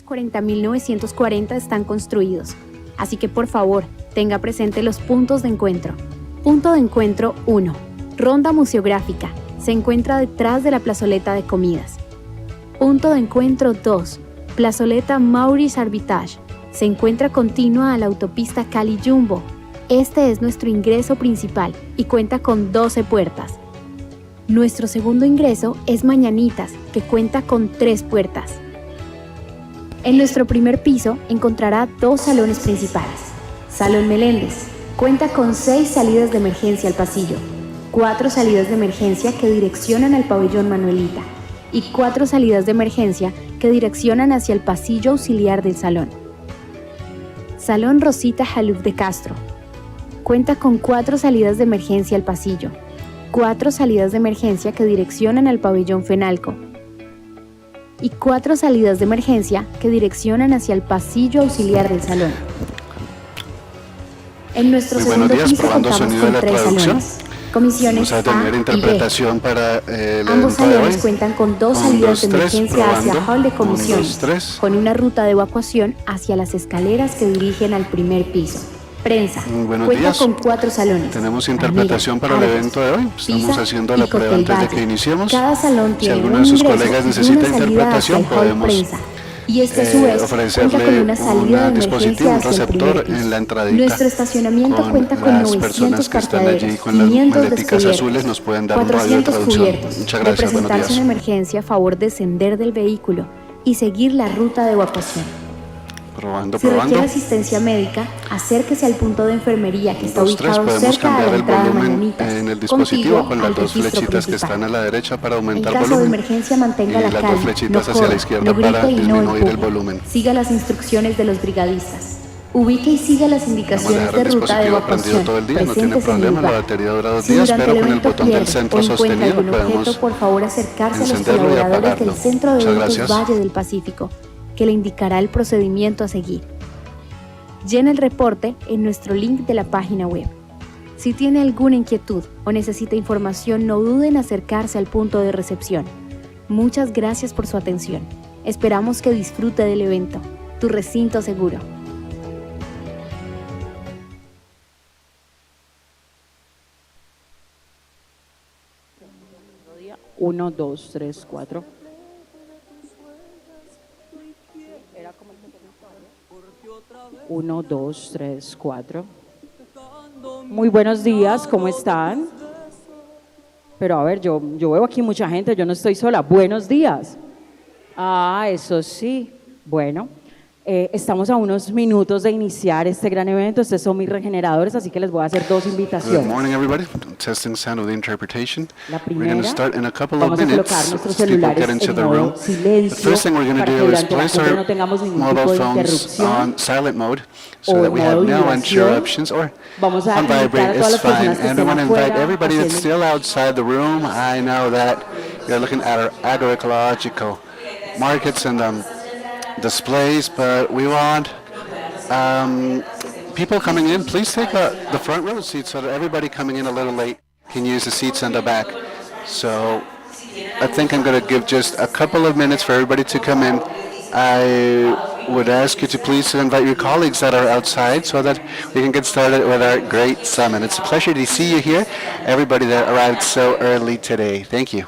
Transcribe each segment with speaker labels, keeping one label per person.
Speaker 1: 40.940 están construidos, así que por favor, tenga presente los puntos de encuentro. Punto de encuentro 1. Ronda museográfica. Se encuentra detrás de la plazoleta de comidas. Punto de encuentro 2. Plazoleta Maurice Arbitage. Se encuentra continua a la autopista Cali-Jumbo. Este es nuestro ingreso principal y cuenta con 12 puertas. Nuestro segundo ingreso es Mañanitas, que cuenta con 3 puertas. En nuestro primer piso encontrará 2 salones principales. Salón Meléndez. Cuenta con 6 salidas de emergencia al pasillo, 4 salidas de emergencia que direccionan al pabellón Manuelita y 4 salidas de emergencia que direccionan hacia el pasillo auxiliar del salón. Salón Rosita Jaluf de Castro. Cuenta con 4 salidas de emergencia al pasillo, 4 salidas de emergencia que direccionan al pabellón Fenalco y 4 salidas de emergencia que direccionan hacia el pasillo auxiliar del salón. En nuestro segundo piso contamos con 3 salones. Comisiones A y B.
Speaker 2: Para
Speaker 1: Ambos salones cuentan con 2 salidas de emergencia hacia hall de comisiones, con una ruta de evacuación hacia las escaleras que dirigen al primer piso. Prensa. Cuenta con 4 salones.
Speaker 2: Tenemos interpretación para el evento de hoy. Estamos haciendo la prueba antes de que iniciemos.
Speaker 1: Cada salón
Speaker 2: Si
Speaker 1: tiene
Speaker 2: alguno
Speaker 1: un
Speaker 2: de sus
Speaker 1: ingreso
Speaker 2: colegas
Speaker 1: y
Speaker 2: necesita
Speaker 1: una salida
Speaker 2: interpretación,
Speaker 1: hacia el hall
Speaker 2: podemos
Speaker 1: prensa. Y este a su vez cuenta con una salida de emergencia hacia el primer piso.
Speaker 2: en la entradita.
Speaker 1: Nuestro estacionamiento cuenta con
Speaker 2: las
Speaker 1: 900
Speaker 2: personas que están allí
Speaker 1: parqueaderos,
Speaker 2: con las
Speaker 1: 500
Speaker 2: maleticas azules nos
Speaker 1: descubiertos,
Speaker 2: pueden dar un radio de
Speaker 1: 400
Speaker 2: traducción.
Speaker 1: cubiertos.
Speaker 2: Muchas
Speaker 1: De
Speaker 2: gracias, buenos
Speaker 1: presentarse
Speaker 2: días.
Speaker 1: una emergencia, a favor descender del vehículo y seguir la ruta de evacuación.
Speaker 2: Probando,
Speaker 1: Si requiere asistencia médica, acérquese al punto de enfermería que está ubicado
Speaker 2: podemos
Speaker 1: cerca de
Speaker 2: cambiar
Speaker 1: la
Speaker 2: el
Speaker 1: entrada de
Speaker 2: volumen
Speaker 1: Mañanitas,
Speaker 2: en el dispositivo
Speaker 1: contiguo
Speaker 2: con las
Speaker 1: al
Speaker 2: 2
Speaker 1: registro
Speaker 2: flechitas que
Speaker 1: principal.
Speaker 2: están a la derecha para aumentar
Speaker 1: En caso
Speaker 2: volumen.
Speaker 1: de emergencia, mantenga
Speaker 2: y
Speaker 1: la
Speaker 2: las 2
Speaker 1: calma,
Speaker 2: flechitas
Speaker 1: no
Speaker 2: hacia
Speaker 1: corra,
Speaker 2: la izquierda
Speaker 1: no
Speaker 2: para
Speaker 1: grite y no
Speaker 2: disminuir el
Speaker 1: empuje.
Speaker 2: volumen.
Speaker 1: Siga las instrucciones de los brigadistas. Ubique y siga las indicaciones de ruta de evacuación
Speaker 2: todo el día, no tiene
Speaker 1: presentes en el
Speaker 2: problema, la
Speaker 1: lugar.
Speaker 2: batería dura 2
Speaker 1: Si
Speaker 2: días,
Speaker 1: durante
Speaker 2: pero
Speaker 1: el
Speaker 2: con el
Speaker 1: evento
Speaker 2: botón del
Speaker 1: pierde
Speaker 2: centro
Speaker 1: o encuentra
Speaker 2: sostenido
Speaker 1: algún objeto,
Speaker 2: podemos
Speaker 1: por favor acercarse a los
Speaker 2: encenderlo y
Speaker 1: colaboradores
Speaker 2: apagarlo.
Speaker 1: del Centro de
Speaker 2: Muchas
Speaker 1: Eventos
Speaker 2: gracias.
Speaker 1: Valle del Pacífico, que le indicará el procedimiento a seguir. Llena el reporte en nuestro link de la página web. Si tiene alguna inquietud o necesita información, no dude en acercarse al punto de recepción. Muchas gracias por su atención. Esperamos que disfrute del evento. Tu recinto seguro.
Speaker 3: Uno, dos, tres, cuatro. Uno, dos, tres, cuatro. Muy buenos días, ¿cómo están? Pero a ver, yo veo aquí mucha gente, yo no estoy sola. Buenos días. Ah, eso sí. Bueno, estamos a unos minutos de iniciar este gran evento. Estos son mis regeneradores, así que les voy a hacer 2 invitaciones.
Speaker 2: Good morning, everybody. Testing sound of the interpretation.
Speaker 3: La
Speaker 2: We're going
Speaker 3: primera,
Speaker 2: to start in a couple of
Speaker 3: vamos a colocar
Speaker 2: minutes
Speaker 3: nuestros
Speaker 2: as people
Speaker 3: celulares
Speaker 2: get into
Speaker 3: en
Speaker 2: the
Speaker 3: modo
Speaker 2: room. The
Speaker 3: silencio
Speaker 2: first thing we're going
Speaker 3: para
Speaker 2: to
Speaker 3: que
Speaker 2: do is
Speaker 3: durante la
Speaker 2: place
Speaker 3: cumbre
Speaker 2: our
Speaker 3: no tengamos ningún
Speaker 2: mobile
Speaker 3: tipo de
Speaker 2: phones
Speaker 3: interrupción
Speaker 2: on silent mode so
Speaker 3: o
Speaker 2: that
Speaker 3: en
Speaker 2: we
Speaker 3: modo
Speaker 2: have no
Speaker 3: vibración.
Speaker 2: interruptions or
Speaker 3: Vamos a
Speaker 2: on
Speaker 3: invitar a
Speaker 2: vibrate
Speaker 3: todas
Speaker 2: is
Speaker 3: las
Speaker 2: fine.
Speaker 3: personas que
Speaker 2: And we
Speaker 3: estén
Speaker 2: want to invite
Speaker 3: afuera
Speaker 2: everybody that's
Speaker 3: haciendo-
Speaker 2: still outside the room. I know that you're looking at our agroecological markets and displays, but we want people coming in, please take the front row seats so that everybody coming in a little late can use the seats in the back. So I think I'm going to give just a couple of minutes for everybody to come in. I would ask you to please invite your colleagues that are outside so that we can get started with our great summit. It's a pleasure to see you here, everybody that arrived so early today. Thank you.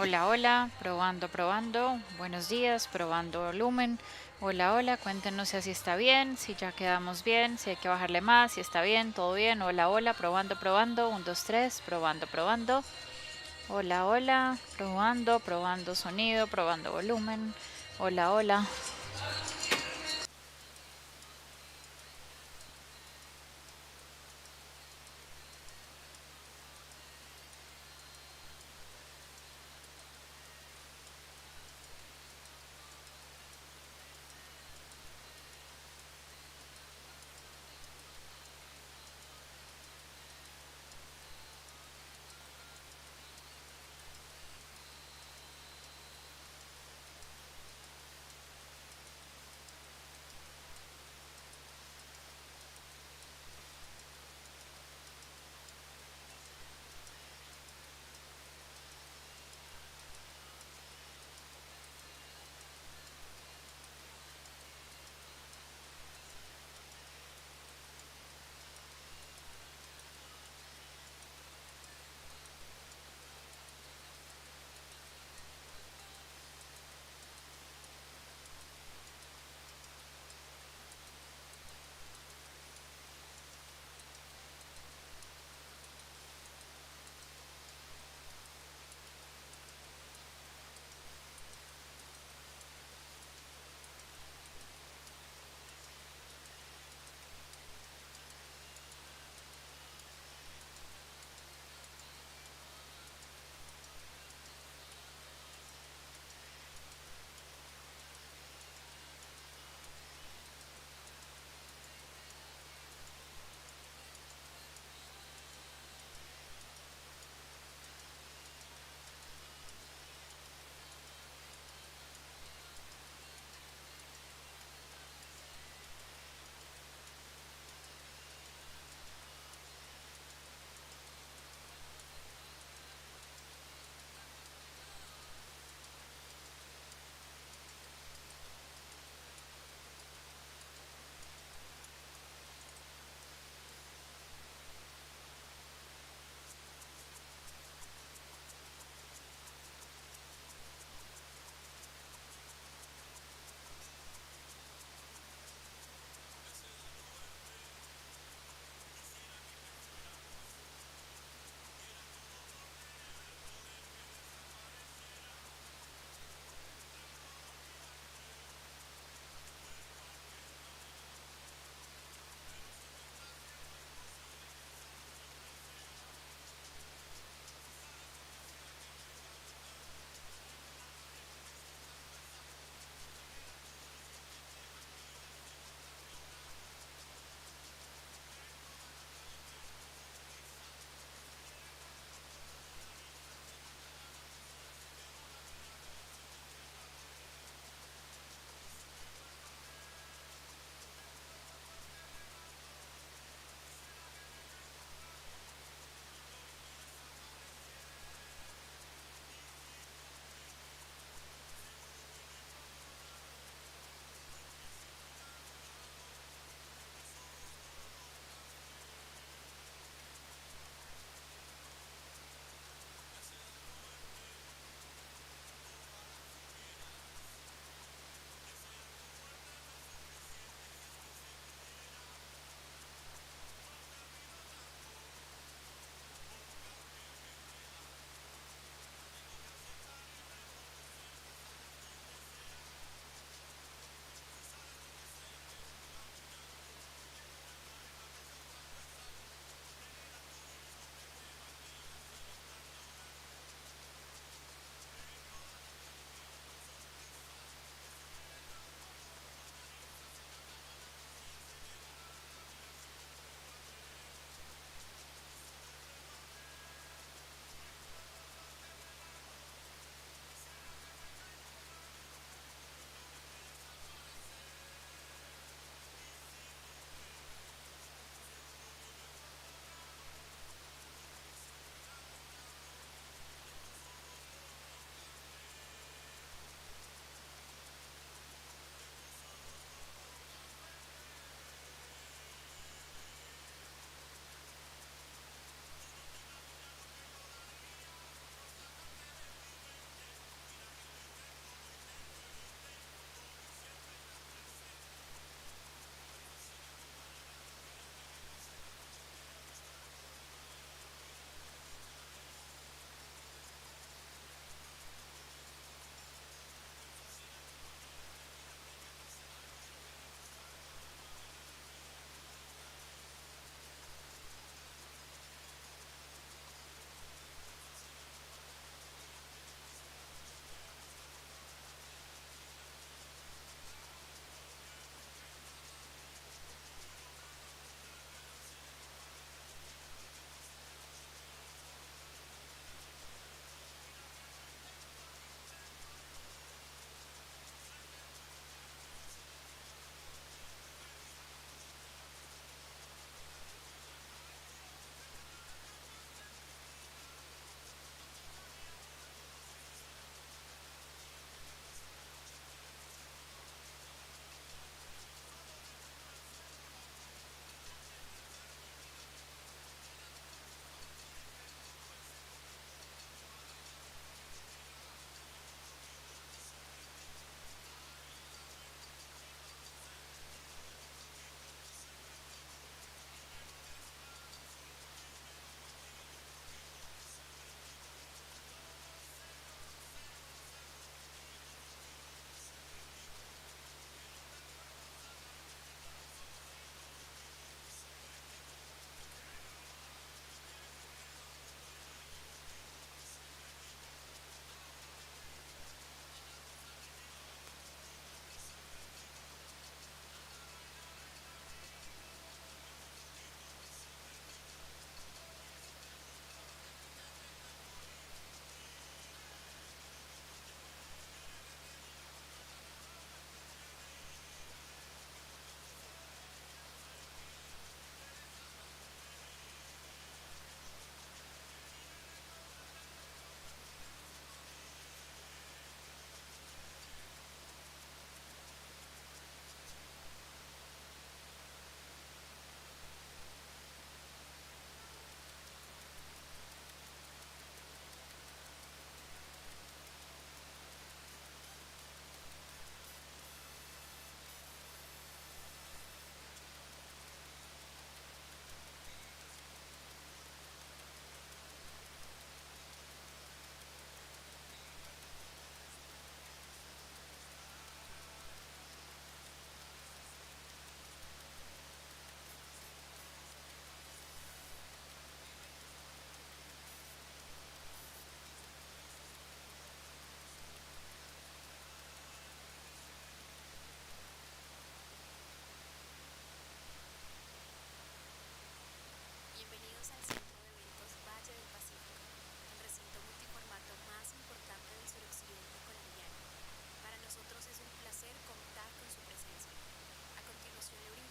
Speaker 4: Hola, hola, probando, probando. Buenos días, probando volumen. Hola, hola, cuéntenos si así está bien, si ya quedamos bien, si hay que bajarle más, si está bien, todo bien. Hola, hola, probando, probando. 1, 2, 3, probando, probando. Hola, hola, probando, probando sonido, probando volumen. Hola, hola.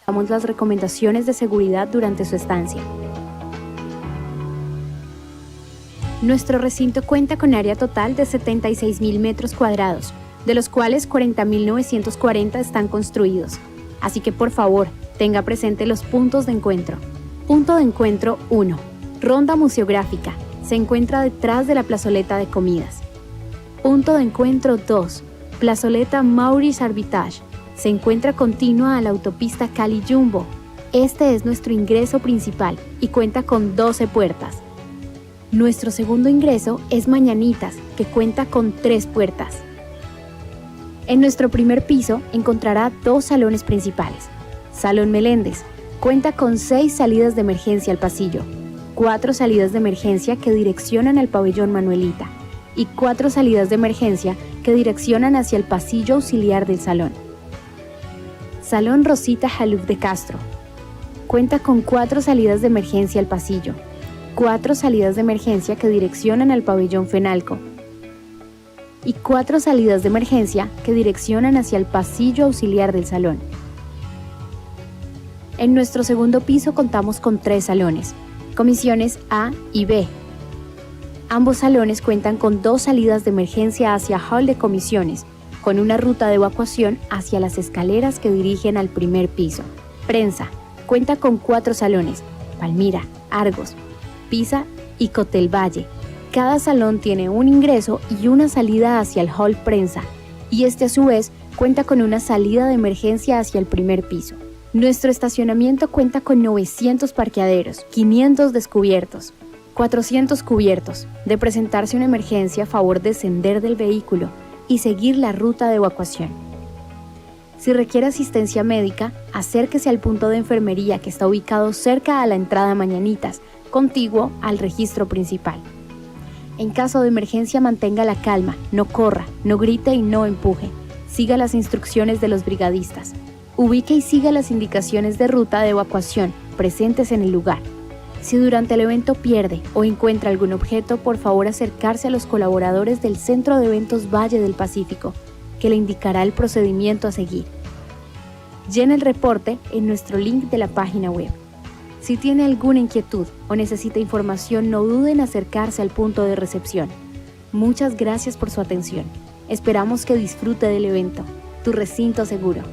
Speaker 1: damos las recomendaciones de seguridad durante su estancia. Nuestro recinto cuenta con área total de 76.000 metros cuadrados, de los cuales 40.940 están construidos. Así que por favor, tenga presente los puntos de encuentro. Punto de encuentro 1. Ronda museográfica. Se encuentra detrás de la plazoleta de comidas. Punto de encuentro 2. Plazoleta Maurice Arbitage. Se encuentra continua a la autopista Cali-Jumbo. Este es nuestro ingreso principal y cuenta con 12 puertas. Nuestro segundo ingreso es Mañanitas, que cuenta con 3 puertas. En nuestro primer piso encontrará 2 salones principales. Salón Meléndez, cuenta con 6 salidas de emergencia al pasillo, 4 salidas de emergencia que direccionan al pabellón Manuelita y 4 salidas de emergencia que direccionan hacia el pasillo auxiliar del salón. Salón Rosita Jaluf de Castro, cuenta con 4 salidas de emergencia al pasillo, 4 salidas de emergencia que direccionan al pabellón Fenalco y 4 salidas de emergencia que direccionan hacia el pasillo auxiliar del salón. En nuestro segundo piso contamos con 3 salones, comisiones A y B. Ambos salones cuentan con 2 salidas de emergencia hacia hall de comisiones, con una ruta de evacuación hacia las escaleras que dirigen al primer piso. Prensa, cuenta con 4 salones, Palmira, Argos, Pisa y Cotel Valle. Cada salón tiene un ingreso y una salida hacia el hall prensa, y este a su vez cuenta con una salida de emergencia hacia el primer piso. Nuestro estacionamiento cuenta con 900 parqueaderos, 500 descubiertos, 400 cubiertos. De presentarse una emergencia, a favor de descender del vehículo y seguir la ruta de evacuación. Si requiere asistencia médica, acérquese al punto de enfermería que está ubicado cerca a la entrada Mañanitas, contiguo al registro principal. En caso de emergencia, mantenga la calma, no corra, no grite y no empuje. Siga las instrucciones de los brigadistas. Ubique y siga las indicaciones de ruta de evacuación presentes en el lugar. Si durante el evento pierde o encuentra algún objeto, por favor acercarse a los colaboradores del Centro de Eventos Valle del Pacífico, que le indicará el procedimiento a seguir. Llene el reporte en nuestro link de la página web. Si tiene alguna inquietud o necesita información, no dude en acercarse al punto de recepción. Muchas gracias por su atención. Esperamos que disfrute del evento. Tu recinto seguro.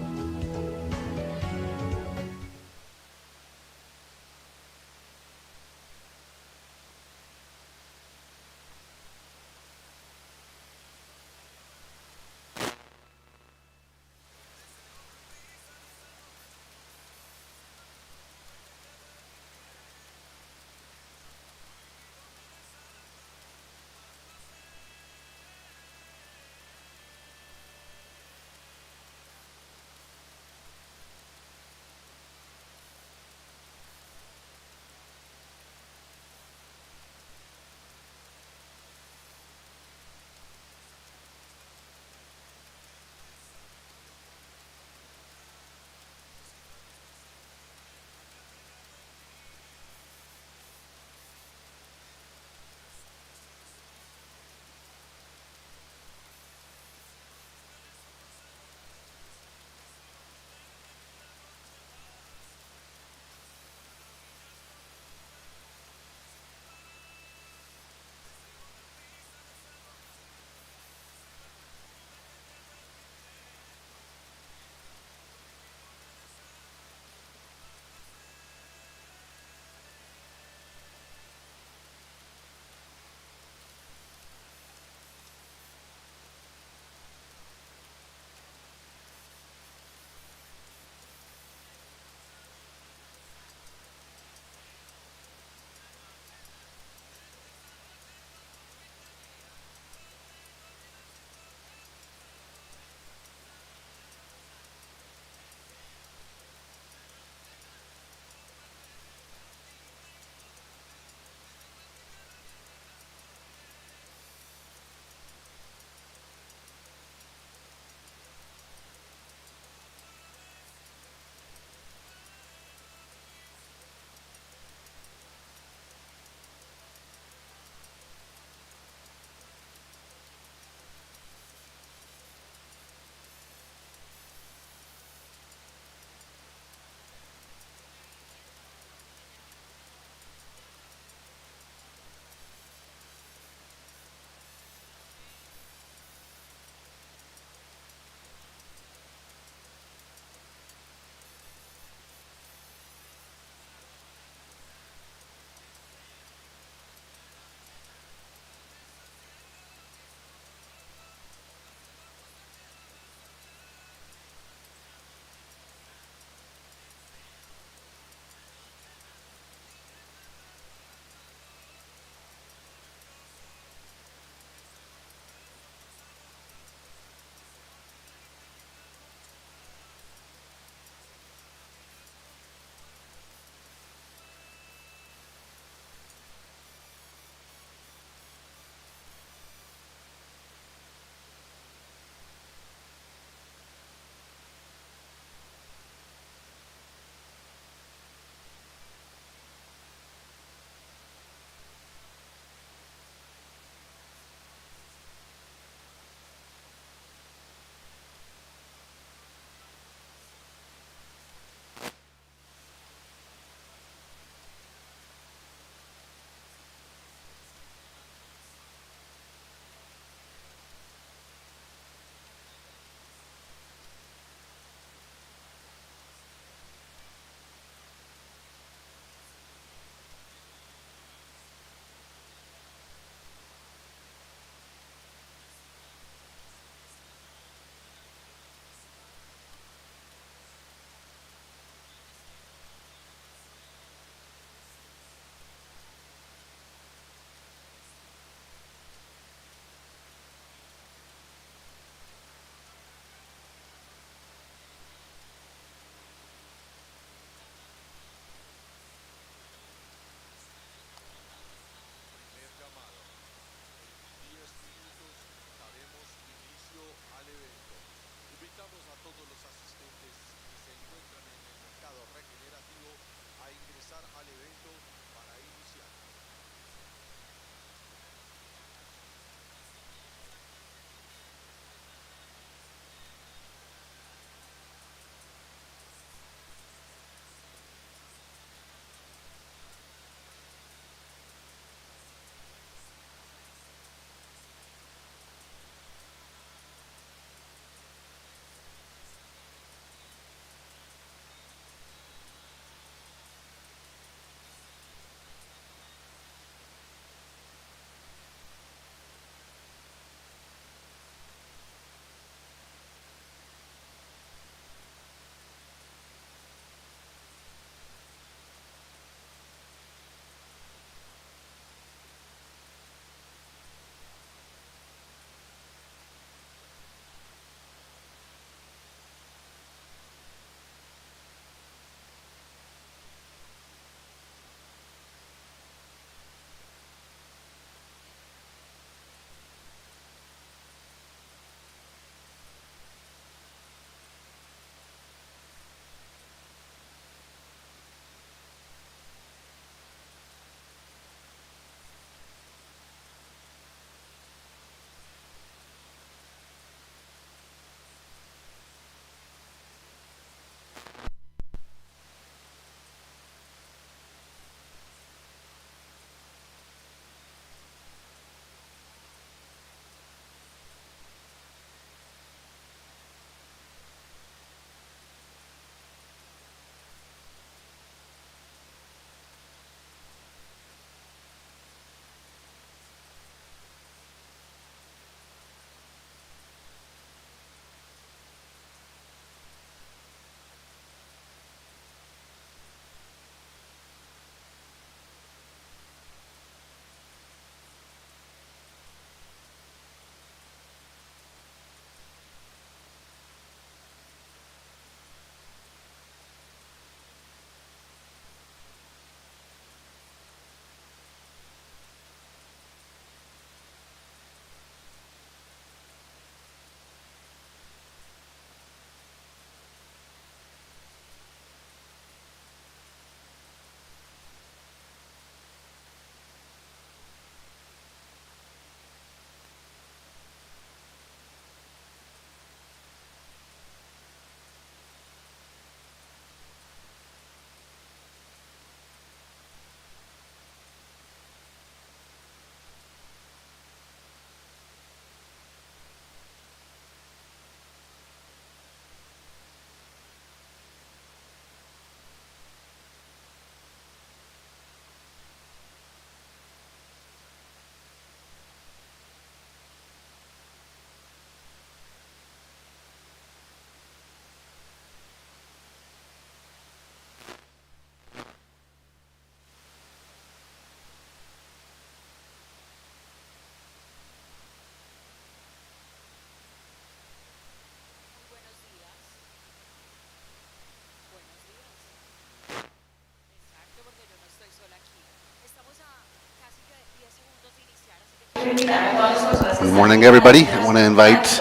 Speaker 2: Good morning, everybody. I want to invite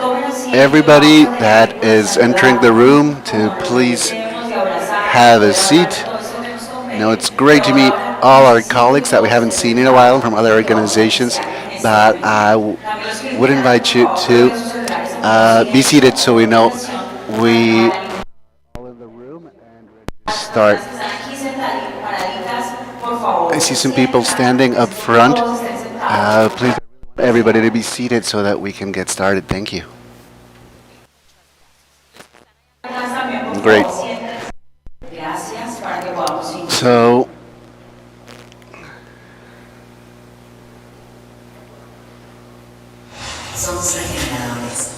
Speaker 2: everybody that is entering the room to please have a seat. It's great to meet all our colleagues that we haven't seen in a while from other organizations, but would invite you to be seated so we know we all in the room and ready to start. I see some people standing up front. Please, everybody, to be seated so that we can get started. Thank you. Great. So,
Speaker 5: Somos regeneradores.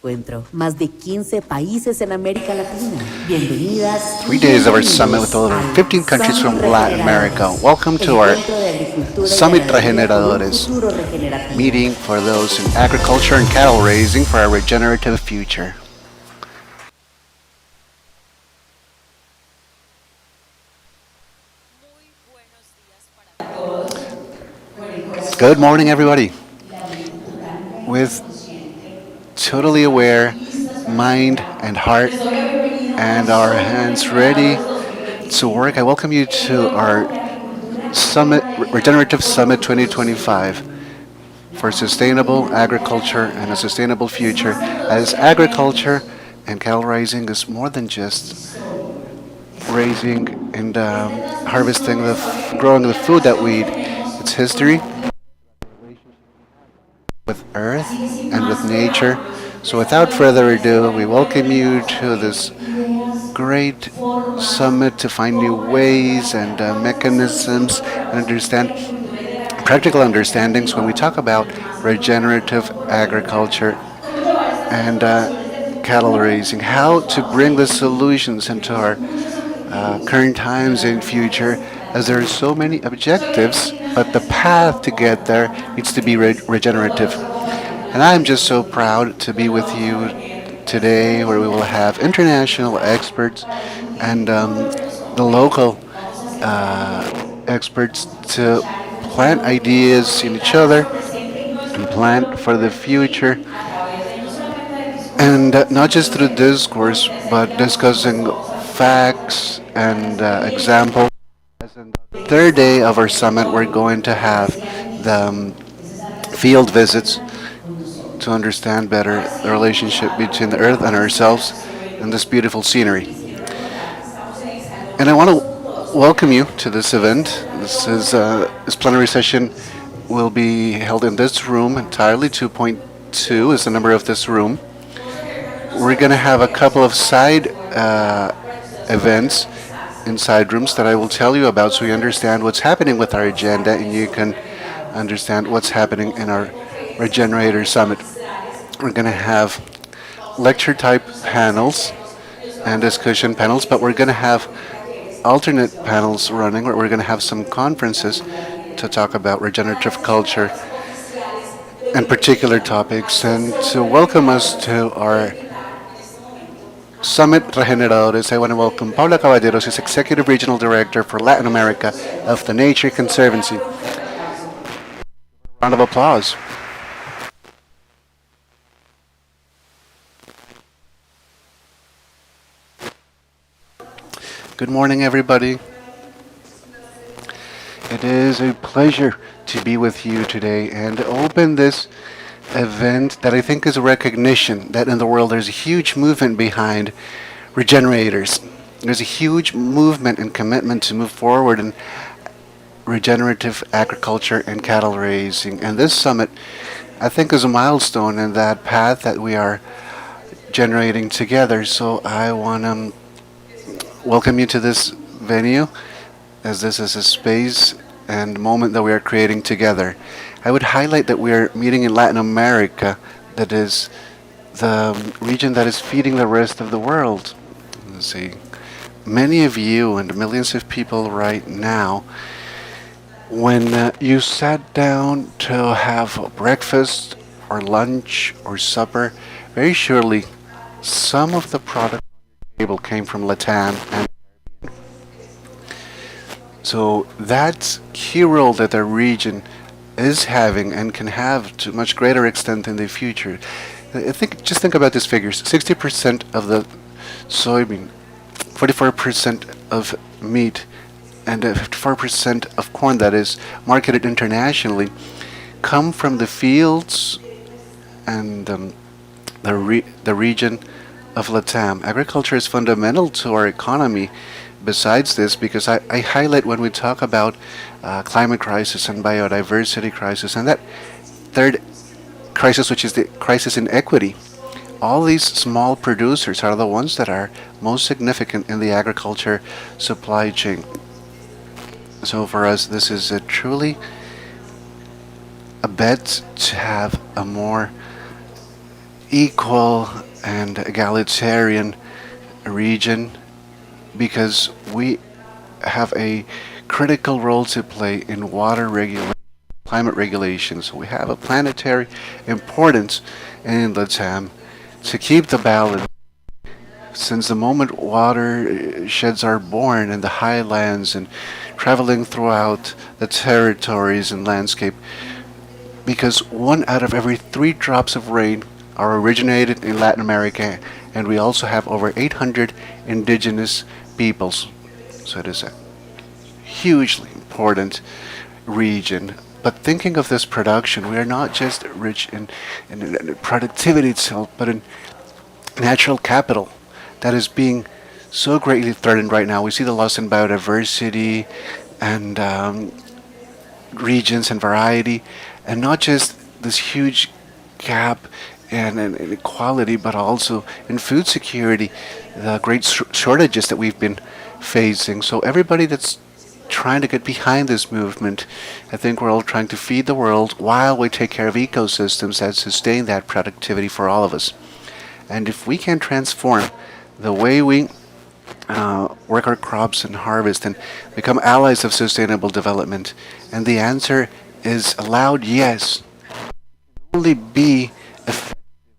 Speaker 5: Encuentro, más de 15 países en América Latina. Bienvenidas.
Speaker 2: 3 days of our summit with over 15 countries from Latin America. Welcome to our Summit Regeneradores meeting for those in agriculture and cattle raising for our regenerative future. Good morning, everybody. With totally aware mind and heart and our hands ready to work, I welcome you to our Summit, Regenerative Summit 2025 for sustainable agriculture and a sustainable future. As agriculture and cattle raising is more than just raising and harvesting growing the food that we eat. It's history with earth and with nature. So without further ado, we welcome you to this great summit to find new ways and mechanisms and understand practical understandings when we talk about regenerative agriculture and cattle raising, how to bring the solutions into our current times and future, as there are so many objectives, but the path to get there needs to be regenerative. And I'm just so proud to be with you today, where we will have international experts and the local experts to plant ideas in each other and plan for the future. And not just through discourse, but discussing facts and examples. As in the third day of our summit, we're going to have the field visits to understand better the relationship between the earth and ourselves and this beautiful scenery. And I want to welcome you to this event. This plenary session will be held in this room entirely. 2.2 is the number of this room. We're going to have a couple of side events in side rooms that I will tell you about, so you understand what's happening with our agenda and you can understand what's happening in our Regenerator Summit. We're going to have lecture type panels and discussion panels, but we're going to have alternate panels running, where we're going to have some conferences to talk about regenerative culture and particular topics. And to welcome us to our Summit Regeneradores, I want to welcome Paula Caballeros, who's Executive Regional Director for Latin America of the Nature Conservancy. Round of applause. Good morning, everybody. It is a pleasure to be with you today and open this event that I think is a recognition that in the world there's a huge movement behind regenerators. There's a huge movement and commitment to move forward in regenerative agriculture and cattle raising. And this summit, I think, is a milestone in that path that we are generating together. So I want to welcome you to this venue, as this is a space and moment that we are creating together. I would highlight that we are meeting in Latin America, that is the region that is feeding the rest of the world. Let's see. Many of you and millions of people right now, when you sat down to have breakfast or lunch or supper, very surely some of the product on your table came from Latam. And so that's key role that the region is having and can have to much greater extent in the future. Just think about these figures: 60% of the soybean, 44% of meat, and 54% of corn that is marketed internationally come from the fields and the region of Latam. Agriculture is fundamental to our economy. Besides this, because I highlight when we talk about climate crisis and biodiversity crisis, and that third crisis, which is the crisis in equity. All these small producers are the ones that are most significant in the agriculture supply chain. So for us, this is truly a bet to have a more equal and egalitarian region, because we have a critical role to play in water regulation, climate regulation. So we have a planetary importance in Latam to keep the balance. Since the moment watersheds are born in the highlands and traveling throughout the territories and landscape, because 1 out of every 3 drops of rain are originated in Latin America, and we also have over 800 indigenous peoples. So it is a hugely important region. But thinking of this production, we are not just rich in productivity itself, but in natural capital that is being so greatly threatened right now. We see the loss in biodiversity and regions and variety, and not just this huge gap in inequality, but also in food security, the great shortages that we've been facing. So everybody that's trying to get behind this movement, I think we're all trying to feed the world while we take care of ecosystems that sustain that productivity for all of us. And if we can transform the way we work our crops and harvest and become allies of sustainable development, and the answer is a loud yes, only be effective,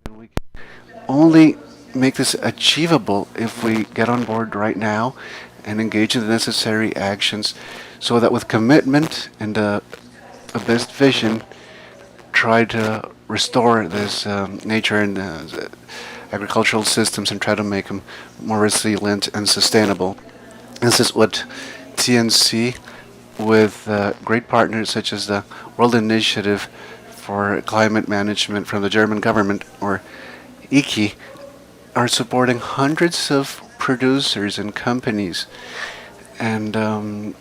Speaker 2: and we can only make this achievable if we get on board right now and engage in the necessary actions, so that with commitment and a best vision, try to restore this nature and agricultural systems and try to make them more resilient and sustainable. This is what TNC, with great partners such as the World Initiative for Climate Management from the German government, or IKI, are supporting hundreds of producers and companies and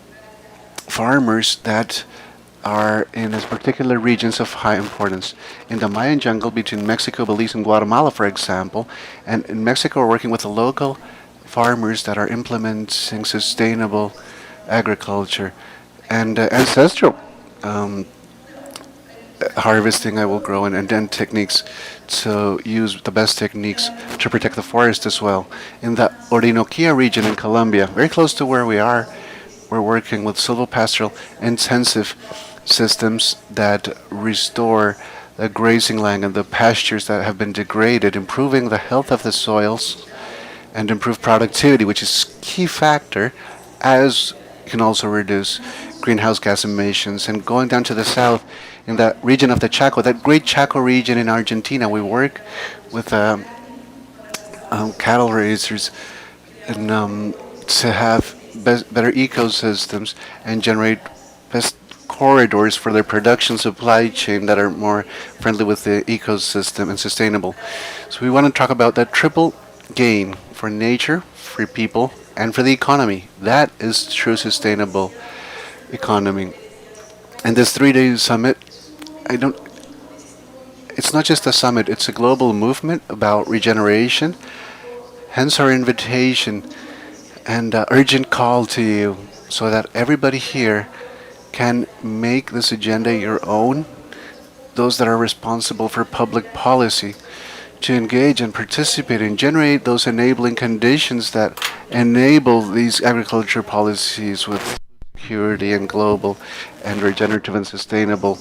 Speaker 2: farmers that are in particular regions of high importance. In the Mayan jungle between Mexico, Belize, and Guatemala, for example, and in Mexico, we're working with the local farmers that are implementing sustainable agriculture and ancestral harvesting, I will grow, and then techniques to use the best techniques to protect the forest as well. In the Orinoquia region in Colombia, very close to where we are, we're working with silvopastoral intensive systems that restore the grazing land and the pastures that have been degraded, improving the health of the soils and improve productivity, which is key factor, as you can also reduce greenhouse gas emissions. And going down to the south, in that region of the Chaco, that great Chaco region in Argentina, we work with cattle raisers and to have better ecosystems and generate best corridors for their production supply chain that are more friendly with the ecosystem and sustainable. So we want to talk about that triple gain for nature, for people, and for the economy. That is true sustainable economy. And this 3-day summit, it's not just a summit, it's a global movement about regeneration. Hence our invitation and urgent call to you so that everybody here can make this agenda your own, those that are responsible for public policy, to engage and participate and generate those enabling conditions that enable these agriculture policies with security and global and regenerative and sustainable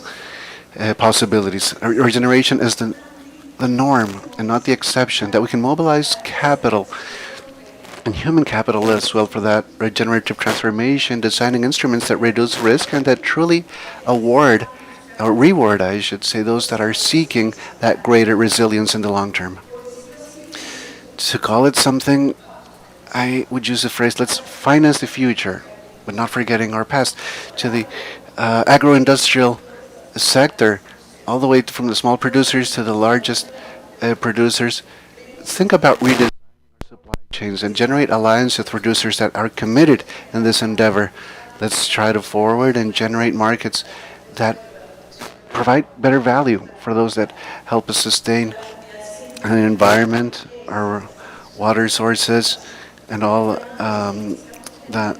Speaker 2: possibilities. Regeneration is the norm and not the exception, that we can mobilize capital and human capital as well for that regenerative transformation, designing instruments that reduce risk and that truly award or reward, I should say, those that are seeking that greater resilience in the long term. To call it something, I would use the phrase, let's finance the future, but not forgetting our past. To the agro-industrial sector, all the way from the small producers to the largest producers, think about redesigning our supply chains and generate alliance with producers that are committed in this endeavor. Let's try to forward and generate markets that provide better value for those that help us sustain an environment, our water sources, and all the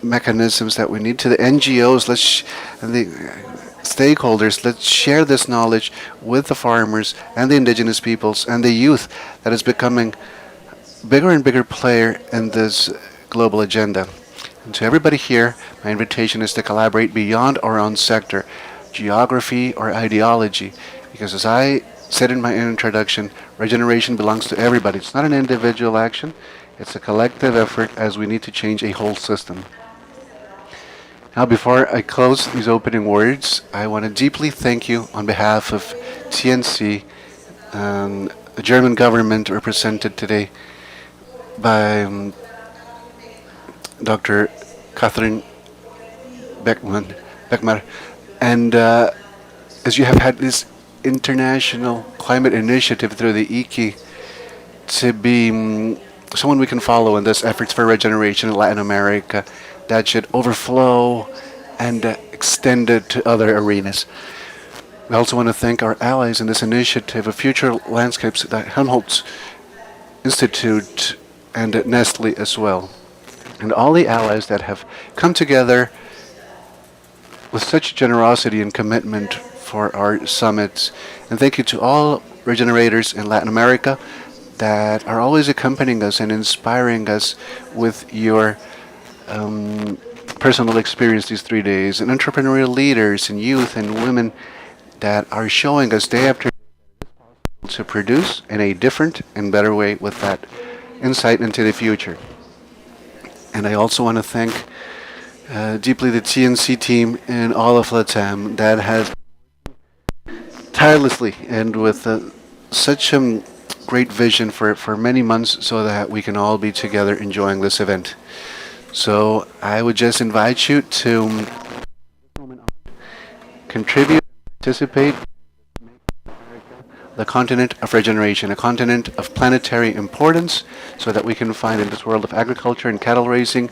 Speaker 2: mechanisms that we need. To the NGOs, and the stakeholders, let's share this knowledge with the farmers and the indigenous peoples and the youth that is becoming bigger and bigger player in this global agenda. And to everybody here, my invitation is to collaborate beyond our own sector, geography, or ideology, because as I said in my introduction, regeneration belongs to everybody. It's not an individual action, it's a collective effort as we need to change a whole system. Now, before I close these opening words, I want to deeply thank you on behalf of TNC, the German government represented today by Dr. Catherine Beckmar. And as you have had this international climate initiative through the IKI to be someone we can follow in this efforts for regeneration in Latin America, that should overflow and extend it to other arenas. We also want to thank our allies in this initiative of future landscapes, the Helmholtz Institute and Nestle as well, and all the allies that have come together with such generosity and commitment for our summits. And thank you to all regenerators in Latin America that are always accompanying us and inspiring us with your personal experience these 3 days, and entrepreneurial leaders and youth and women that are showing us day after day to produce in a different and better way with that insight into the future. And I also want to thank deeply the TNC team in all of LATAM that has tirelessly and with such a great vision for many months so that we can all be together enjoying this event. So I would just invite you to contribute, participate, the continent of regeneration, a continent of planetary importance, so that we can find in this world of agriculture and cattle raising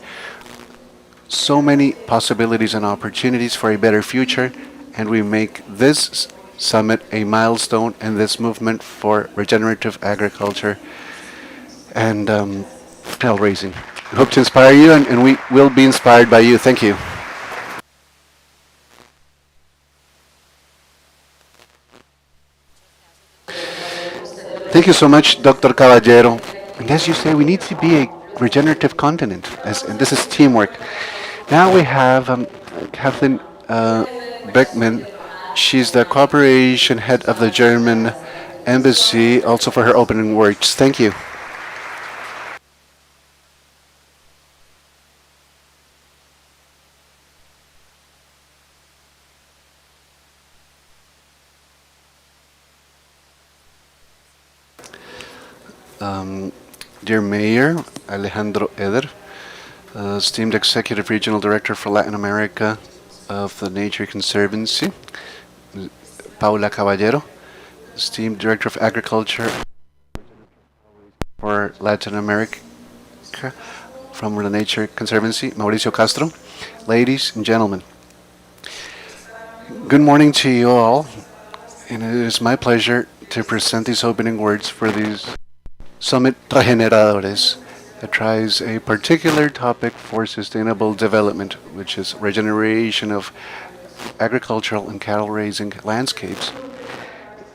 Speaker 2: so many possibilities and opportunities for a better future, and we make this summit a milestone in this movement for regenerative agriculture and cattle raising. We hope to inspire you, and we will be inspired by you. Thank you. Thank you so much, Dr. Caballero. And as you say, we need to be a regenerative continent, and this is teamwork. Now we have Kathleen Beckman. She's the cooperation head of the German embassy, also for her opening words. Thank you. Dear Mayor Alejandro Eder, esteemed Executive Regional Director for Latin America of the Nature Conservancy, Paula Caballero, esteemed Director of Agriculture for Latin America from the Nature Conservancy, Mauricio Castro, ladies and gentlemen. Good morning to you all. And it is my pleasure to present these opening words for this Summit Regeneradores that tries a particular topic for sustainable development, which is regeneration of agricultural and cattle raising landscapes,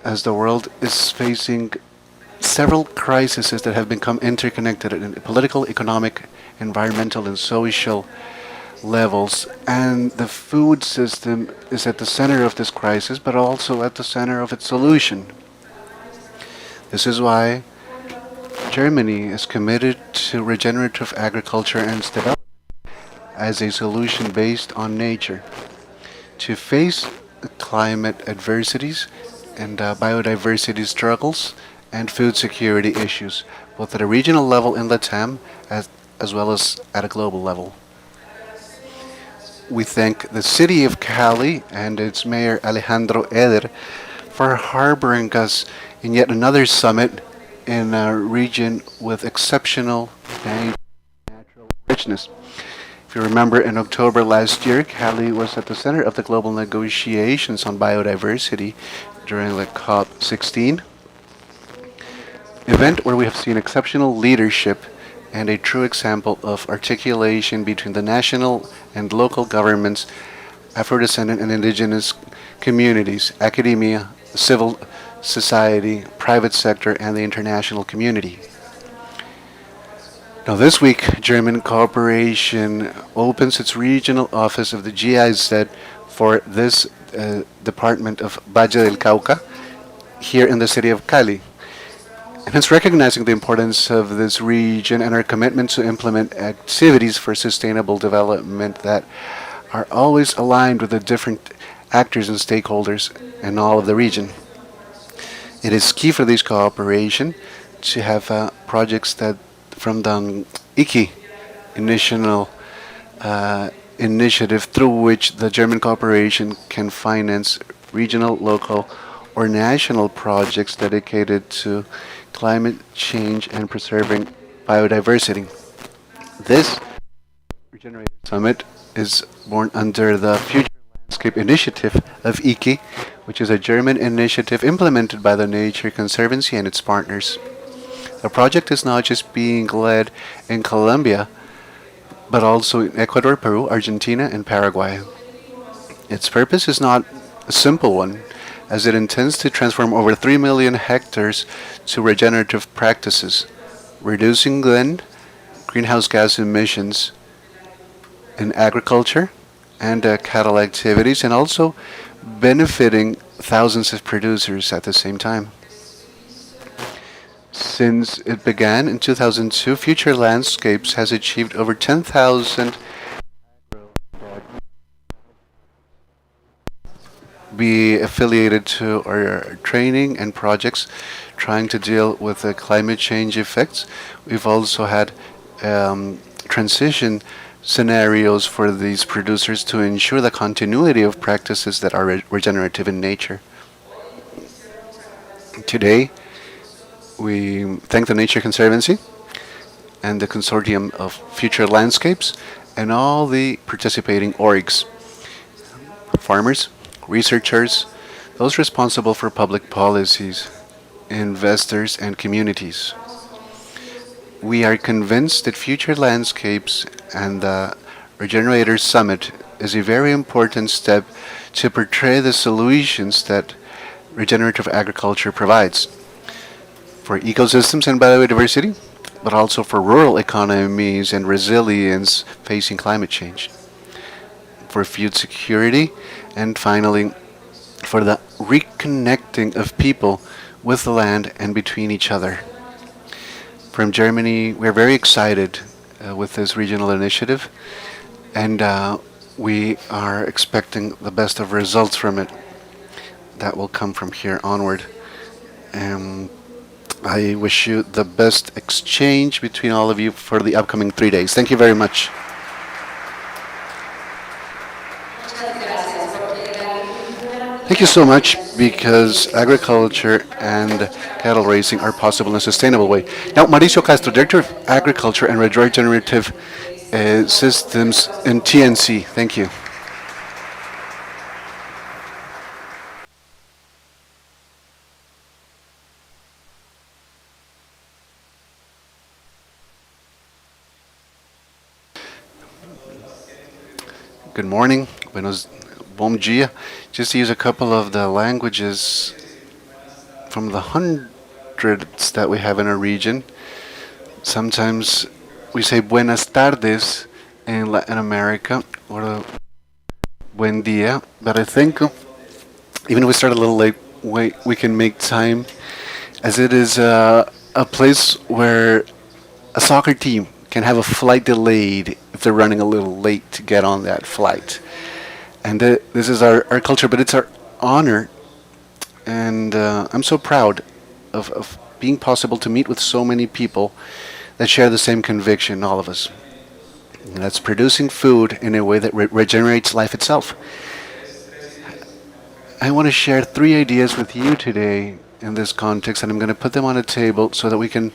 Speaker 2: as the world is facing several crises that have become interconnected in political, economic, environmental, and social levels. And the food system is at the center of this crisis, but also at the center of its solution. This is why Germany is committed to regenerative agriculture and its development as a solution based on nature to face climate adversities and biodiversity struggles and food security issues, both at a regional level in Latam as well as at a global level. We thank the city of Cali and its mayor Alejandro Eder for harboring us in yet another summit in a region with exceptional natural richness. If you remember, in October last year, Cali was at the center of the global negotiations on biodiversity during the COP16 event, where we have seen exceptional leadership and a true example of articulation between the national and local governments, Afro-descendant and indigenous communities, academia, civil society, private sector, and the international community. Now, this week, German cooperation opens its regional office of the GIZ for this department of Valle del Cauca here in the city of Cali. And it's recognizing the importance of this region and our commitment to implement activities for sustainable development that are always aligned with the different actors and stakeholders in all of the region. It is key for this cooperation to have projects that from the IKI initiative through which the German cooperation can finance regional, local, or national projects dedicated to climate change and preserving biodiversity. This Regenerator Summit is born under the Future Landscape Initiative of IKI, which is a German initiative implemented by the Nature Conservancy and its partners. The project is not just being led in Colombia, but also in Ecuador, Peru, Argentina, and Paraguay. Its purpose is not a simple one, as it intends to transform over 3 million hectares to regenerative practices, reducing then greenhouse gas emissions in agriculture and cattle activities, and also benefiting thousands of producers at the same time. Since it began in 2002, Future Landscapes has achieved over 10,000 be affiliated to our training and projects trying to deal with the climate change effects. We've also had transition scenarios for these producers to ensure the continuity of practices that are regenerative in nature. Today, we thank the Nature Conservancy and the Consortium of Future Landscapes and all the participating orgs, farmers, researchers, those responsible for public policies, investors, and communities. We are convinced that Future Landscapes and the Regenerators Summit is a very important step to portray the solutions that regenerative agriculture provides for ecosystems and biodiversity, but also for rural economies and resilience facing climate change, for food security, and finally, for the reconnecting of people with the land and between each other. From Germany, we're very excited with this regional initiative, and we are expecting the best of results from it. That will come from here onward. I wish you the best exchange between all of you for the upcoming 3 days. Thank you very much. Thank you so much, because agriculture and cattle raising are possible in a sustainable way. Now, Mauricio Castro, Director of Agriculture and Regenerative Systems in TNC. Thank you. good morning, bom dia. Just to use a couple of the languages from the hundreds that we have in our region. Sometimes we say buenas tardes in Latin America or buen dia, but I think even if we start a little late, we can make time, as it is a place where a soccer team can have a flight delayed if they're running a little late to get on that flight. And this is our culture, but it's our honor. And I'm so proud of being possible to meet with so many people that share the same conviction, all of us. And that's producing food in a way that regenerates life itself. I want to share 3 ideas with you today in this context, and I'm going to put them on a table so that we can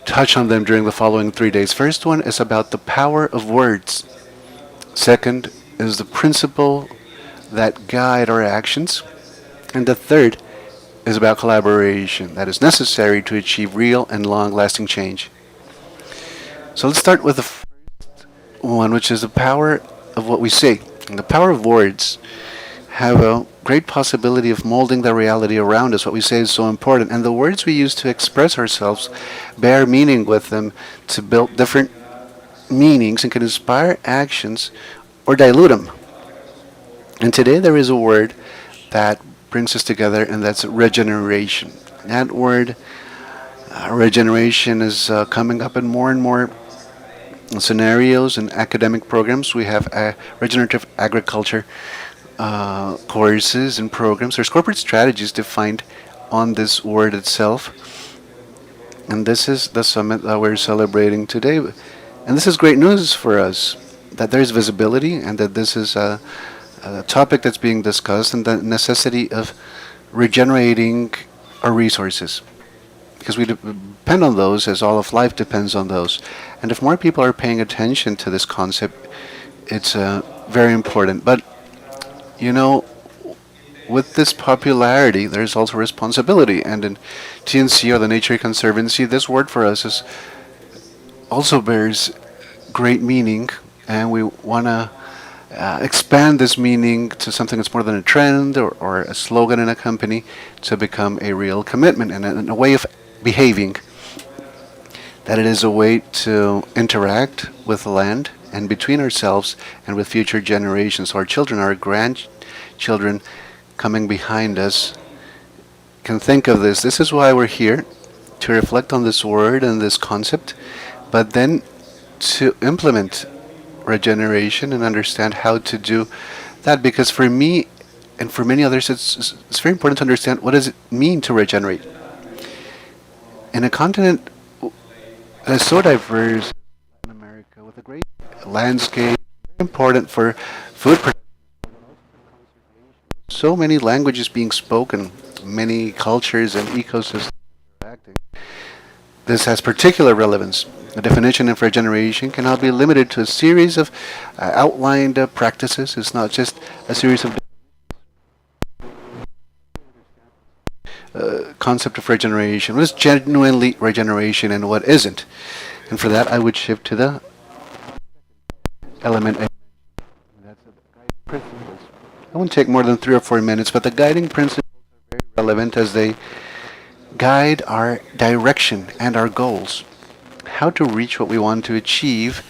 Speaker 2: touch on them during the following 3 days. First one is about the power of words. Second is the principle that guide our actions. And the third is about collaboration that is necessary to achieve real and long-lasting change. So let's start with the first one, which is the power of what we say. And the power of words have a great possibility of molding the reality around us. What we say is so important. And the words we use to express ourselves bear meaning with them to build different meanings and can inspire actions or dilute them. And today there is a word that brings us together, and that's regeneration. That word, regeneration, is coming up in more and more scenarios and academic programs. We have regenerative agriculture courses and programs. There's corporate strategies defined on this word itself. And this is the summit that we're celebrating today. And this is great news for us, that there's visibility and that this is a topic that's being discussed, and the necessity of regenerating our resources. Because we depend on those, as all of life depends on those. And if more people are paying attention to this concept, it's very important. But, you know, with this popularity, there's also responsibility. And in TNC, or the Nature Conservancy, this word for us is also bears great meaning, and we want to expand this meaning to something that's more than a trend or a slogan in a company, to become a real commitment and a way of behaving. That it is a way to interact with the land and between ourselves and with future generations. So our children, our grandchildren coming behind us can think of this. This is why we're here, to reflect on this word and this concept, but then to implement regeneration and understand how to do that. Because for me and for many others, it's very important to understand, what does it mean to regenerate in a continent that is so diverse in America, with a great landscape, important for food production, so many languages being spoken, many cultures and ecosystems interacting. This has particular relevance. The definition of regeneration cannot be limited to a series of outlined practices. It's not just a series of concept of regeneration. What is genuinely regeneration and what isn't? And for that, I would shift to the element. That's the guiding principles. I won't take more than 3 or 4 minutes, but the guiding principles are very relevant, as they guide our direction and our goals. How to reach what we want to achieve,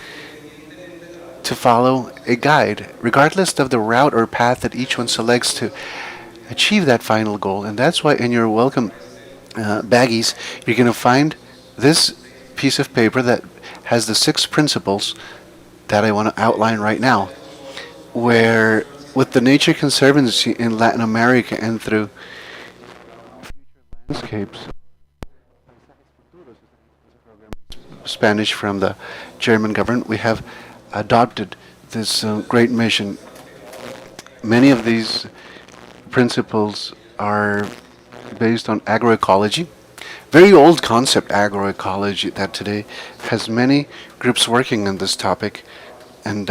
Speaker 2: to follow a guide, regardless of the route or path that each one selects to achieve that final goal. And that's why in your welcome baggies, you're going to find this piece of paper that has the 6 principles that I want to outline right now, where with the Nature Conservancy in Latin America and through landscapes, Spanish from the German government, we have adopted this great mission. Many of these principles are based on agroecology, very old concept, agroecology, that today has many groups working on this topic, and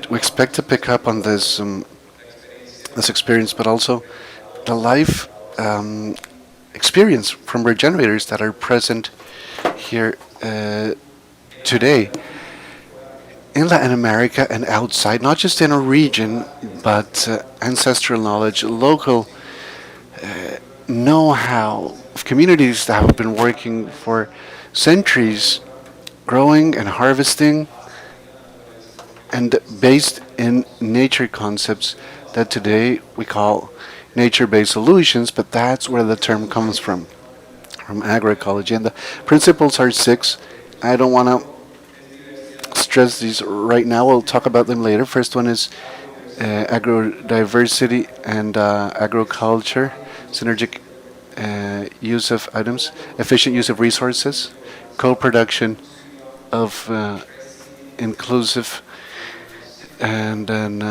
Speaker 2: we expect to pick up on this experience, but also the life experience from regenerators that are present here today. in Latin America and outside, not just in a region, but ancestral knowledge, local know-how of communities that have been working for centuries, growing and harvesting, and based in nature concepts that today we call nature-based solutions, but that's where the term comes from agroecology. And the principles are six. I don't want to stress these right now. We'll talk about them later. First one is agrodiversity and agroculture, synergic use of items, efficient use of resources, co-production of inclusive and then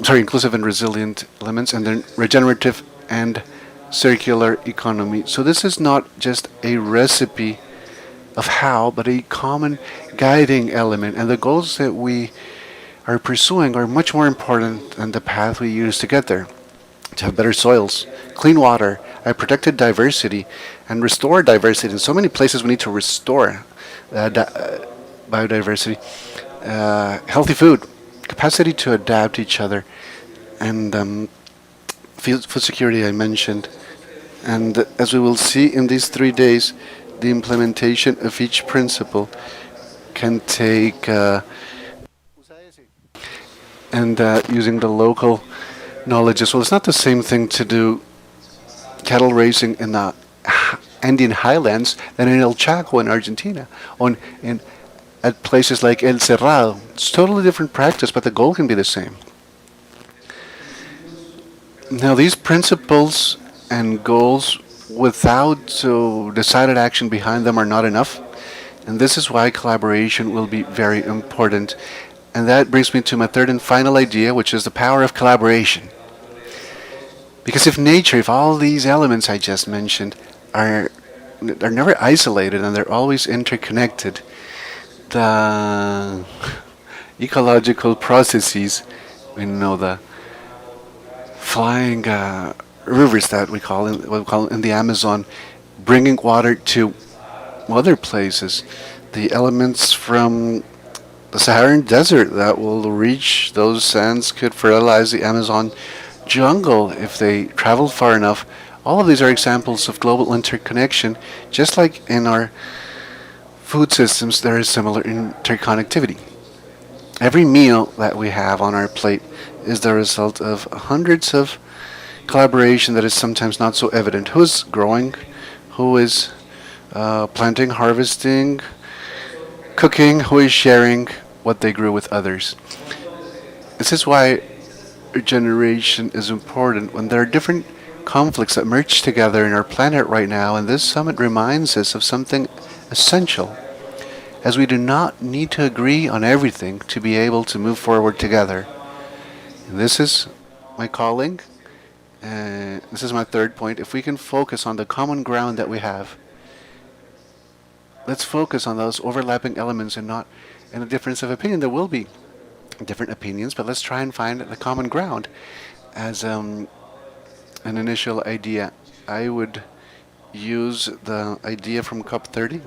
Speaker 2: inclusive and resilient elements, and then regenerative and circular economy. So this is not just a recipe of how, but a common guiding element, and the goals that we are pursuing are much more important than the path we use to get there. To have better soils, clean water, a protected diversity, and restore diversity. In so many places, we need to restore biodiversity, healthy food, capacity to adapt each other, and food security I mentioned. And as we will see in these 3 days, the implementation of each principle can take and using the local knowledge as well. It's not the same thing to do cattle raising in the Andean highlands than in El Chaco in Argentina, at places like El Cerrado. It's totally different practice, but the goal can be the same. Now, these principles and goals without decided action behind them are not enough, and this is why collaboration will be very important. And that brings me to my third and final idea, which is the power of collaboration. Because if all these elements I just mentioned are never isolated and they're always interconnected, the ecological processes, the flying rivers that we call in the Amazon, bringing water to other places, the elements from the Saharan desert that will reach those sands could fertilize the Amazon jungle if they travel far enough. All of these are examples of global interconnection. Just like in our food systems, there is similar interconnectivity. Every meal that we have on our plate is the result of hundreds of collaboration that is sometimes not so evident. Who is growing? Who is planting, harvesting, cooking? Who is sharing what they grew with others? This is why regeneration is important when there are different conflicts that merge together in our planet right now, and this summit reminds us of something essential, as we do not need to agree on everything to be able to move forward together. And this is my calling. This is my third point. If we can focus on the common ground that we have, let's focus on those overlapping elements and not in a difference of opinion. There will be different opinions, but let's try and find the common ground. As an initial idea, I would use the idea from COP30,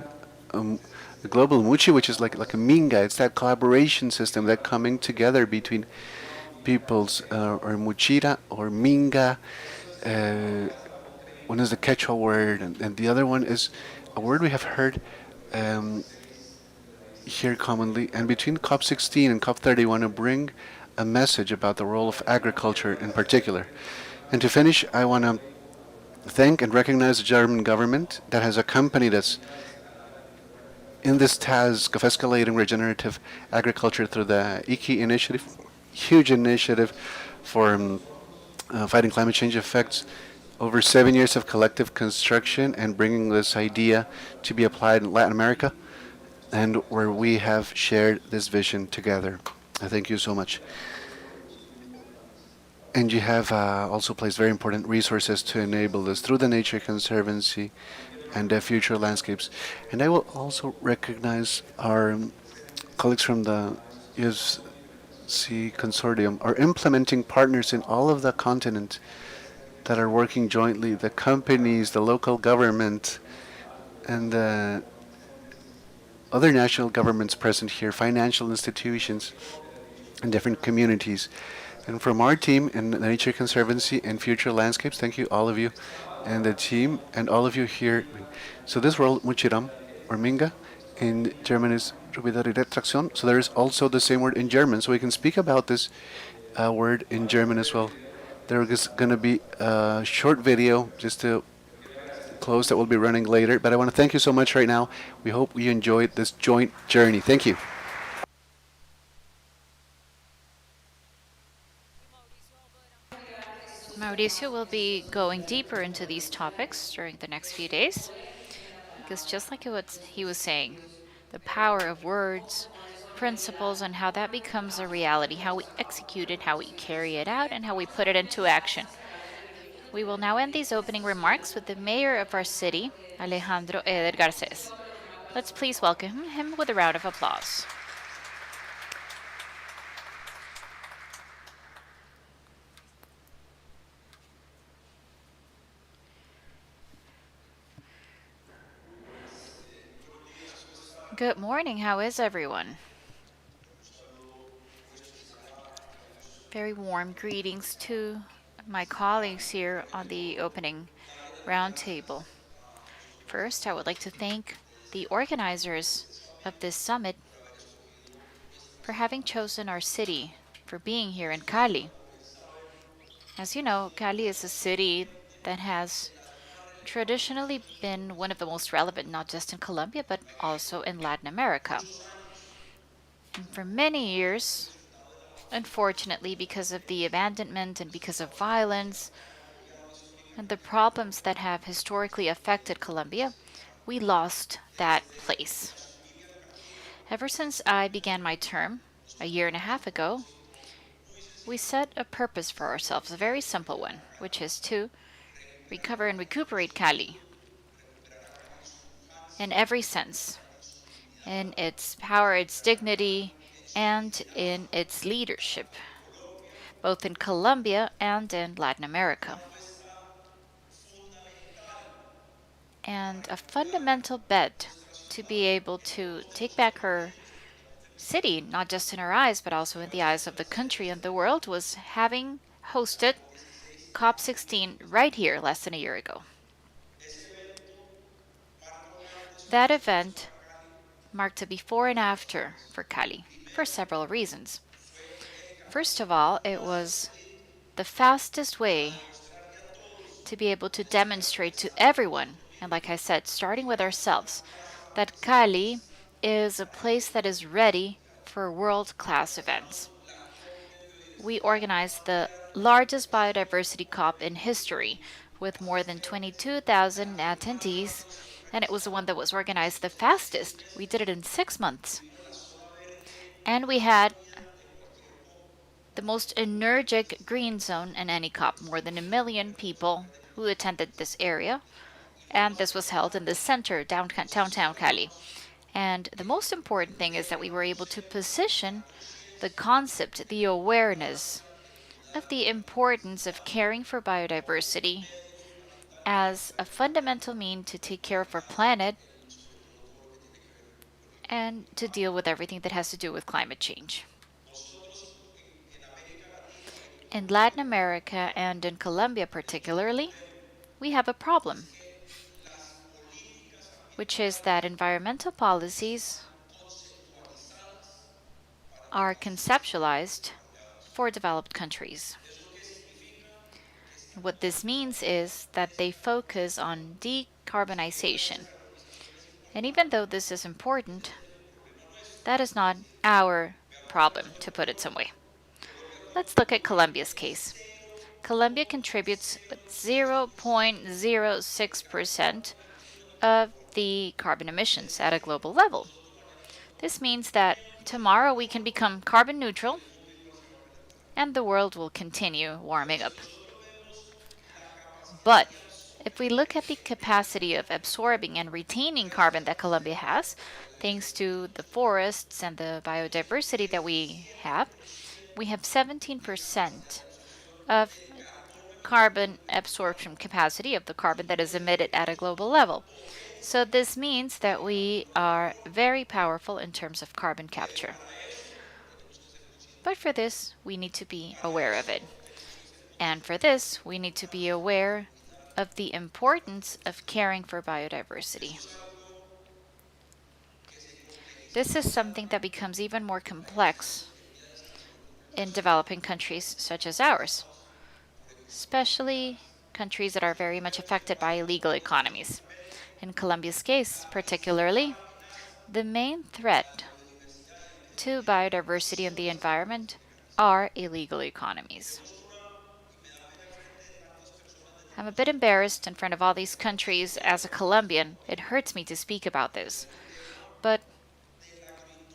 Speaker 2: the global Muchi, which is like a minga. It's that collaboration system, that coming together between peoples, or Muchira or minga. One is the Quechua word, and the other one is a word we have heard here commonly. And between COP16 and COP30, we want to bring a message about the role of agriculture in particular. And to finish, I want to thank and recognize the German government that has accompanied us in this task of escalating regenerative agriculture through the IKI initiative, huge initiative for fighting climate change effects. Over 7 years of collective construction and bringing this idea to be applied in Latin America, and where we have shared this vision together. I thank you so much. And you have also placed very important resources to enable this through the Nature Conservancy and future landscapes. And I will also recognize our colleagues from the USC Consortium, our implementing partners in all of the continent that are working jointly, the companies, the local government, and other national governments present here, financial institutions, and different communities. And from our team in the Nature Conservancy and Future Landscapes, thank you, all of you, and the team, and all of you here. So this world, Muchiram, or Minga, in German is Regeneration. So there is also the same word in German. So we can speak about this word in German as well. There is going to be a short video just to close that will be running later. But I want to thank you so much right now. We hope you enjoyed this joint journey. Thank you.
Speaker 4: Mauricio will be going deeper into these topics during the next few days, because just like what he was saying, the power of words, principles, and how that becomes a reality, how we execute it, how we carry it out, and how we put it into action. We will now end these opening remarks with the mayor of our city, Alejandro Eder Garces. Let's please welcome him with a round of applause. Good morning, how is everyone? Very warm greetings to my colleagues here on the opening roundtable. First, I would like to thank the organizers of this summit for having chosen our city for being here in Cali. As you know, Cali is a city that has traditionally been one of the most relevant, not just in Colombia, but also in Latin America. And for many years, unfortunately, because of the abandonment and because of violence and the problems that have historically affected Colombia, we lost that place. Ever since I began my term, a year and a half ago, we set a purpose for ourselves, a very simple one, which is to recover and recuperate Cali in every sense, in its power, its dignity, and in its leadership, both in Colombia and in Latin America. And a fundamental bet to be able to take back her city, not just in our eyes, but also in the eyes of the country and the world, was having hosted COP16 right here less than a year ago. That event marked a before and after for Cali for several reasons. First of all, it was the fastest way to be able to demonstrate to everyone, and like I said, starting with ourselves, that Cali is a place that is ready for world-class events. We organized the largest biodiversity COP in history with more than 22,000 attendees, and it was the one that was organized the fastest. We did it in 6 months. And we had the most energetic green zone in any COP, more than 1 million people who attended this area. And this was held in the center, downtown Cali. And the most important thing is that we were able to position the concept, the awareness of the importance of caring for biodiversity as a fundamental mean to take care of our planet and to deal with everything that has to do with climate change. In Latin America and in Colombia particularly, we have a problem, which is that environmental policies are conceptualized for developed countries. What this means is that they focus on decarbonization. And even though this is important, that is not our problem, to put it some way. Let's look at Colombia's case. Colombia contributes 0.06% of the carbon emissions at a global level. This means that tomorrow we can become carbon neutral and the world will continue warming up. But if we look at the capacity of absorbing and retaining carbon that Colombia has, thanks to the forests and the biodiversity that we have 17% of carbon absorption capacity of the carbon that is emitted at a global level. So this means that we are very powerful in terms of carbon capture. But for this, we need to be aware of it. And for this, we need to be aware of the importance of caring for biodiversity. This is something that becomes even more complex in developing countries such as ours, especially countries that are very much affected by illegal economies. In Colombia's case, particularly, the main threat to biodiversity and the environment are illegal economies. I'm a bit embarrassed in front of all these countries as a Colombian. It hurts me to speak about this. But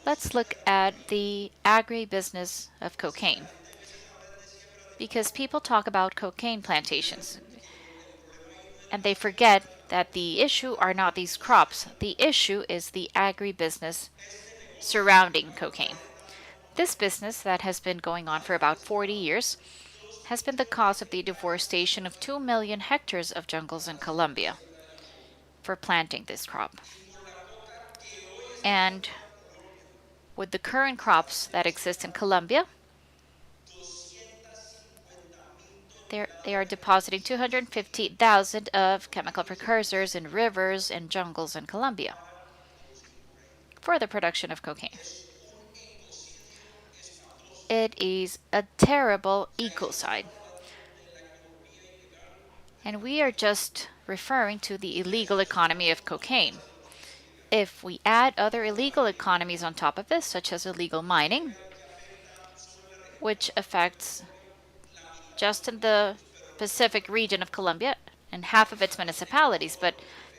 Speaker 4: let's look at the agribusiness of cocaine. Because people talk about cocaine plantations, and they forget that the issue are not these crops. The issue is the agribusiness surrounding cocaine. This business that has been going on for about 40 years has been the cause of the deforestation of 2 million hectares of jungles in Colombia for planting this crop. And with the current crops that exist in Colombia, they are depositing 250,000 of chemical precursors in rivers and jungles in Colombia for the production of cocaine. It is a terrible ecocide. And we are just referring to the illegal economy of cocaine. If we add other illegal economies on top of this, such as illegal mining, which affects just in the Pacific region of Colombia and half of its municipalities, but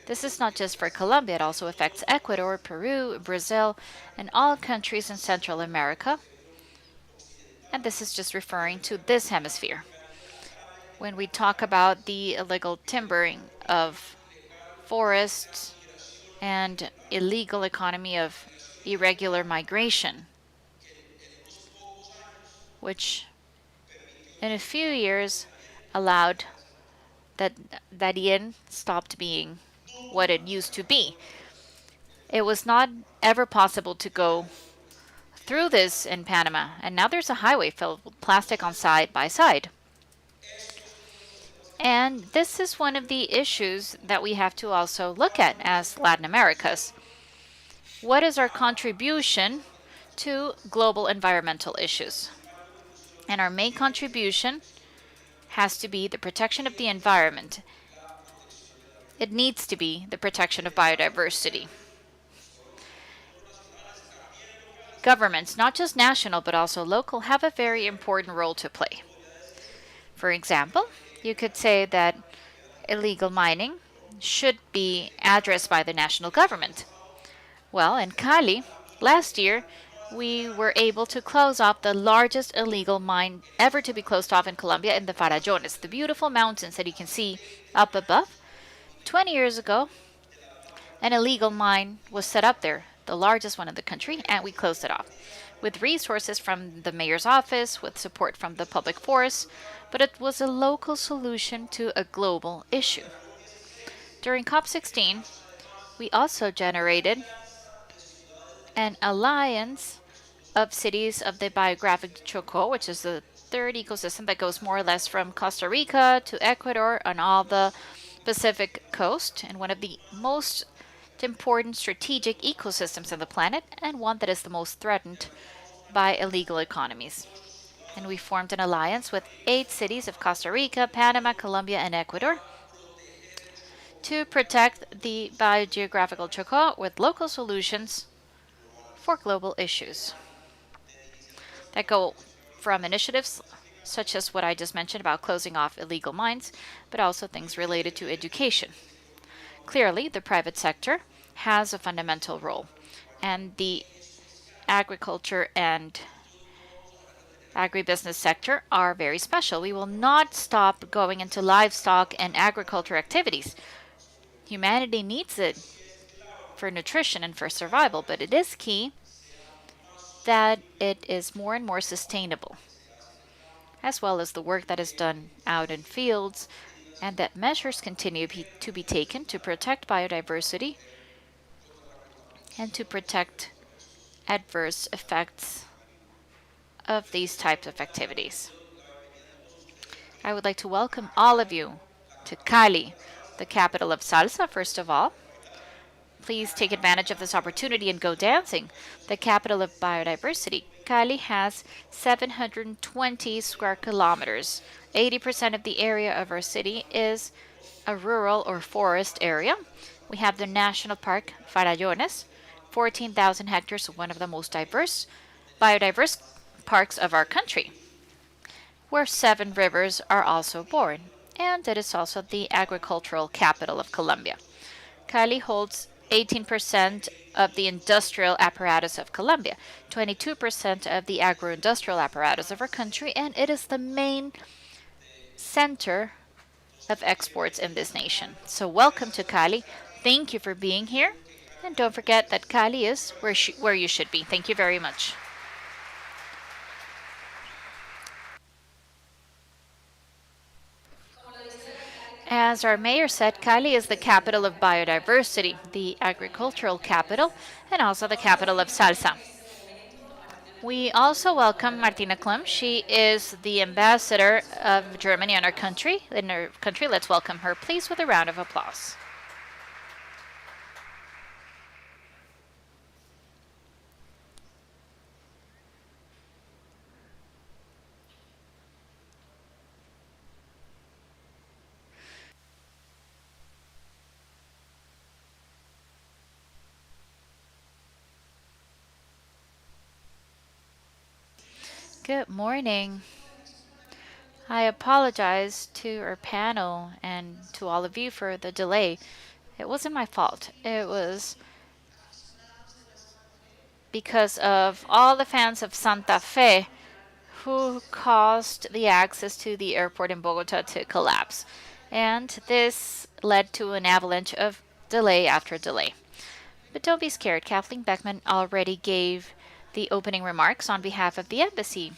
Speaker 4: this is not just for Colombia, it also affects Ecuador, Peru, Brazil, and all countries in Central America. And this is just referring to this hemisphere. When we talk about the illegal timbering of forests and illegal economy of irregular migration, which in a few years allowed that Darien stopped being what it used to be. It was not ever possible to go through this in Panama, and now there's a highway filled with plastic on side by side. And this is one of the issues that we have to also look at as Latin Americas. What is our contribution to global environmental issues? And our main contribution has to be the protection of the environment. It needs to be the protection of biodiversity. Governments, not just national but also local, have a very important role to play. For example, you could say that illegal mining should be addressed by the national government. Well, in Cali, last year, we were able to close off the largest illegal mine ever to be closed off in Colombia in the Farallones, the beautiful mountains that you can see up above. 20 years ago, an illegal mine was set up there, the largest one in the country, and we closed it off with resources from the mayor's office, with support from the public forests, but it was a local solution to a global issue. During COP16, we also generated an alliance of cities of the biographic Chocó, which is the third ecosystem that goes more or less from Costa Rica to Ecuador on all the Pacific coast, and one of the most important strategic ecosystems on the planet, and one that is the most threatened by illegal economies. And we formed an alliance with 8 cities of Costa Rica, Panama, Colombia, and Ecuador to protect the biogeographical Chocó with local solutions for global issues that go from initiatives such as what I just mentioned about closing off illegal mines, but also things related to education. Clearly, the private sector has a fundamental role, and the agriculture and agribusiness sector are very special. We will not stop going into livestock and agriculture activities. Humanity needs it for nutrition and for survival, but it is key that it is more and more sustainable, as well as the work that is done out in fields and that measures continue to be taken to protect biodiversity and to protect adverse effects of these types of activities. I would like to welcome all of you to Cali, the capital of salsa, first of all. Please take advantage of this opportunity and go dancing. The capital of biodiversity. Cali has 720 square kilometers. 80% of the area of our city is a rural or forest area. We have the National Park Farallones, 14,000 hectares, one of the most biodiverse parks of our country, where 7 rivers are also born, and it is also the agricultural capital of Colombia. Cali holds 18% of the industrial apparatus of Colombia, 22% of the agro-industrial apparatus of our country, and it is the main center of exports in this nation. So welcome to Cali. Thank you for being here. And don't forget that Cali is where you should be. Thank you very much. As our mayor said, Cali is the capital of biodiversity, the agricultural capital, and also the capital of salsa. We also welcome Martina Klum. She is the ambassador of Germany in our country. Let's welcome her, please, with a round of applause. Good morning. I apologize to our panel and to all of you for the delay. It wasn't my fault. It was because of all the fans of Santa Fe who caused the access to the airport in Bogota to collapse. And this led to an avalanche of delay after delay. But don't be scared. Kathleen Beckman already gave the opening remarks on behalf of the embassy.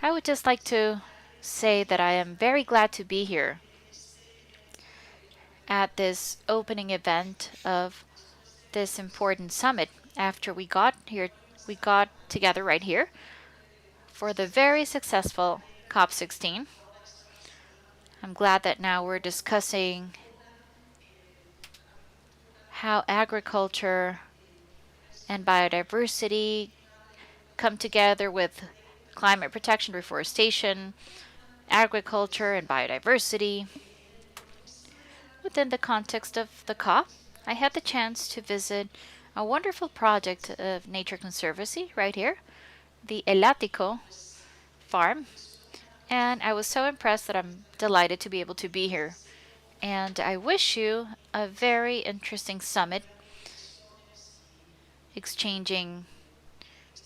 Speaker 4: I would just like to say that I am very glad to be here at this opening event of this important summit. After we got together right here for the very successful COP16. I'm glad that now we're discussing how agriculture and biodiversity come together with climate protection, reforestation, agriculture, and biodiversity. Within the context of the COP, I had the chance to visit a wonderful project of nature conservancy right here, the Elático farm, and I was so impressed that I'm delighted to be able to be here. And I wish you a very interesting summit, exchanging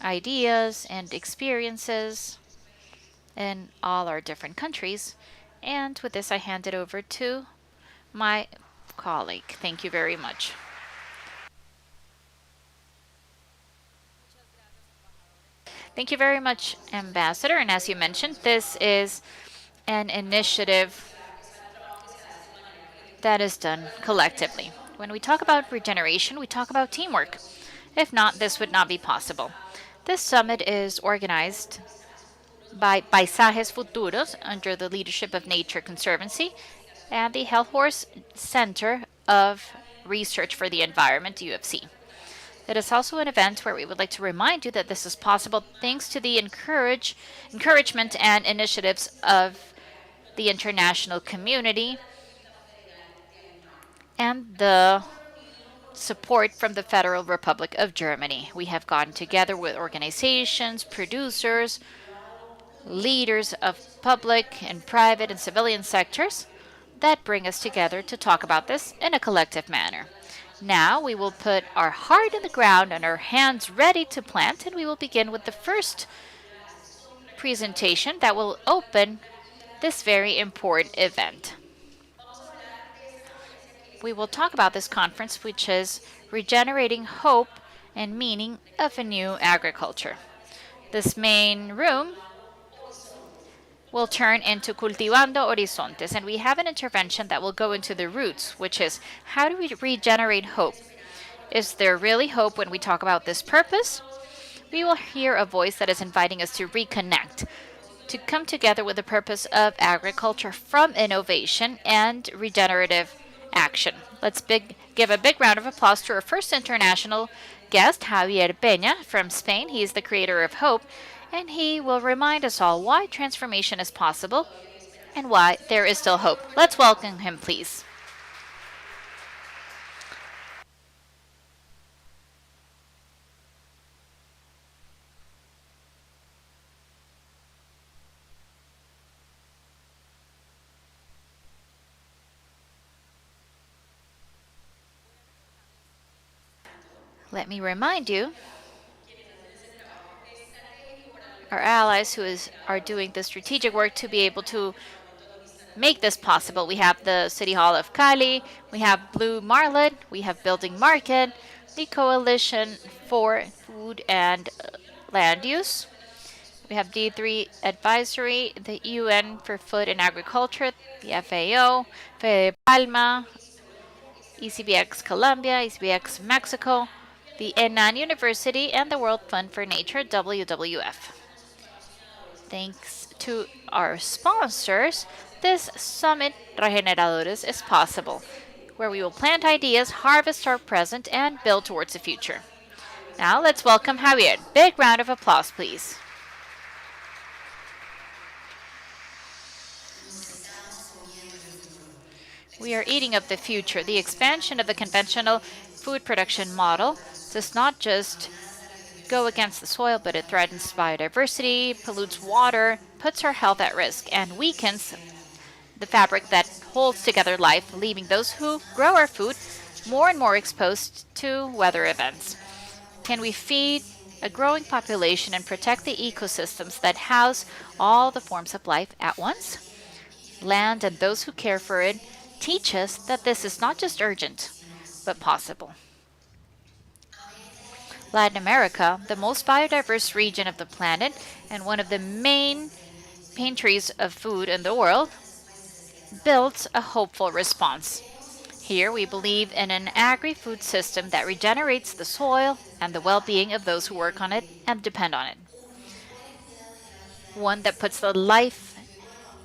Speaker 4: ideas and experiences in all our different countries. And with this, I hand it over to my colleague. Thank you very much. Thank you very much, Ambassador. And as you mentioned, this is an initiative that is done collectively. When we talk about regeneration, we talk about teamwork. If not, this would not be possible. This summit is organized by Paisajes Futuros under the leadership of Nature Conservancy and the Health Horse Center of Research for the Environment, UFC. It is also an event where we would like to remind you that this is possible thanks to the encouragement and initiatives of the international community and the support from the Federal Republic of Germany. We have gotten together with organizations, producers, leaders of public and private and civilian sectors that bring us together to talk about this in a collective manner. Now we will put our heart in the ground and our hands ready to plant, and we will begin with the first presentation that will open this very important event. We will talk about this conference, which is Regenerating Hope and Meaning of a New Agriculture. This main room will turn into Cultivando Horizontes, and we have an intervention that will go into the roots, which is how do we regenerate hope? Is there really hope when we talk about this purpose? We will hear a voice that is inviting us to reconnect, to come together with the purpose of agriculture from innovation and regenerative action. Give a big round of applause to our first international guest, Javier Peña from Spain. He is the creator of Hope, and he will remind us all why transformation is possible and why there is still hope. Let's welcome him, please. Let me remind you, our allies are doing the strategic work to be able to make this possible. We have the City Hall of Cali, we have Blue Marlet, we have Building Market, the Coalition for Food and Land Use. We have D3 Advisory, the UN for Food and Agriculture, the FAO, Fede Palma, ECBX Colombia, ECBX Mexico, the Enan University, and the World Fund for Nature, WWF. Thanks to our sponsors, this summit, Regeneradores, is possible, where we will plant ideas, harvest our present, and build towards the future. Now let's welcome Javier. Big round of applause, please. We are eating up the future. The expansion of the conventional food production model does not just go against the soil, but it threatens biodiversity, pollutes water, puts our health at risk, and weakens the fabric that holds together life, leaving those who grow our food more and more exposed to weather events. Can we feed a growing population and protect the ecosystems that house all the forms of life at once? Land and those who care for it teach us that this is not just urgent, but possible. Latin America, the most biodiverse region of the planet and one of the main pantries of food in the world, builds a hopeful response. Here we believe in an agri-food system that regenerates the soil and the well-being of those who work on it and depend on it. One that puts the life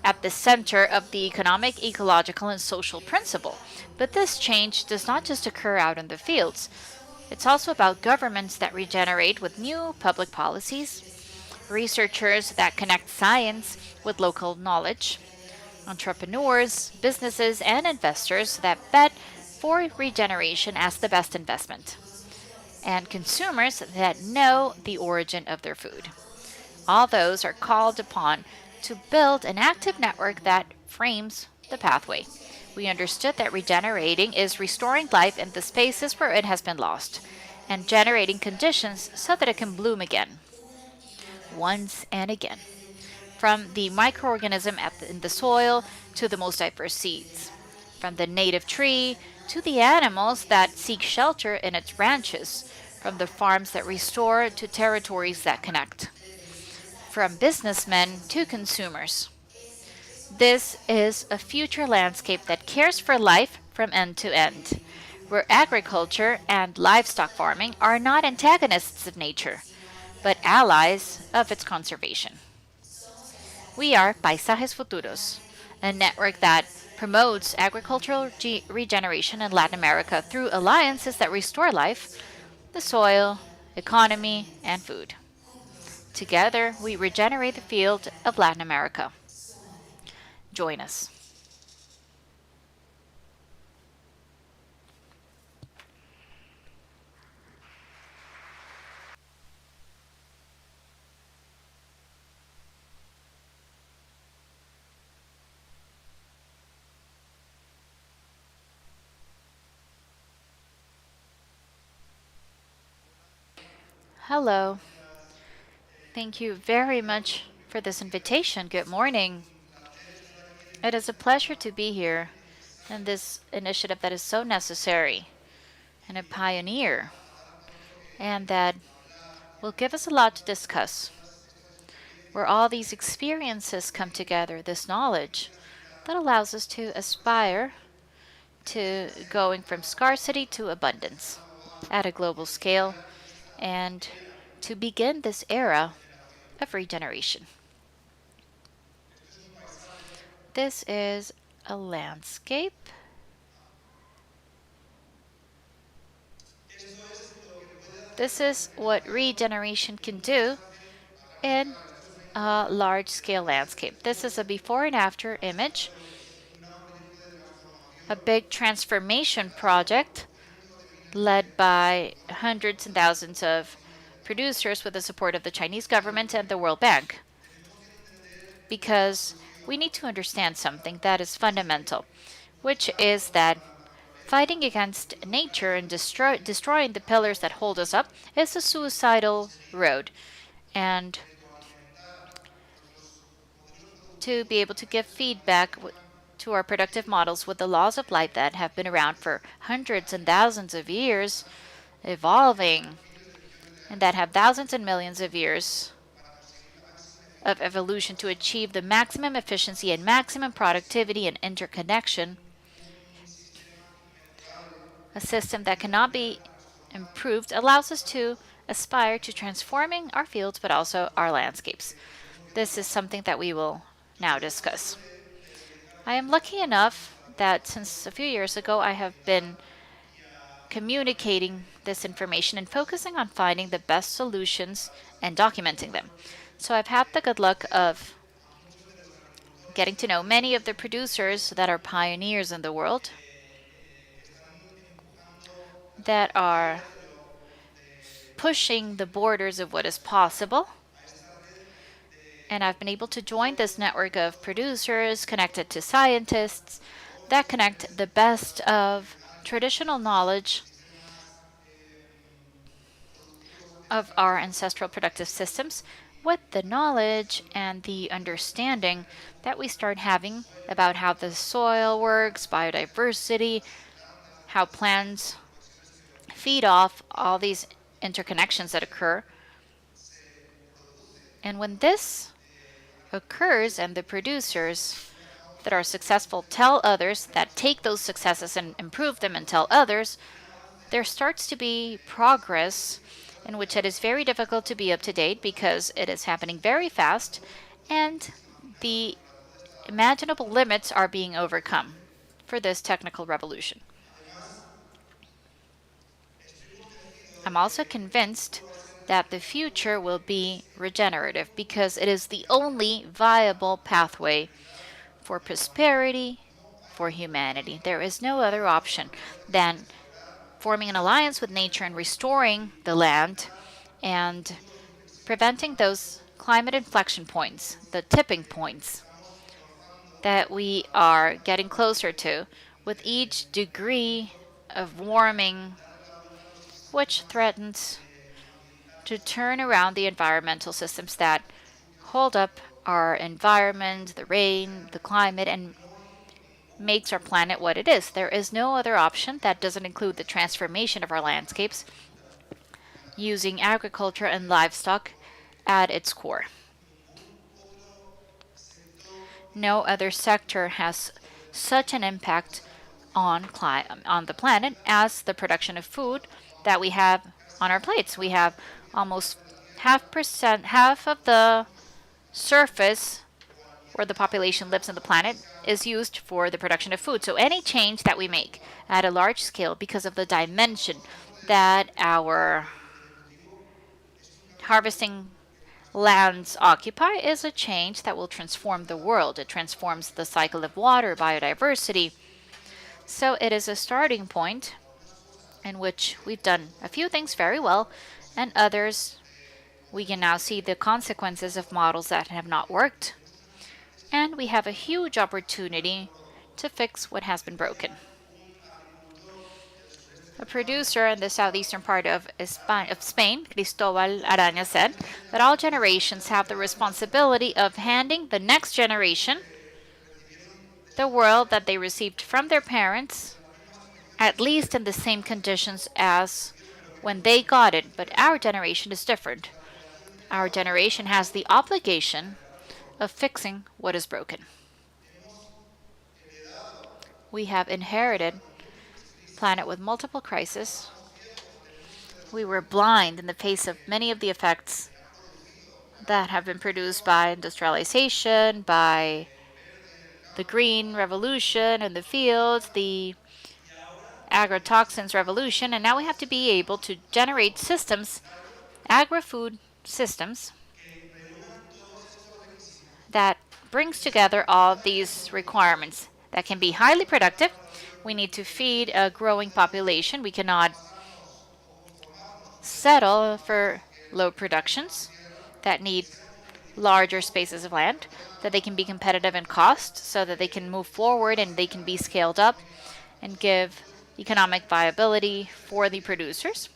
Speaker 4: at the center of the economic, ecological, and social principle. But this change does not just occur out in the fields. It's also about governments that regenerate with new public policies, researchers that connect science with local knowledge, entrepreneurs, businesses, and investors that bet for regeneration as the best investment, and consumers that know the origin of their food. All those are called upon to build an active network that frames the pathway. We understood that regenerating is restoring life in the spaces where it has been lost and generating conditions so that it can bloom again, once and again. From the microorganism in the soil to the most diverse seeds, from the native tree to the animals that seek shelter in its ranches, from the farms that restore to territories that connect, from businessmen to consumers. This is a future landscape that cares for life from end to end, where agriculture and livestock farming are not antagonists of nature, but allies of its conservation. We are Paisajes Futuros, a network that promotes agricultural regeneration in Latin America through alliances that restore life, the soil, economy, and food. Together, we regenerate the field of Latin America. Join us. Hello. Thank you very much for this invitation. Good morning. It is a pleasure to be here in this initiative that is so necessary and a pioneer, and that will give us a lot to discuss. where all these experiences come together, this knowledge that allows us to aspire to going from scarcity to abundance at a global scale and to begin this era of regeneration. This is a landscape. This is what regeneration can do in a large-scale landscape. This is a before and after image, a big transformation project led by hundreds and thousands of producers with the support of the Chinese government and the World Bank. Because we need to understand something that is fundamental, which is that fighting against nature and destroying the pillars that hold us up is a suicidal road. And to be able to give feedback to our productive models with the laws of life that have been around for hundreds and thousands of years, evolving, and that have thousands and millions of years of evolution to achieve the maximum efficiency and maximum productivity and interconnection, a system that cannot be improved allows us to aspire to transforming our fields but also our landscapes. This is something that we will now discuss. I am lucky enough that since a few years ago I have been communicating this information and focusing on finding the best solutions and documenting them. So I've had the good luck of getting to know many of the producers that are pioneers in the world, that are pushing the borders of what is possible. And I've been able to join this network of producers connected to scientists that connect the best of traditional knowledge of our ancestral productive systems with the knowledge and the understanding that we start having about how the soil works, biodiversity, how plants feed off all these interconnections that occur. And when this occurs and the producers that are successful tell others, that take those successes and improve them and tell others, there starts to be progress in which it is very difficult to be up to date because it is happening very fast and the imaginable limits are being overcome for this technical revolution. I'm also convinced that the future will be regenerative because it is the only viable pathway for prosperity for humanity. There is no other option than forming an alliance with nature and restoring the land and preventing those climate inflection points, the tipping points that we are getting closer to with each degree of warming, which threatens to turn around the environmental systems that hold up our environment, the rain, the climate, and makes our planet what it is. There is no other option that doesn't include the transformation of our landscapes using agriculture and livestock at its core. No other sector has such an impact on the planet as the production of food that we have on our plates. We have almost half of the surface where the population lives on the planet is used for the production of food. So any change that we make at a large scale because of the dimension that our harvesting lands occupy is a change that will transform the world. It transforms the cycle of water, biodiversity. So it is a starting point in which we've done a few things very well, and others we can now see the consequences of models that have not worked. And we have a huge opportunity to fix what has been broken. A producer in the southeastern part of Spain, Cristobal Araña, said that all generations have the responsibility of handing the next generation the world that they received from their parents, at least in the same conditions as when they got it. But our generation is different. Our generation has the obligation of fixing what is broken. We have inherited a planet with multiple crises. We were blind in the face of many of the effects that have been produced by industrialization, by the green revolution in the fields, the agrotoxins revolution, and now we have to be able to generate systems, agri-food systems, that brings together all these requirements that can be highly productive. We need to feed a growing population. We cannot settle for low productions that need larger spaces of land, that they can be competitive in cost so that they can move forward and they can be scaled up and give economic viability for the producers.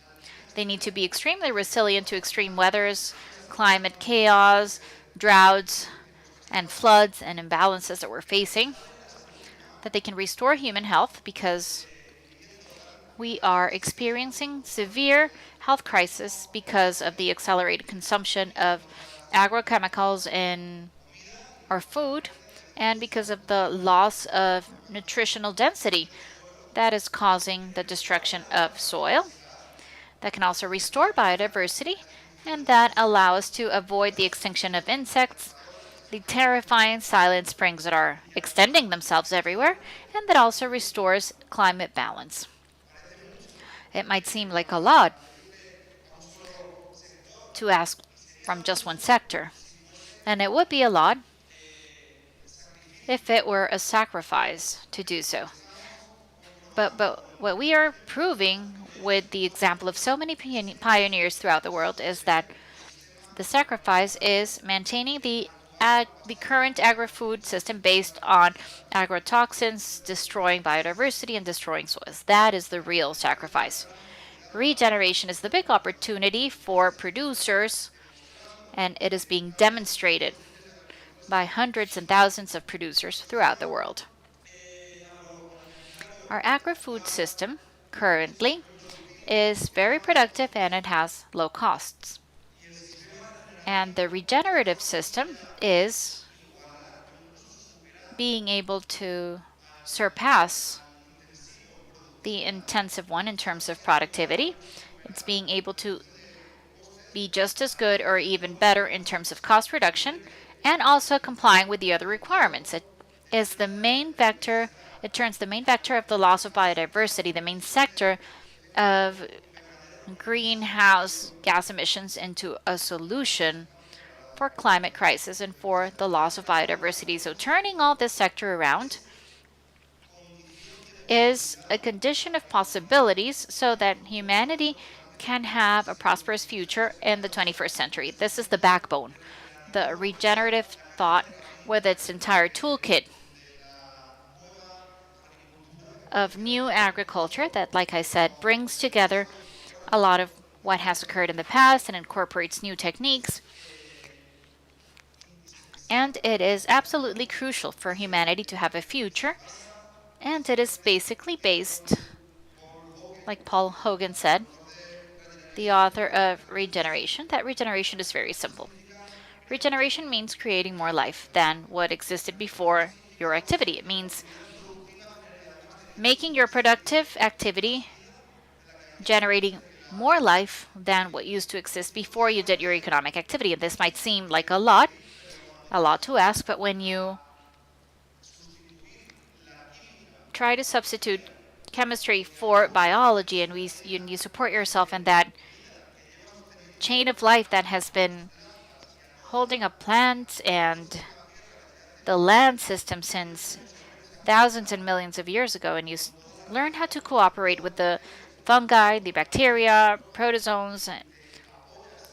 Speaker 4: They need to be extremely resilient to extreme weathers, climate chaos, droughts, and floods and imbalances that we're facing, that they can restore human health because we are experiencing severe health crisis because of the accelerated consumption of agrochemicals in our food and because of the loss of nutritional density that is causing the destruction of soil, that can also restore biodiversity and that allow us to avoid the extinction of insects, the terrifying silent springs that are extending themselves everywhere, and that also restores climate balance. It might seem like a lot to ask from just one sector, and it would be a lot if it were a sacrifice to do so. But what we are proving with the example of so many pioneers throughout the world is that the sacrifice is maintaining the current agri-food system based on agrotoxins, destroying biodiversity and destroying soils. That is the real sacrifice. Regeneration is the big opportunity for producers, and it is being demonstrated by hundreds and thousands of producers throughout the world. Our agri-food system currently is very productive and it has low costs. And the regenerative system is being able to surpass the intensive one in terms of productivity. It's being able to be just as good or even better in terms of cost reduction and also complying with the other requirements. It is the main vector, it turns the main vector of the loss of biodiversity, the main sector of greenhouse gas emissions into a solution for climate crisis and for the loss of biodiversity. So turning all this sector around is a condition of possibilities so that humanity can have a prosperous future in the 21st century. This is the backbone, the regenerative thought with its entire toolkit of new agriculture that, like I said, brings together a lot of what has occurred in the past and incorporates new techniques. And it is absolutely crucial for humanity to have a future. And it is basically based, like Paul Hogan said, the author of Regeneration, that regeneration is very simple. Regeneration means creating more life than what existed before your activity. It means making your productive activity generating more life than what used to exist before you did your economic activity. And this might seem like a lot to ask, but when you try to substitute chemistry for biology and you support yourself in that chain of life that has been holding up plants and the land system since thousands and millions of years ago, and you learn how to cooperate with the fungi, the bacteria, protozoans,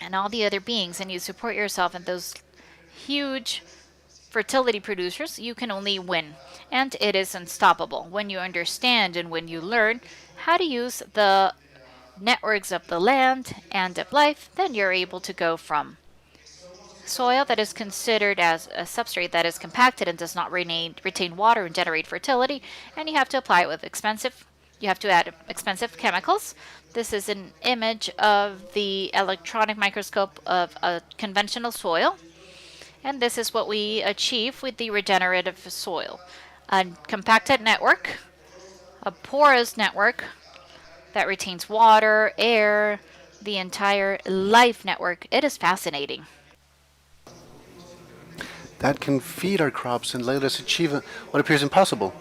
Speaker 4: and all the other beings, and you support yourself in those huge fertility producers, you can only win. And it is unstoppable. When you understand and when you learn how to use the networks of the land and of life, then you're able to go from soil that is considered as a substrate that is compacted and does not retain water and generate fertility, and you have to apply it with you have to add expensive chemicals. This is an image of the electronic microscope of a conventional soil. And this is what we achieve with the regenerative soil. A compacted network, a porous network that retains water, air, the entire life network. It is fascinating.
Speaker 2: That can feed our crops and let us achieve what appears impossible.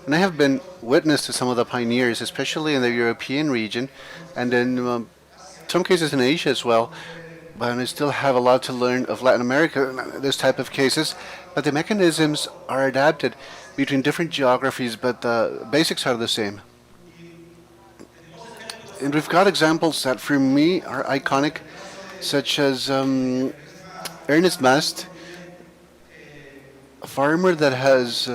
Speaker 2: And I have been witness to some of the pioneers, especially in the European region, and in some cases in Asia as well. But I still have a lot to learn of Latin America, this type of cases. But the mechanisms are adapted between different geographies, but the basics are the same. And we've got examples that for me are iconic, such as Ernest Mast, a farmer that has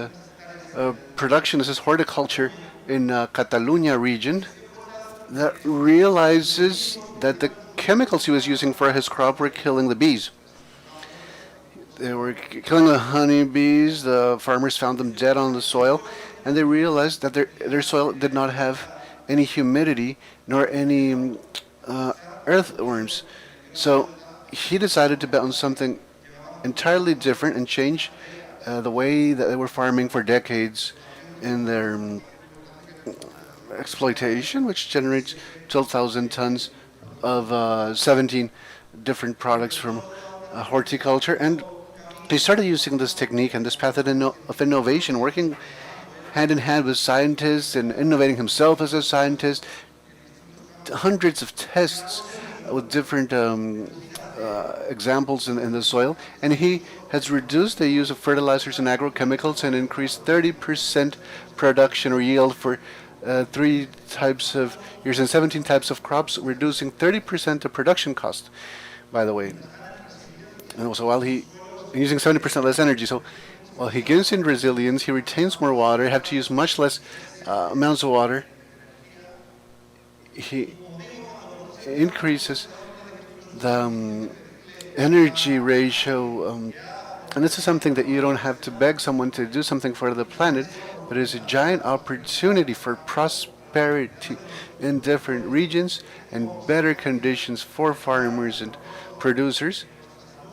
Speaker 2: production, this is horticulture in Catalunya region, that realizes that the chemicals he was using for his crop were killing the bees. They were killing the honeybees. The farmers found them dead on the soil, and they realized that their soil did not have any humidity nor any earthworms. So he decided to bet on something entirely different and change the way that they were farming for decades in their exploitation, which generates 12,000 tons of 17 different products from horticulture. And he started using this technique and this path of innovation, working hand in hand with scientists and innovating himself as a scientist. Hundreds of tests with different examples in the soil, and he has reduced the use of fertilizers and agrochemicals and increased 30% production or yield for 3 types of years and 17 types of crops, reducing 30% the production cost, by the way. And also while using 70% less energy, so while he gains in resilience, he retains more water, have to use much less amounts of water. He increases the energy ratio, and this is something that you don't have to beg someone to do something for the planet, but it's a giant opportunity for prosperity in different regions and better conditions for farmers and producers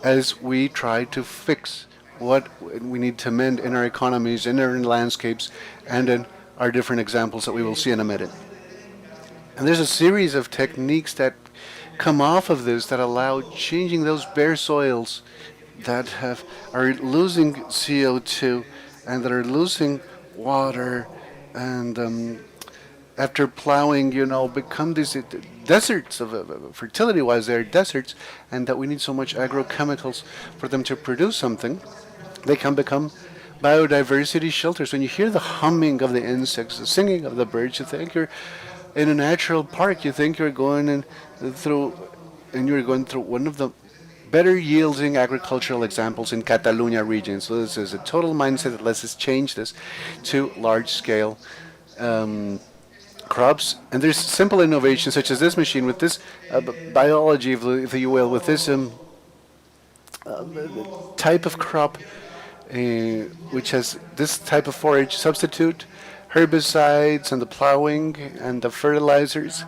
Speaker 2: as we try to fix what we need to mend in our economies, in our landscapes, and in our different examples that we will see in a minute. And there's a series of techniques that come off of this that allow changing those bare soils that are losing CO2 and that are losing water, and after plowing, become these deserts of fertility-wise, they're deserts, and that we need so much agrochemicals for them to produce something. They can become biodiversity shelters. When you hear the humming of the insects, the singing of the birds, you think you're in a natural park. You think you're going through one of the better yielding agricultural examples in Catalunya region. So this is a total mindset that lets us change this to large-scale crops. And there's simple innovations such as this machine with this biology, if you will, with this type of crop, which has this type of forage substitute, herbicides and the plowing and the fertilizers,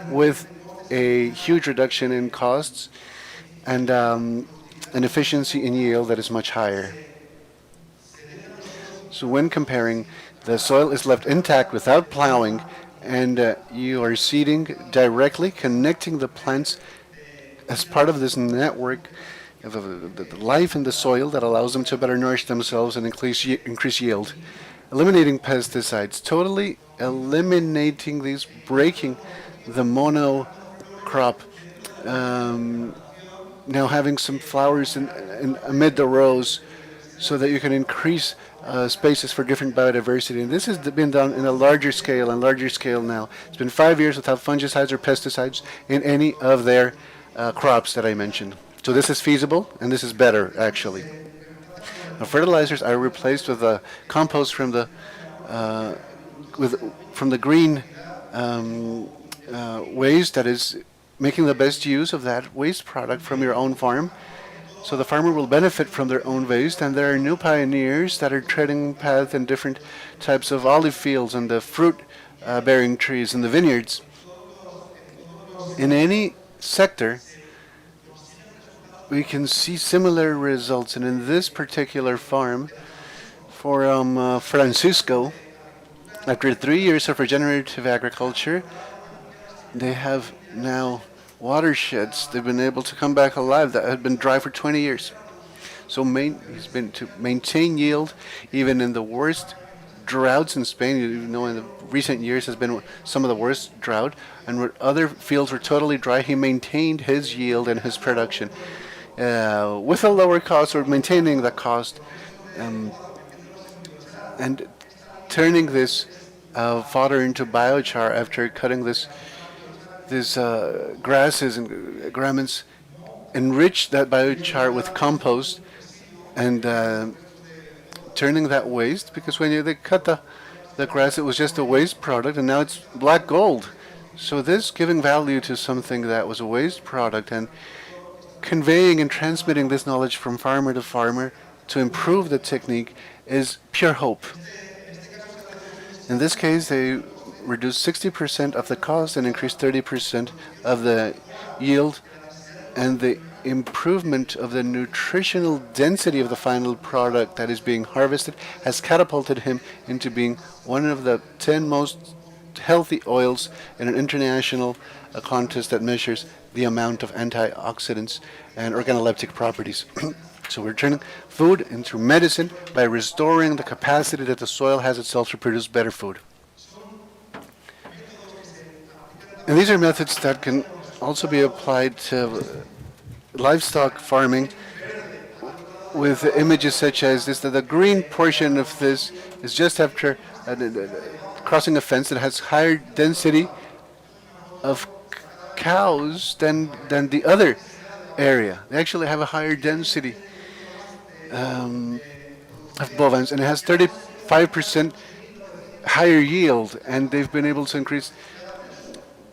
Speaker 2: with a huge reduction in costs and an efficiency in yield that is much higher. So when comparing, the soil is left intact without plowing, and you are seeding directly, connecting the plants as part of this network of the life in the soil that allows them to better nourish themselves and increase yield. Eliminating pesticides, totally eliminating these, breaking the mono crop. Now having some flowers in amid the rows so that you can increase spaces for different biodiversity. And this has been done in a larger scale now. It's been 5 years without fungicides or pesticides in any of their crops that I mentioned. So this is feasible, and this is better, actually. Now, fertilizers are replaced with compost from the green waste, that is making the best use of that waste product from your own farm. So the farmer will benefit from their own waste, and there are new pioneers that are treading path in different types of olive fields and the fruit bearing trees in the vineyards. In any sector, we can see similar results. And in this particular farm, for Francisco, after 3 years of regenerative agriculture, they have now watersheds. They've been able to come back alive that had been dry for 20 years. So he's been to maintain yield even in the worst droughts in Spain. You know, in the recent years has been some of the worst drought, and where other fields were totally dry, he maintained his yield and his production with a lower cost, or maintaining the cost, and turning this fodder into biochar after cutting these grasses and gramineans, enrich that biochar with compost, and turning that waste, because when they cut the grass, it was just a waste product, and now it's black gold. So this giving value to something that was a waste product and conveying and transmitting this knowledge from farmer to farmer to improve the technique is pure hope. In this case, they reduced 60% of the cost and increased 30% of the yield, and the improvement of the nutritional density of the final product that is being harvested has catapulted him into being one of the 10 most healthy oils in an international contest that measures the amount of antioxidants and organoleptic properties. So we're turning food into medicine by restoring the capacity that the soil has itself to produce better food. And these are methods that can also be applied to livestock farming, with images such as this. That the green portion of this is just after crossing a fence that has higher density of cows than the other area. They actually have a higher density of bovines, and it has 35% higher yield, and they've been able to increase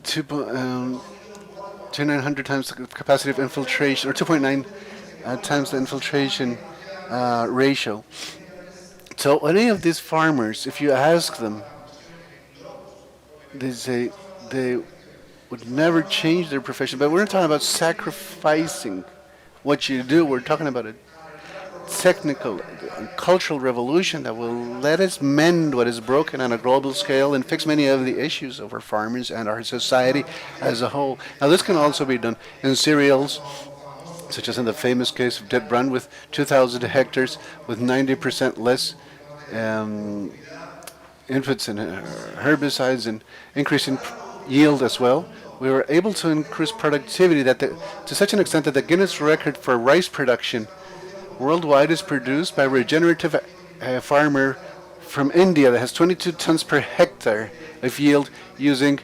Speaker 2: 2,900 times the capacity of infiltration, or 2.9 times the infiltration ratio. So any of these farmers, if you ask them, they say they would never change their profession. But we're not talking about sacrificing what you do. We're talking about a technical and cultural revolution that will let us mend what is broken on a global scale and fix many of the issues of our farmers and our society as a whole. Now, this can also be done in cereals, such as in the famous case of Det Brand, with 2,000 hectares with 90% less inputs and herbicides, and increasing yield as well. We were able to increase productivity to such an extent that the Guinness record for rice production worldwide is produced by a regenerative farmer from India that has 22 tons per hectare of yield using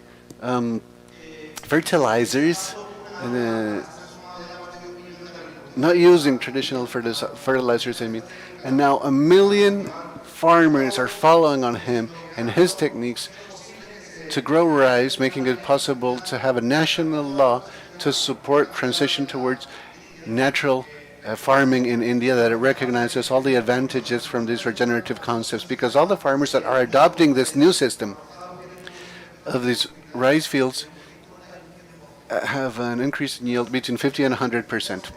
Speaker 2: fertilizers, and not using traditional fertilizers, I mean. And now 1 million farmers are following on him and his techniques to grow rice, making it possible to have a national law to support transition towards natural farming in India, that it recognizes all the advantages from these regenerative concepts, because all the farmers that are adopting this new system of these rice fields have an increase in yield between 50 and 100%.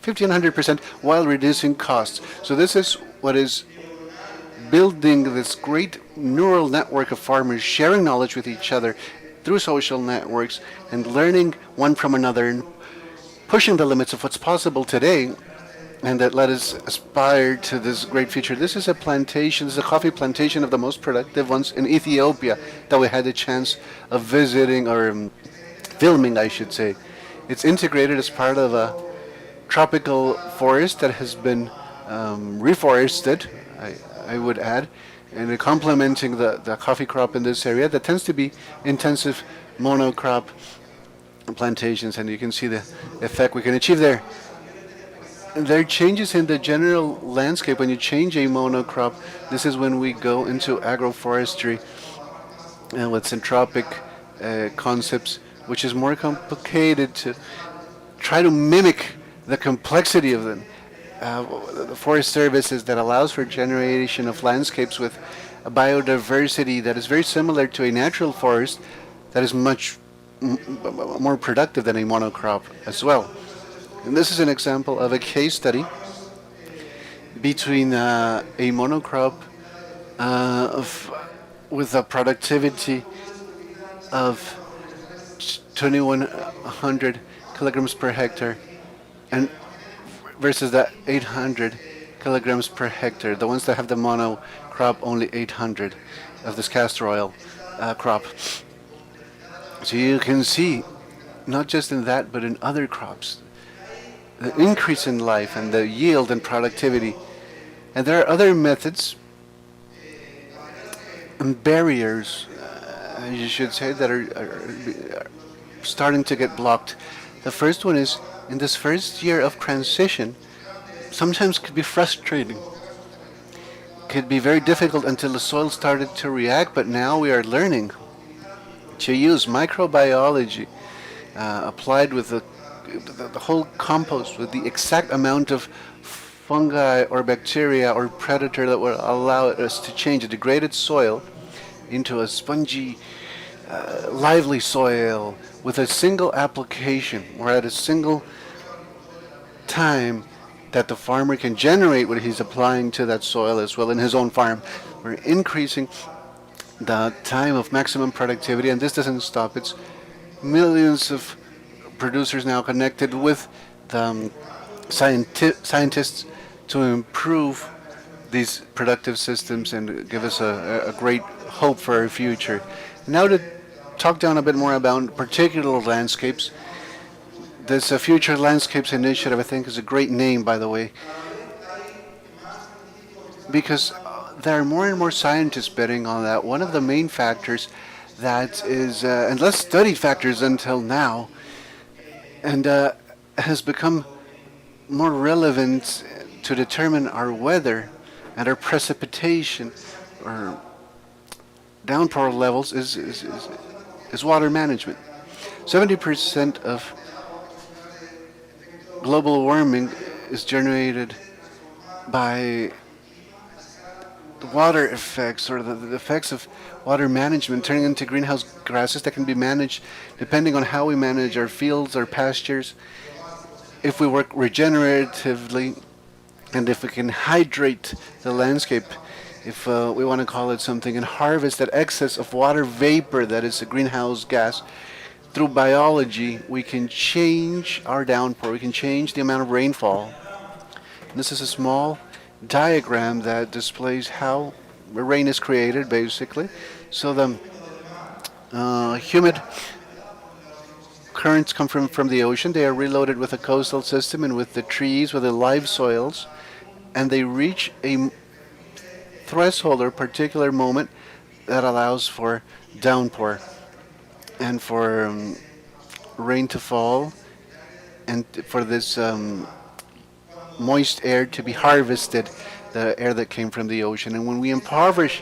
Speaker 2: 50 and 100% while reducing costs. So this is what is building this great neural network of farmers sharing knowledge with each other through social networks and learning one from another and pushing the limits of what's possible today, and that let us aspire to this great future. This is a plantation, this is a coffee plantation of the most productive ones in Ethiopia that we had the chance of visiting, or filming, I should say. It's integrated as part of a tropical forest that has been reforested, I would add, and complementing the coffee crop in this area that tends to be intensive monocrop plantations, and you can see the effect we can achieve there. And there are changes in the general landscape when you change a monocrop. This is when we go into agroforestry with centropic concepts, which is more complicated to try to mimic the complexity of them the forest services that allows for generation of landscapes with a biodiversity that is very similar to a natural forest that is much more productive than a monocrop as well. And this is an example of a case study between a monocrop with a productivity of 2,100 kilograms per hectare and versus the 800 kilograms per hectare. The ones that have the mono crop, only 800 of this castor oil crop. So you can see, not just in that, but in other crops, the increase in life and the yield and productivity. And there are other methods and barriers, you should say, that are starting to get blocked. The first one is, in this first year of transition, sometimes could be frustrating. Could be very difficult until the soil started to react, but now we are learning to use microbiology applied with the whole compost with the exact amount of fungi or bacteria or predator that will allow us to change a degraded soil into a spongy, lively soil with a single application or at a single time that the farmer can generate what he's applying to that soil as well in his own farm. We're increasing the time of maximum productivity, and this doesn't stop. It's millions of producers now connected with the scientists to improve these productive systems and give us a great hope for our future. Now to talk down a bit more about particular landscapes. This Future Landscapes Initiative, I think, is a great name, by the way, because there are more and more scientists betting on that. One of the main factors that is, and less studied factors until now, and has become more relevant to determine our weather and our precipitation or downpour levels is water management. 70% of global warming is generated by the water effects or the effects of water management turning into greenhouse gases that can be managed depending on how we manage our fields, our pastures, if we work regeneratively, and if we can hydrate the landscape, if we want to call it something, and harvest that excess of water vapor that is a greenhouse gas. Through biology, we can change our downpour, we can change the amount of rainfall. And this is a small diagram that displays how the rain is created, basically. So the humid currents come from the ocean. They are reloaded with the coastal system and with the trees, with the live soils, and they reach a threshold or particular moment that allows for downpour and for rain to fall and for this moist air to be harvested, the air that came from the ocean. And when we impoverish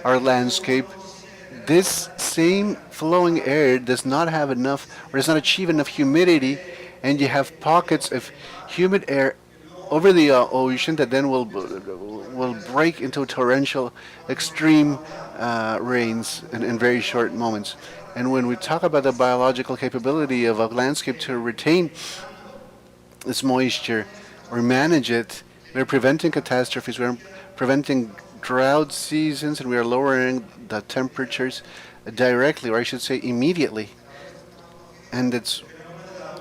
Speaker 2: our landscape, this same flowing air does not have enough or does not achieve enough humidity, and you have pockets of humid air over the ocean that then will break into torrential extreme rains in very short moments. And when we talk about the biological capability of a landscape to retain this moisture or manage it, we're preventing catastrophes, we're preventing drought seasons, and we are lowering the temperatures directly, or I should say immediately. And it's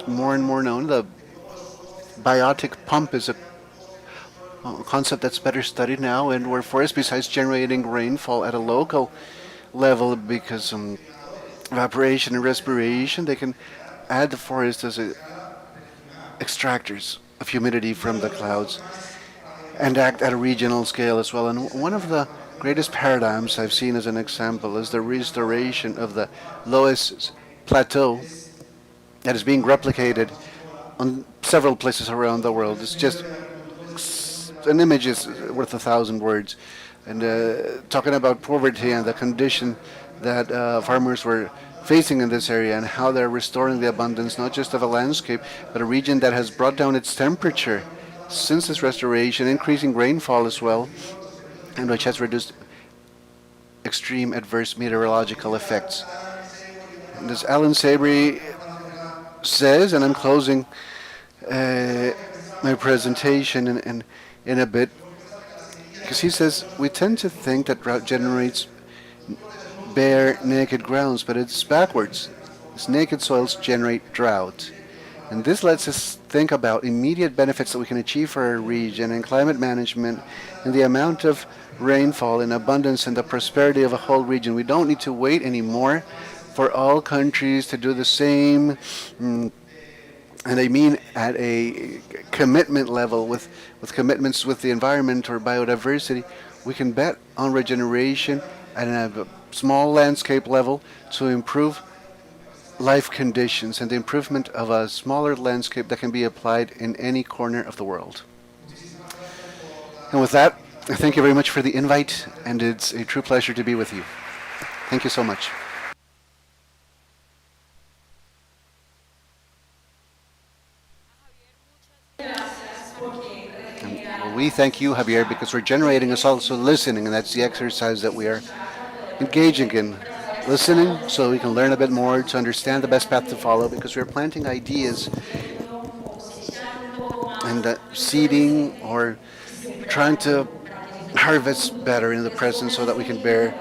Speaker 2: more and more known. The biotic pump is a concept that's better studied now, and where forests, besides generating rainfall at a local level because evaporation and respiration, they can add the forest as extractors of humidity from the clouds and act at a regional scale as well. And one of the greatest paradigms I've seen as an example is the restoration of the Loess Plateau that is being replicated on several places around the world. It's just an image is worth 1,000 words. And talking about poverty and the condition that farmers were facing in this area and how they're restoring the abundance not just of a landscape but a region that has brought down its temperature since this restoration, increasing rainfall as well, and which has reduced extreme adverse meteorological effects. And as Alan Sabry says, and I'm closing my presentation in a bit, because he says we tend to think that drought generates bare, naked grounds, but it's backwards. These naked soils generate drought. And this lets us think about immediate benefits that we can achieve for our region and climate management and the amount of rainfall and abundance and the prosperity of a whole region. We don't need to wait anymore for all countries to do the same. And I mean at a commitment level with commitments with the environment or biodiversity. We can bet on regeneration at a small landscape level to improve life conditions and the improvement of a smaller landscape that can be applied in any corner of the world. And with that, I thank you very much for the invite, and it's a true pleasure to be with you. Thank you so much. And we thank you, Javier, because regenerating is also listening, and that's the exercise that we are engaging in. Listening so we can learn a bit more to understand the best path to follow, because we're planting ideas and seeding or trying to harvest better in the present so that we can bear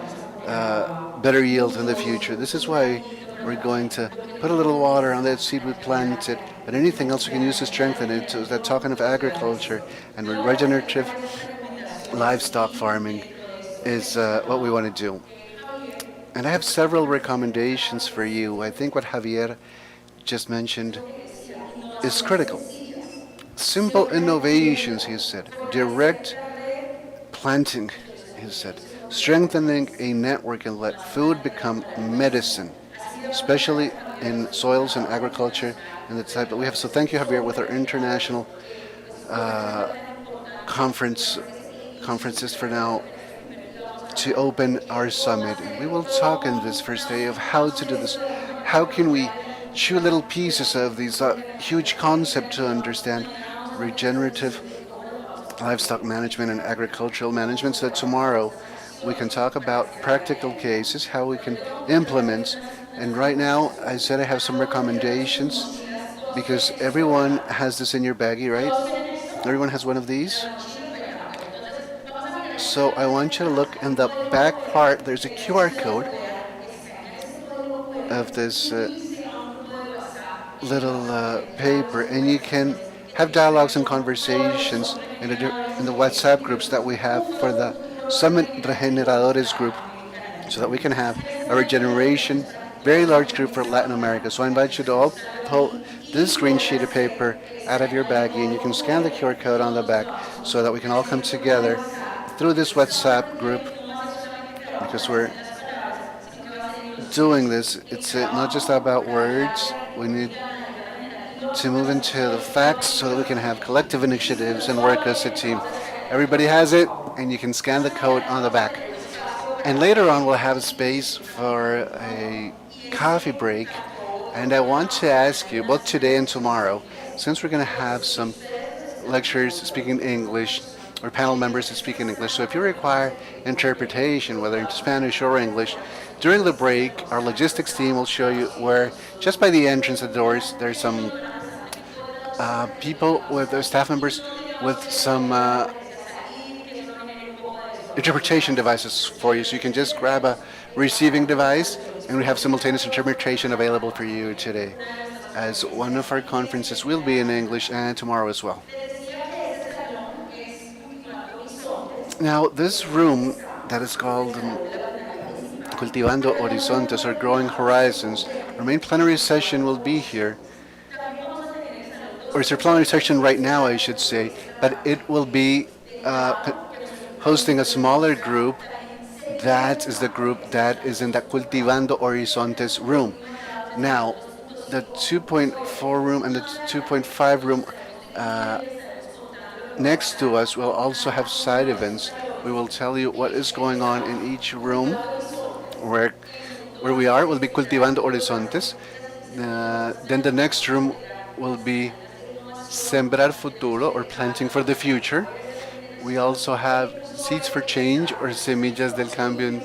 Speaker 2: better yield in the future. This is why we're going to put a little water on that seed we planted, but anything else we can use to strengthen it. So that talking of agriculture and regenerative livestock farming is what we want to do. And I have several recommendations for you. I think what Javier just mentioned is critical. Simple innovations, he said. Direct planting, he said. Strengthening a network and let food become medicine, especially in soils and agriculture and the type that we have. So thank you, Javier, with our international conferences for now to open our summit. We will talk in this first day of how to do this. How can we chew little pieces of these huge concepts to understand regenerative livestock management and agricultural management, so that tomorrow we can talk about practical cases, how we can implement. And right now, I said I have some recommendations because everyone has this in your baggie, right? Everyone has one of these. So I want you to look in the back part. There's a QR code of this little paper, and you can have dialogues and conversations in the WhatsApp groups that we have for the Summit Regeneradores group, so that we can have a regeneration, very large group for Latin America. So I invite you to all pull this green sheet of paper out of your baggie, and you can scan the QR code on the back so that we can all come together through this WhatsApp group, because we're doing this. It's not just about words. We need to move into the facts so that we can have collective initiatives and work as a team. Everybody has it, and you can scan the code on the back. And later on, we'll have a space for a coffee break. And I want to ask you, both today and tomorrow, since we're going to have some lecturers speaking English, or panel members that speak in English. So if you require interpretation, whether in Spanish or English, during the break, our logistics team will show you where, just by the entrance of the doors, there's some people with their staff members with some interpretation devices for you. So you can just grab a receiving device, and we have simultaneous interpretation available for you today, as one of our conferences will be in English and tomorrow as well. Now, this room that is called Cultivando Horizontes, or Growing Horizons, our main plenary session will be here. Or it's our plenary session right now, I should say, but it will be hosting a smaller group. That is the group that is in the Cultivando Horizontes room. Now, the 2.4 room and the 2.5 room next to us will also have side events. We will tell you what is going on in each room. Where we are will be Cultivando Horizontes. Then the next room will be Sembrar Futuro, or planting for the future. We also have Seeds for Change, or Semillas del Cambio.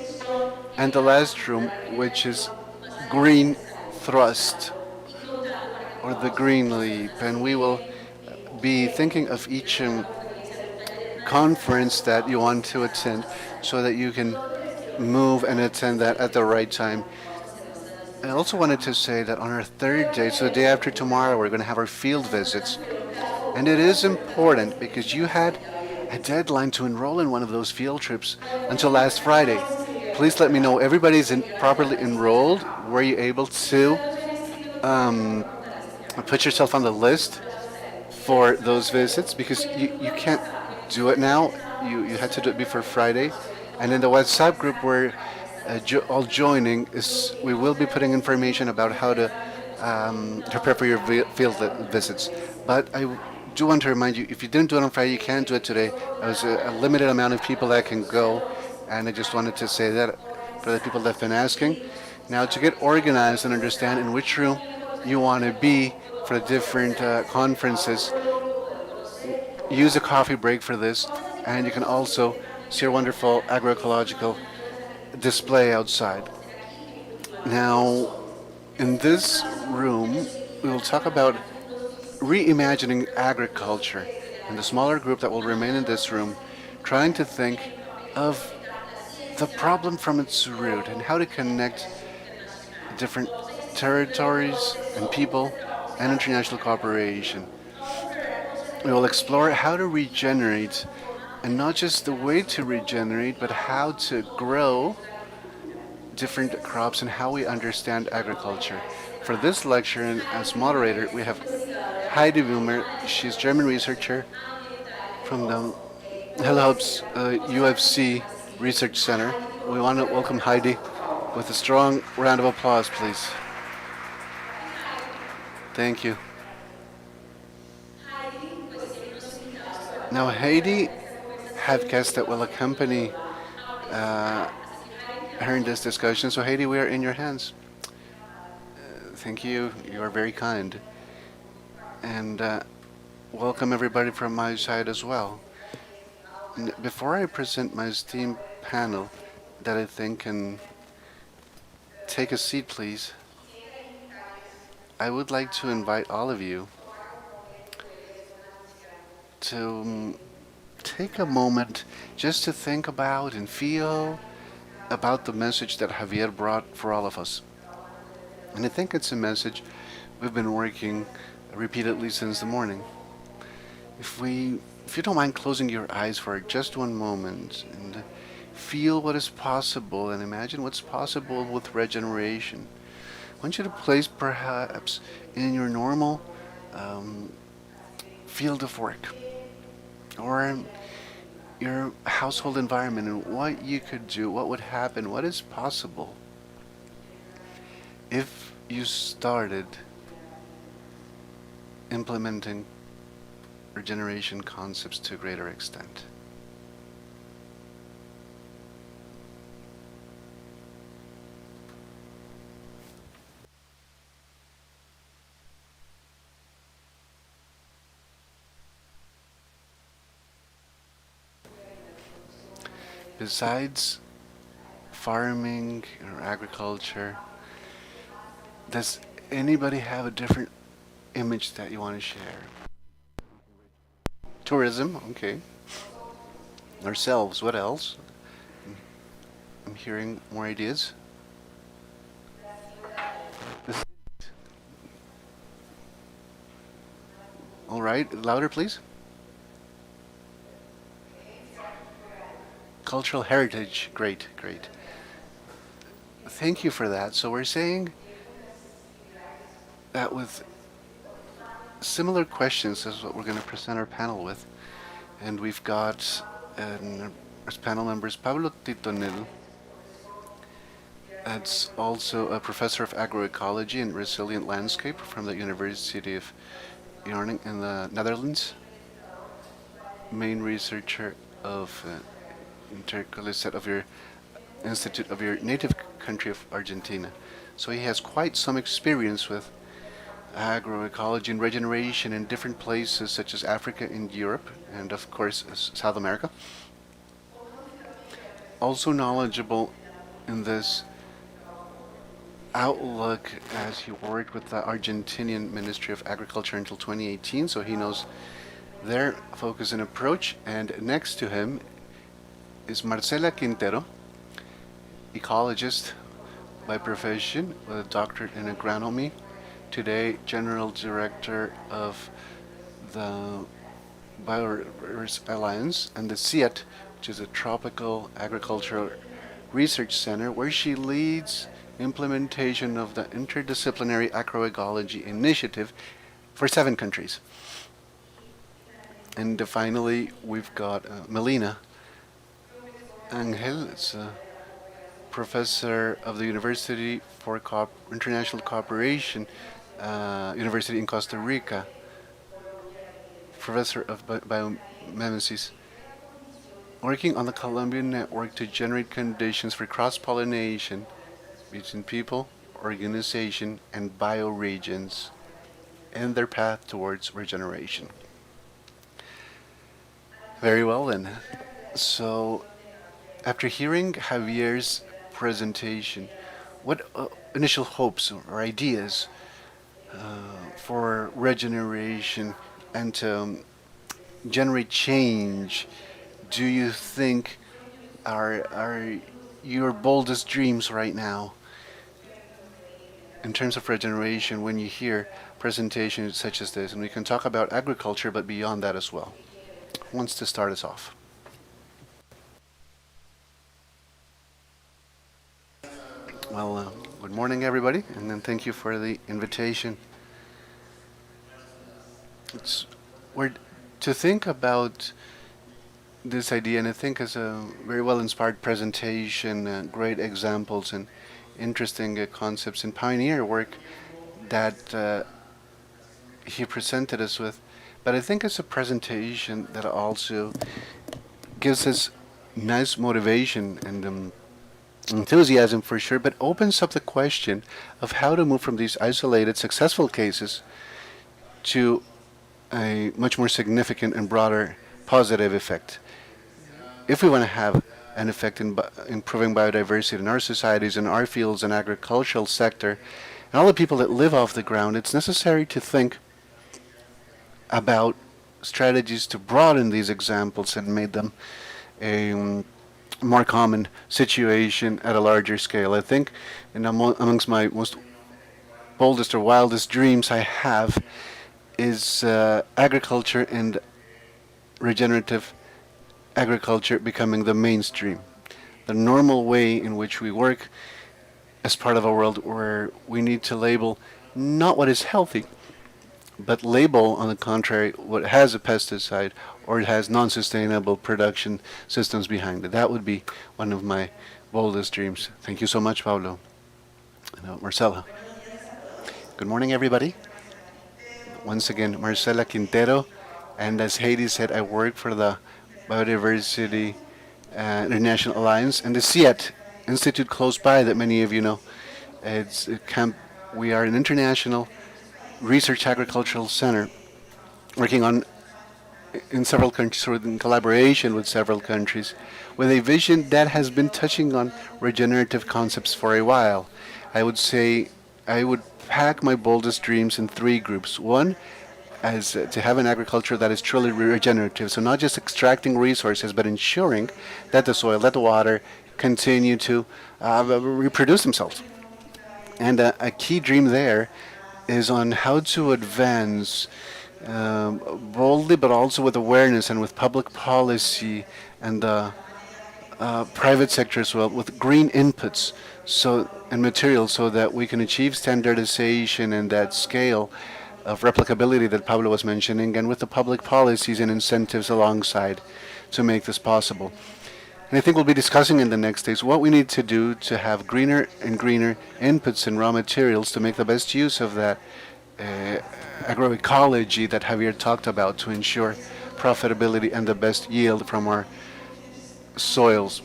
Speaker 2: And the last room, which is Green Thrust, or the Green Leap. And we will be thinking of each conference that you want to attend so that you can move and attend that at the right time. I also wanted to say that on our third day, so the day after tomorrow, we're going to have our field visits. And it is important because you had a deadline to enroll in one of those field trips until last Friday. Please let me know everybody's properly enrolled. Were you able to put yourself on the list for those visits? Because you can't do it now. You had to do it before Friday. And in the WhatsApp group we're all joining, is we will be putting information about how to prepare for your field visits. But I do want to remind you, if you didn't do it on Friday, you can do it today. There's a limited amount of people that can go, and I just wanted to say that for the people that have been asking. Now, to get organized and understand in which room you want to be for the different conferences, use a coffee break for this, and you can also see our wonderful agroecological display outside. Now, in this room, we will talk about reimagining agriculture, and the smaller group that will remain in this room, trying to think of the problem from its root and how to connect different territories and people and international cooperation. We will explore how to regenerate, and not just the way to regenerate, but how to grow different crops and how we understand agriculture. For this lecture, and as moderator, we have Heidi Wilmer. She's German researcher from the Helmholtz UFC Research Center. We want to welcome Heidi with a strong round of applause, please. Thank you. Now, Heidi have guests that will accompany her in this discussion. So, Heidi, we are in your hands. Thank you. You are very kind. And welcome everybody from my side as well. Before I present my esteemed panel that I think can take a seat, please, I would like to invite all of you to take a moment just to think about and feel about the message that Javier brought for all of us. And I think it's a message we've been working repeatedly since the morning. If you don't mind closing your eyes for just one moment and feel what is possible and imagine what's possible with regeneration. I want you to place perhaps in your normal field of work or your household environment and what you could do, what would happen, what is possible if you started implementing regeneration concepts to a greater extent. Besides farming or agriculture, does anybody have a different image that you want to share? Tourism, okay. Ourselves, what else? I'm hearing more ideas. All right, louder please. Cultural heritage, great, great. Thank you for that. So we're saying that with similar questions is what we're going to present our panel with. And we've got as panel members Pablo Titonel, that's also a professor of agroecology and resilient landscape from the University of Groningen in the Netherlands, main researcher of Intercolicet of your institute of your native country of Argentina. So he has quite some experience with agroecology and regeneration in different places such as Africa and Europe, and of course South America. Also knowledgeable in this outlook as he worked with the Argentinian Ministry of Agriculture until 2018, so he knows their focus and approach. And next to him is Marcela Quintero, ecologist by profession with a doctorate in agronomy, today General Director of the Bioregenerators Alliance and the CIAT, which is a tropical agricultural research center, where she leads implementation of the interdisciplinary agroecology initiative for 7 countries. And finally, we've got Melina Angel, it's a professor of the University for International Cooperation, University in Costa Rica, professor of biomimesis, working on the Colombian network to generate conditions for cross-pollination between people, organization, and bioregions in their path towards regeneration. Very well then. So, after hearing Javier's presentation, what initial hopes or ideas for regeneration and to generate change do you think are your boldest dreams right now in terms of regeneration when you hear presentations such as this? And we can talk about agriculture, but beyond that as well. Who wants to start us off? Well, good morning, everybody, and then thank you for the invitation. We're to think about this idea, and I think it's a very well-inspired presentation, great examples and interesting concepts and pioneer work that he presented us with. But I think it's a presentation that also gives us nice motivation and enthusiasm for sure, but opens up the question of how to move from these isolated successful cases to a much more significant and broader positive effect. If we want to have an effect in improving biodiversity in our societies, in our fields and agricultural sector, and all the people that live off the ground, it's necessary to think about strategies to broaden these examples and make them a more common situation at a larger scale. I think amongst my most boldest or wildest dreams I have is agriculture and regenerative agriculture becoming the mainstream, the normal way in which we work as part of a world where we need to label not what is healthy, but label, on the contrary, what has a pesticide or it has non-sustainable production systems behind it. That would be one of my boldest dreams. Thank you so much, Pablo. Marcela. Good morning, everybody. Once again, Marcela Quintero, and as Heidi said, I work for the Biodiversity International Alliance and the CIAT Institute close by that many of you know. It's a we are an international research agricultural center working in several countries, or in collaboration with several countries, with a vision that has been touching on regenerative concepts for a while. I would say I would pack my boldest dreams in 3 groups. One, as to have an agriculture that is truly regenerative, so not just extracting resources, but ensuring that the soil, that the water continue to reproduce themselves. And a key dream there is on how to advance boldly, but also with awareness and with public policy and the private sector as well, with green inputs and materials, so that we can achieve standardization and that scale of replicability that Pablo was mentioning, and with the public policies and incentives alongside to make this possible. And I think we'll be discussing in the next days what we need to do to have greener and greener inputs and raw materials to make the best use of that agroecology that Javier talked about, to ensure profitability and the best yield from our soils.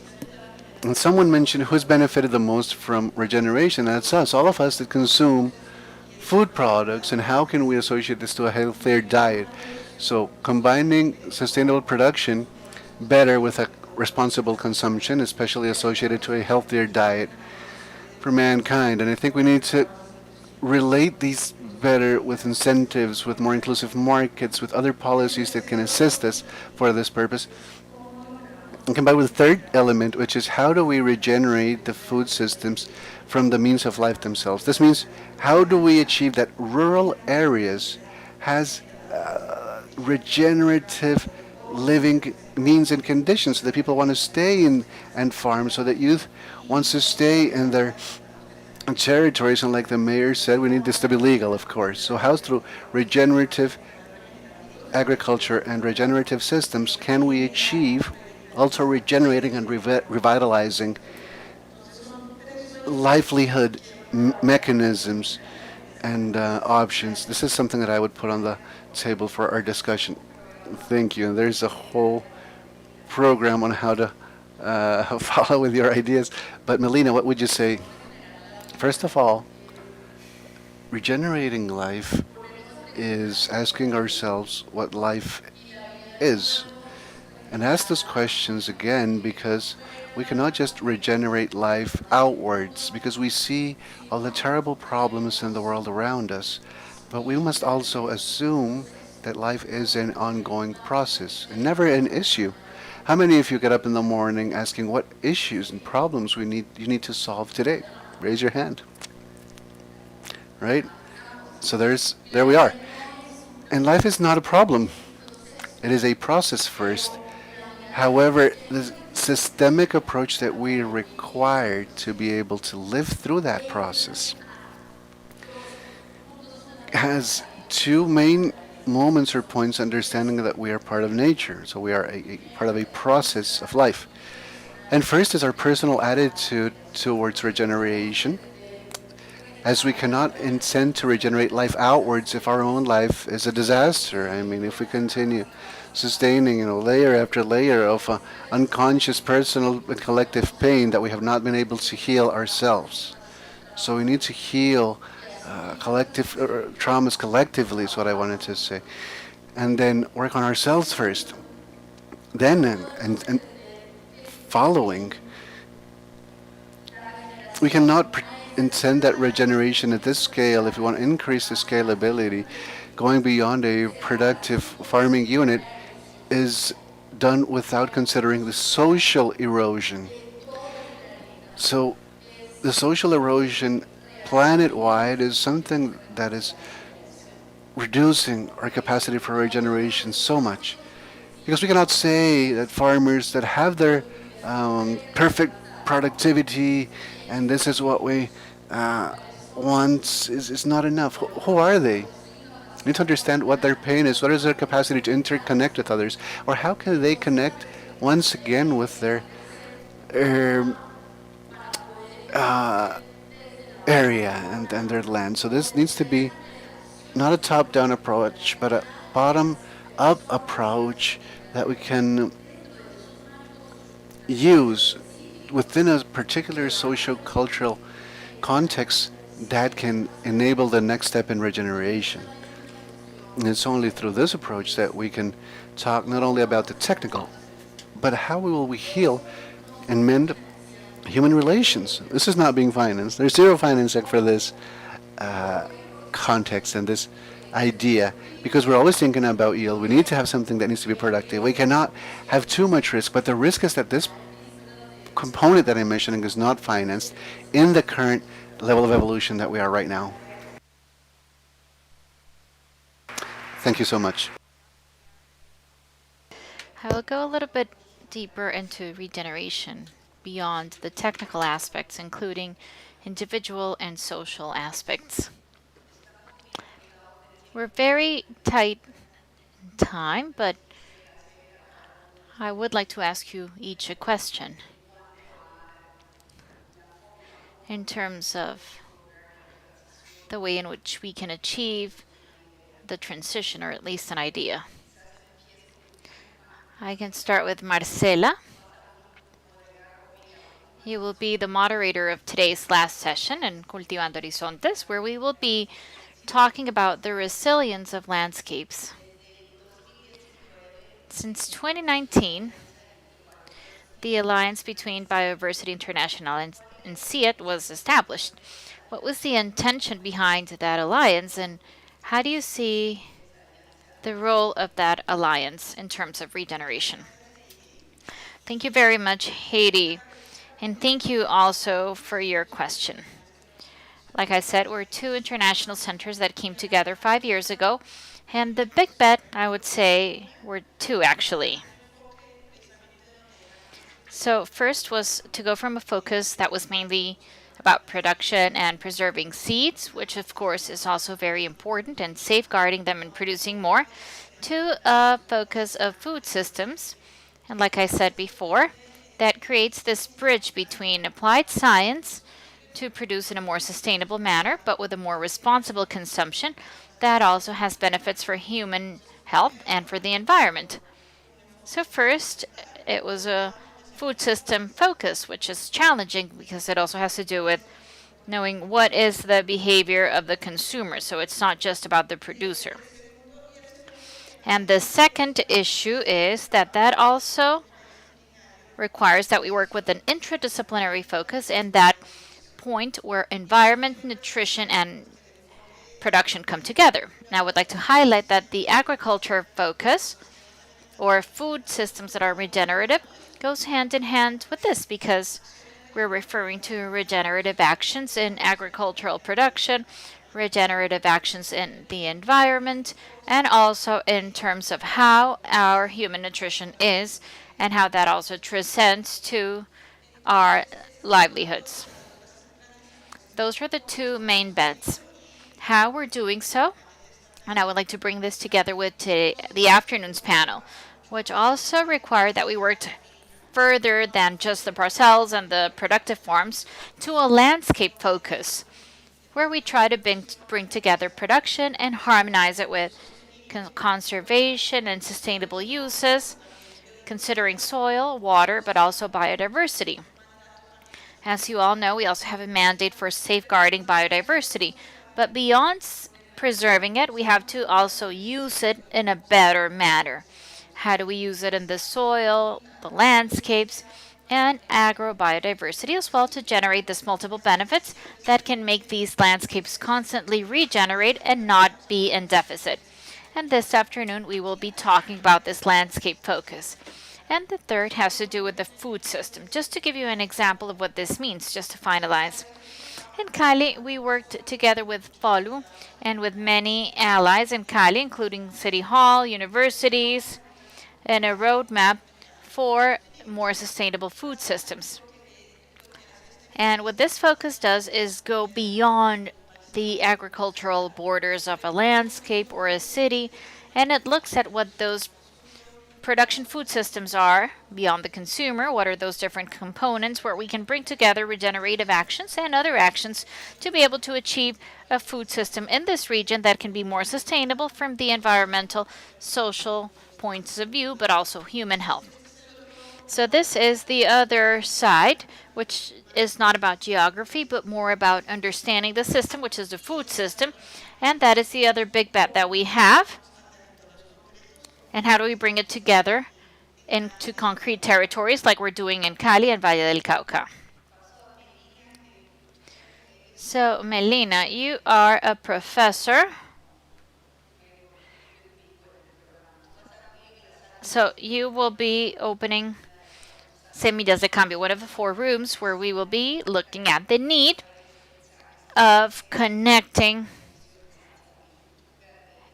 Speaker 2: And someone mentioned who's benefited the most from regeneration. That's us, all of us that consume food products and how can we associate this to a healthier diet. So combining sustainable production better with a responsible consumption, especially associated to a healthier diet for mankind. And I think we need to relate these better with incentives, with more inclusive markets, with other policies that can assist us for this purpose. And combined with the third element, which is how do we regenerate the food systems from the means of life themselves. This means how do we achieve that rural areas has regenerative living means and conditions so that people want to stay in and farm, so that youth wants to stay in their territories. And like the mayor said, we need this to be legal, of course. So how through regenerative agriculture and regenerative systems can we achieve also regenerating and revitalizing livelihood mechanisms and options? This is something that I would put on the table for our discussion. Thank you. And there's a whole program on how to follow with your ideas. But Melina, what would you say? First of all, regenerating life is asking ourselves what life is. And ask those questions again because we cannot just regenerate life outwards because we see all the terrible problems in the world around us. But we must also assume that life is an ongoing process and never an issue. How many of you get up in the morning asking what issues and problems you need to solve today? Raise your hand. Right? So there we are. And life is not a problem. It is a process first. However, the systemic approach that we require to be able to live through that process has two main moments or points: understanding that we are part of nature, so we are a part of a process of life. And first is our personal attitude towards regeneration, as we cannot intend to regenerate life outwards if our own life is a disaster. I mean, if we continue sustaining, layer after layer of unconscious personal and collective pain that we have not been able to heal ourselves. So we need to heal collective traumas collectively is what I wanted to say. And then work on ourselves first. Then and following, we cannot intend that regeneration at this scale if we want to increase the scalability. Going beyond a productive farming unit is done without considering the social erosion. So the social erosion planet-wide is something that is reducing our capacity for regeneration so much. Because we cannot say that farmers that have their perfect productivity and this is what we want is not enough. Who are they? We need to understand what their pain is, what is their capacity to interconnect with others, or how can they connect once again with their area and their land. So this needs to be not a top-down approach, but a bottom-up approach that we can use within a particular socio-cultural context that can enable the next step in regeneration. And it's only through this approach that we can talk not only about the technical, but how will we heal and mend human relations. This is not being financed. There's zero financing for this context and this idea, because we're always thinking about yield. We need to have something that needs to be productive. We cannot have too much risk, but the risk is that this component that I'm mentioning is not financed in the current level of evolution that we are right now. Thank you so much.
Speaker 4: I will go a little bit deeper into regeneration beyond the technical aspects, including individual and social aspects. We're very tight in time, but I would like to ask you each a question in terms of the way in which we can achieve the transition, or at least an idea. I can start with Marcela. You will be the moderator of today's last session in Cultivando Horizontes, where we will be talking about the resilience of landscapes. Since 2019, the alliance between Biodiversity International and CIET was established. What was the intention behind that alliance, and how do you see the role of that alliance in terms of regeneration? Thank you very much, Haiti, and thank you also for your question. Like I said, we're two international centers that came together 5 years ago, and the big bet, I would say, were two actually. So first was to go from a focus that was mainly about production and preserving seeds, which of course is also very important, and safeguarding them and producing more, to a focus of food systems. And like I said before, that creates this bridge between applied science to produce in a more sustainable manner, but with a more responsible consumption that also has benefits for human health and for the environment. So first, it was a food system focus, which is challenging because it also has to do with knowing what is the behavior of the consumer. So it's not just about the producer. And the second issue is that also requires that we work with an interdisciplinary focus and that point where environment, nutrition, and production come together. Now, I would like to highlight that the agriculture focus, or food systems that are regenerative, goes hand in hand with this because we're referring to regenerative actions in agricultural production, regenerative actions in the environment, and also in terms of how our human nutrition is and how that also transcends to our livelihoods. Those are the two main bets. How we're doing so, and I would like to bring this together with the afternoon's panel, which also required that we worked further than just the parcels and the productive farms to a landscape focus, where we try to bring together production and harmonize it with conservation and sustainable uses, considering soil, water, but also biodiversity. As you all know, we also have a mandate for safeguarding biodiversity, but beyond preserving it, we have to also use it in a better manner. How do we use it in the soil, the landscapes, and agrobiodiversity as well to generate these multiple benefits that can make these landscapes constantly regenerate and not be in deficit? And this afternoon, we will be talking about this landscape focus. And the third has to do with the food system. Just to give you an example of what this means, just to finalize. In Cali, we worked together with FOLU and with many allies in Cali, including City Hall, universities, and a roadmap for more sustainable food systems. And what this focus does is go beyond the agricultural borders of a landscape or a city, and it looks at what those production food systems are beyond the consumer, what are those different components where we can bring together regenerative actions and other actions to be able to achieve a food system in this region that can be more sustainable from the environmental, social points of view, but also human health. So this is the other side, which is not about geography, but more about understanding the system, which is the food system. And that is the other big bet that we have. And how do we bring it together into concrete territories like we're doing in Cali and Valle del Cauca? So, Melina, you are a professor. So you will be opening Semillas de Cambio, one of the 4 rooms where we will be looking at the need of connecting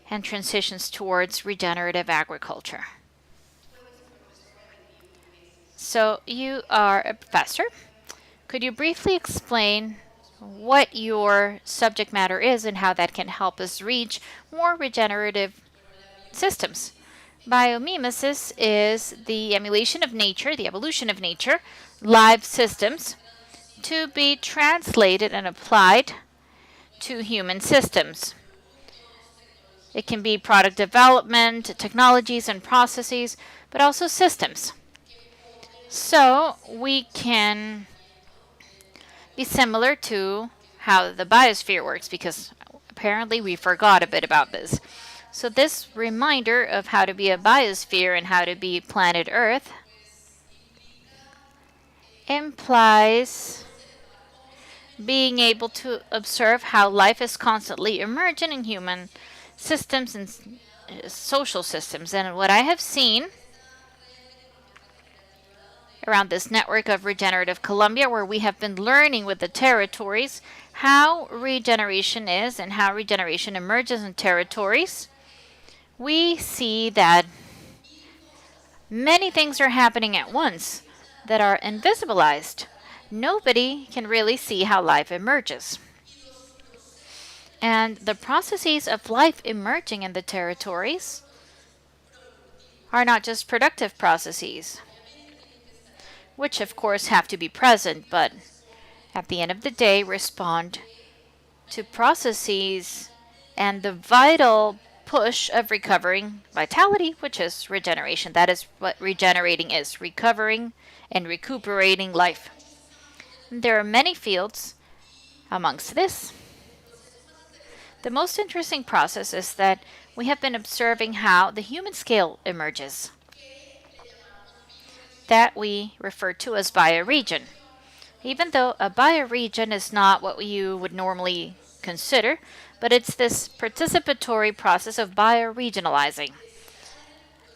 Speaker 4: and transitions towards regenerative agriculture. So you are a professor. Could you briefly explain what your subject matter is and how that can help us reach more regenerative systems? Biomimesis is the emulation of nature, the evolution of nature, live systems, to be translated and applied to human systems. It can be product development, technologies and processes, but also systems. So we can be similar to how the biosphere works, because apparently we forgot a bit about this. So this reminder of how to be a biosphere and how to be planet Earth implies being able to observe how life is constantly emerging in human systems and social systems. And what I have seen around this network of Regenerative Colombia, where we have been learning with the territories how regeneration is and how regeneration emerges in territories, we see that many things are happening at once that are invisibilized. Nobody can really see how life emerges. And the processes of life emerging in the territories are not just productive processes, which of course have to be present, but at the end of the day respond to processes and the vital push of recovering vitality, which is regeneration. That is what regenerating is, recovering and recuperating life. There are many fields amongst this. The most interesting process is that we have been observing how the human scale emerges, that we refer to as bioregion. Even though a bioregion is not what you would normally consider, but it's this participatory process of bioregionalizing,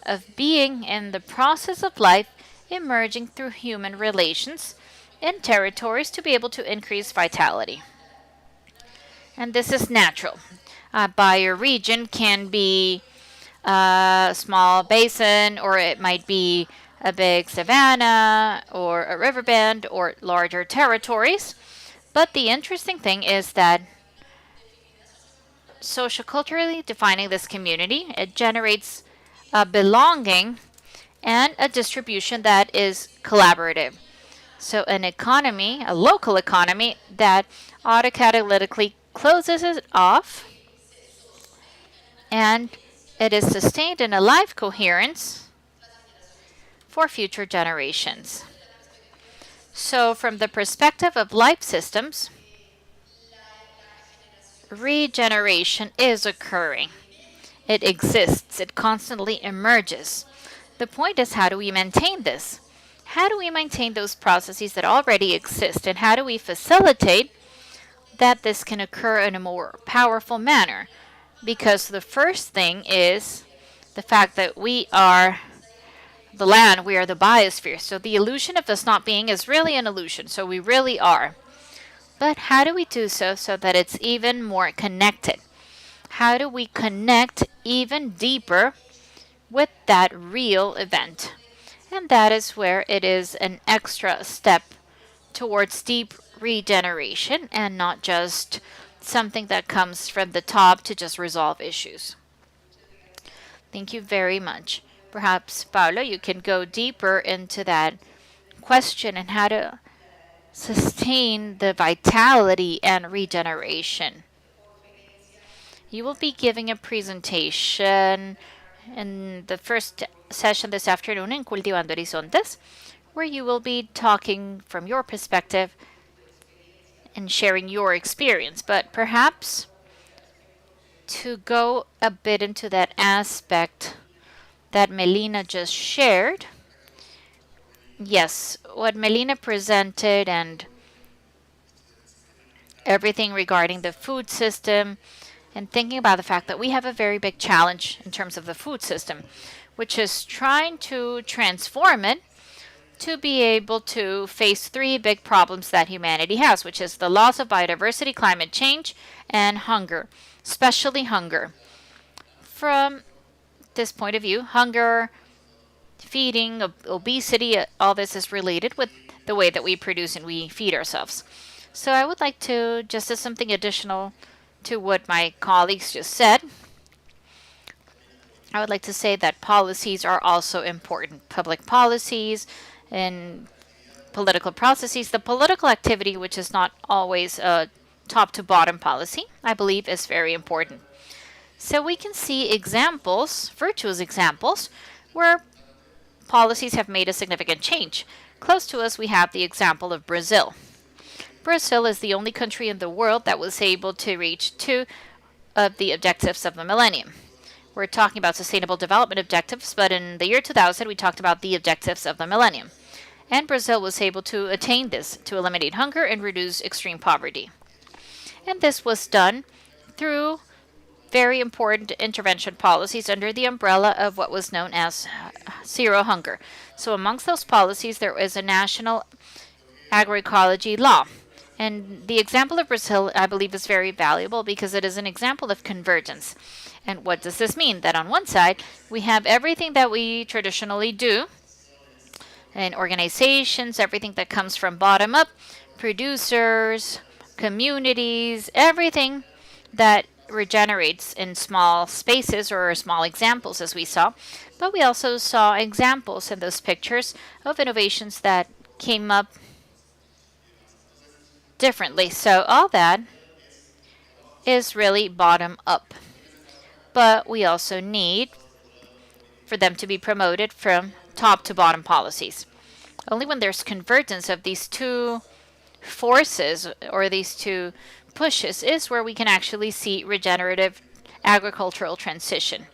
Speaker 4: of being in the process of life emerging through human relations in territories to be able to increase vitality. And this is natural. A bioregion can be a small basin, or it might be a big savanna or a riverbed or larger territories. But the interesting thing is that socioculturally defining this community, it generates a belonging and a distribution that is collaborative. So an economy, a local economy that autocatalytically closes it off, and it is sustained in a life coherence for future generations. So from the perspective of life systems, regeneration is occurring. It exists. It constantly emerges. The point is, how do we maintain this? How do we maintain those processes that already exist? And how do we facilitate that this can occur in a more powerful manner? Because the first thing is the fact that we are the land, we are the biosphere. So the illusion of us not being is really an illusion. So we really are. But how do we do so that it's even more connected? How do we connect even deeper with that real event? And that is where it is an extra step towards deep regeneration and not just something that comes from the top to just resolve issues. Thank you very much. Perhaps, Paulo, you can go deeper into that question and how to sustain the vitality and regeneration. You will be giving a presentation in the first session this afternoon in Cultivando Horizontes, where you will be talking from your perspective and sharing your experience. But perhaps to go a bit into that aspect that Melina just shared. Yes, what Melina presented and everything regarding the food system, and thinking about the fact that we have a very big challenge in terms of the food system, which is trying to transform it to be able to face three big problems that humanity has, which is the loss of biodiversity, climate change, and hunger, especially hunger. From this point of view, hunger, feeding, obesity, all this is related with the way that we produce and we feed ourselves. So I would like to, just as something additional to what my colleagues just said, I would like to say that policies are also important. Public policies and political processes. The political activity, which is not always a top to bottom policy, I believe is very important. So we can see examples, virtuous examples, where policies have made a significant change. Close to us, we have the example of Brazil. Brazil is the only country in the world that was able to reach 2 of the objectives of the millennium. We're talking about sustainable development objectives, but in the year 2000, we talked about the objectives of the millennium. And Brazil was able to attain this, to eliminate hunger and reduce extreme poverty. And this was done through very important intervention policies under the umbrella of what was known as zero hunger. So amongst those policies, there is a national agroecology law. And the example of Brazil, I believe, is very valuable because it is an example of convergence. And what does this mean? That on one side, we have everything that we traditionally do in organizations, everything that comes from bottom up, producers, communities, everything that regenerates in small spaces or small examples, as we saw. But we also saw examples in those pictures of innovations that came up differently. So all that is really bottom up. But we also need for them to be promoted from top to bottom policies. Only when there's convergence of these two forces or these two pushes is where we can actually see regenerative agricultural transition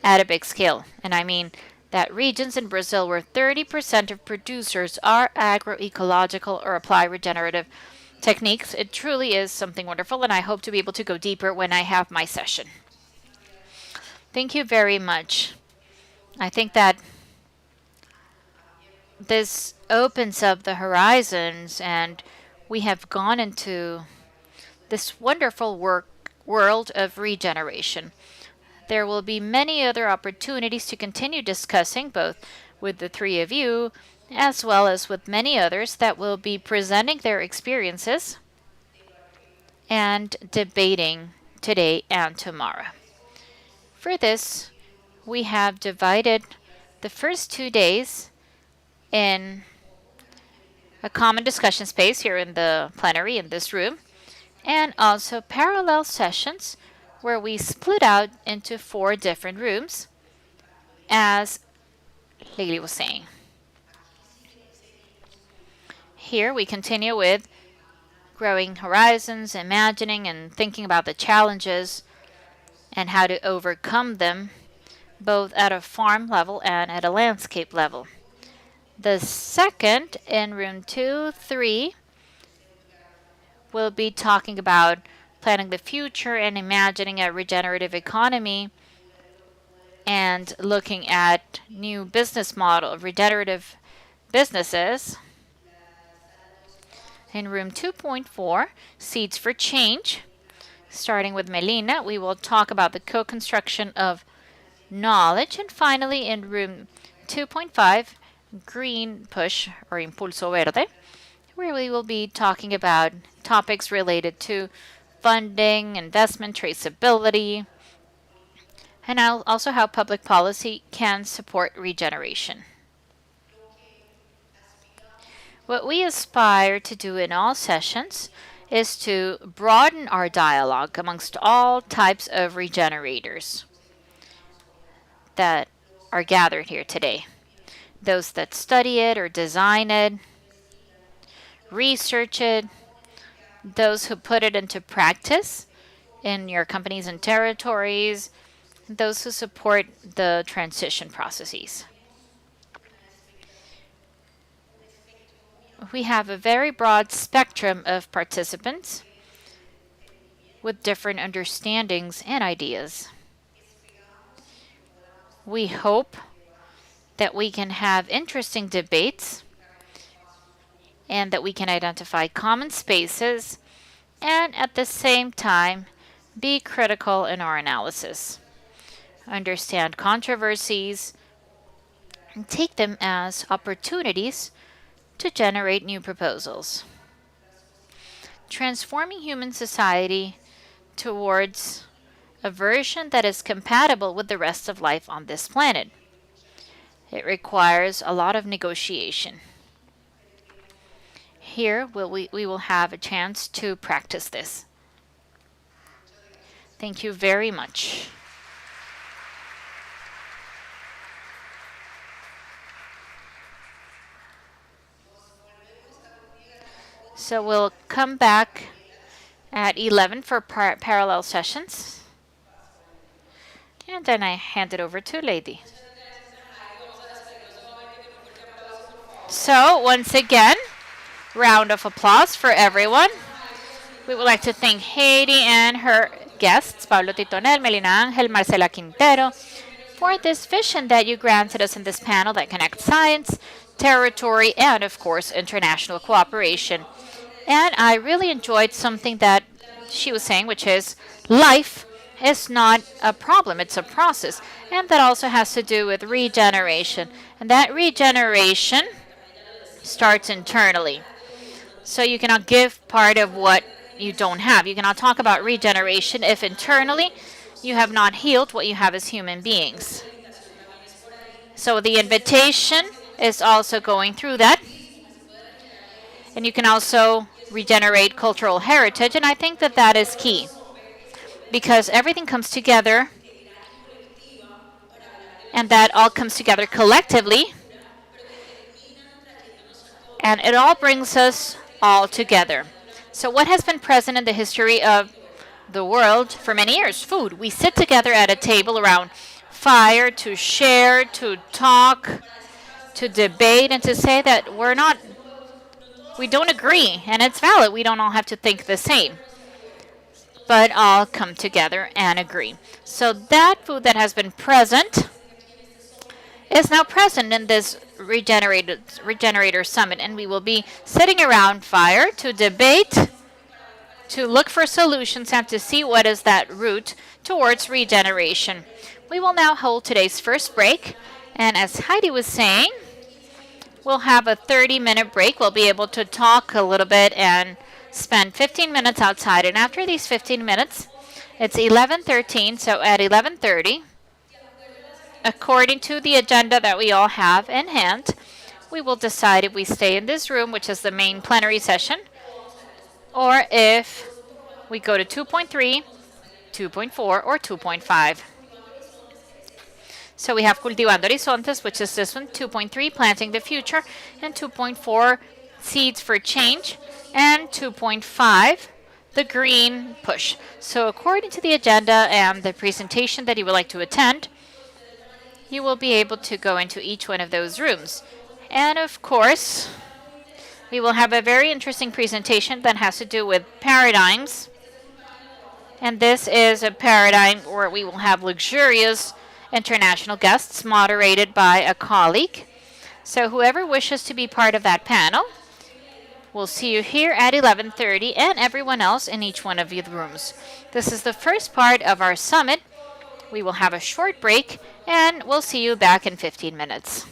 Speaker 4: at a big scale. And I mean that regions in Brazil where 30% of producers are agroecological or apply regenerative techniques, it truly is something wonderful, and I hope to be able to go deeper when I have my session. Thank you very much. I think that this opens up the horizons, and we have gone into this wonderful world of regeneration. There will be many other opportunities to continue discussing, both with the three of you, as well as with many others that will be presenting their experiences and debating today and tomorrow. For this, we have divided the first 2 days in a common discussion space here in the plenary in this room, and also parallel sessions where we split out into 4 different rooms, as Lily was saying. Here we continue with growing horizons, imagining and thinking about the challenges and how to overcome them, both at a farm level and at a landscape level. The second, in room 2-3, will be talking about planning the future and imagining a regenerative economy and looking at new business model of regenerative businesses. In room 2.4, Seeds for Change, starting with Melina, we will talk about the co-construction of knowledge. And finally, in room 2.5, Green Push or Impulso Verde, where we will be talking about topics related to funding, investment, traceability, and also how public policy can support regeneration. What we aspire to do in all sessions is to broaden our dialogue amongst all types of regenerators that are gathered here today. Those that study it or design it, research it, those who put it into practice in your companies and territories, those who support the transition processes. We have a very broad spectrum of participants with different understandings and ideas. We hope that we can have interesting debates and that we can identify common spaces and at the same time be critical in our analysis, understand controversies, and take them as opportunities to generate new proposals. Transforming human society towards a version that is compatible with the rest of life on this planet. It requires a lot of negotiation. Here we will have a chance to practice this. Thank you very much. So we'll come back at 11 for parallel sessions. And then I hand it over to Lady. So once again, round of applause for everyone. We would like to thank Haiti and her guests, Pablo Titonel, Melina Angel, Marcela Quintero, for this vision that you granted us in this panel that connects science, territory, and of course, international cooperation. And I really enjoyed something that she was saying, which is life is not a problem, it's a process. And that also has to do with regeneration. And that regeneration starts internally. So you cannot give part of what you don't have. You cannot talk about regeneration if internally you have not healed what you have as human beings. So the invitation is also going through that. And you can also regenerate cultural heritage, and I think that that is key because everything comes together and that all comes together collectively and it all brings us all together. So what has been present in the history of the world for many years? Food. We sit together at a table around fire to share, to talk, to debate, and to say that we don't agree, and it's valid. We don't all have to think the same, but all come together and agree. So that food that has been present is now present in this Regenerator Summit, and we will be sitting around fire to debate, to look for solutions, and to see what is that route towards regeneration. We will now hold today's first break, and as Heidi was saying, we'll have a 30-minute break. We'll be able to talk a little bit and spend 15 minutes outside, and after these 15 minutes, it's 11:13, so at 11:30, according to the agenda that we all have in hand, we will decide if we stay in this room, which is the main plenary session, or if we go to 2.3, 2.4, or 2.5. So we have Cultivando Horizontes, which is this one, 2.3, Planting the Future, and 2.4, Seeds for Change, and 2.5, the Green Push. So according to the agenda and the presentation that you would like to attend, you will be able to go into each one of those rooms. And of course, we will have a very interesting presentation that has to do with paradigms. And this is a paradigm where we will have luxurious international guests moderated by a colleague. So whoever wishes to be part of that panel, we'll see you here at 11:30 and everyone else in each one of the rooms. This is the first part of our summit. We will have a short break, and we'll see you back in 15 minutes.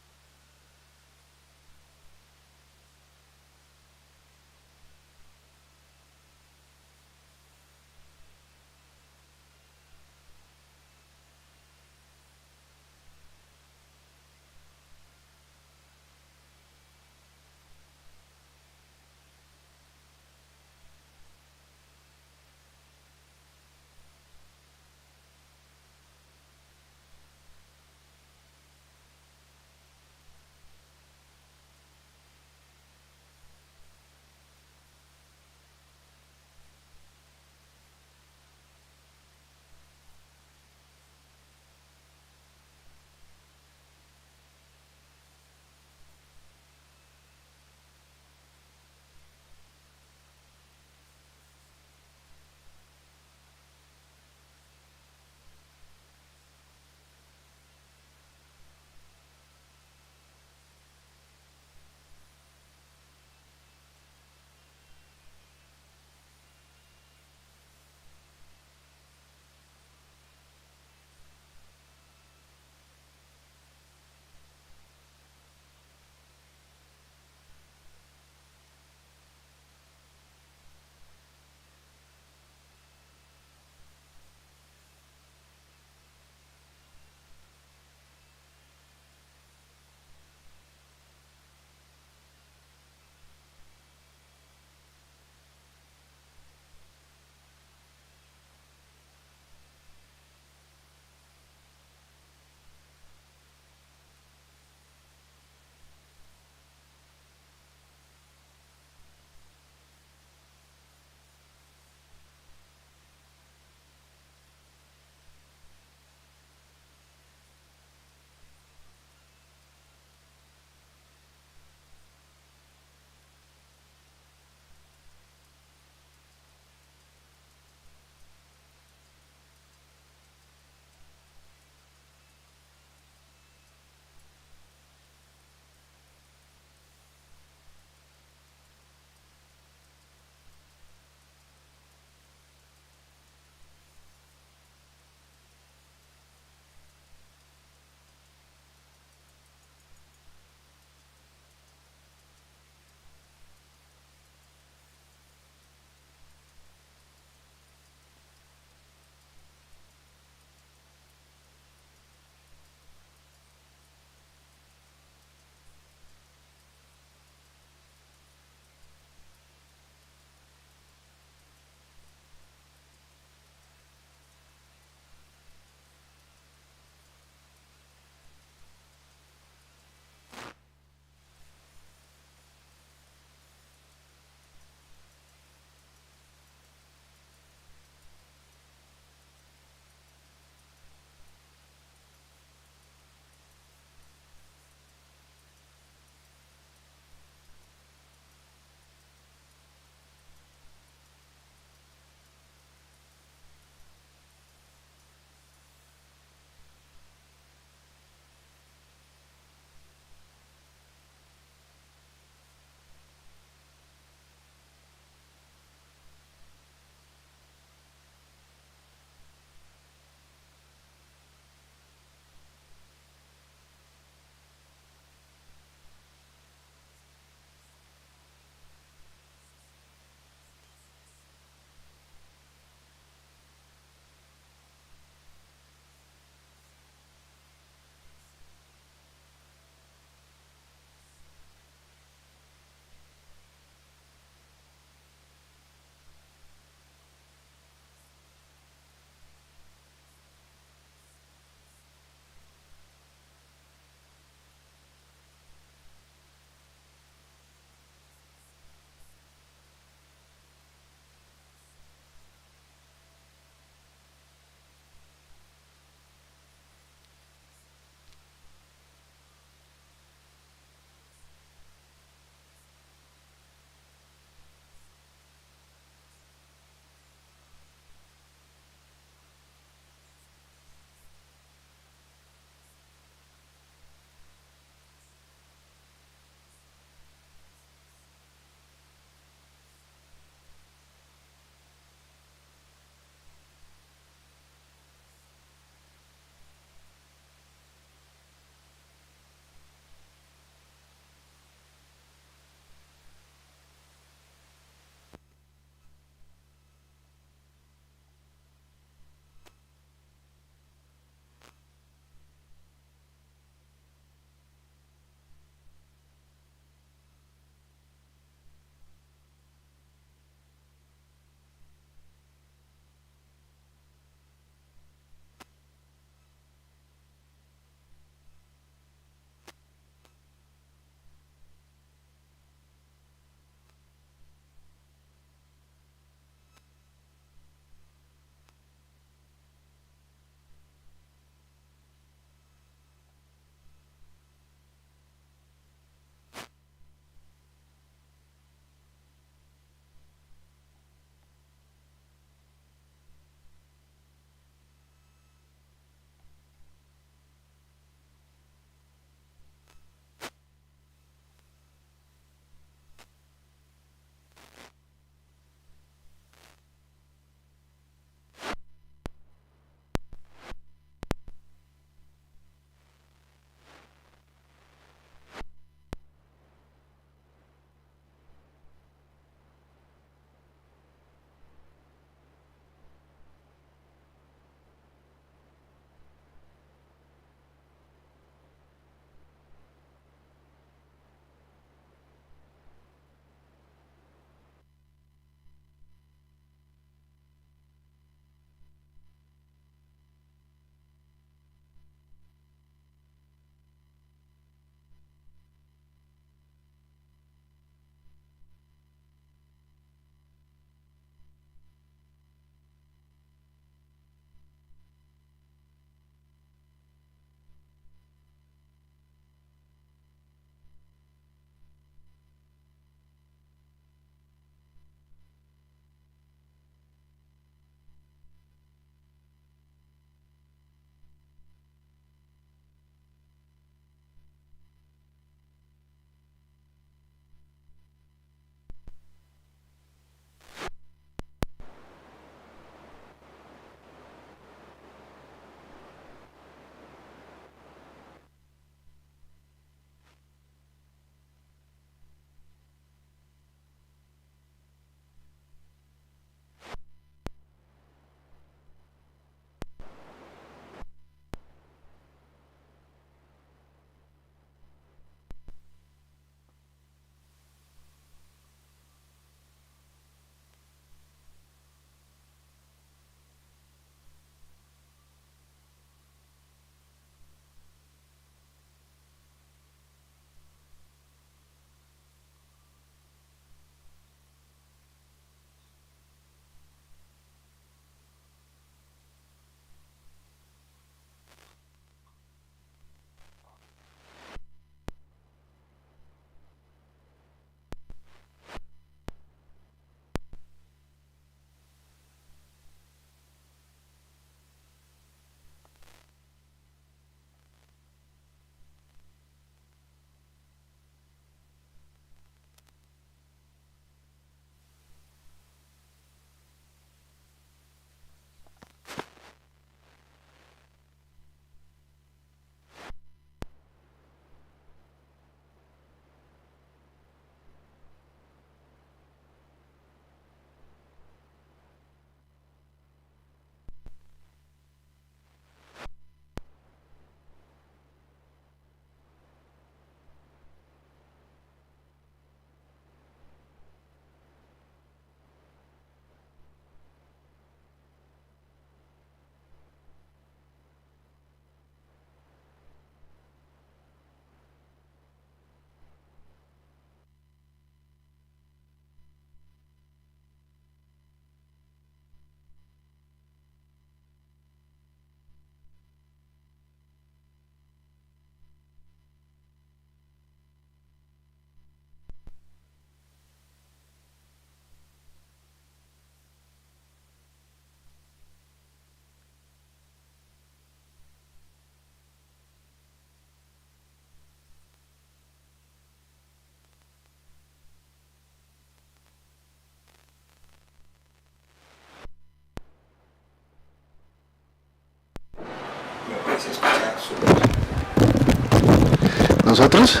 Speaker 2: ¿Nosotros?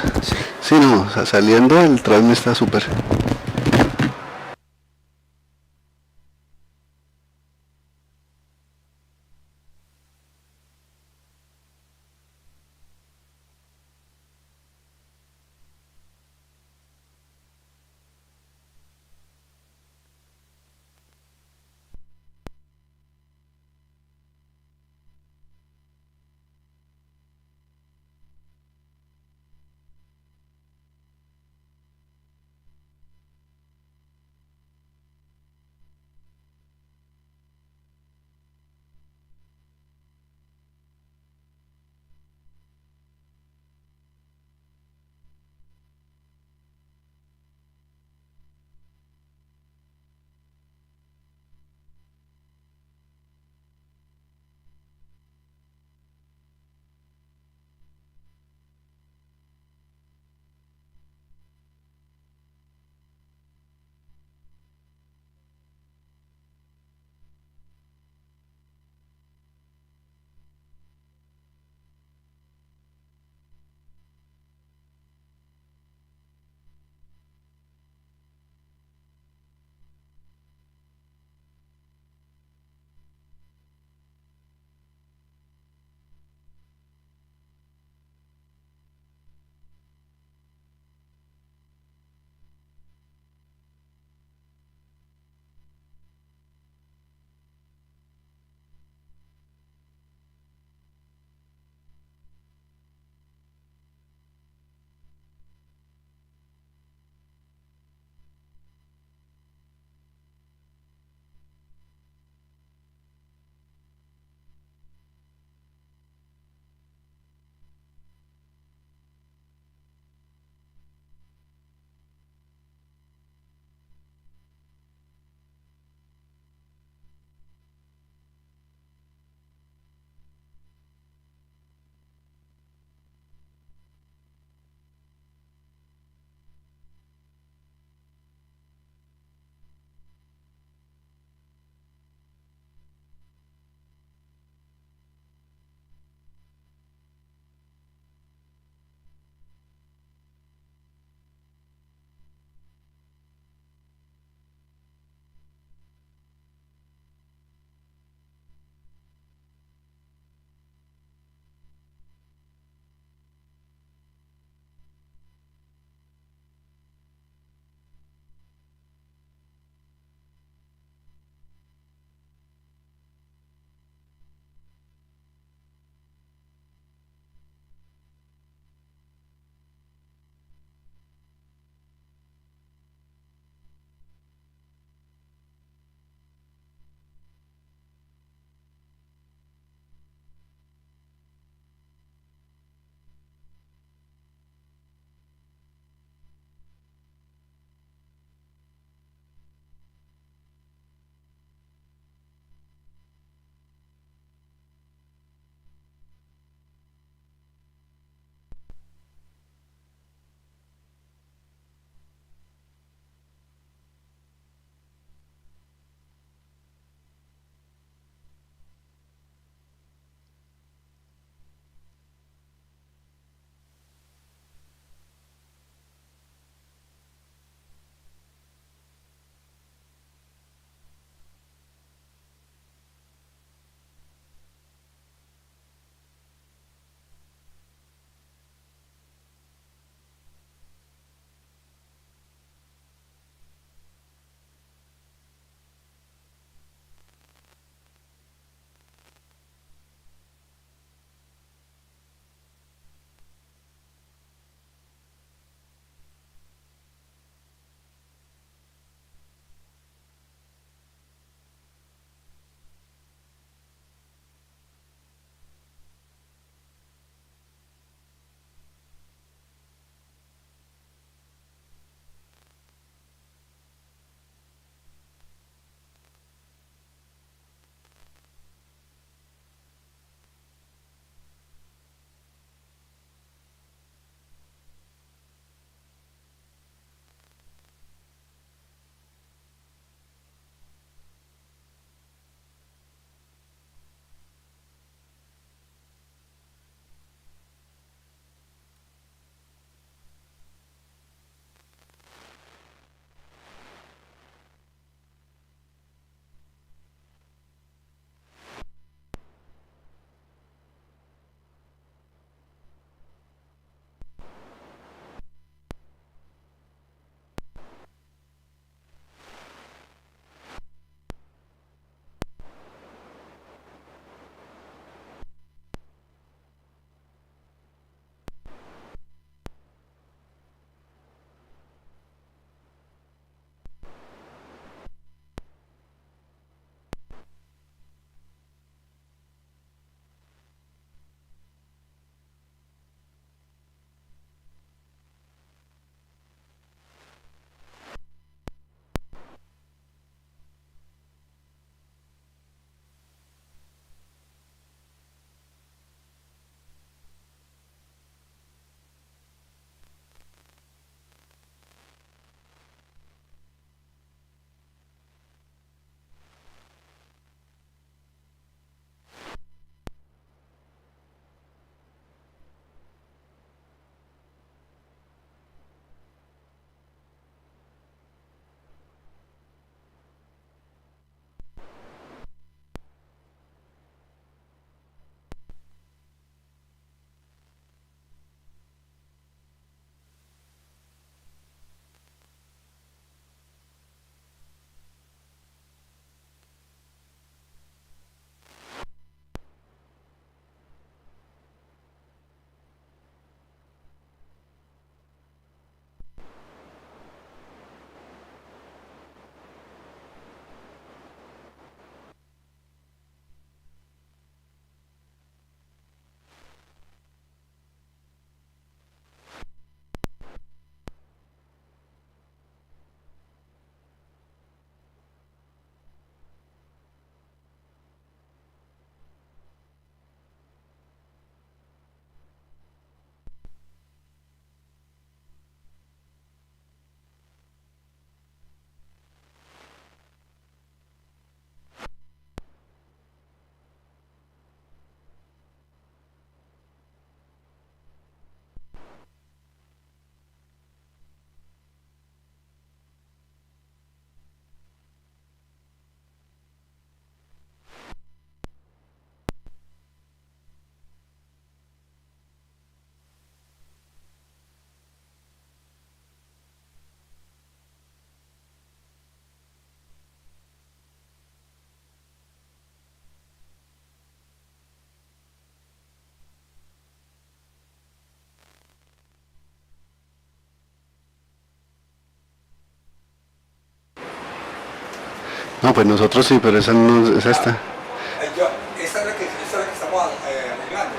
Speaker 2: Sí, no, o sea, saliendo el Transmi está súper. No, pues nosotros sí, pero esa no es esta.
Speaker 6: Esta es la que estamos arreglando.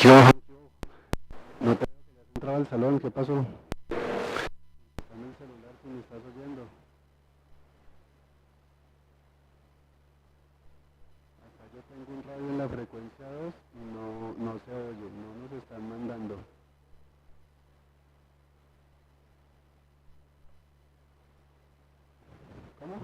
Speaker 2: ¿Qué no te has entrado al salón, ¿qué pasó? Dame el celular si me estás oyendo. Acá yo tengo un radio en la frecuencia 2 y no se oye, no nos están mandando. ¿Cómo?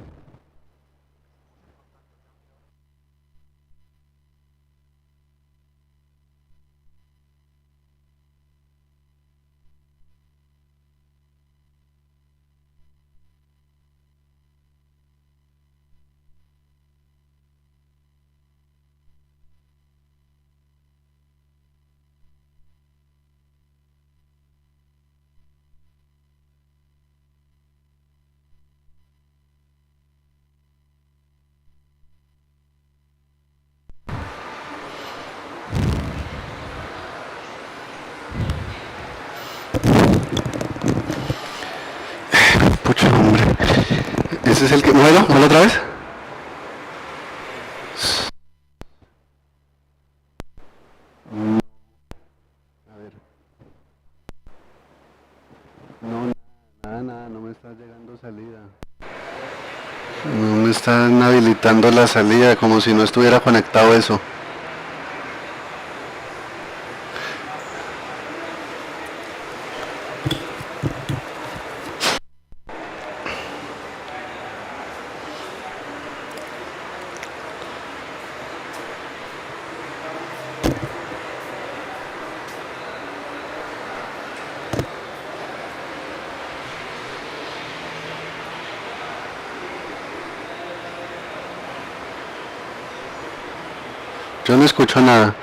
Speaker 2: Ese es el que... ¿Muelo? ¿Muelo otra vez? A ver. No, nada, no me está llegando salida. No me están habilitando la salida, como si no estuviera conectado eso. Yo no escucho nada.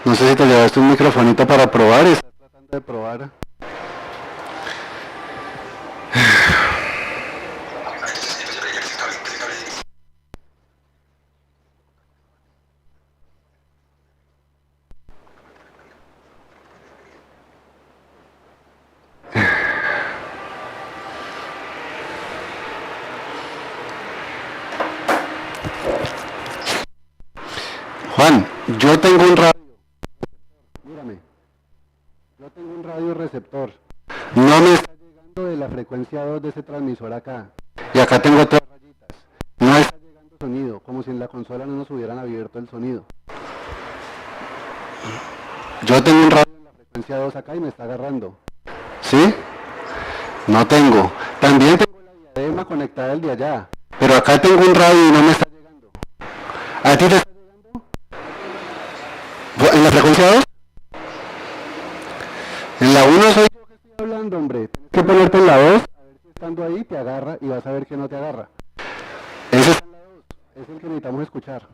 Speaker 2: No sé si te llevaste un microfonito para probar. Estás tratando de probar. Juan, yo tengo un radio. Mírame. Yo tengo un radio receptor. No me está llegando de la frecuencia 2 de ese transmisor acá. Y acá tengo tres rayitas. No está llegando sonido, como si en la consola no nos hubieran abierto el sonido. Yo tengo un radio en la frecuencia 2 acá y me está agarrando. ¿Sí? No tengo. También tengo la diadema conectada al de allá. Pero acá tengo un radio y no me está llegando. ¿A ti te está llegando? ¿En la frecuencia 2? En la 1 soy yo que estoy hablando, hombre. Tienes que ponerte en la 2, a ver si estando ahí te agarra y vas a ver que no te agarra. Ese está en la 2, es el que necesitamos escuchar.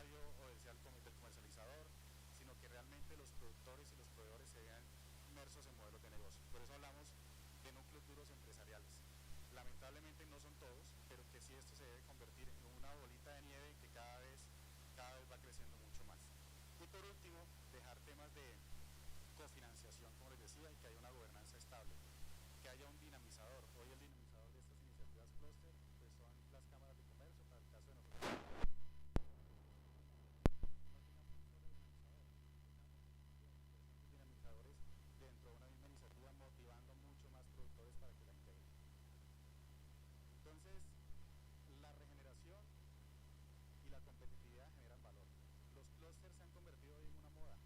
Speaker 7: empresario o sea del comercializador, sino que realmente los productores y los proveedores se vean inmersos en modelos de negocio. Por eso hablamos de núcleos duros empresariales. Lamentablemente no son todos, pero que sí esto se debe convertir en una bolita de nieve que cada vez va creciendo mucho más. Y por último, dejar temas de cofinanciación, como les decía, y que haya una gobernanza estable, que haya un dinamizador. Hoy el dinamizador de estas iniciativas clúster pues son las cámaras de comercio, para el caso de nosotros. Dinamizadores dentro de una misma iniciativa, motivando mucho más productores para que la integren. Entonces, la regeneración y la competitividad generan valor. Los clústeres se han convertido hoy en una moda.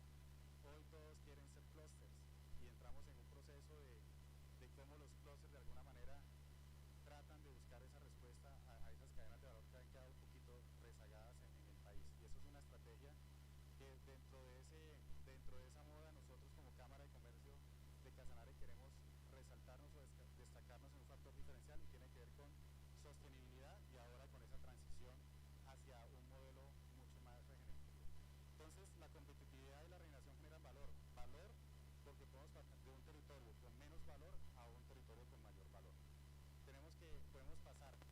Speaker 7: Hoy todos quieren ser clústeres y entramos en un proceso de cómo los clústeres de alguna manera tratan de buscar esa respuesta a esas cadenas de valor que han quedado un poquito rezagadas en el país. Y eso es una estrategia que dentro de esa moda nosotros como Cámara de Comercio de Casanare queremos resaltarnos o destacarnos en un factor diferencial, y tiene que ver con sostenibilidad y ahora con esa transición hacia un modelo mucho más regenerativo. Entonces, la competitividad y la regeneración generan valor. Valor porque podemos pasar de un territorio con menos valor a un territorio con mayor valor. Podemos pasar de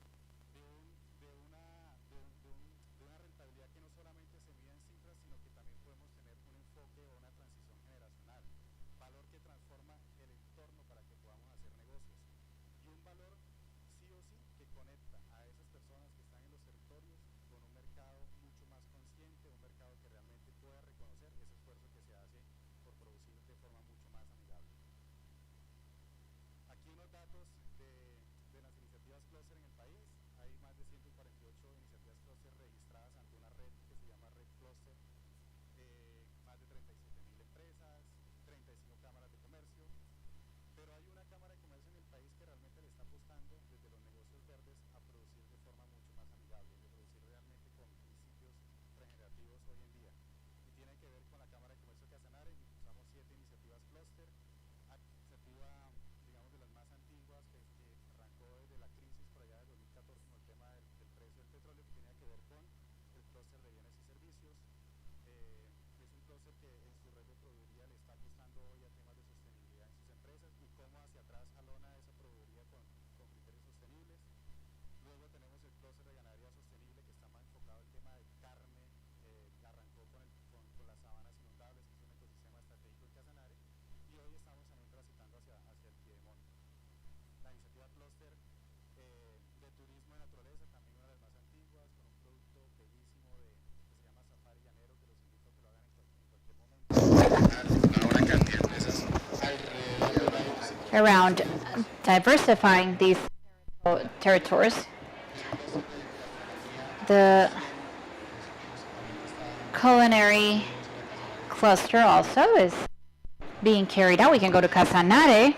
Speaker 7: una rentabilidad que no solamente se mide en cifras, sino que también podemos tener un enfoque o una transición generacional. Valor que transforma el entorno para que podamos hacer negocios. Y un valor sí o sí que conecta a esas personas que están en los territorios con un mercado mucho más consciente, un mercado que realmente pueda reconocer ese esfuerzo que se hace por producir de forma mucho más amigable. Aquí unos datos de las iniciativas clúster en el país. Hay más de 148 iniciativas clúster registradas ante una red que se llama Red Clúster, más de 37.000 empresas, 35 cámaras de comercio, pero hay una cámara de comercio en el país que realmente le está apostando desde los negocios verdes a producir de forma mucho más amigable, de producir realmente con principios regenerativos hoy en día. Y tiene que ver con la Cámara de Comercio de Casanare. Impulsamos 7 iniciativas clúster, iniciativa, digamos, de las más antiguas que arrancó desde la crisis por allá de 2014 con el tema del precio del petróleo, que tenía que ver con el clúster de bienes y servicios. Es un clúster que en su red de proveeduría le está apostando hoy a temas de sostenibilidad en sus empresas y cómo hacia atrás jalona esa proveeduría con criterios sostenibles. Luego tenemos el clúster de ganadería sostenible, que está más enfocado al tema de carne, arrancó con las sabanas inundables, que es un ecosistema estratégico en Casanare, y hoy estamos también transitando hacia el piedemonte. La iniciativa clúster de turismo de naturaleza, también una de las más antiguas, con un producto bellísimo que se llama Safari Llanero, que los invito a que lo hagan en cualquier momento. Una cantidad de empresas
Speaker 4: Around diversifying these territories, the culinary cluster also is being carried out. We can go to Casanare,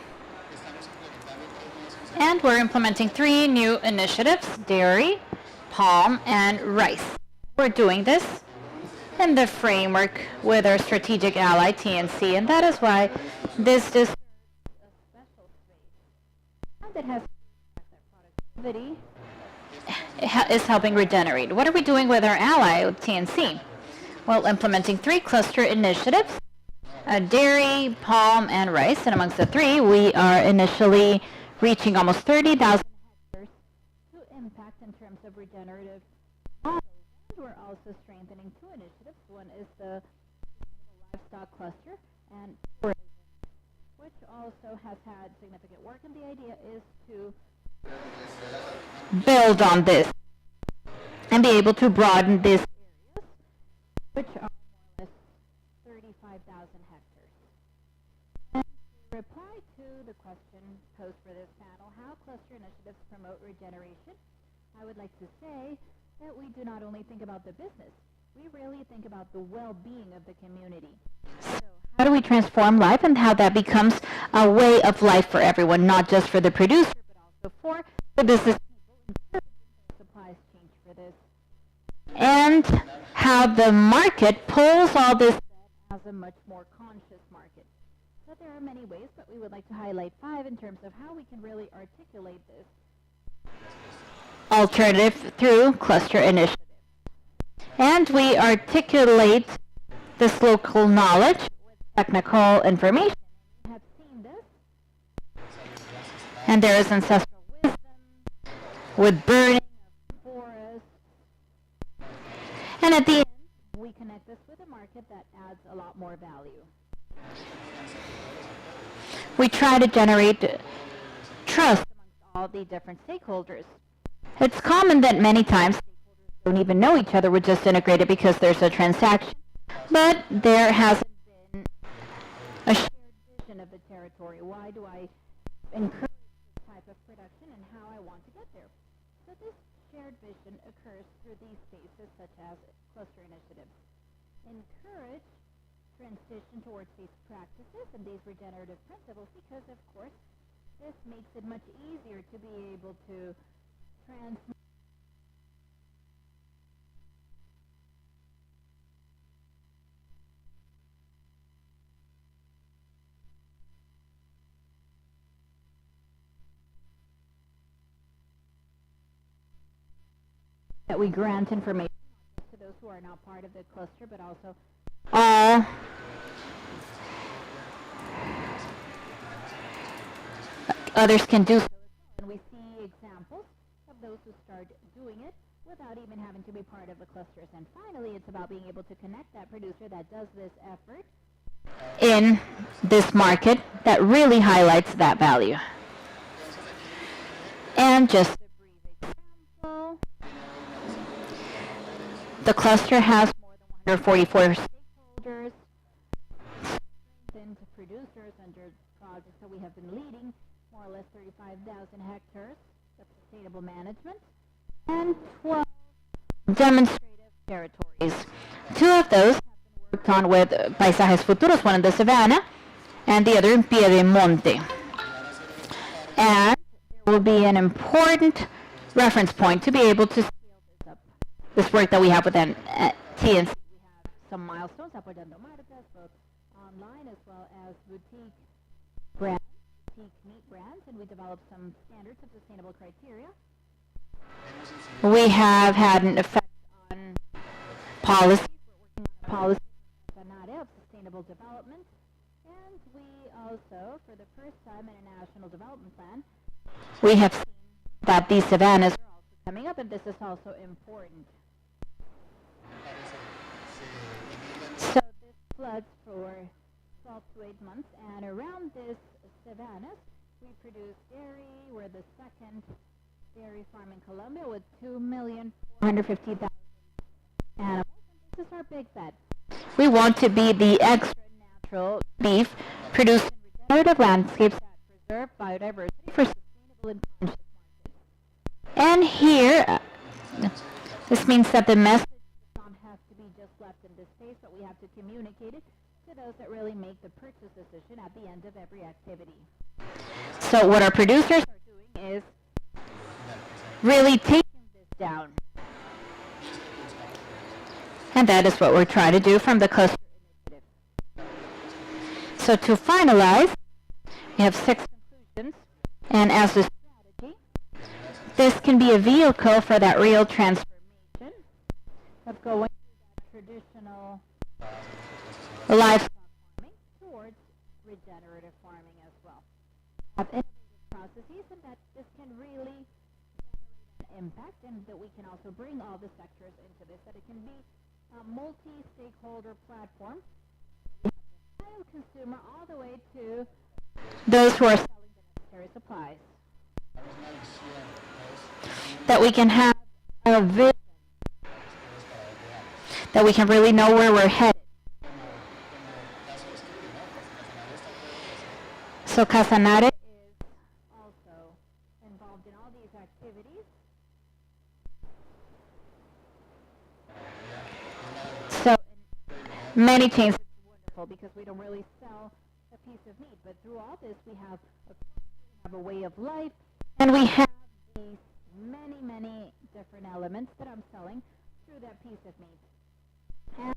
Speaker 4: and we're implementing 3 new initiatives: dairy, palm, and rice. We're doing this in the framework with our strategic ally TNC, and that is why this is a special space that has productivity is helping regenerate. What are we doing with our ally TNC? Well, implementing 3 cluster initiatives: dairy, palm, and rice. And amongst the 3, we are initially reaching almost 30,000 hectares to impact in terms of regenerative models. And we're also strengthening 2 initiatives. One is the livestock cluster, and tourism, which also has had significant work. And the idea is to build on this and be able to broaden these areas, which are more or less 35,000 hectares. And to reply to the question posed for this panel, how cluster initiatives promote regeneration, I would like to say that we do not only think about the business, we really think about the well-being of the community. So how do we transform life, and how that becomes a way of life for everyone, not just for the producer, but also for the business people. Supplies change for this. And how the market pulls all this as a much more conscious market. So there are many ways, but we would like to highlight 5 in terms of how we can really articulate this alternative through cluster initiatives.
Speaker 8: And we articulate this local knowledge with technical information. You have seen this. And there is ancestral wisdom with burning of forests. And at the end, we connect this with a market that adds a lot more value. We try to generate trust amongst all the different stakeholders. It's common that many times stakeholders don't even know each other. We're just integrated because there's a transaction. But there hasn't been a shared vision of the territory. Why do I encourage this type of production and how I want to get there? So this shared vision occurs through these spaces such as cluster initiatives. Encourage transition towards these practices and these regenerative principles because, of course, this makes it much easier to be able to transmit that we grant information to those who are not part of the cluster, but also all others can do so. And we see examples of those who start doing it without even having to be part of the clusters. And finally, it's about being able to connect that producer that does this effort in this market that really highlights that value. And just a brief example. The cluster has more than 144 stakeholders, strengthened producers under projects that we have been leading, more or less 35,000 hectares of sustainable management, and 12 demonstrative territories. 2 of those have been worked on with Paisajes Futuros, one in the Savannah, and the other in Piedemonte. And there will be an important reference point to be able to scale this up. This work that we have with TNC. We have some milestones, Apoyando Marcas, both online as well as boutique brands, boutique meat brands, and we developed some standards of sustainable criteria. We have had an effect on policies. We're working on a policy of sustainable development, and we also, for the first time in a national development plan, we have seen that these savannas are also coming up, and this is also important. So this floods for 12 to 8 months, and around this savannas, we produce dairy. We're the second dairy farm in Colombia with 2,450,000 animals, and this is our big bet. We want to be the extra natural beef produced in regenerative landscapes that preserve biodiversity for sustainable and conscious markets. And here, this means that the message does not have to be just left in this space, but we have to communicate it to those that really make the purchase decision at the end of every activity. So what our producers are doing is really taking this down. And that is what we're trying to do from the cluster initiative. So to finalize, we have 6 conclusions. And as a strategy, this can be a vehicle for that real transformation of going through that traditional livestock farming towards regenerative farming as well. Have innovative processes, and that this can really generate an impact, and that we can also bring all the sectors into this, that it can be a multi-stakeholder platform. We have the final consumer all the way to those who are selling the necessary supplies. That we can have a vision, that we can really know where we're headed. So Casanare is also involved in all these activities. So in many chains it's wonderful because we don't really sell a piece of meat, but through all this we have a way of life, and we have these many different elements that I'm selling through that piece of meat. And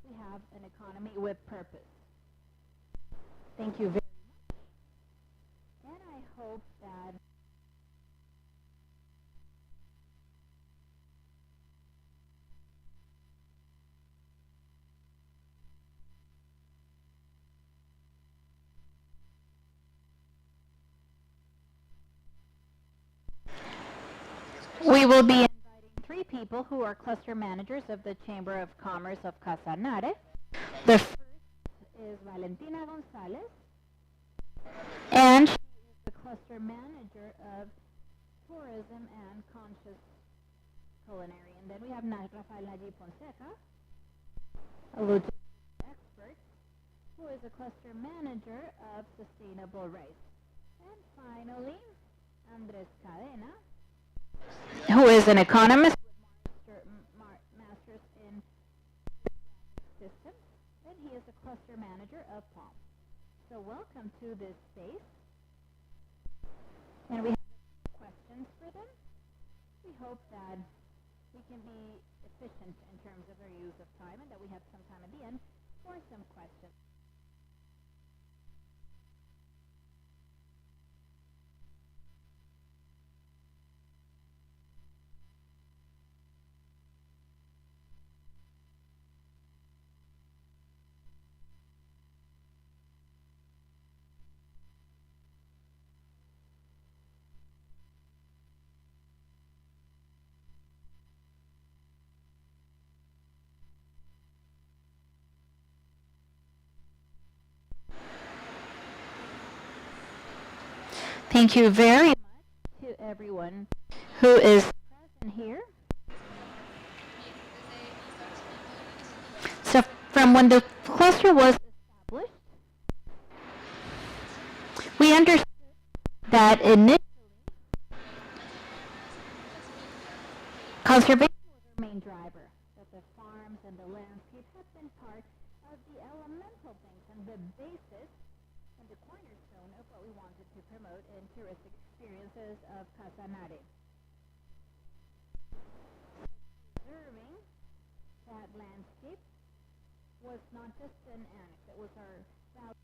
Speaker 8: we have an economy with purpose. Thank you very much. And I hope that We will be inviting 3 people who are cluster managers of the Chamber of Commerce of Casanare. The first is Valentina Gonzalez, and she is the cluster manager of tourism and conscious culinary. And then we have Rafael Najib Fonseca, a logistics expert, who is a cluster manager of sustainable rice. And finally, Andres Cadena, who is an economist with master's in systems, and he is a cluster manager of PALM. So welcome to this space. And we have questions for them. We hope that we can be efficient in terms of our use of time and that we have some time at the end for some questions. Thank you very much to everyone who is present here. So from when the cluster was established, we understood that initially conservation was our main driver, that the farms and the landscape had been part of the elemental things and the basis and the cornerstone of what we wanted to promote in touristic experiences of Casanare. Preserving that landscape was not just an annex, it was our value.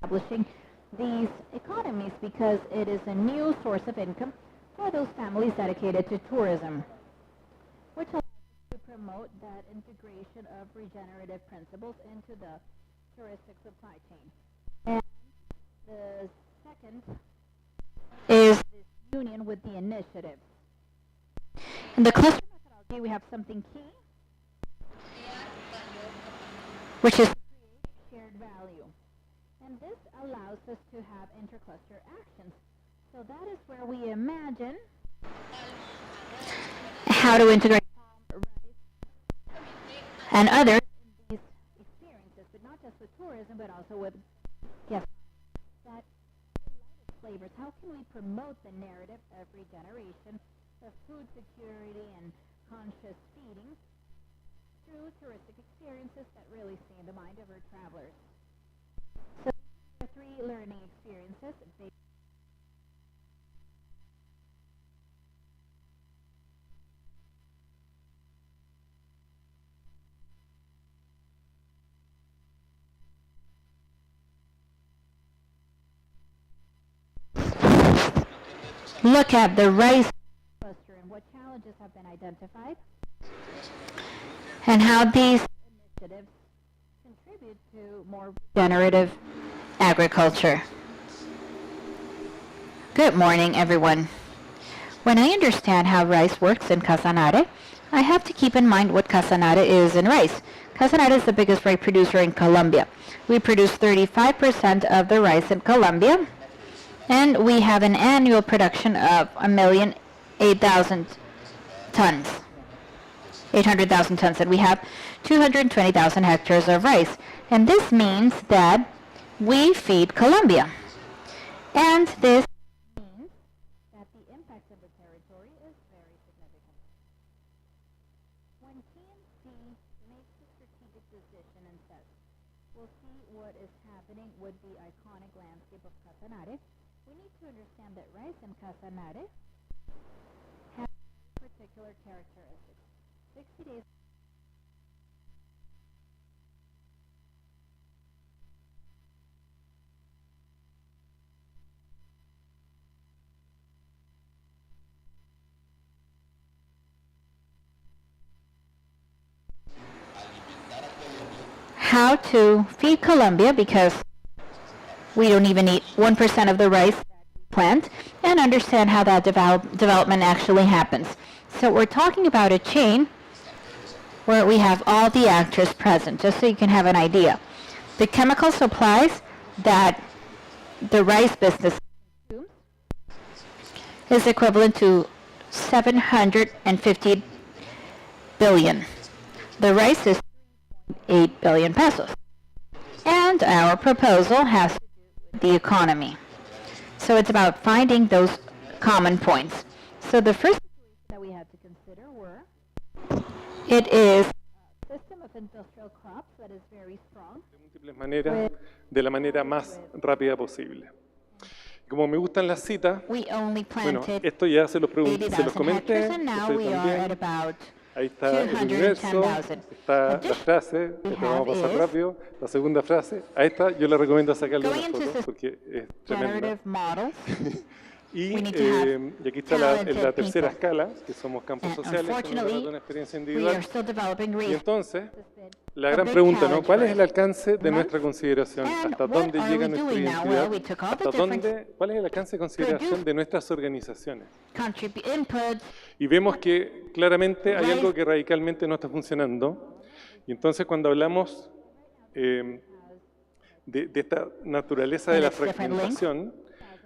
Speaker 8: Establishing these economies because it is a new source of income for those families dedicated to tourism, which allows us to promote that integration of regenerative principles into the touristic supply chain. And the second is this union with the initiative. In the cluster methodology, we have something key, which is to create shared value. And this allows us to have intercluster actions. So that is where we imagine how to integrate palm, rice, and others in these experiences, but not just with tourism, but also with guests. That flavors. How can we promote the narrative of regeneration, of food security and conscious feeding through touristic experiences that really stay in the mind of our travelers? So these are 3 learning experiences. look at the rice cluster and what challenges have been identified and how these initiatives contribute to more regenerative agriculture. Good morning, everyone. When I understand how rice works in Casanare, I have to keep in mind what Casanare is in rice. Casanare is the biggest rice producer in Colombia. We produce 35% of the rice in Colombia, and we have an annual production of 1,008,000 tons. 800,000 tons, and we have 220,000 hectares of rice. And this means that we feed Colombia. And this means that the impact of the territory is very significant. When TNC makes a strategic decision and says, we'll see what is happening with the iconic landscape of Casanare, we need to understand that rice in Casanare has particular characteristics. 60 days. How to feed Colombia, because we don't even eat 1% of the rice plant, and understand how that development actually happens. So we're talking about a chain where we have all the actors present, just so you can have an idea. The chemical supplies that the rice business consumes is equivalent to 750 billion. The rice is 8 billion pesos. And our proposal has to do with the economy. So it's about finding those common points. So the first that we had to consider were, it is a system of industrial crops that is very strong.
Speaker 9: De múltiples maneras, de la manera más rápida posible. Como me gustan las citas, bueno, esto ya se los comenté, ahí está el universo, está la frase, esto vamos a pasar rápido, la segunda frase, a esta yo le recomiendo sacarle una foto porque es tremenda. Y aquí está la tercera escala, que somos campos sociales, que nos da una experiencia individual. Y entonces, la gran pregunta, ¿no? ¿Cuál es el alcance de nuestra consideración? ¿Hasta dónde llega nuestra identidad? ¿Cuál es el alcance de consideración de nuestras organizaciones? Y vemos que claramente hay algo que radicalmente no está funcionando. Y entonces cuando hablamos de esta naturaleza de la fragmentación,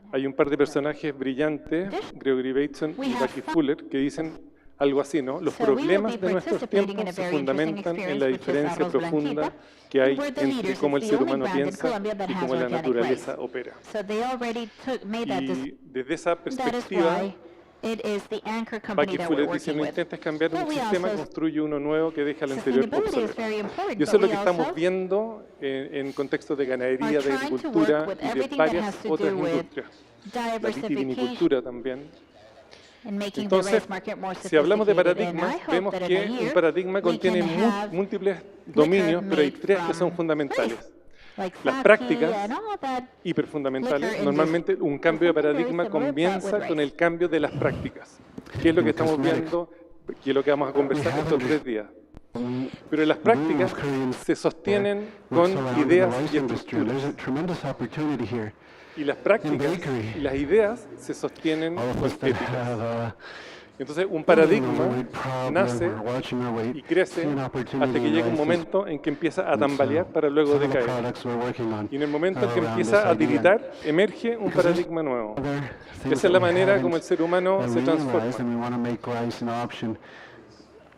Speaker 9: hay un par de personajes brillantes, Gregory Bateson y Bucky Fuller, que dicen algo así, ¿no? Los problemas de nuestros tiempos se fundamentan en la diferencia profunda que hay entre cómo el ser humano piensa y cómo la naturaleza opera. Y desde esa perspectiva, Bucky Fuller dice, no intentes cambiar un sistema, construye uno nuevo que deja al anterior obsoleto. Y eso es lo que estamos viendo en contextos de ganadería, de agricultura y de varias otras industrias. La vitivinicultura también. Entonces, si hablamos de paradigmas, vemos que un paradigma contiene múltiples dominios, pero hay tres que son fundamentales. Las prácticas, hiperfundamentales, normalmente un cambio de paradigma comienza con el cambio de las prácticas, que es lo que estamos viendo, que es lo que vamos a conversar estos 3 días. Pero las prácticas se sostienen con ideas y estructuras. Y las prácticas y las ideas se sostienen con éticas. Entonces, un paradigma nace y crece hasta que llega un momento en que empieza a tambalear para luego decaer. Y en el momento en que empieza a tiritar, emerge un paradigma nuevo. Esa es la manera como el ser humano se transforma.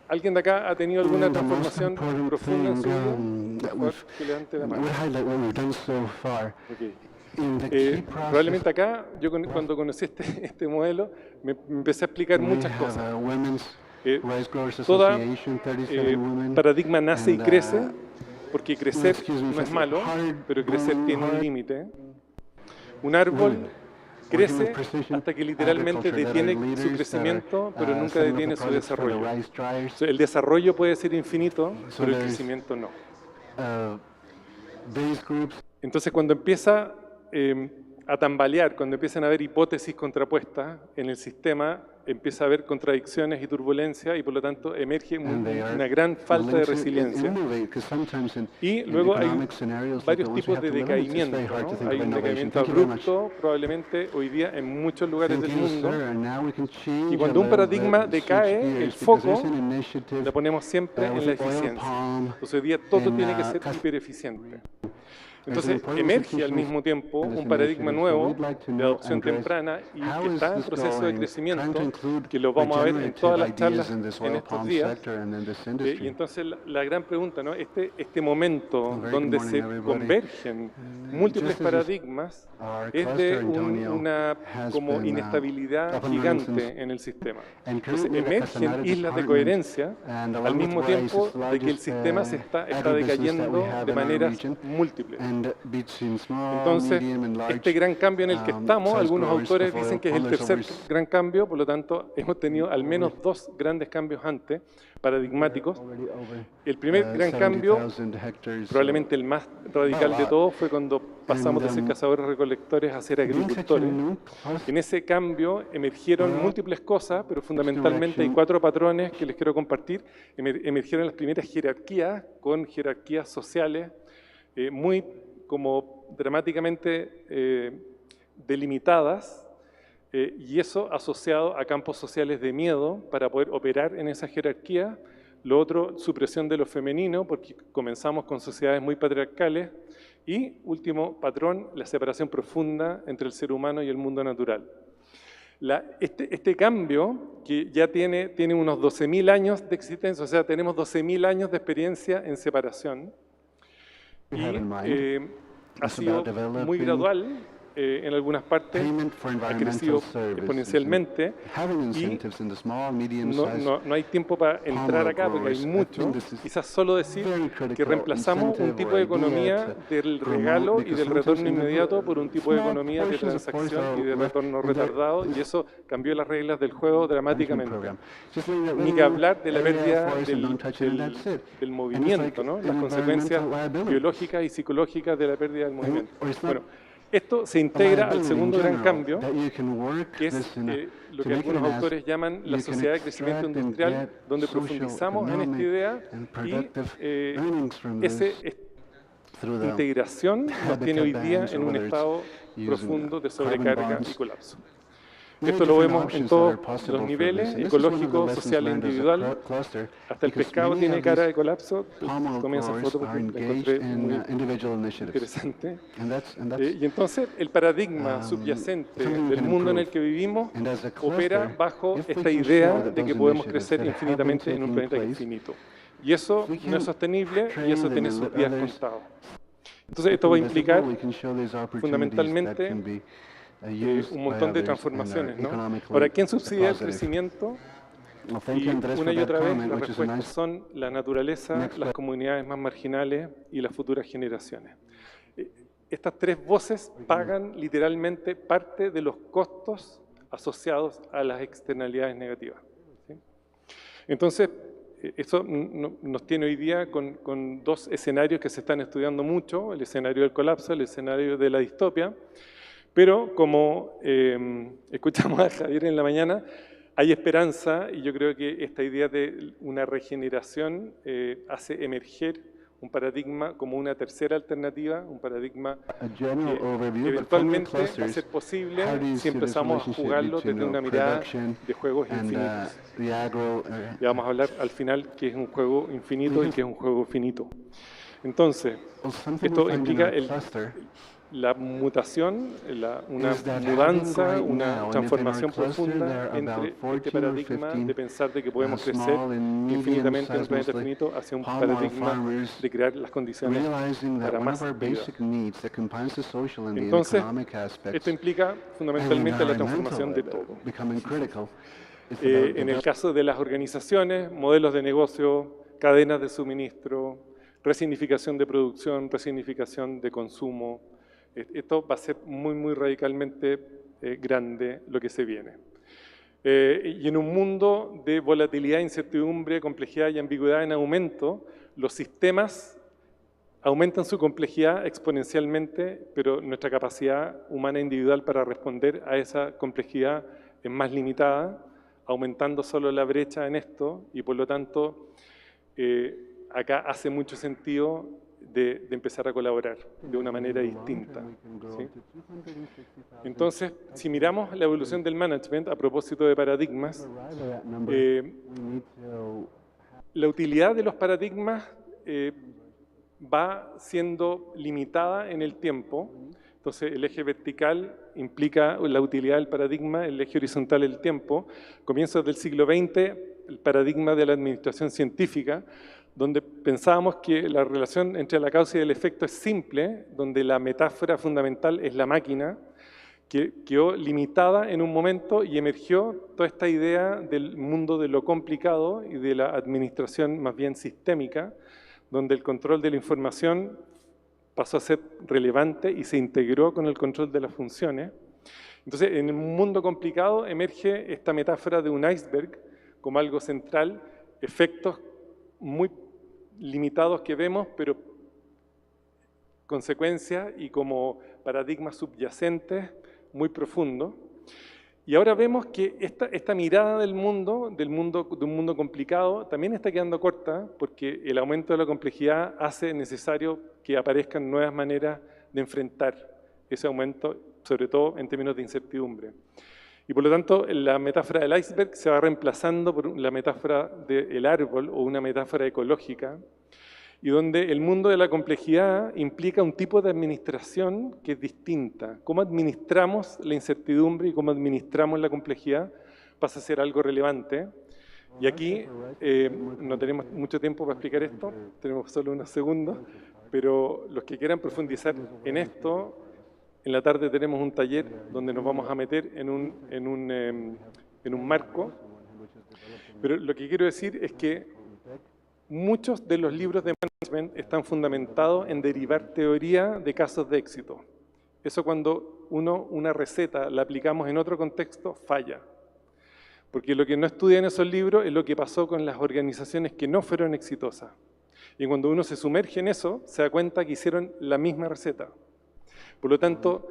Speaker 9: ¿Alguien de acá ha tenido alguna transformación profunda en su vida? Que levante la mano. Okay. Probablemente acá, yo cuando conocí este modelo, me empecé a explicar muchas cosas. Todo paradigma nace y crece, porque crecer no es malo, pero crecer tiene un límite. Un árbol crece hasta que literalmente detiene su crecimiento, pero nunca detiene su desarrollo. El desarrollo puede ser infinito, pero el crecimiento no. Entonces, cuando empieza a tambalear, cuando empiezan a haber hipótesis contrapuestas en el sistema, empieza a haber contradicciones y turbulencia y por lo tanto emerge una gran falta de resiliencia. Y luego hay varios tipos de decaimiento, ¿no? Hay un decaimiento abrupto, probablemente hoy día en muchos lugares del mundo. Y cuando un paradigma decae, el foco lo ponemos siempre en la eficiencia. Entonces hoy día todo tiene que ser hipereficiente. Entonces emerge al mismo tiempo un paradigma nuevo de adopción temprana y que está en proceso de crecimiento, que lo vamos a ver en todas las charlas en estos días. Y entonces la gran pregunta, ¿no? Este momento donde se convergen múltiples paradigmas es de una como inestabilidad gigante en el sistema. Entonces emergen islas de coherencia al mismo tiempo de que el sistema está decayendo de maneras múltiples. Entonces, este gran cambio en el que estamos, algunos autores dicen que es el tercer gran cambio, por lo tanto, hemos tenido al menos dos grandes cambios antes, paradigmáticos. El primer gran cambio, probablemente el más radical de todos, fue cuando pasamos de ser cazadores-recolectores a ser agricultores. En ese cambio emergieron múltiples cosas, pero fundamentalmente hay 4 patrones que les quiero compartir. Emergieron las primeras jerarquías, con jerarquías sociales, muy como dramáticamente delimitadas, y eso asociado a campos sociales de miedo para poder operar en esa jerarquía. Lo otro, supresión de lo femenino, porque comenzamos con sociedades muy patriarcales. Y último patrón, la separación profunda entre el ser humano y el mundo natural. Este cambio, que ya tiene unos 12.000 años de existencia, o sea, tenemos 12.000 años de experiencia en separación, y ha sido muy gradual, en algunas partes ha crecido exponencialmente, y no hay tiempo para entrar acá porque hay mucho. Quizás solo decir que reemplazamos un tipo de economía del regalo y del retorno inmediato por un tipo de economía de transacción y de retorno retardado, y eso cambió las reglas del juego dramáticamente. Ni que hablar de la pérdida del movimiento, ¿no? Las consecuencias biológicas y psicológicas de la pérdida del movimiento. Bueno, esto se integra al segundo gran cambio, que es lo que algunos autores llaman la sociedad de crecimiento industrial, donde profundizamos en esta idea y esa integración nos tiene hoy día en un estado profundo de sobrecarga y colapso. Esto lo vemos en todos los niveles, ecológico, social e individual. Hasta el pescado tiene cara de colapso. Comienza la foto porque la encontré muy interesante. Y entonces el paradigma subyacente del mundo en el que vivimos opera bajo esta idea de que podemos crecer infinitamente en un planeta que es finito. Y eso no es sostenible y eso tiene sus días contados. Entonces esto va a implicar fundamentalmente un montón de transformaciones, ¿no? Ahora, ¿quién subsidia el crecimiento? Y una y otra vez las respuestas son la naturaleza, las comunidades más marginales y las futuras generaciones. Estas 3 voces pagan literalmente parte de los costos asociados a las externalidades negativas, ¿sí? Entonces, eso nos tiene hoy día con 2 escenarios que se están estudiando mucho: el escenario del colapso, el escenario de la distopia. Pero como escuchamos a Javier en la mañana, hay esperanza, y yo creo que esta idea de una regeneración hace emerger un paradigma como una tercera alternativa, un paradigma que eventualmente va a ser posible si empezamos a jugarlo desde una mirada de juegos infinitos. Ya vamos a hablar al final qué es un juego infinito y qué es un juego finito. Entonces, esto implica la mutación, una mudanza, una transformación profunda entre este paradigma de pensar de que podemos crecer infinitamente en un planeta finito hacia un paradigma de crear las condiciones para más vida. Entonces, esto implica fundamentalmente la transformación de todo. En el caso de las organizaciones, modelos de negocio, cadenas de suministro, resignificación de producción, resignificación de consumo. Esto va a ser muy radicalmente grande lo que se viene. Y en un mundo de volatilidad, incertidumbre, complejidad y ambigüedad en aumento, los sistemas aumentan su complejidad exponencialmente, pero nuestra capacidad humana individual para responder a esa complejidad es más limitada, aumentando solo la brecha en esto, y por lo tanto acá hace mucho sentido de empezar a colaborar de una manera distinta, ¿sí? Entonces, si miramos la evolución del management a propósito de paradigmas, la utilidad de los paradigmas va siendo limitada en el tiempo. Entonces, el eje vertical implica la utilidad del paradigma, el eje horizontal el tiempo. Comienzos del siglo XX, el paradigma de la administración científica, donde pensábamos que la relación entre la causa y el efecto es simple, donde la metáfora fundamental es la máquina, que quedó limitada en un momento y emergió toda esta idea del mundo de lo complicado y de la administración más bien sistémica, donde el control de la información pasó a ser relevante y se integró con el control de las funciones. Entonces, en un mundo complicado emerge esta metáfora de un iceberg como algo central, efectos muy limitados que vemos, pero consecuencias y como paradigmas subyacentes muy profundos. Y ahora vemos que esta mirada de un mundo complicado también está quedando corta, porque el aumento de la complejidad hace necesario que aparezcan nuevas maneras de enfrentar ese aumento, sobre todo en términos de incertidumbre. Y por lo tanto, la metáfora del iceberg se va reemplazando por la metáfora del árbol o una metáfora ecológica, y donde el mundo de la complejidad implica un tipo de administración que es distinta. Cómo administramos la incertidumbre y cómo administramos la complejidad pasa a ser algo relevante. Y aquí no tenemos mucho tiempo para explicar esto, tenemos solo unos segundos, pero los que quieran profundizar en esto, en la tarde tenemos un taller donde nos vamos a meter en un marco. Pero lo que quiero decir es que muchos de los libros de management están fundamentados en derivar teoría de casos de éxito. Eso cuando una receta la aplicamos en otro contexto, falla. Porque lo que no estudia en esos libros es lo que pasó con las organizaciones que no fueron exitosas. Y cuando uno se sumerge en eso, se da cuenta que hicieron la misma receta. Por lo tanto,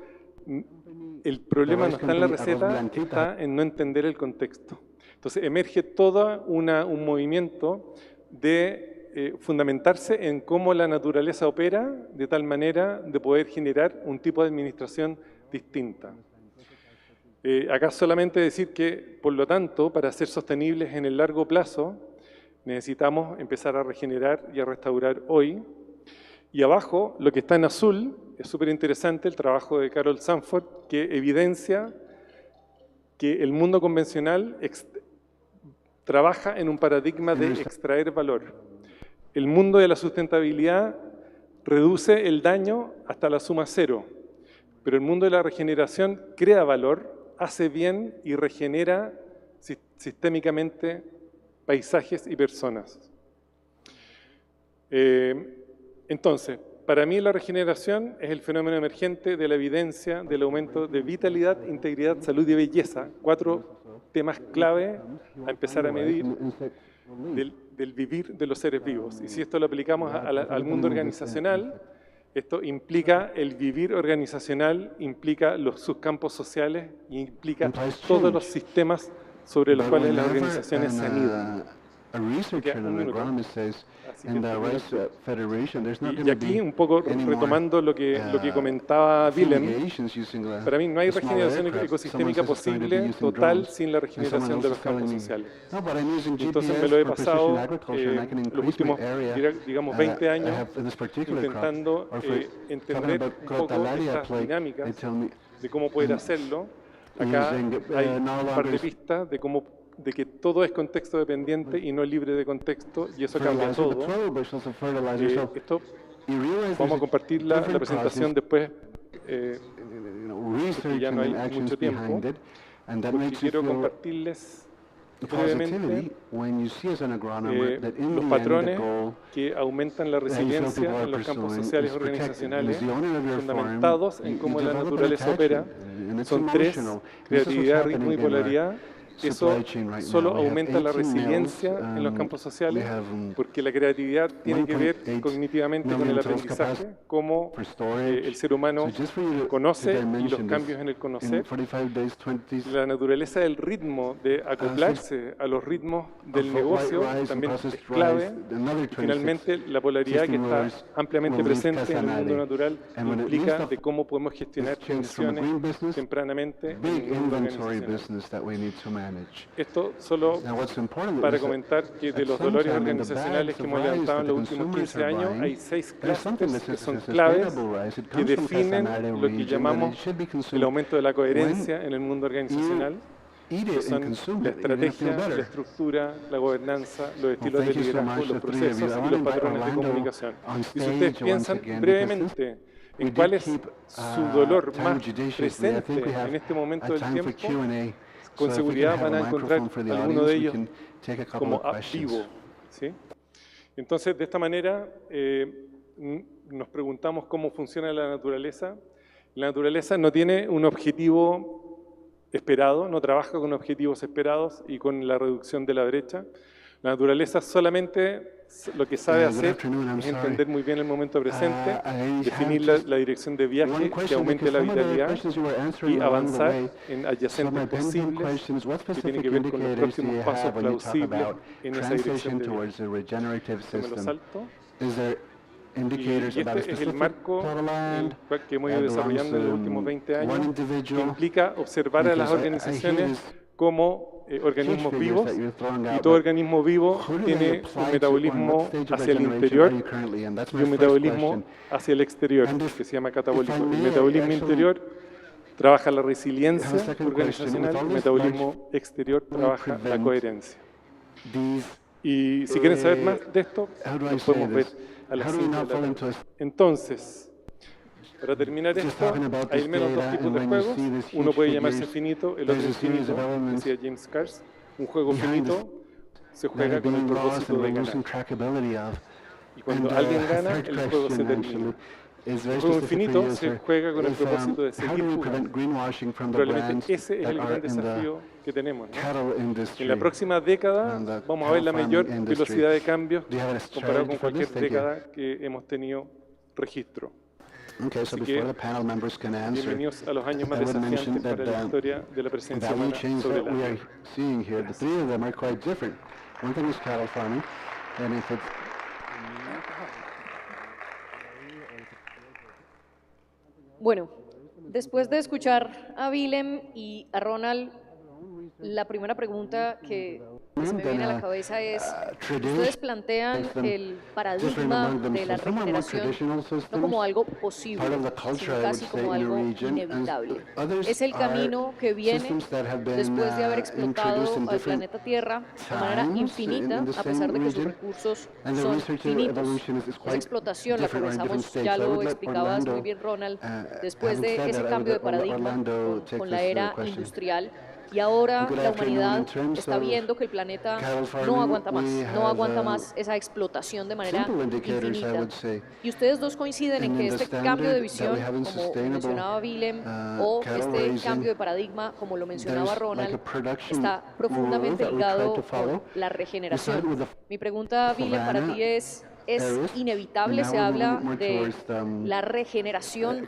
Speaker 9: el problema no está en la receta, está en no entender el contexto. Entonces emerge todo un movimiento de fundamentarse en cómo la naturaleza opera de tal manera de poder generar un tipo de administración distinta. Acá solamente decir que, por lo tanto, para ser sostenibles en el largo plazo, necesitamos empezar a regenerar y a restaurar hoy. Y abajo, lo que está en azul, es súper interesante el trabajo de Carol Sanford, que evidencia que el mundo convencional trabaja en un paradigma de extraer valor. El mundo de la sustentabilidad reduce el daño hasta la suma cero, pero el mundo de la regeneración crea valor, hace bien y regenera sistémicamente paisajes y personas. Entonces, para mí la regeneración es el fenómeno emergente de la evidencia del aumento de vitalidad, integridad, salud y belleza, 4 temas clave a empezar a medir del vivir de los seres vivos. Y si esto lo aplicamos al mundo organizacional, esto implica el vivir organizacional, implica sus campos sociales y implica todos los sistemas sobre los cuales las organizaciones se anidan. Y aquí, un poco retomando lo que comentaba Willem, para mí no hay regeneración ecosistémica posible total sin la regeneración de los campos sociales. Entonces me lo he pasado los últimos, digamos, 20 años intentando entender un poco estas dinámicas de cómo poder hacerlo. Acá hay un par de pistas de que todo es contexto dependiente y no libre de contexto, y eso cambia todo. Vamos a compartir la presentación después, porque ya no hay mucho tiempo, porque quiero compartirles brevemente los patrones que aumentan la resiliencia en los campos sociales organizacionales, fundamentados en cómo la naturaleza opera. Son 3: creatividad, ritmo y polaridad. eso
Speaker 2: supply chain right
Speaker 9: solo
Speaker 2: now. We have
Speaker 9: aumenta la
Speaker 2: 18 males,
Speaker 9: resiliencia en los campos sociales, porque la creatividad tiene que ver
Speaker 2: 1.8
Speaker 9: cognitivamente con el
Speaker 2: million total
Speaker 9: aprendizaje,
Speaker 2: capacity
Speaker 9: cómo
Speaker 2: for storage.
Speaker 9: el ser humano
Speaker 2: So just for you to
Speaker 9: conoce y los
Speaker 2: dimension this,
Speaker 9: cambios en el
Speaker 2: in
Speaker 9: conocer.
Speaker 2: 45 days, 20,
Speaker 9: La naturaleza del ritmo, de acoplarse a los ritmos del negocio, también es clave. Y finalmente, la polaridad que está ampliamente presente en el mundo natural implica de cómo podemos gestionar tensiones tempranamente en
Speaker 2: big
Speaker 9: el mundo
Speaker 2: inventory
Speaker 9: organizacional.
Speaker 2: business that we need to manage.
Speaker 9: Esto solo
Speaker 2: Now what's important
Speaker 9: para
Speaker 2: is that
Speaker 9: comentar que de
Speaker 2: at
Speaker 9: los
Speaker 2: some
Speaker 9: dolores
Speaker 2: time in the
Speaker 9: organizacionales que
Speaker 2: bags
Speaker 9: hemos
Speaker 2: of rice
Speaker 9: levantado
Speaker 2: that
Speaker 9: en
Speaker 2: the
Speaker 9: los últimos
Speaker 2: consumers
Speaker 9: 15
Speaker 2: are
Speaker 9: años,
Speaker 2: buying,
Speaker 9: hay 6
Speaker 2: there's something
Speaker 9: clusters
Speaker 2: that
Speaker 9: que
Speaker 2: says
Speaker 9: son
Speaker 2: it's
Speaker 9: claves
Speaker 2: sustainable rice. It
Speaker 9: que
Speaker 2: comes from
Speaker 9: definen
Speaker 2: Casanare
Speaker 9: lo que
Speaker 2: region, and
Speaker 9: llamamos
Speaker 2: it should be
Speaker 9: el
Speaker 2: consumed.
Speaker 9: aumento de la coherencia en el mundo organizacional,
Speaker 2: Eat
Speaker 9: que
Speaker 2: it and
Speaker 9: son
Speaker 2: consume
Speaker 9: la
Speaker 2: it, you're gonna feel
Speaker 9: estrategia, la
Speaker 2: better.
Speaker 9: estructura, la gobernanza, los estilos de
Speaker 2: thank you so
Speaker 9: liderazgo,
Speaker 2: much,
Speaker 9: los
Speaker 2: the three of you.
Speaker 9: procesos
Speaker 2: I
Speaker 9: y
Speaker 2: wanna
Speaker 9: los
Speaker 2: invite
Speaker 9: patrones de
Speaker 2: Orlando
Speaker 9: comunicación.
Speaker 2: on
Speaker 9: Y si
Speaker 2: stage
Speaker 9: ustedes
Speaker 2: once
Speaker 9: piensan
Speaker 2: again,
Speaker 9: brevemente
Speaker 2: we
Speaker 9: en
Speaker 2: did
Speaker 9: cuál es
Speaker 2: keep,
Speaker 9: su dolor
Speaker 2: time
Speaker 9: más
Speaker 2: judiciously. I
Speaker 9: presente
Speaker 2: think we have
Speaker 9: en este momento
Speaker 2: a
Speaker 9: del
Speaker 2: time for
Speaker 9: tiempo,
Speaker 2: Q&A.
Speaker 9: con
Speaker 2: So if we can
Speaker 9: seguridad
Speaker 2: have
Speaker 9: van a
Speaker 2: a
Speaker 9: encontrar
Speaker 2: microphone for the
Speaker 9: alguno de
Speaker 2: audience, we
Speaker 9: ellos
Speaker 2: can take a couple
Speaker 9: como
Speaker 2: of
Speaker 9: a
Speaker 2: questions.
Speaker 9: vivo, ¿sí? Entonces, de esta manera, nos preguntamos cómo funciona la naturaleza. La naturaleza no tiene un objetivo esperado, no trabaja con objetivos esperados y con la reducción de la brecha. La naturaleza solamente lo que sabe
Speaker 2: Good
Speaker 9: hacer
Speaker 2: afternoon, I'm
Speaker 9: es
Speaker 2: sorry.
Speaker 9: entender muy bien el momento presente,
Speaker 2: I
Speaker 9: definir
Speaker 2: have just
Speaker 9: la dirección de
Speaker 2: one
Speaker 9: viaje que
Speaker 2: question,
Speaker 9: aumente la
Speaker 2: because some of the
Speaker 9: vitalidad
Speaker 2: questions you were answering
Speaker 9: y
Speaker 2: along the
Speaker 9: avanzar
Speaker 2: way,
Speaker 9: en
Speaker 2: some
Speaker 9: adyacentes
Speaker 2: of my pending
Speaker 9: posibles
Speaker 2: questions, what
Speaker 9: que tienen
Speaker 2: specific
Speaker 9: que ver con los
Speaker 2: indicators do
Speaker 9: próximos
Speaker 2: you
Speaker 9: pasos
Speaker 2: have when you talk
Speaker 9: plausibles
Speaker 2: about
Speaker 9: en esa dirección
Speaker 2: transition
Speaker 9: de viaje.
Speaker 2: towards a regenerative
Speaker 9: Esto me lo
Speaker 2: system?
Speaker 9: salto.
Speaker 2: Is there indicators
Speaker 9: Y
Speaker 2: about a
Speaker 9: este es el
Speaker 2: specific
Speaker 9: marco
Speaker 2: plot of
Speaker 9: en
Speaker 2: land
Speaker 9: el cual que hemos
Speaker 2: that
Speaker 9: ido
Speaker 2: belongs
Speaker 9: desarrollando en los últimos
Speaker 2: to
Speaker 9: 20
Speaker 2: one
Speaker 9: años, que
Speaker 2: individual?
Speaker 9: implica observar a las
Speaker 2: Because I hear
Speaker 9: organizaciones
Speaker 2: this
Speaker 9: como organismos
Speaker 2: figures
Speaker 9: vivos,
Speaker 2: that you're throwing
Speaker 9: y
Speaker 2: out,
Speaker 9: todo
Speaker 2: but
Speaker 9: organismo vivo
Speaker 2: who do they
Speaker 9: tiene
Speaker 2: apply
Speaker 9: un
Speaker 2: to, on
Speaker 9: metabolismo
Speaker 2: what stage of
Speaker 9: hacia el
Speaker 2: regeneration
Speaker 9: interior
Speaker 2: are you currently in? That's
Speaker 9: y
Speaker 2: my
Speaker 9: un
Speaker 2: first
Speaker 9: metabolismo
Speaker 2: question.
Speaker 9: hacia el exterior,
Speaker 2: And
Speaker 9: que se llama
Speaker 2: if I
Speaker 9: catabólico. El
Speaker 2: may,
Speaker 9: metabolismo
Speaker 2: actually
Speaker 9: interior trabaja la
Speaker 2: have a
Speaker 9: resiliencia
Speaker 2: second question. With
Speaker 9: organizacional,
Speaker 2: all
Speaker 9: el
Speaker 2: this
Speaker 9: metabolismo exterior trabaja la
Speaker 2: prevent
Speaker 9: coherencia.
Speaker 2: these,
Speaker 9: Y si quieren saber más de esto,
Speaker 2: how do I
Speaker 9: lo
Speaker 2: say
Speaker 9: podemos ver
Speaker 2: this?
Speaker 9: a las
Speaker 2: How do we
Speaker 9: 5
Speaker 2: not
Speaker 9: de la
Speaker 2: fall
Speaker 9: tarde.
Speaker 2: into a
Speaker 9: Entonces, para terminar
Speaker 2: Just
Speaker 9: esto,
Speaker 2: talking about
Speaker 9: hay
Speaker 2: this
Speaker 9: menos dos
Speaker 2: data,
Speaker 9: tipos
Speaker 2: and
Speaker 9: de
Speaker 2: when you
Speaker 9: juegos.
Speaker 2: see these
Speaker 9: Uno
Speaker 2: huge
Speaker 9: puede llamarse
Speaker 2: figures,
Speaker 9: finito, el otro
Speaker 2: there's a series
Speaker 9: infinito,
Speaker 2: of elements
Speaker 9: decía James Cars. Un juego
Speaker 2: behind
Speaker 9: finito se
Speaker 2: that
Speaker 9: juega
Speaker 2: are
Speaker 9: con el
Speaker 2: being lost
Speaker 9: propósito
Speaker 2: and
Speaker 9: de
Speaker 2: we're losing
Speaker 9: ganar.
Speaker 2: trackability of.
Speaker 9: Y cuando
Speaker 2: And
Speaker 9: alguien gana,
Speaker 2: third
Speaker 9: el juego se
Speaker 2: question
Speaker 9: termina.
Speaker 2: actually is
Speaker 9: El
Speaker 2: very
Speaker 9: juego
Speaker 2: specific for
Speaker 9: infinito
Speaker 2: you,
Speaker 9: se
Speaker 2: sir.
Speaker 9: juega con el
Speaker 2: If,
Speaker 9: propósito de
Speaker 2: how
Speaker 9: seguir
Speaker 2: do we
Speaker 9: jugando.
Speaker 2: prevent greenwashing from the
Speaker 9: Probablemente
Speaker 2: brands
Speaker 9: ese es
Speaker 2: that
Speaker 9: el
Speaker 2: are
Speaker 9: gran
Speaker 2: in the
Speaker 9: desafío que tenemos, ¿no?
Speaker 2: cattle industry?
Speaker 9: En la próxima década
Speaker 2: and the
Speaker 9: vamos a ver la
Speaker 2: cattle
Speaker 9: mayor
Speaker 2: farming industry?
Speaker 9: velocidad de cambios
Speaker 2: Do you have a
Speaker 9: comparado
Speaker 2: strategy
Speaker 9: con
Speaker 2: for this?
Speaker 9: cualquier
Speaker 2: Thank you.
Speaker 9: década que hemos tenido registro.
Speaker 2: Okay, so
Speaker 9: Así
Speaker 2: before
Speaker 9: que,
Speaker 2: the panel members can answer,
Speaker 9: bienvenidos a los años más
Speaker 2: I would mention
Speaker 9: desafiantes
Speaker 2: that
Speaker 9: para la
Speaker 2: the
Speaker 9: historia de la presencia
Speaker 2: value
Speaker 9: humana
Speaker 2: chains
Speaker 9: sobre
Speaker 2: that
Speaker 9: la
Speaker 2: we are
Speaker 9: Tierra.
Speaker 2: seeing here, the three of them are quite different. One thing is cattle farming, and if it's
Speaker 10: Bueno, después de escuchar a Willem y a Ronald, la primera pregunta que se me viene a la cabeza es, ustedes plantean el paradigma de la regeneración no como algo posible, sino casi como algo inevitable. Es el camino que viene después de haber explotado al planeta Tierra de manera infinita, a pesar de que sus recursos son finitos. Esa explotación la comenzamos, ya lo explicabas muy bien Ronald, después de ese cambio de paradigma con la era industrial. Y ahora la humanidad está viendo que el planeta no aguanta más esa explotación de manera infinita. Y ustedes dos coinciden en que este cambio de visión, como mencionaba Willem, o este cambio de paradigma, como lo mencionaba Ronald, está profundamente ligado con la regeneración. Mi pregunta, Willem, para ti es inevitable, se habla de la regeneración,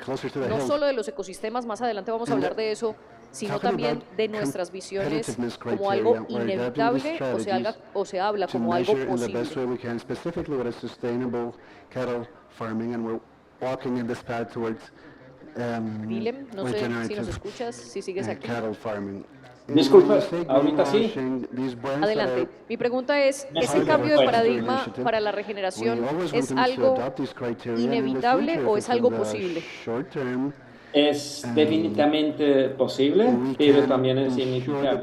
Speaker 10: no solo de los ecosistemas, más adelante vamos a hablar de eso, sino también de nuestras visiones como algo inevitable o se habla como algo posible. Willem, no sé si nos escuchas, si sigues aquí.
Speaker 11: Disculpa, ahorita sí.
Speaker 10: Adelante. Mi pregunta es, ¿ese cambio de paradigma para la regeneración es algo inevitable o es algo posible?
Speaker 11: Es definitivamente posible, pero también significa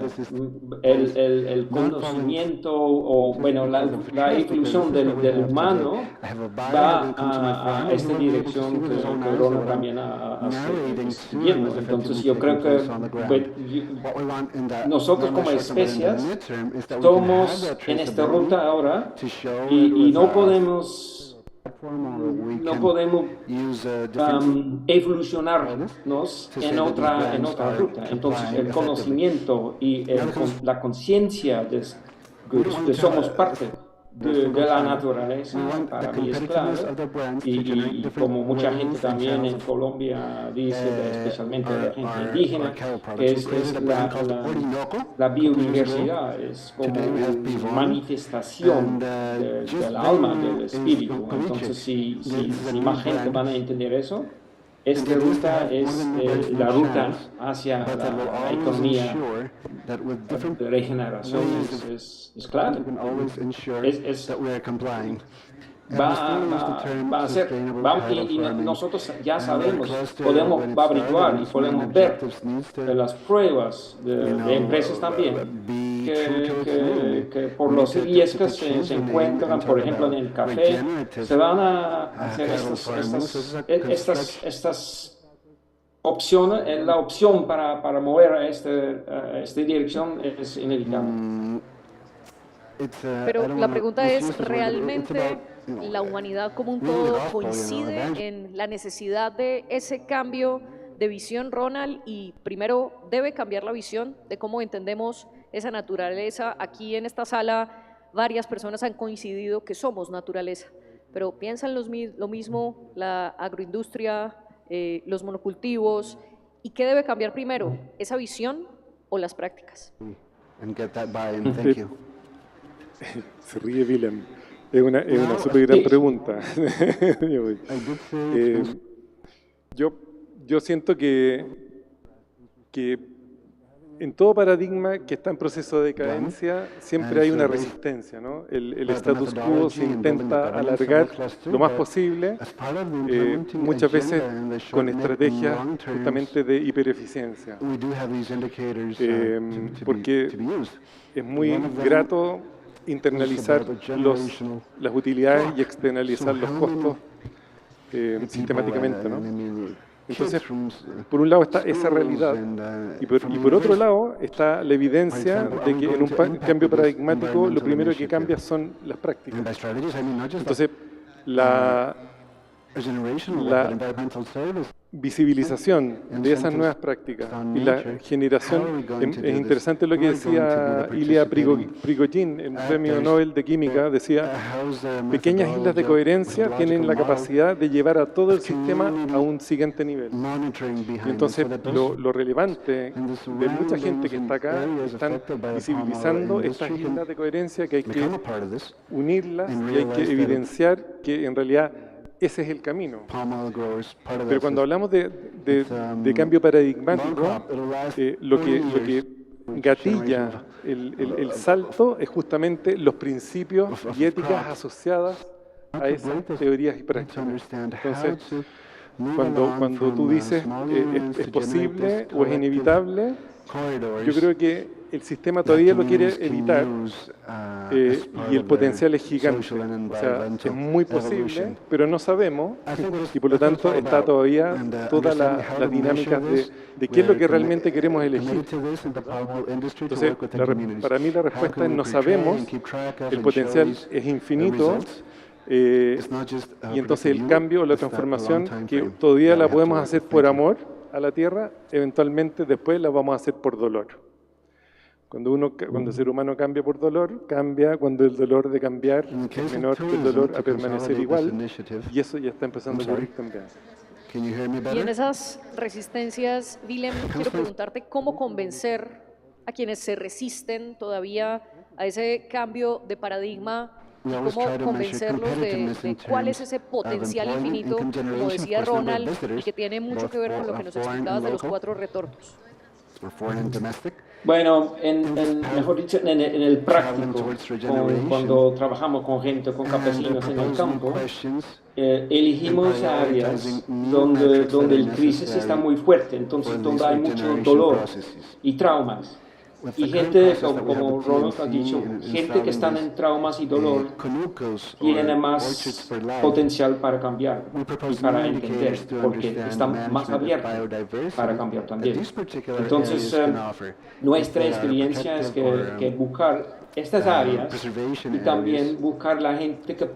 Speaker 11: el conocimiento o, bueno, la evolución del humano va a esta dirección que Ronald también ha siguiendo. Entonces yo creo que nosotros como especies estamos en esta ruta ahora y no podemos no podemos evolucionarnos en otra ruta. Entonces, el conocimiento y la conciencia de somos parte de la naturaleza, para mí es clave, y como mucha gente también en Colombia dice, especialmente la gente indígena, es la biodiversidad, es como manifestación del alma, del espíritu. Entonces, si más gente van a entender eso, esta ruta es la ruta hacia la economía de regeneración, es clave. Va a ser, y nosotros ya sabemos, podemos averiguar y podemos ver de las pruebas de empresas también, que por los riesgos se encuentran, por ejemplo, en el café, se van a hacer estas opciones, la opción para mover a esta dirección es inevitable.
Speaker 10: Pero la pregunta es, ¿realmente la humanidad como un todo coincide en la necesidad de ese cambio de visión, Ronald? Y primero, ¿debe cambiar la visión de cómo entendemos esa naturaleza? Aquí en esta sala varias personas han coincidido que somos naturaleza, pero ¿piensan lo mismo la agroindustria, los monocultivos? ¿Y qué debe cambiar primero, esa visión o las prácticas?
Speaker 9: Se ríe Willem. Es una súper gran pregunta. Yo siento que en todo paradigma que está en proceso de decadencia siempre hay una resistencia, ¿no? El status quo se intenta alargar lo más posible, muchas veces con estrategias justamente de hipereficiencia, porque es muy grato internalizar las utilidades y externalizar los costos sistemáticamente, ¿no? Entonces, por un lado está esa realidad y por otro lado está la evidencia de que en un cambio paradigmático lo primero que cambia son las prácticas. Entonces, la visibilización de esas nuevas prácticas y la generación, es interesante lo que decía Ilya Prigogine, el premio Nobel de Química, decía, pequeñas islas de coherencia tienen la capacidad de llevar a todo el sistema a un siguiente nivel. Y entonces lo relevante de mucha gente que está acá, están visibilizando estas islas de coherencia que hay que unirlas y hay que evidenciar que en realidad ese es el camino. Pero cuando hablamos de cambio paradigmático, lo que gatilla el salto es justamente los principios y éticas asociadas a esas teorías y prácticas. Entonces, cuando tú dices es posible o es inevitable, yo creo que el sistema todavía lo quiere evitar y el potencial es gigante. O sea, es muy posible, pero no sabemos y por lo tanto está todavía toda la dinámica de qué es lo que realmente queremos elegir. Entonces, para mí la respuesta es no sabemos, el potencial es infinito. Y entonces el cambio o la transformación que todavía la podemos hacer por amor a la tierra, eventualmente después la vamos a hacer por dolor. Cuando el ser humano cambia por dolor, cambia cuando el dolor de cambiar es menor que el dolor a permanecer igual, y eso ya está empezando a ocurrir también.
Speaker 10: Y en esas resistencias, Willem, quiero preguntarte cómo convencer a quienes se resisten todavía a ese cambio de paradigma, y cómo convencerlos de cuál es ese potencial infinito, como decía Ronald, y que tiene mucho que ver con lo que nos explicabas de los 4 retornos.
Speaker 11: Bueno, mejor dicho, en el práctico, cuando trabajamos con gente, con campesinos en el campo, elegimos áreas donde el crisis está muy fuerte, entonces donde hay mucho dolor y traumas. Y gente, como Ronald ha dicho, gente que están en traumas y dolor tiene más potencial para cambiar y para entender, porque están más abiertos para cambiar también. Entonces, nuestra experiencia es que buscar estas áreas y también buscar la gente que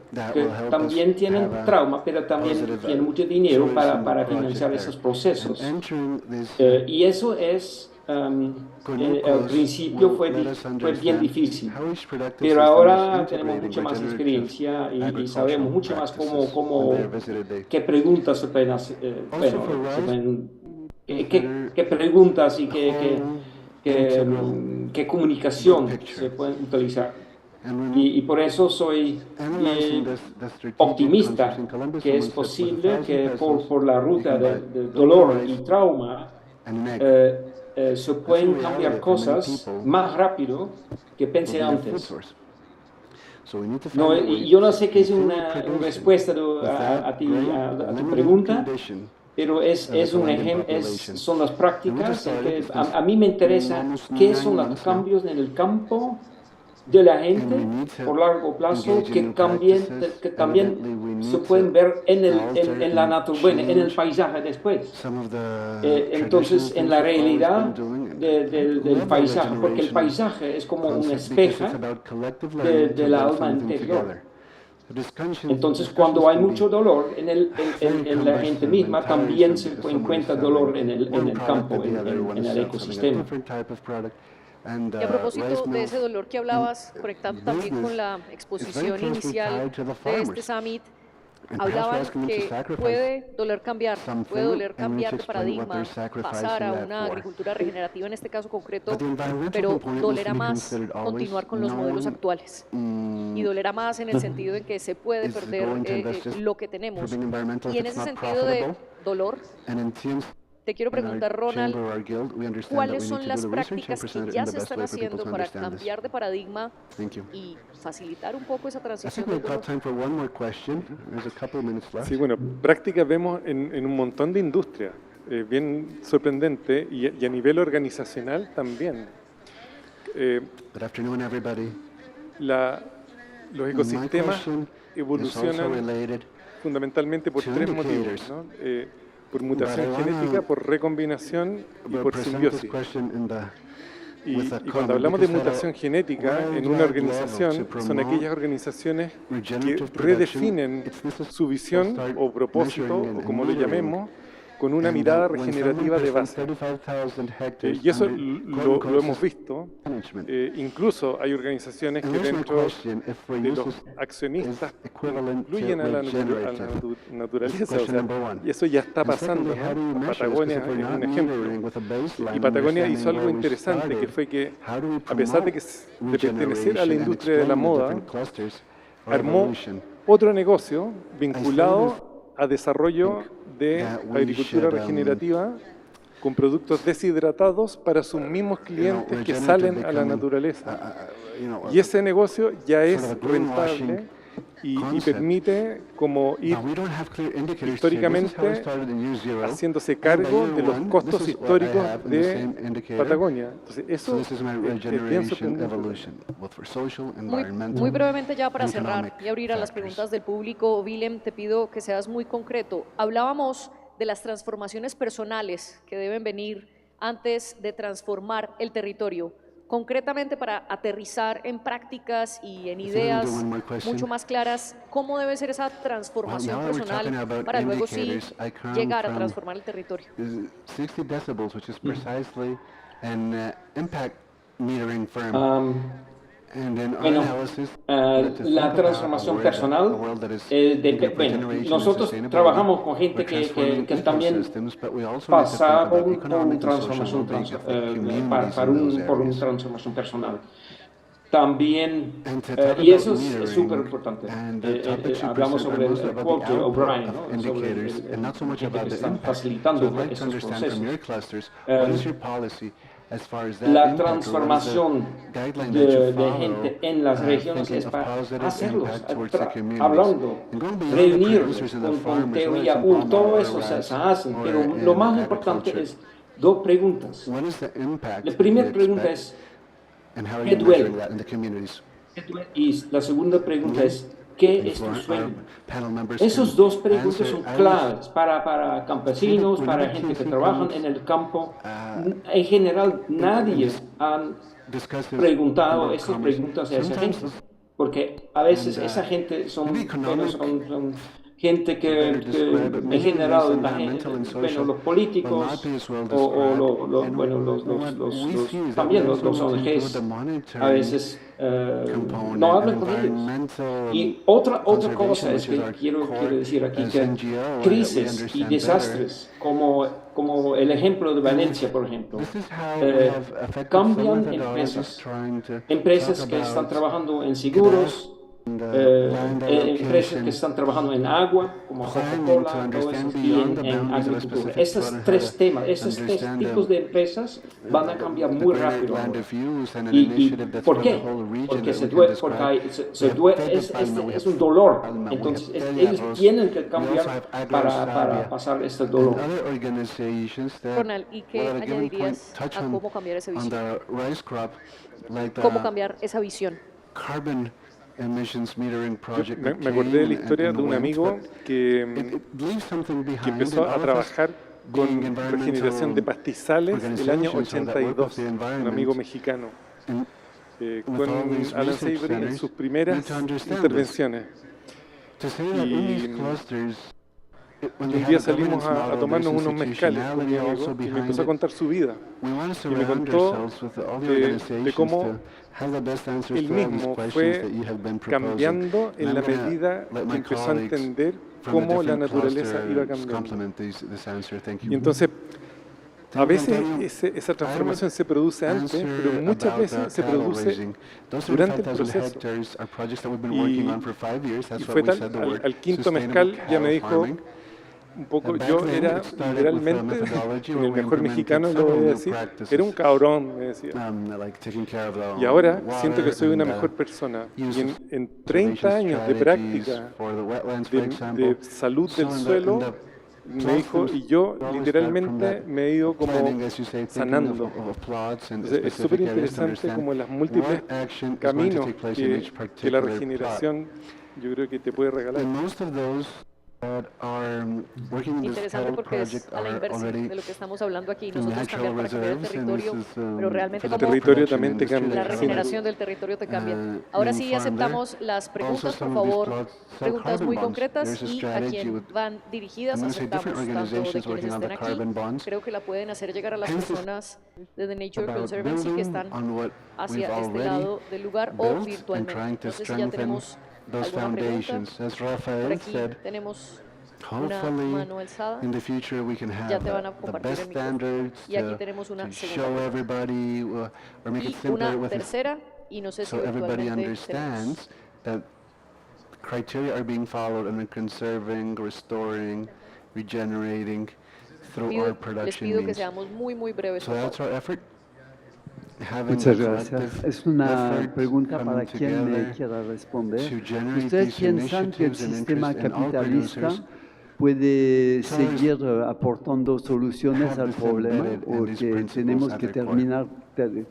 Speaker 11: también tienen trauma, pero también tienen mucho dinero para financiar esos procesos. Y eso es... al principio fue bien difícil, pero ahora tenemos mucha más experiencia y sabemos mucho más qué preguntas se pueden hacer, qué preguntas y qué comunicación se pueden utilizar. Y por eso soy optimista que es posible que por la ruta de dolor y trauma se pueden cambiar cosas más rápido que pensé antes. No, y yo no sé qué es una respuesta a tu pregunta, pero son las prácticas en que a mí me interesa qué son los cambios en el campo de la gente por largo plazo que también se pueden ver en la naturaleza, en el paisaje después. Entonces, en la realidad del paisaje, porque el paisaje es como un espejo de la alma interior. Entonces, cuando hay mucho dolor en la gente misma, también se encuentra dolor en el campo, en el ecosistema.
Speaker 10: Y a propósito de ese dolor que hablabas, conectando también con la exposición inicial de este summit, hablaban que puede doler cambiar de paradigma, pasar a una agricultura regenerativa en este caso concreto, pero dolerá más continuar con los modelos actuales. Y dolerá más en el sentido en que se puede perder lo que tenemos. Y en ese sentido de dolor, te quiero preguntar, Ronald, ¿cuáles son las prácticas que ya se están haciendo para cambiar de paradigma y facilitar un poco esa transición del dolor?
Speaker 9: Sí, bueno, prácticas vemos en un montón de industrias, bien sorprendente, y a nivel organizacional también. Los ecosistemas evolucionan fundamentalmente por tres motivos, ¿no? Por mutación genética, por recombinación y por simbiosis. Y cuando hablamos de mutación genética en una organización, son aquellas organizaciones que redefinen su visión o propósito, o como lo llamemos, con una mirada regenerativa de base. Y eso lo hemos visto. Incluso hay organizaciones que dentro de los accionistas incluyen a la naturaleza. O sea, y eso ya está pasando, ¿no? Patagonia es un ejemplo. Y Patagonia hizo algo interesante, que fue que, a pesar de pertenecer a la industria de la moda, armó otro negocio vinculado a desarrollo de agricultura regenerativa con productos deshidratados para sus mismos clientes que salen a la naturaleza. Y ese negocio ya es rentable y permite como ir históricamente haciéndose cargo de los costos históricos de Patagonia. Entonces, eso es bien sorprendente.
Speaker 10: Muy brevemente ya para cerrar y abrir a las preguntas del público, Willem, te pido que seas muy concreto. Hablábamos de las transformaciones personales que deben venir antes de transformar el territorio. Concretamente, para aterrizar en prácticas y en ideas mucho más claras, ¿cómo debe ser esa transformación personal para luego sí llegar a transformar el territorio?
Speaker 2: 60 decibels, which is precisely an impact metering firm.
Speaker 11: La transformación personal, nosotros trabajamos con gente que también pasa por una transformación personal. También, y eso es súper importante, hablamos sobre el quote de O'Brien, ¿no? Sobre el que están facilitando esos procesos. La transformación de gente en las regiones es para hacerlos, hablando, reunirlos con teoría, todo eso se hace, pero lo más importante es dos preguntas. La primera pregunta es, ¿Qué duele? Y la segunda pregunta es, ¿qué es tu sueño? Esas dos preguntas son claves para campesinos, para gente que trabaja en el campo. En general, nadie ha preguntado estas preguntas a esa gente, porque a veces esa gente son gente que en general, los políticos también los ONGs a veces no hablan con ellos. Y otra cosa es que quiero decir aquí que crisis y desastres, como el ejemplo de Valencia, por ejemplo, cambian empresas que están trabajando en seguros, empresas que están trabajando en agua, como Coca-Cola, y en agricultura. Esos tres tipos de empresas van a cambiar muy rápido ahora. ¿Y por qué? Porque es un dolor. Entonces, ellos tienen que cambiar para pasar este dolor.
Speaker 10: Ronald, ¿y qué añadirías a cómo cambiar esa visión? ¿Cómo cambiar esa visión?
Speaker 9: Me acordé de la historia de un amigo que empezó a trabajar con regeneración de pastizales el año 82, un amigo mexicano, con Alan Savory en sus primeras intervenciones. Y un día salimos a tomarnos unos mezcales con mi amigo y me empezó a contar su vida. Y me contó de cómo él mismo fue cambiando en la medida que empezó a entender cómo la naturaleza iba cambiando. Y entonces, a veces esa transformación se produce antes, pero muchas veces se produce durante el proceso. Y fue tal, al quinto mezcal ya me dijo, un poco, yo era literalmente, en el mejor mexicano lo voy a decir, era un cabrón, me decía. Y ahora siento que soy una mejor persona. Y en 30 años de práctica de salud del suelo, me dijo, y yo literalmente me he ido como sanando. Entonces, es súper interesante como las múltiples caminos que la regeneración yo creo que te puede regalar.
Speaker 10: Interesante porque es a la inversa de lo que estamos hablando aquí. Nosotros cambiar para cambiar el territorio, pero realmente
Speaker 9: el territorio también te cambia.
Speaker 10: La regeneración del territorio te cambia. Ahora sí aceptamos las preguntas, por favor, preguntas muy concretas y a quien van dirigidas aceptamos, tanto de quienes estén aquí, creo que la pueden hacer llegar a las personas de The Nature Conservancy que están hacia este lado del lugar o virtualmente. No sé si ya tenemos alguna pregunta. Por aquí tenemos una mano alzada. Ya te van a compartir el micrófono. Y aquí tenemos una segunda. Y una tercera, y no sé si virtualmente tenemos.
Speaker 2: Criteria are being followed and conserving, restoring, regenerating through our production.
Speaker 10: Les pido que seamos muy breves.
Speaker 2: So that's our effort.
Speaker 12: Muchas gracias. Es una pregunta para quien me quiera responder. ¿Ustedes piensan que el sistema capitalista puede seguir aportando soluciones al problema o que tenemos que terminar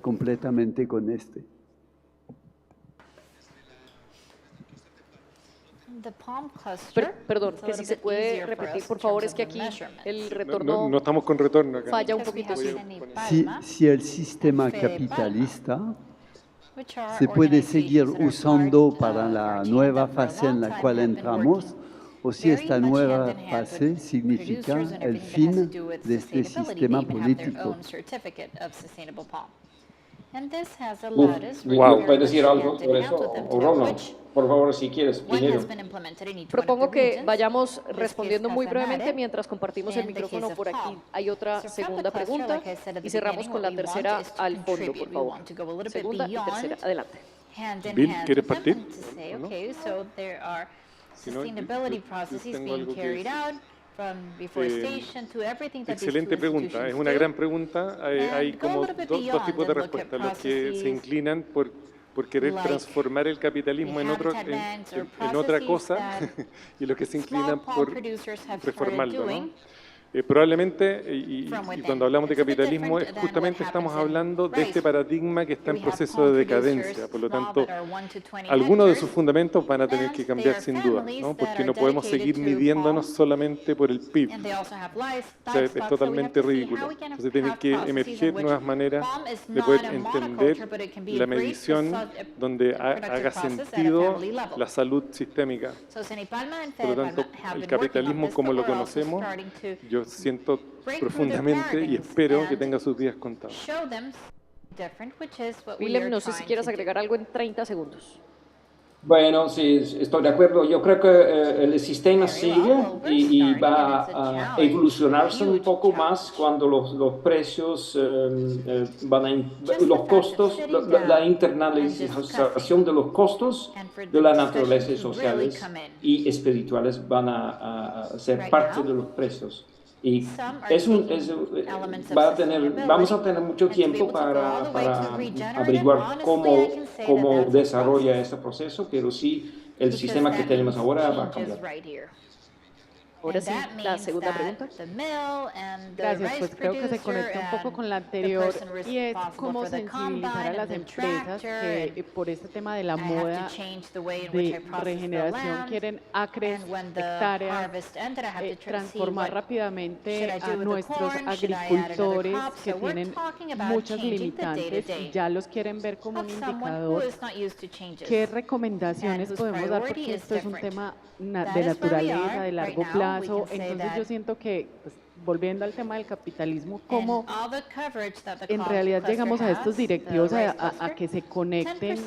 Speaker 12: completamente con este?
Speaker 10: Perdón, que si se puede repetir, por favor, es que aquí el retorno
Speaker 9: no estamos con retorno acá.
Speaker 10: Falla un poquito.
Speaker 12: Si el sistema capitalista se puede seguir usando para la nueva fase en la cual entramos, o si esta nueva fase significa el fin de este sistema político.
Speaker 11: Wow. ¿Puedes decir algo sobre eso? O Ronald, por favor, si quieres, primero.
Speaker 10: Propongo que vayamos respondiendo muy brevemente mientras compartimos el micrófono por aquí. Hay otra segunda pregunta y cerramos con la tercera al fondo, por favor. Segunda y tercera. Adelante.
Speaker 9: Bill, ¿quieres partir? Excelente pregunta, es una gran pregunta. Hay como dos tipos de respuestas, los que se inclinan por querer transformar el capitalismo en otra cosa y los que se inclinan por reformarlo, ¿no? Probablemente, y cuando hablamos de capitalismo, justamente estamos hablando de este paradigma que está en proceso de decadencia. Por lo tanto, algunos de sus fundamentos van a tener que cambiar sin duda, ¿no? Porque no podemos seguir midiéndonos solamente por el PIB. O sea, es totalmente ridículo. Entonces tienen que emerger nuevas maneras de poder entender la medición donde haga sentido la salud sistémica. Por lo tanto, el capitalismo como lo conocemos, yo siento profundamente y espero que tenga sus días contados.
Speaker 10: Willem, no sé si quieras agregar algo en 30 segundos.
Speaker 11: Bueno, sí, estoy de acuerdo. Yo creo que el sistema sigue y va a evolucionarse un poco más cuando los precios van a, los costos, la internalización de los costos de la naturaleza sociales y espirituales van a ser parte de los precios. Y vamos a tener mucho tiempo para averiguar cómo desarrolla este proceso, pero sí, el sistema que tenemos ahora va a cambiar.
Speaker 10: Ahora sí, la segunda pregunta.
Speaker 13: Gracias, pues creo que se conecta un poco con la anterior y es cómo sensibilizar a las empresas que por este tema de la moda de regeneración quieren acres, hectáreas, transformar rápidamente a nuestros agricultores que tienen muchas limitantes y ya los quieren ver como un indicador. ¿Qué recomendaciones podemos dar? Porque esto es un tema de naturaleza, de largo plazo. Entonces yo siento que, pues, volviendo al tema del capitalismo, cómo en realidad llegamos a estos directivos a que se conecten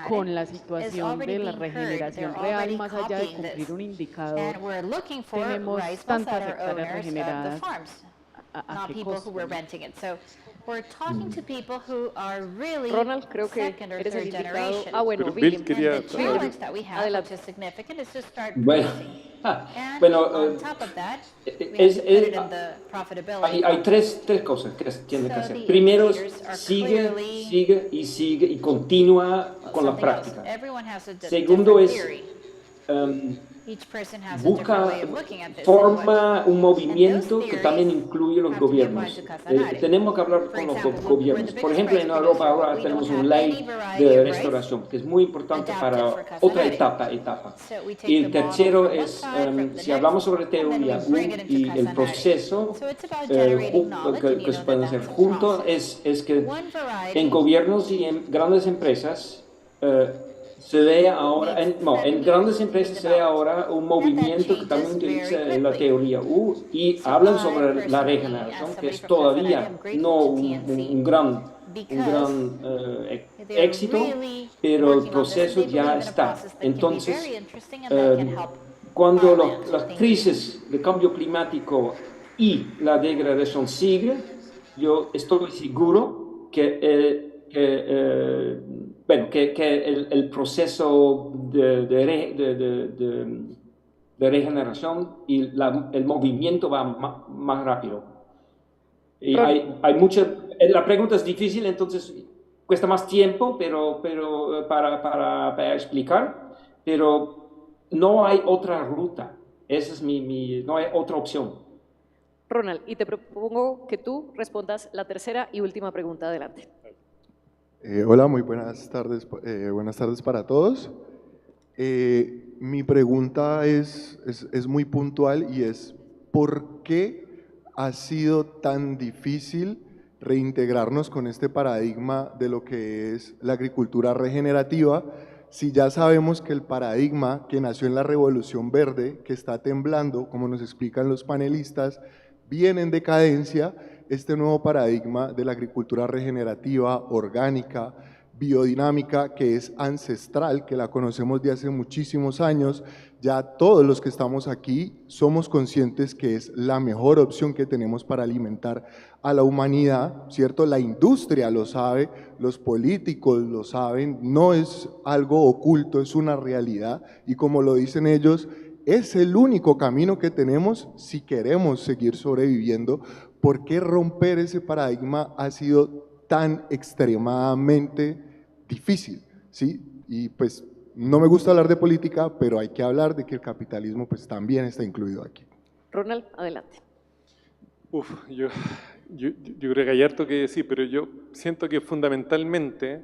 Speaker 13: con la situación de la regeneración real, más allá de cumplir un indicador. Tenemos tantas hectáreas regeneradas, ¿a qué costo?
Speaker 10: Ronald, creo que eres el indicado. Ah, bueno,
Speaker 9: pero Bill quería...
Speaker 10: Adelante.
Speaker 11: Bueno, hay tres cosas que tiene que hacer. Primero, sigue y continúa con la práctica. Segundo es forma un movimiento que también incluye los gobiernos. Tenemos que hablar con los gobiernos. Por ejemplo, en Europa ahora tenemos una ley de restauración que es muy importante para otra etapa. Y el tercero es, si hablamos sobre teoría y el proceso que se pueden hacer juntos, es que en gobiernos y en grandes empresas se ve ahora, en grandes empresas se ve ahora un movimiento que también utiliza la teoría y hablan sobre la regeneración, que es todavía no un gran éxito, pero el proceso ya está. Entonces, cuando las crisis de cambio climático y la degradación siguen, yo estoy seguro que el proceso de regeneración y el movimiento va más rápido. Y hay mucha... La pregunta es difícil, entonces cuesta más tiempo pero para explicar, pero no hay otra ruta. Esa es no hay otra opción.
Speaker 10: Ronald, y te propongo que tú respondas la tercera y última pregunta. Adelante.
Speaker 14: Hola, muy buenas tardes para todos. Mi pregunta es muy puntual y es ¿por qué ha sido tan difícil reintegrarnos con este paradigma de lo que es la agricultura regenerativa si ya sabemos que el paradigma que nació en la Revolución Verde, que está temblando, como nos explican los panelistas, viene en decadencia? Este nuevo paradigma de la agricultura regenerativa, orgánica, biodinámica, que es ancestral, que la conocemos de hace muchísimos años, ya todos los que estamos aquí somos conscientes que es la mejor opción que tenemos para alimentar a la humanidad, ¿cierto? La industria lo sabe, los políticos lo saben, no es algo oculto, es una realidad y como lo dicen ellos, es el único camino que tenemos si queremos seguir sobreviviendo. ¿Por qué romper ese paradigma ha sido tan extremadamente difícil? ¿Sí? Y pues no me gusta hablar de política, pero hay que hablar de que el capitalismo pues también está incluido aquí.
Speaker 10: Ronald, adelante.
Speaker 9: Yo creo que hay harto que decir, pero yo siento que fundamentalmente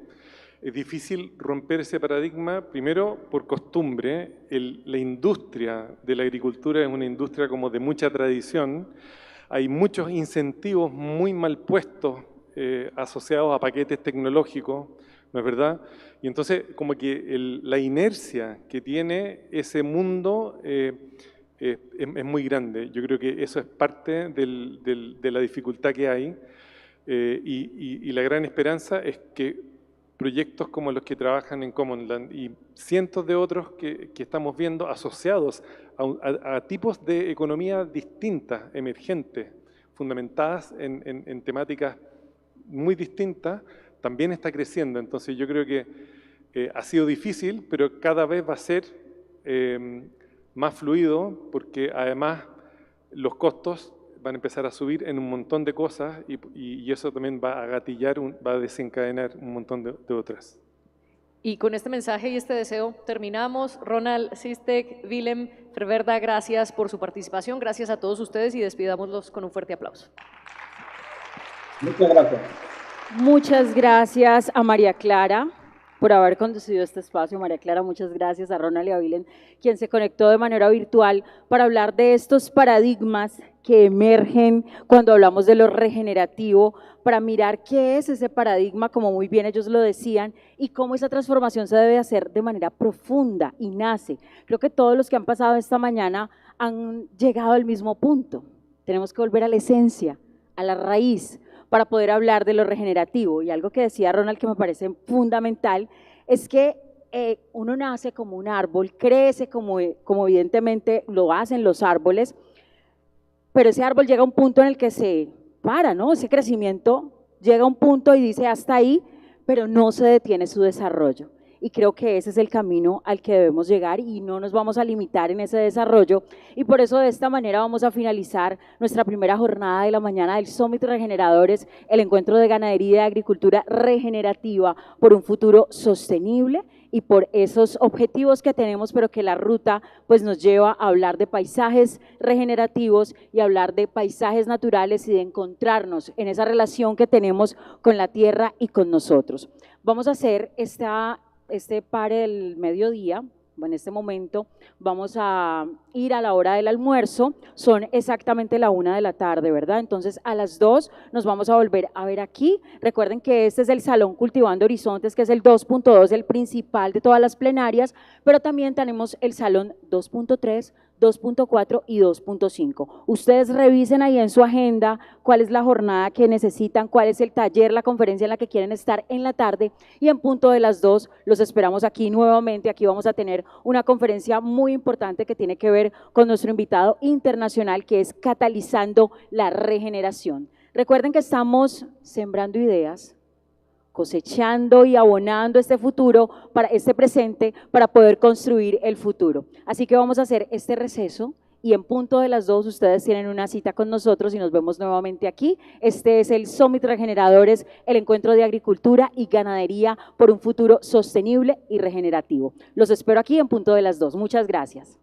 Speaker 9: es difícil romper ese paradigma, primero por costumbre. La industria de la agricultura es una industria como de mucha tradición. Hay muchos incentivos muy mal puestos asociados a paquetes tecnológicos, ¿no es verdad? Y entonces como que la inercia que tiene ese mundo es muy grande. Yo creo que eso es parte de la dificultad que hay y la gran esperanza es que proyectos como los que trabajan en Commonland y cientos de otros que estamos viendo asociados a tipos de economía distintas, emergentes, fundamentadas en temáticas muy distintas, también está creciendo. Entonces yo creo que ha sido difícil, pero cada vez va a ser más fluido, porque además los costos van a empezar a subir en un montón de cosas y eso también va a gatillar, va a desencadenar un montón de otras.
Speaker 10: Y con este mensaje y este deseo terminamos. Ronald Sistek, Willem Verwerda, gracias por su participación, gracias a todos ustedes y despidámoslos con un fuerte aplauso.
Speaker 11: Muchas gracias.
Speaker 3: Muchas gracias a María Clara por haber conducido este espacio. María Clara, muchas gracias a Ronald y a Willem, quien se conectó de manera virtual para hablar de estos paradigmas que emergen cuando hablamos de lo regenerativo, para mirar qué es ese paradigma, como muy bien ellos lo decían, y cómo esa transformación se debe hacer de manera profunda y nace. Creo que todos los que han pasado esta mañana han llegado al mismo punto. Tenemos que volver a la esencia, a la raíz, para poder hablar de lo regenerativo. Y algo que decía Ronald que me parece fundamental es que uno nace como un árbol, crece como evidentemente lo hacen los árboles, pero ese árbol llega a un punto en el que se para, ¿no? Ese crecimiento llega a un punto y dice hasta ahí, pero no se detiene su desarrollo. Y creo que ese es el camino al que debemos llegar y no nos vamos a limitar en ese desarrollo. Y por eso de esta manera vamos a finalizar nuestra primera jornada de la mañana del Summit Regeneradores, el encuentro de ganadería y de agricultura regenerativa por un futuro sostenible y por esos objetivos que tenemos, pero que la ruta pues nos lleva a hablar de paisajes regenerativos y hablar de paisajes naturales y de encontrarnos en esa relación que tenemos con la tierra y con nosotros. Vamos a hacer este pare del mediodía. En este momento vamos a ir a la hora del almuerzo, son exactamente la 1 de la tarde, ¿verdad? Entonces a las 2 nos vamos a volver a ver aquí. Recuerden que este es el Salón Cultivando Horizontes, que es el 2.2, el principal de todas las plenarias, pero también tenemos el Salón 2.3, 2.4 y 2.5. Ustedes revisen ahí en su agenda cuál es la jornada que necesitan, cuál es el taller, la conferencia en la que quieren estar en la tarde, y en punto de las 2 los esperamos aquí nuevamente. Aquí vamos a tener una conferencia muy importante que tiene que ver con nuestro invitado internacional, que es Catalizando la Regeneración. Recuerden que estamos sembrando ideas, cosechando y abonando este futuro, para este presente, para poder construir el futuro. Así que vamos a hacer este receso y en punto de las 2 ustedes tienen una cita con nosotros y nos vemos nuevamente aquí. Este es el Summit Regeneradores, el encuentro de agricultura y ganadería por un futuro sostenible y regenerativo. Los espero aquí en punto de las 2. Muchas gracias.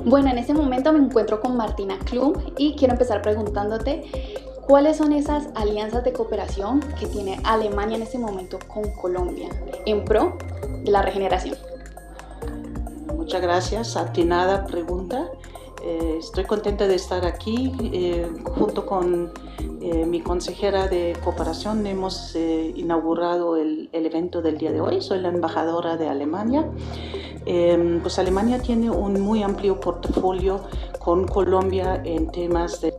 Speaker 1: Bueno, en este momento me encuentro con Martina Klum y quiero empezar preguntándote cuáles son esas alianzas de cooperación que tiene Alemania en este momento con Colombia en pro de la regeneración.
Speaker 15: Muchas gracias. Atinada pregunta. Estoy contenta de estar aquí. Junto con mi consejera de cooperación hemos inaugurado el evento del día de hoy. Soy la embajadora de Alemania. Pues Alemania tiene un muy amplio portafolio con Colombia en temas de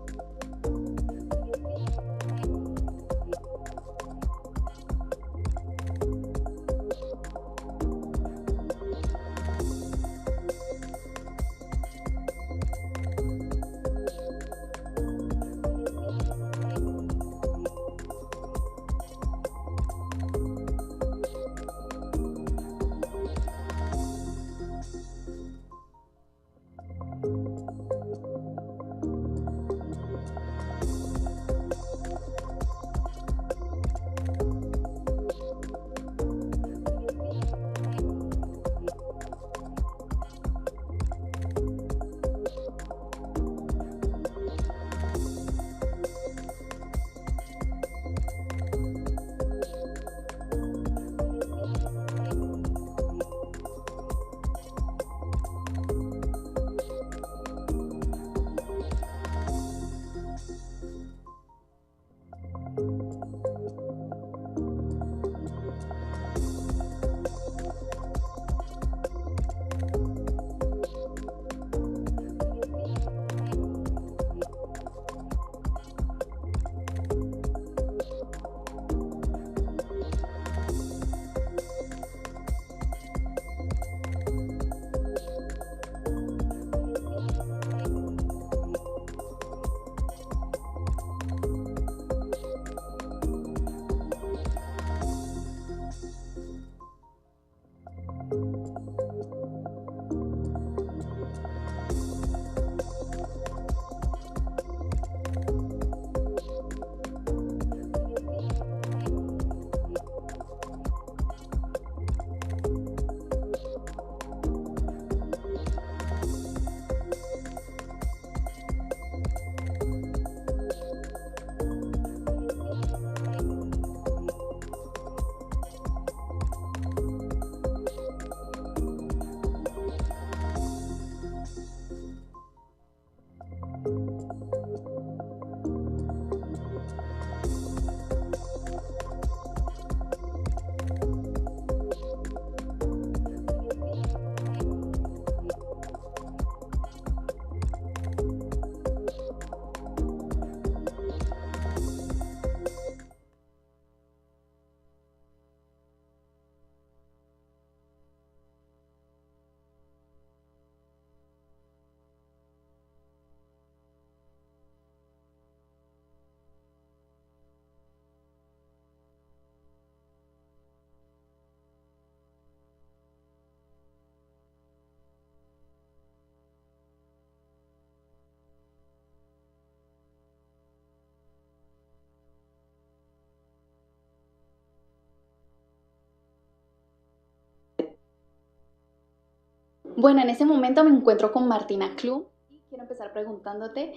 Speaker 1: Bueno, en este momento me encuentro con Martina Klum y quiero empezar preguntándote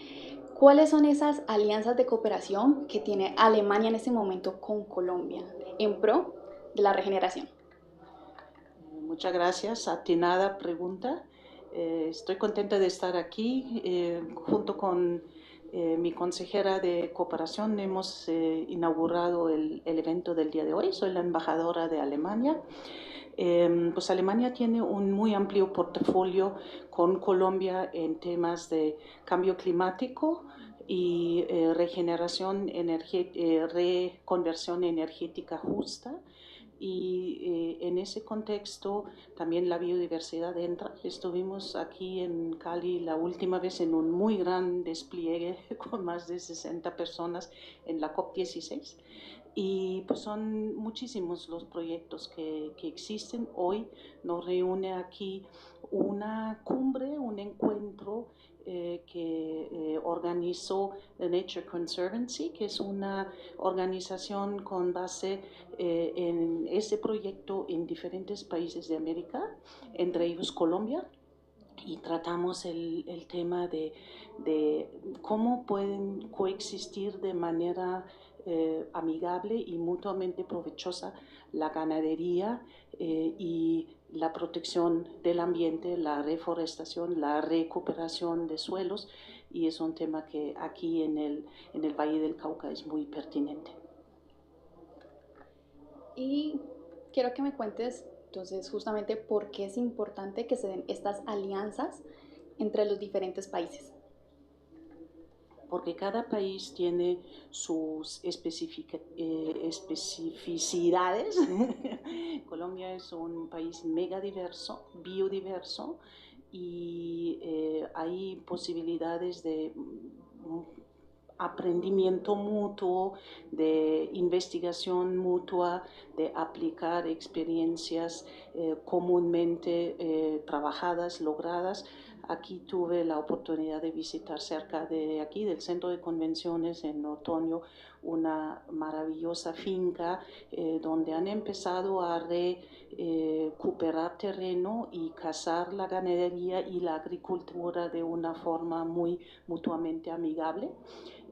Speaker 1: cuáles son esas alianzas de cooperación que tiene Alemania en este momento con Colombia en pro de la regeneración.
Speaker 15: Muchas gracias. Atinada pregunta. Estoy contenta de estar aquí. Junto con mi consejera de cooperación hemos inaugurado el evento del día de hoy. Soy la embajadora de Alemania. Pues Alemania tiene un muy amplio portafolio con Colombia en temas de cambio climático y reconversión energética justa. Y en ese contexto también la biodiversidad entra. Estuvimos aquí en Cali la última vez en un muy gran despliegue con más de 60 personas en la COP16. Y pues son muchísimos los proyectos que existen. Hoy nos reúne aquí una cumbre, un encuentro que organizó The Nature Conservancy, que es una organización con base en ese proyecto en diferentes países de América, entre ellos Colombia. y tratamos el tema de cómo pueden coexistir de manera amigable y mutuamente provechosa la ganadería y la protección del ambiente, la reforestación, la recuperación de suelos, y es un tema que aquí en el Valle del Cauca es muy pertinente.
Speaker 16: Y quiero que me cuentes entonces justamente por qué es importante que se den estas alianzas entre los diferentes países.
Speaker 15: Porque cada país tiene sus especificidades. Colombia es un país mega diverso, biodiverso, y hay posibilidades de aprendimiento mutuo, de investigación mutua, de aplicar experiencias comúnmente trabajadas, logradas. Aquí tuve la oportunidad de visitar cerca de aquí, del centro de convenciones en otoño, una maravillosa finca donde han empezado a recuperar terreno y cazar la ganadería y la agricultura de una forma muy mutuamente amigable.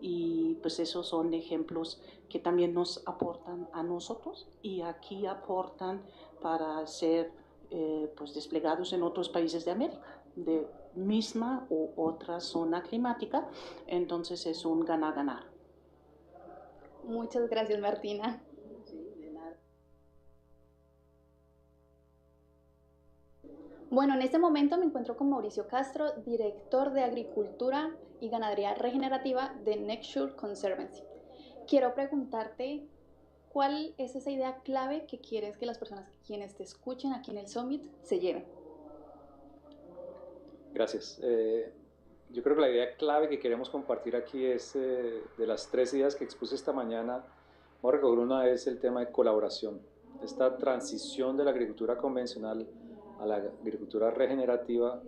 Speaker 15: Y pues esos son ejemplos que también nos aportan a nosotros y aquí aportan para ser pues desplegados en otros países de América, de misma u otra zona climática. Entonces es un ganar-ganar.
Speaker 16: Muchas gracias, Martina. Bueno, en este momento me encuentro con Mauricio Castro, director de Agricultura y Ganadería Regenerativa de Nexture Conservancy. Quiero preguntarte, ¿cuál es esa idea clave que quieres que las personas quienes te escuchen aquí en el Summit se lleven?
Speaker 17: Gracias. Yo creo que la idea clave que queremos compartir aquí es de las 3 ideas que expuse esta mañana. Vamos a recoger una, es el tema de colaboración. Esta transición de la agricultura convencional a la agricultura regenerativa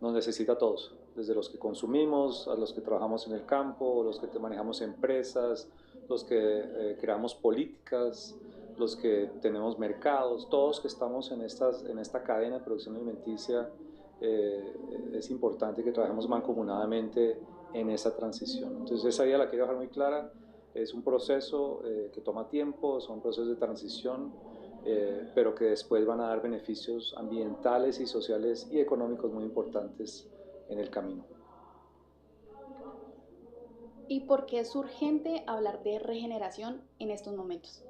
Speaker 17: nos necesita a todos, desde los que consumimos, a los que trabajamos en el campo, los que manejamos empresas, los que creamos políticas, los que tenemos mercados, todos que estamos en esta cadena de producción alimenticia. Es importante que trabajemos mancomunadamente en esa transición. Entonces esa idea la quiero dejar muy clara. Es un proceso que toma tiempo, son procesos de transición, pero que después van a dar beneficios ambientales y sociales y económicos muy importantes en el camino.
Speaker 16: ¿Y por qué es urgente hablar de regeneración en estos momentos?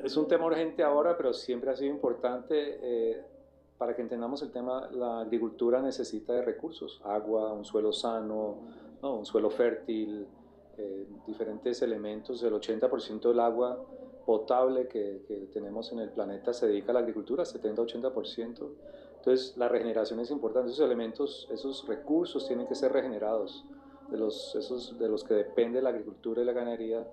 Speaker 17: Es un tema urgente ahora, pero siempre ha sido importante. Para que entendamos el tema, la agricultura necesita de recursos, agua, un suelo sano, ¿no? Un suelo fértil, diferentes elementos. El 80% del agua potable que tenemos en el planeta se dedica a la agricultura, 70-80%. Entonces la regeneración es importante, esos elementos, esos recursos tienen que ser regenerados. De los que depende la agricultura y la ganadería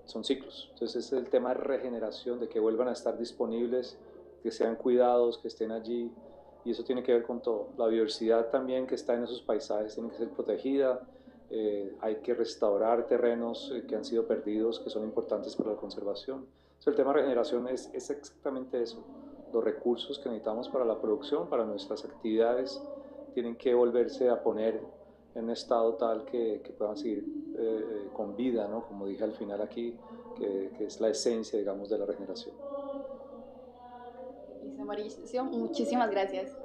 Speaker 17: son ciclos. Entonces es el tema de regeneración, de que vuelvan a estar disponibles, que sean cuidados, que estén allí, y eso tiene que ver con todo. La biodiversidad también que está en esos paisajes tiene que ser protegida, hay que restaurar terrenos que han sido perdidos, que son importantes para la conservación. Entonces el tema de regeneración es exactamente eso. Los recursos que necesitamos para la producción, para nuestras actividades, tienen que volverse a poner en un estado tal que puedan seguir con vida, ¿no? Como dije al final aquí, que es la esencia, digamos, de la regeneración.
Speaker 16: Listo, Mauricio, muchísimas gracias.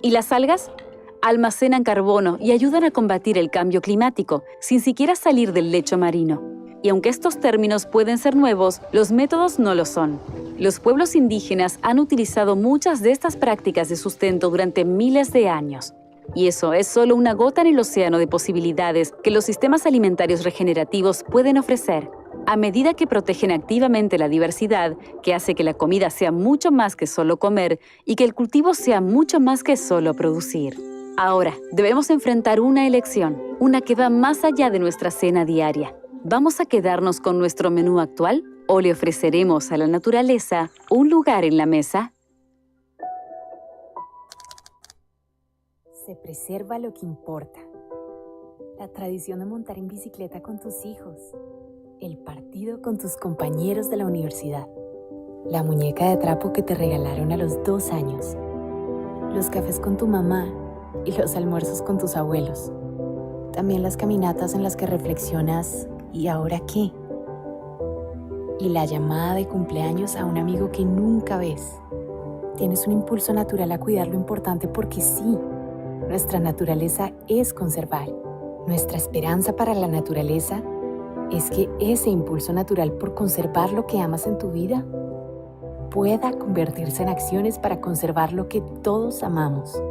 Speaker 18: ¿Y las algas? Almacenan carbono y ayudan a combatir el cambio climático, sin siquiera salir del lecho marino. Y aunque estos términos pueden ser nuevos, los métodos no lo son. Los pueblos indígenas han utilizado muchas de estas prácticas de sustento durante miles de años. Y eso es solo una gota en el océano de posibilidades que los sistemas alimentarios regenerativos pueden ofrecer, a medida que protegen activamente la diversidad, que hace que la comida sea mucho más que solo comer y que el cultivo sea mucho más que solo producir. Ahora, debemos enfrentar una elección, una que va más allá de nuestra cena diaria. ¿Vamos a quedarnos con nuestro menú actual o le ofreceremos a la naturaleza un lugar en la mesa?
Speaker 19: Se preserva lo que importa. La tradición de montar en bicicleta con tus hijos. El partido con tus compañeros de la universidad. La muñeca de trapo que te regalaron a los 2 años. Los cafés con tu mamá y los almuerzos con tus abuelos. También las caminatas en las que reflexionas, ¿y ahora qué? Y la llamada de cumpleaños a un amigo que nunca ves. Tienes un impulso natural a cuidar lo importante porque sí, nuestra naturaleza es conservar. Nuestra esperanza para la naturaleza es que ese impulso natural por conservar lo que amas en tu vida pueda convertirse en acciones para conservar lo que todos amamos.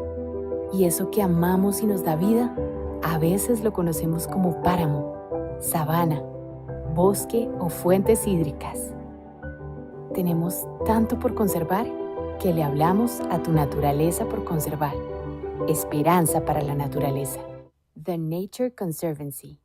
Speaker 19: Y eso que amamos y nos da vida, a veces lo conocemos como páramo, sabana, bosque o fuentes hídricas. Tenemos tanto por conservar que le hablamos a tu naturaleza por conservar. Esperanza para la naturaleza. The Nature Conservancy.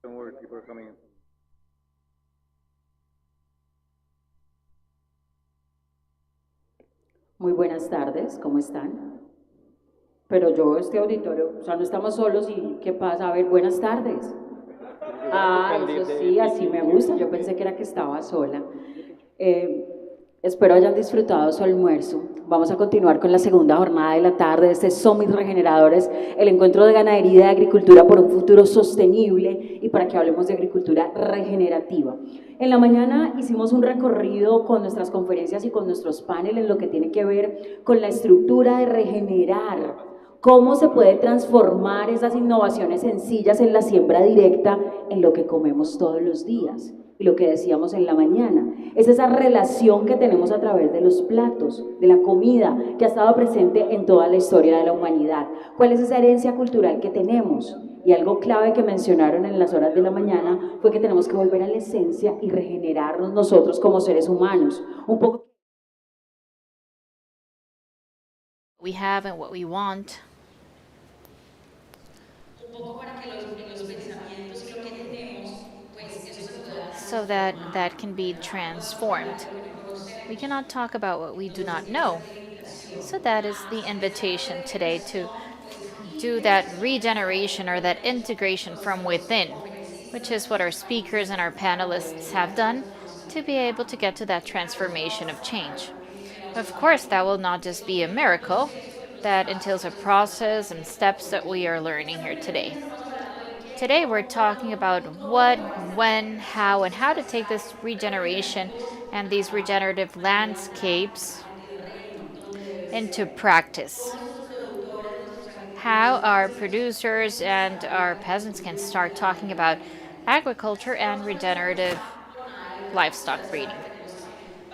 Speaker 17: Don't worry, people are coming in.
Speaker 3: Muy buenas tardes, ¿cómo están? Pero yo, este auditorio, o sea, no estamos solos y ¿qué pasa? A ver, buenas tardes. Ah, eso sí, así me gusta, yo pensé que era que estaba sola. Espero hayan disfrutado su almuerzo. Vamos a continuar con la segunda jornada de la tarde de este Summit Regeneradores, el encuentro de ganadería y de agricultura por un futuro sostenible y para que hablemos de agricultura regenerativa. En la mañana hicimos un recorrido con nuestras conferencias y con nuestros paneles en lo que tiene que ver con la estructura de regenerar, cómo se puede transformar esas innovaciones sencillas en la siembra directa en lo que comemos todos los días. Y lo que decíamos en la mañana, es esa relación que tenemos a través de los platos, de la comida, que ha estado presente en toda la historia de la humanidad. ¿Cuál es esa herencia cultural que tenemos? Y algo clave que mencionaron en las horas de la mañana fue que tenemos que volver a la esencia y regenerarnos nosotros como seres humanos. Un poco
Speaker 4: We have and what we want. So that that can be transformed. We cannot talk about what we do not know. So that is the invitation today to do that regeneration or that integration from within, which is what our speakers and our panelists have done to be able to get to that transformation of change. Of course, that will not just be a miracle. That entails a process and steps that we are learning here today. Today we're talking about what, when, how, and how to take this regeneration and these regenerative landscapes into practice. How our producers and our peasants can start talking about agriculture and regenerative livestock breeding.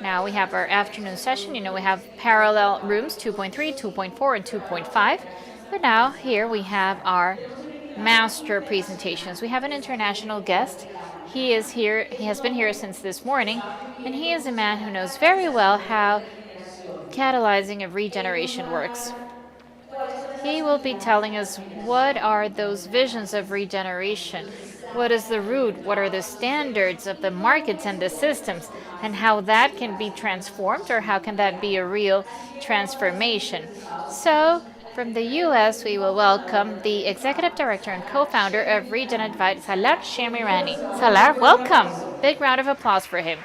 Speaker 4: Now we have our afternoon session. You know, we have parallel rooms 2.3, 2.4, and 2.5. But now here we have our master presentations. We have an international guest. He is here, he has been here since this morning, and he is a man who knows very well how catalyzing of regeneration works. He will be telling us what are those visions of regeneration, what is the root, what are the standards of the markets and the systems, and how that can be transformed, or how can that be a real transformation. So, from the US, we will welcome the Executive Director and Co-founder of Regeneradores, Salar Shemirani. Salar, welcome. Big round of applause for him.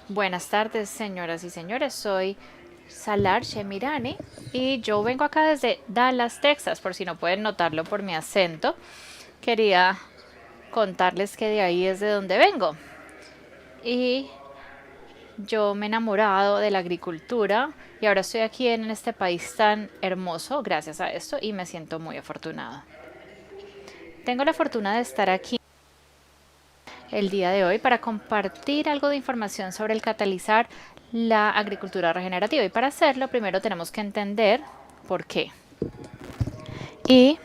Speaker 4: Buenas tardes, señoras y señores. Soy Salar Shemirani y yo vengo acá desde Dallas, Texas, por si no pueden notarlo por mi acento. Quería contarles que de ahí es de donde vengo. Y yo me he enamorado de la agricultura y ahora estoy aquí en este país tan hermoso gracias a esto y me siento muy afortunada. Tengo la fortuna de estar aquí el día de hoy para compartir algo de información sobre el catalizar la agricultura regenerativa. Y para hacerlo, primero tenemos que entender por qué. Y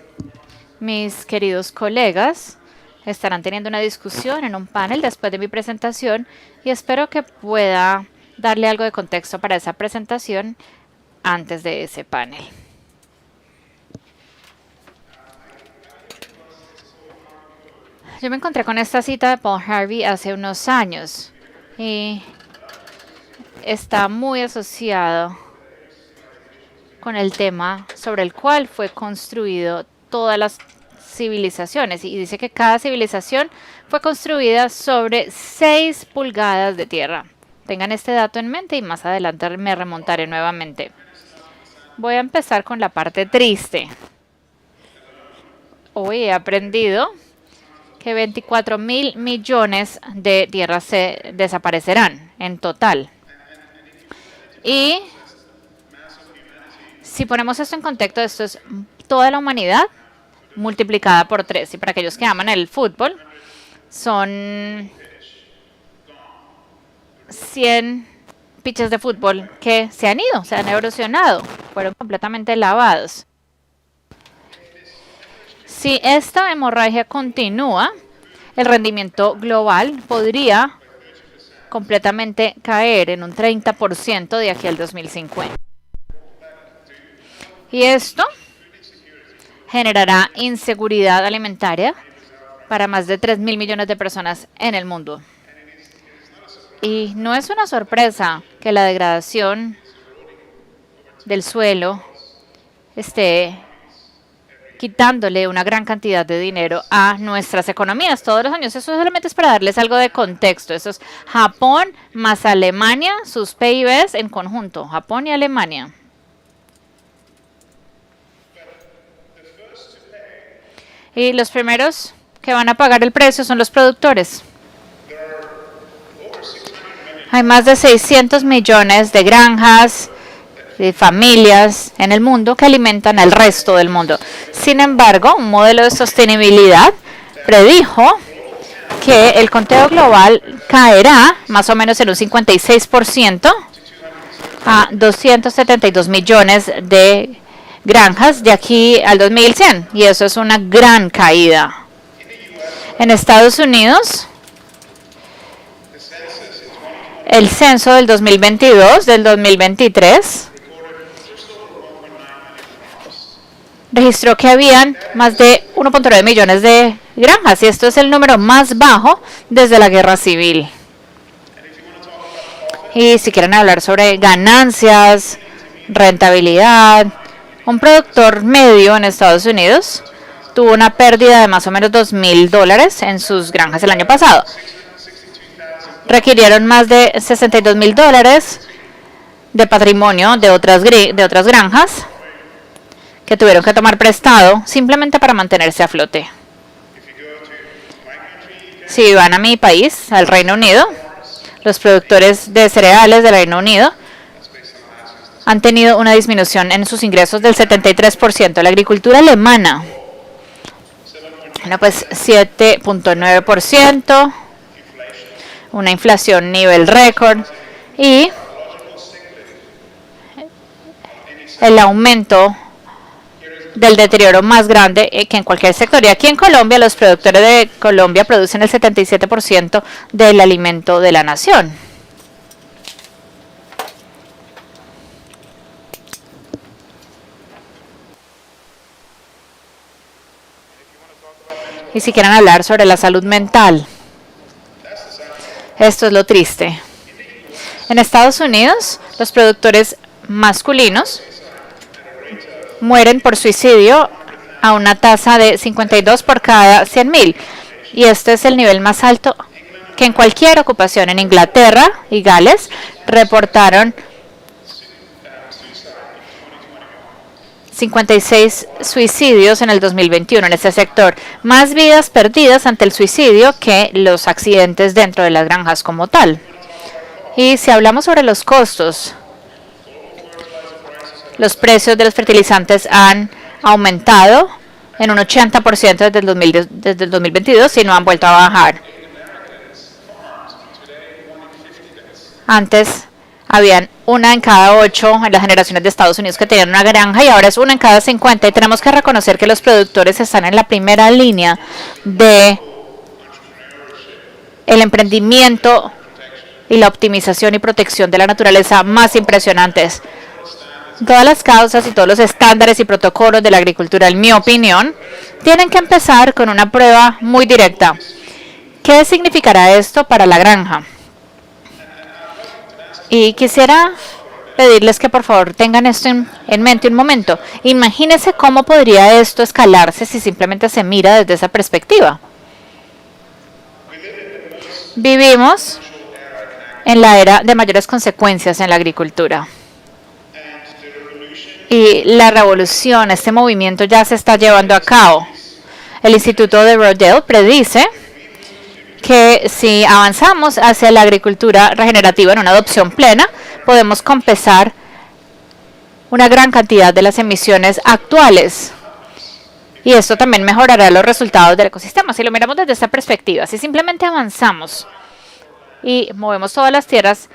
Speaker 4: mis queridos colegas estarán teniendo una discusión en un panel después de mi presentación y espero que pueda darle algo de contexto para esa presentación antes de ese panel. Yo me encontré con esta cita de Paul Harvey hace unos años y está muy asociado con el tema sobre el cual fue construido todas las civilizaciones, y dice que cada civilización fue construida sobre 6 pulgadas de tierra. Tengan este dato en mente y más adelante me remontaré nuevamente. Voy a empezar con la parte triste. Hoy he aprendido que 24.000 millones de tierras se desaparecerán en total. Y si ponemos esto en contexto, esto es toda la humanidad multiplicada por 3. Y para aquellos que aman el fútbol, son 100 pitches de fútbol que se han ido, se han erosionado, fueron completamente lavados. Si esta hemorragia continúa, el rendimiento global podría completamente caer en un 30% de aquí al 2050. Y esto generará inseguridad alimentaria para más de 3.000 millones de personas en el mundo. Y no es una sorpresa que la degradación del suelo esté quitándole una gran cantidad de dinero a nuestras economías todos los años. Eso solamente es para darles algo de contexto. Eso es Japón más Alemania, sus PIBs en conjunto, Japón y Alemania. Y los primeros que van a pagar el precio son los productores. Hay más de 600 millones de granjas, de familias en el mundo que alimentan al resto del mundo. Sin embargo, un modelo de sostenibilidad predijo que el conteo global caerá más o menos en un 56% a 272 millones de granjas de aquí al 2100, y eso es una gran caída. En Estados Unidos, el censo del 2022, del 2023, registró que habían más de 1.9 millones de granjas, y esto es el número más bajo desde la Guerra Civil. Y si quieren hablar sobre ganancias, rentabilidad, un productor medio en Estados Unidos tuvo una pérdida de más o menos $2.000 en sus granjas el año pasado. Requirieron más de $62.000 de patrimonio de otras granjas que tuvieron que tomar prestado simplemente para mantenerse a flote. Si van a mi país, al Reino Unido, los productores de cereales del Reino Unido han tenido una disminución en sus ingresos del 73%. La agricultura alemana, bueno, pues 7.9%, una inflación nivel récord y el aumento del deterioro más grande que en cualquier sector. Y aquí en Colombia, los productores de Colombia producen el 77% del alimento de la nación. Y si quieren hablar sobre la salud mental, esto es lo triste. En Estados Unidos, los productores masculinos mueren por suicidio a una tasa de 52 por cada 100.000. Y este es el nivel más alto que en cualquier ocupación. En Inglaterra y Gales reportaron 56 suicidios en el 2021 en este sector. Más vidas perdidas ante el suicidio que los accidentes dentro de las granjas como tal. Y si hablamos sobre los costos, los precios de los fertilizantes han aumentado en un 80% desde el 2022 y no han vuelto a bajar. Antes habían 1 en cada 8 en las generaciones de Estados Unidos que tenían una granja y ahora es 1 en cada 50. Y tenemos que reconocer que los productores están en la primera línea de el emprendimiento y la optimización y protección de la naturaleza más impresionantes. Todas las causas y todos los estándares y protocolos de la agricultura, en mi opinión, tienen que empezar con una prueba muy directa. ¿Qué significará esto para la granja? Y quisiera pedirles que por favor tengan esto en mente un momento. Imagínense cómo podría esto escalarse si simplemente se mira desde esa perspectiva. Vivimos en la era de mayores consecuencias en la agricultura. Y la revolución, este movimiento ya se está llevando a cabo. El Instituto de Rodale predice que si avanzamos hacia la agricultura regenerativa en una adopción plena, podemos compensar una gran cantidad de las emisiones actuales. Y esto también mejorará los resultados del ecosistema. Si lo miramos desde esta perspectiva, si simplemente avanzamos y movemos todas las tierras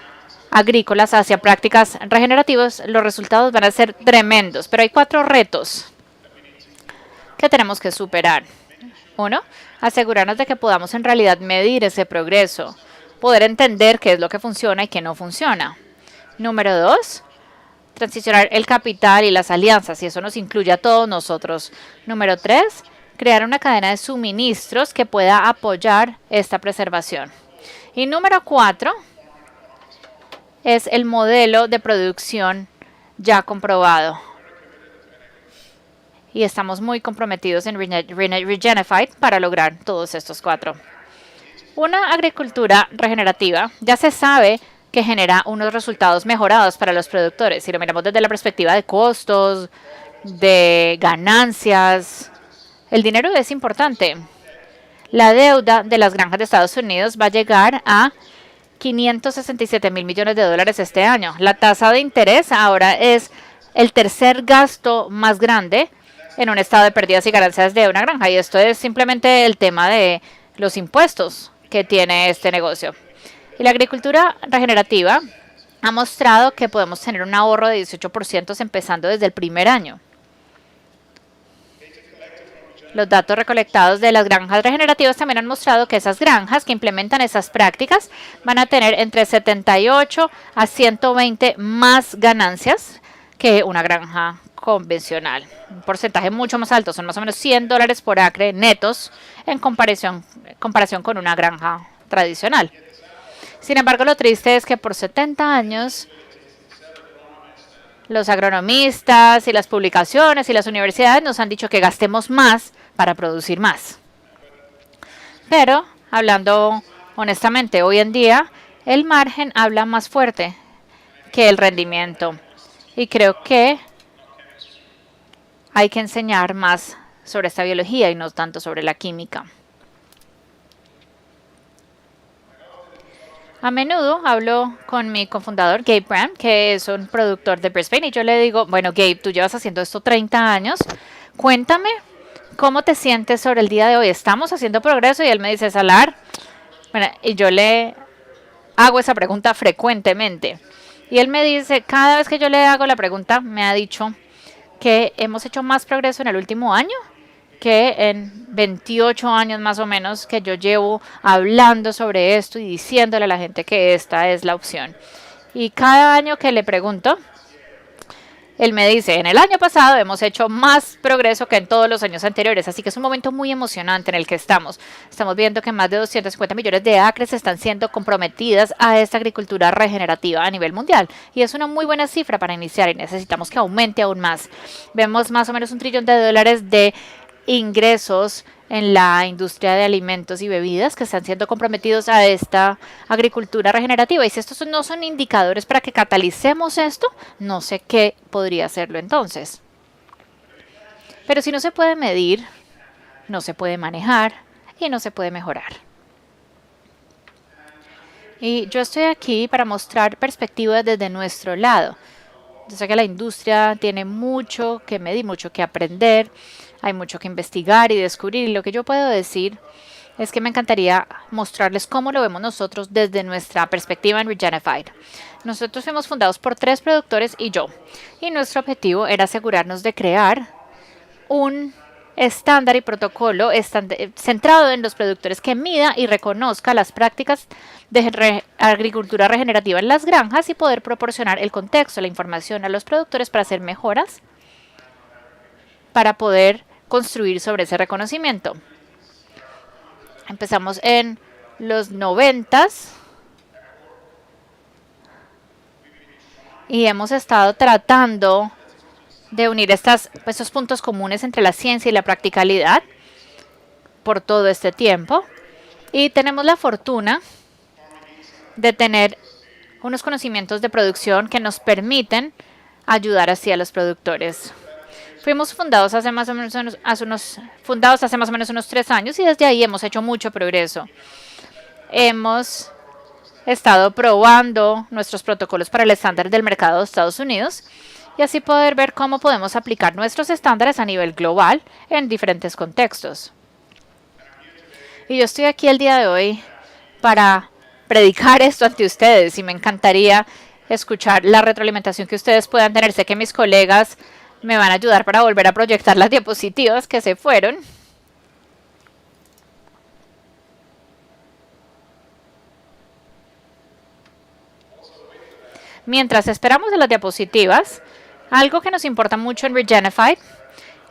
Speaker 4: agrícolas hacia prácticas regenerativas, los resultados van a ser tremendos. Pero hay 4 retos que tenemos que superar. 1, asegurarnos de que podamos en realidad medir ese progreso, poder entender qué es lo que funciona y qué no funciona. Número 2, transicionar el capital y las alianzas, y eso nos incluye a todos nosotros. Número 3, crear una cadena de suministros que pueda apoyar esta preservación. Y número 4, es el modelo de producción ya comprobado. Y estamos muy comprometidos en Regenify para lograr todos estos 4. Una agricultura regenerativa ya se sabe que genera unos resultados mejorados para los productores. Si lo miramos desde la perspectiva de costos, de ganancias, el dinero es importante. La deuda de las granjas de Estados Unidos va a llegar a 567.000 millones de dólares este año. La tasa de interés ahora es el tercer gasto más grande en un estado de pérdidas y ganancias de una granja. Y esto es simplemente el tema de los impuestos que tiene este negocio. Y la agricultura regenerativa ha mostrado que podemos tener un ahorro de 18% empezando desde el primer año. Los datos recolectados de las granjas regenerativas también han mostrado que esas granjas que implementan esas prácticas van a tener entre 78 a 120 más ganancias que una granja convencional. Un porcentaje mucho más alto, son más o menos $100 por acre netos en comparación con una granja tradicional. Sin embargo, lo triste es que por 70 años los agronomistas y las publicaciones y las universidades nos han dicho que gastemos más para producir más. Pero, hablando honestamente, hoy en día el margen habla más fuerte que el rendimiento. Y creo que hay que enseñar más sobre esta biología y no tanto sobre la química. A menudo hablo con mi cofundador, Gabe Brown, que es un productor de Brisbane, y yo le digo, bueno, Gabe, tú llevas haciendo esto 30 años, cuéntame cómo te sientes sobre el día de hoy. ¿Estamos haciendo progreso? Y él me dice, Salar, bueno, y yo le hago esa pregunta frecuentemente. Y él me dice, cada vez que yo le hago la pregunta, me ha dicho que hemos hecho más progreso en el último año que en 28 años más o menos que yo llevo hablando sobre esto y diciéndole a la gente que esta es la opción. Y cada año que le pregunto, él me dice, en el año pasado hemos hecho más progreso que en todos los años anteriores, así que es un momento muy emocionante en el que estamos. Estamos viendo que más de 250 millones de acres están siendo comprometidas a esta agricultura regenerativa a nivel mundial, y es una muy buena cifra para iniciar y necesitamos que aumente aún más. Vemos más o menos $1 trillón de ingresos en la industria de alimentos y bebidas que están siendo comprometidos a esta agricultura regenerativa. Y si estos no son indicadores para que catalicemos esto, no sé qué podría hacerlo entonces. Pero si no se puede medir, no se puede manejar y no se puede mejorar. Y yo estoy aquí para mostrar perspectivas desde nuestro lado. Yo sé que la industria tiene mucho que medir, mucho que aprender, hay mucho que investigar y descubrir. Y lo que yo puedo decir es que me encantaría mostrarles cómo lo vemos nosotros desde nuestra perspectiva en Regenefied. Nosotros fuimos fundados por 3 productores y yo. Y nuestro objetivo era asegurarnos de crear un estándar y protocolo centrado en los productores que mida y reconozca las prácticas de agricultura regenerativa en las granjas y poder proporcionar el contexto, la información a los productores para hacer mejoras, para poder construir sobre ese reconocimiento. Empezamos en los 90s y hemos estado tratando de unir estos puntos comunes entre la ciencia y la practicalidad por todo este tiempo. Y tenemos la fortuna de tener unos conocimientos de producción que nos permiten ayudar así a los productores. Fuimos fundados hace más o menos unos 3 años y desde ahí hemos hecho mucho progreso. Hemos estado probando nuestros protocolos para el estándar del mercado de Estados Unidos y así poder ver cómo podemos aplicar nuestros estándares a nivel global en diferentes contextos. Y yo estoy aquí el día de hoy para predicar esto ante ustedes y me encantaría escuchar la retroalimentación que ustedes puedan tener. Sé que mis colegas me van a ayudar para volver a proyectar las diapositivas que se fueron. Mientras esperamos de las diapositivas, algo que nos importa mucho en Regenefied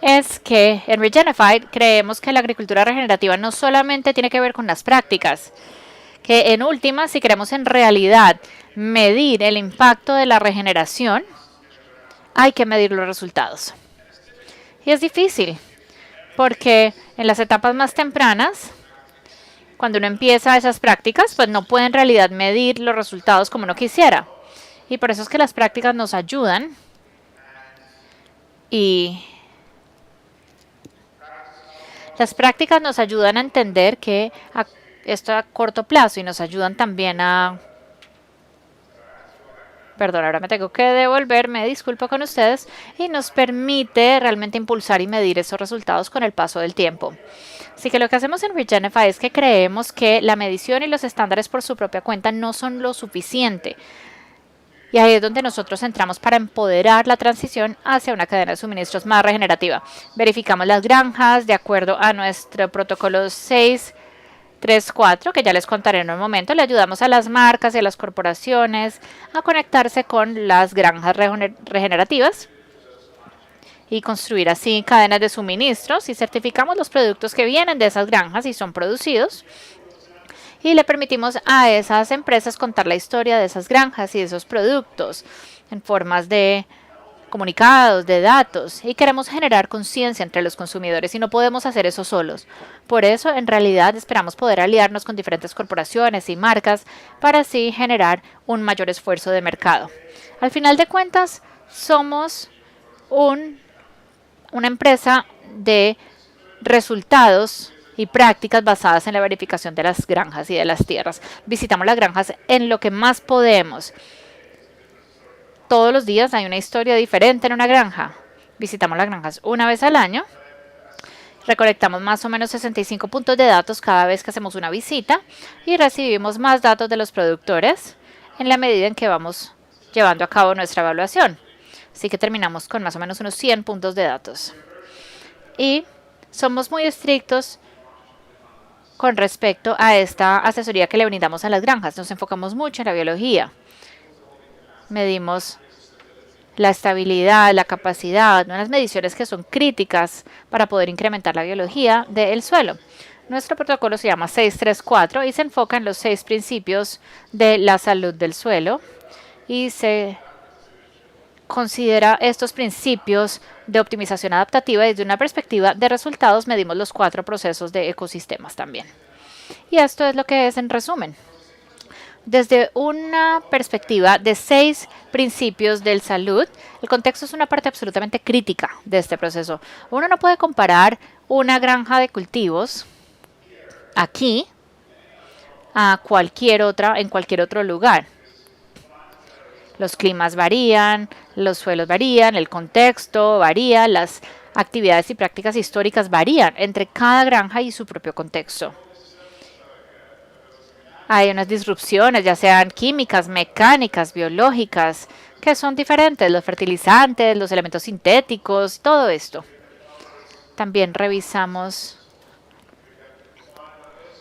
Speaker 4: es que en Regenefied creemos que la agricultura regenerativa no solamente tiene que ver con las prácticas, que en última, si queremos en realidad medir el impacto de la regeneración, hay que medir los resultados. Y es difícil, porque en las etapas más tempranas, cuando uno empieza esas prácticas, pues no puede en realidad medir los resultados como uno quisiera. Y por eso es que las prácticas nos ayudan a entender que esto a corto plazo y nos ayudan también a... Perdón, ahora me tengo que devolver, me disculpo con ustedes, y nos permite realmente impulsar y medir esos resultados con el paso del tiempo. Así que lo que hacemos en Regenify es que creemos que la medición y los estándares por su propia cuenta no son lo suficiente. Y ahí es donde nosotros entramos para empoderar la transición hacia una cadena de suministros más regenerativa. Verificamos las granjas de acuerdo a nuestro protocolo 634, que ya les contaré en un momento. Le ayudamos a las marcas y a las corporaciones a conectarse con las granjas regenerativas y construir así cadenas de suministros, y certificamos los productos que vienen de esas granjas y son producidos. Y le permitimos a esas empresas contar la historia de esas granjas y de esos productos en formas de comunicados, de datos. Y queremos generar conciencia entre los consumidores y no podemos hacer eso solos. Por eso, en realidad, esperamos poder aliarnos con diferentes corporaciones y marcas para así generar un mayor esfuerzo de mercado. Al final de cuentas, somos una empresa de resultados y prácticas basadas en la verificación de las granjas y de las tierras. Visitamos las granjas en lo que más podemos. Todos los días hay una historia diferente en una granja. Visitamos las granjas una vez al año. Recolectamos más o menos 65 puntos de datos cada vez que hacemos una visita y recibimos más datos de los productores en la medida en que vamos llevando a cabo nuestra evaluación. Así que terminamos con más o menos unos 100 puntos de datos. Y somos muy estrictos con respecto a esta asesoría que le brindamos a las granjas. Nos enfocamos mucho en la biología. Medimos la estabilidad, la capacidad, unas mediciones que son críticas para poder incrementar la biología del suelo. Nuestro protocolo se llama 634 y se enfoca en los 6 principios de la salud del suelo y se considera estos principios de optimización adaptativa desde una perspectiva de resultados. Medimos los 4 procesos de ecosistemas también. Y esto es lo que es en resumen. Desde una perspectiva de 6 principios de salud, el contexto es una parte absolutamente crítica de este proceso. Uno no puede comparar una granja de cultivos aquí a en cualquier otro lugar. Los climas varían, los suelos varían, el contexto varía, las actividades y prácticas históricas varían entre cada granja y su propio contexto. Hay unas disrupciones, ya sean químicas, mecánicas, biológicas, que son diferentes, los fertilizantes, los elementos sintéticos, todo esto. También revisamos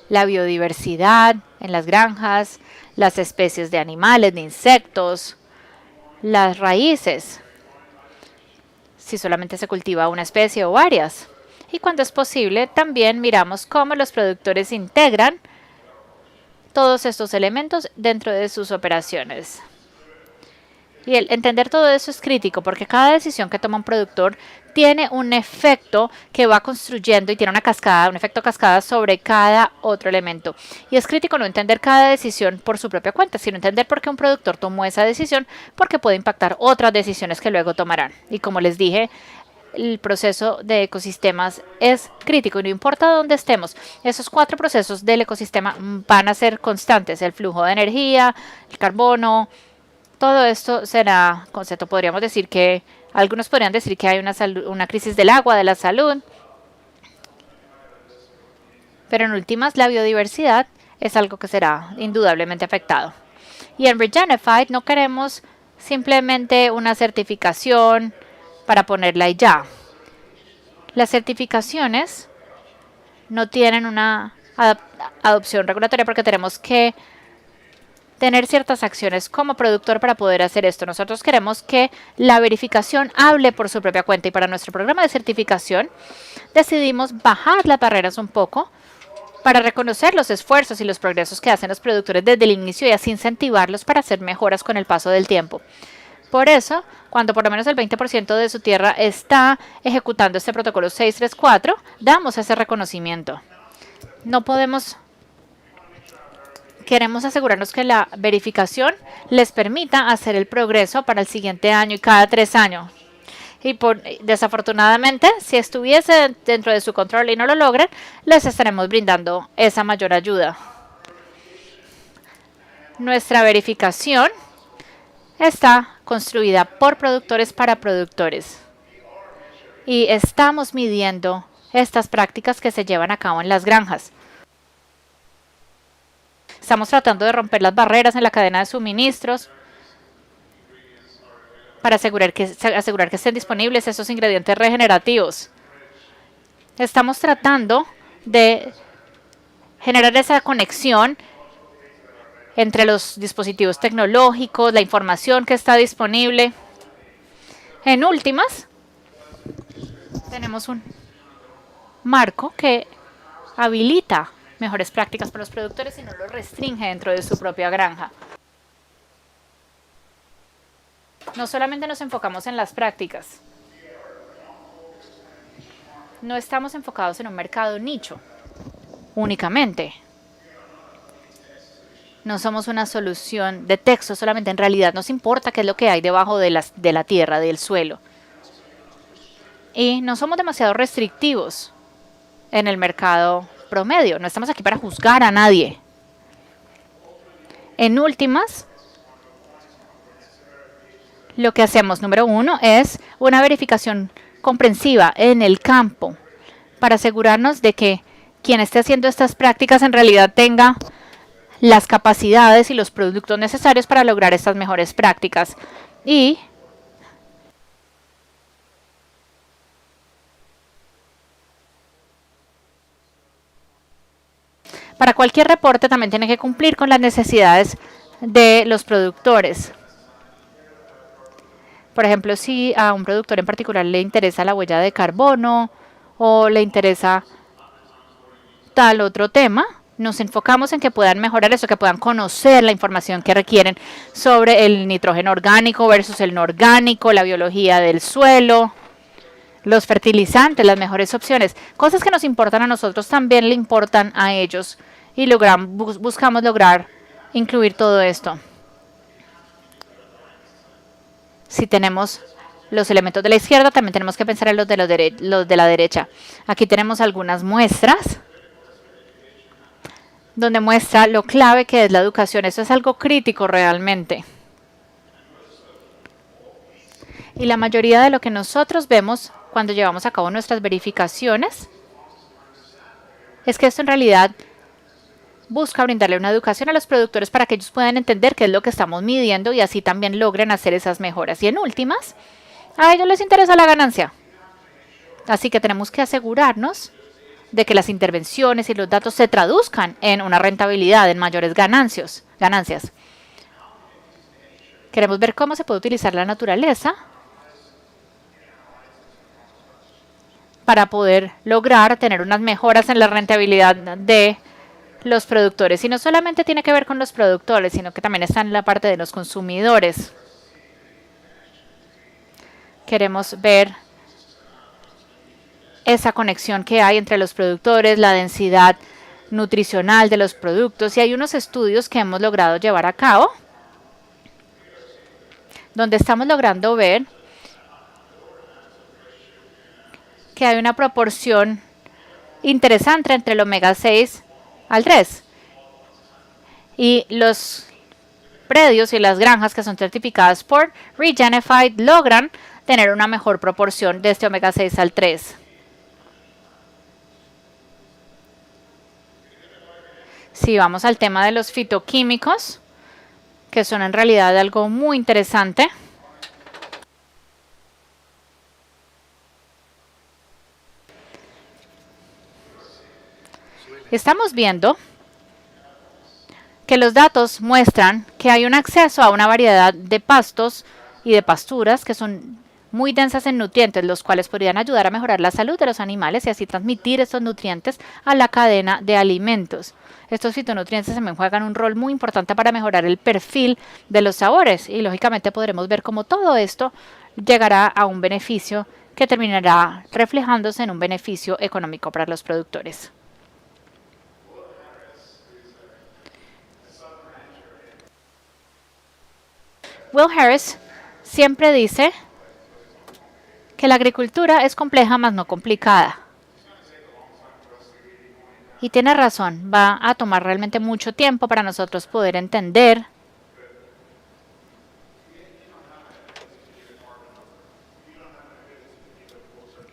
Speaker 4: la biodiversidad en las granjas, las especies de animales, de insectos, las raíces, si solamente se cultiva una especie o varias. Y cuando es posible, también miramos cómo los productores integran todos estos elementos dentro de sus operaciones. Y el entender todo eso es crítico porque cada decisión que toma un productor tiene un efecto que va construyendo y tiene una cascada, un efecto cascada sobre cada otro elemento. Y es crítico no entender cada decisión por su propia cuenta, sino entender por qué un productor tomó esa decisión, porque puede impactar otras decisiones que luego tomarán. Y como les dije, el proceso de ecosistemas es crítico y no importa dónde estemos, esos 4 procesos del ecosistema van a ser constantes. El flujo de energía, el carbono, todo esto será concepto. Podríamos decir que, algunos podrían decir que hay una crisis del agua, de la salud, pero en últimas la biodiversidad es algo que será indudablemente afectado. Y en Regenefied no queremos simplemente una certificación para ponerla y ya. Las certificaciones no tienen una adopción regulatoria porque tenemos que tener ciertas acciones como productor para poder hacer esto. Nosotros queremos que la verificación hable por su propia cuenta y para nuestro programa de certificación decidimos bajar las barreras un poco para reconocer los esfuerzos y los progresos que hacen los productores desde el inicio y así incentivarlos para hacer mejoras con el paso del tiempo. Por eso, cuando por lo menos el 20% de su tierra está ejecutando este protocolo 634, damos ese reconocimiento. Queremos asegurarnos que la verificación les permita hacer el progreso para el siguiente año y cada 3 años. Y desafortunadamente, si estuviese dentro de su control y no lo logran, les estaremos brindando esa mayor ayuda. Nuestra verificación está construida por productores para productores. Y estamos midiendo estas prácticas que se llevan a cabo en las granjas. Estamos tratando de romper las barreras en la cadena de suministros para asegurar que estén disponibles esos ingredientes regenerativos. Estamos tratando de generar esa conexión entre los dispositivos tecnológicos, la información que está disponible. En últimas, tenemos un marco que habilita mejores prácticas para los productores y no los restringe dentro de su propia granja. No solamente nos enfocamos en las prácticas, no estamos enfocados en un mercado nicho únicamente. No somos una solución de texto solamente, en realidad nos importa qué es lo que hay debajo de la tierra, del suelo. Y no somos demasiado restrictivos en el mercado promedio. No estamos aquí para juzgar a nadie. En últimas, lo que hacemos, número 1, es una verificación comprensiva en el campo para asegurarnos de que quien esté haciendo estas prácticas en realidad tenga las capacidades y los productos necesarios para lograr estas mejores prácticas. Y para cualquier reporte también tiene que cumplir con las necesidades de los productores. Por ejemplo, si a un productor en particular le interesa la huella de carbono o le interesa tal otro tema, nos enfocamos en que puedan mejorar eso, que puedan conocer la información que requieren sobre el nitrógeno orgánico versus el no orgánico, la biología del suelo, los fertilizantes, las mejores opciones. Cosas que nos importan a nosotros también le importan a ellos y buscamos lograr incluir todo esto. Si tenemos los elementos de la izquierda, también tenemos que pensar en los de la derecha. Aquí tenemos algunas muestras donde muestra lo clave que es la educación. Eso es algo crítico realmente. Y la mayoría de lo que nosotros vemos cuando llevamos a cabo nuestras verificaciones es que esto en realidad busca brindarle una educación a los productores para que ellos puedan entender qué es lo que estamos midiendo y así también logren hacer esas mejoras. Y en últimas, a ellos les interesa la ganancia. Así que tenemos que asegurarnos de que las intervenciones y los datos se traduzcan en una rentabilidad, en mayores ganancias. Queremos ver cómo se puede utilizar la naturaleza para poder lograr tener unas mejoras en la rentabilidad de los productores. Y no solamente tiene que ver con los productores, sino que también está en la parte de los consumidores. Queremos ver esa conexión que hay entre los productores, la densidad nutricional de los productos. Y hay unos estudios que hemos logrado llevar a cabo donde estamos logrando ver que hay una proporción interesante entre el omega 6 al 3. Y los predios y las granjas que son certificadas por Regeneradores logran tener una mejor proporción de este omega 6 al 3. Si vamos al tema de los fitoquímicos, que son en realidad algo muy interesante. Estamos viendo que los datos muestran que hay un acceso a una variedad de pastos y de pasturas que son muy densas en nutrientes, los cuales podrían ayudar a mejorar la salud de los animales y así transmitir estos nutrientes a la cadena de alimentos. Estos fitonutrientes también juegan un rol muy importante para mejorar el perfil de los sabores y lógicamente podremos ver cómo todo esto llegará a un beneficio que terminará reflejándose en un beneficio económico para los productores. Will Harris siempre dice que la agricultura es compleja, mas no complicada. Y tiene razón, va a tomar realmente mucho tiempo para nosotros poder entender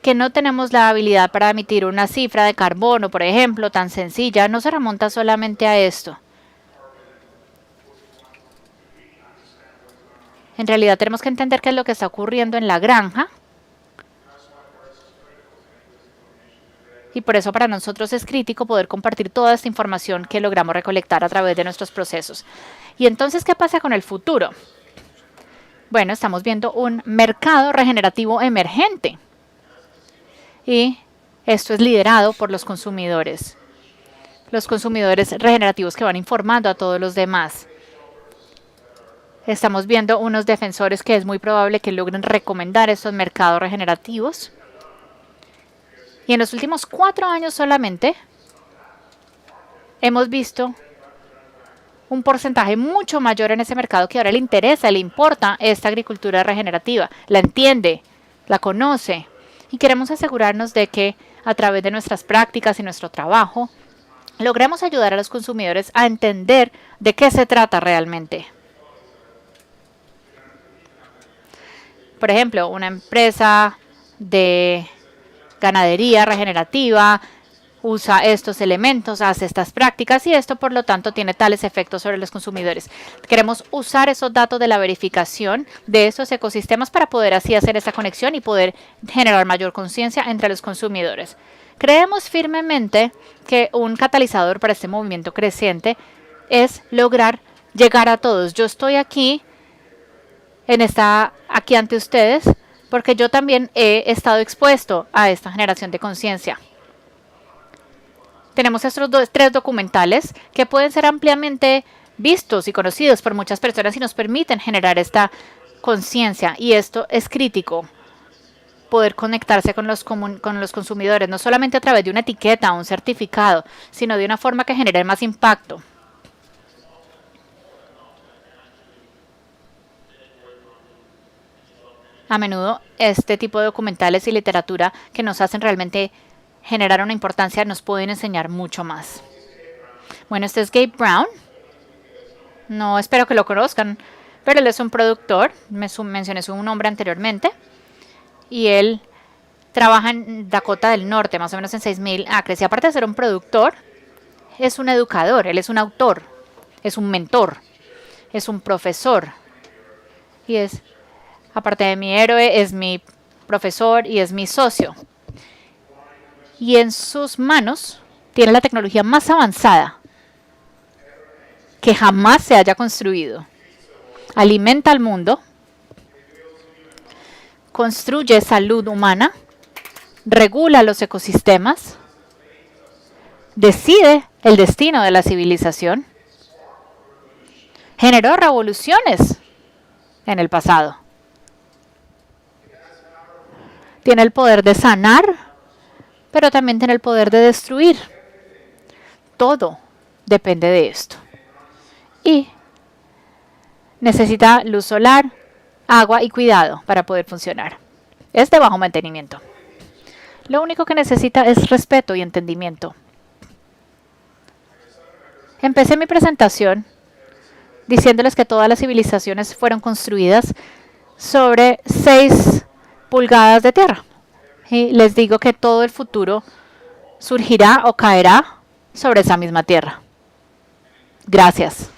Speaker 4: que no tenemos la habilidad para emitir una cifra de carbono, por ejemplo, tan sencilla. No se remonta solamente a esto. En realidad tenemos que entender qué es lo que está ocurriendo en la granja. Y por eso para nosotros es crítico poder compartir toda esta información que logramos recolectar a través de nuestros procesos. Y entonces, ¿qué pasa con el futuro? Bueno, estamos viendo un mercado regenerativo emergente. Y esto es liderado por los consumidores. Los consumidores regenerativos que van informando a todos los demás. Estamos viendo unos defensores que es muy probable que logren recomendar estos mercados regenerativos. Y en los últimos 4 años solamente hemos visto un porcentaje mucho mayor en ese mercado que ahora le interesa, le importa esta agricultura regenerativa, la entiende, la conoce y queremos asegurarnos de que a través de nuestras prácticas y nuestro trabajo logremos ayudar a los consumidores a entender de qué se trata realmente. Por ejemplo, una empresa de ganadería regenerativa usa estos elementos, hace estas prácticas y esto, por lo tanto, tiene tales efectos sobre los consumidores. Queremos usar esos datos de la verificación de estos ecosistemas para poder así hacer esa conexión y poder generar mayor conciencia entre los consumidores. Creemos firmemente que un catalizador para este movimiento creciente es lograr llegar a todos. Yo estoy aquí aquí ante ustedes porque yo también he estado expuesto a esta generación de conciencia. Tenemos estos tres documentales que pueden ser ampliamente vistos y conocidos por muchas personas y nos permiten generar esta conciencia. Y esto es crítico, poder conectarse con los consumidores, no solamente a través de una etiqueta o un certificado, sino de una forma que genere más impacto. A menudo este tipo de documentales y literatura que nos hacen realmente generar una importancia nos pueden enseñar mucho más. Bueno, este es Gabe Brown. No espero que lo conozcan, pero él es un productor. Mencioné su nombre anteriormente. Y él trabaja en Dakota del Norte, más o menos en 6,000 acres. Y aparte de ser un productor, es un educador, él es un autor, es un mentor, es un profesor. Y aparte de mi héroe, es mi profesor y es mi socio. Y en sus manos tiene la tecnología más avanzada que jamás se haya construido. Alimenta al mundo, construye salud humana, regula los ecosistemas, decide el destino de la civilización, generó revoluciones en el pasado. Tiene el poder de sanar, pero también tiene el poder de destruir. Todo depende de esto. Y necesita luz solar, agua y cuidado para poder funcionar. Es de bajo mantenimiento. Lo único que necesita es respeto y entendimiento. Empecé mi presentación diciéndoles que todas las civilizaciones fueron construidas sobre 6 pulgadas de tierra. Y les digo que todo el futuro surgirá o caerá sobre esa misma tierra. Gracias.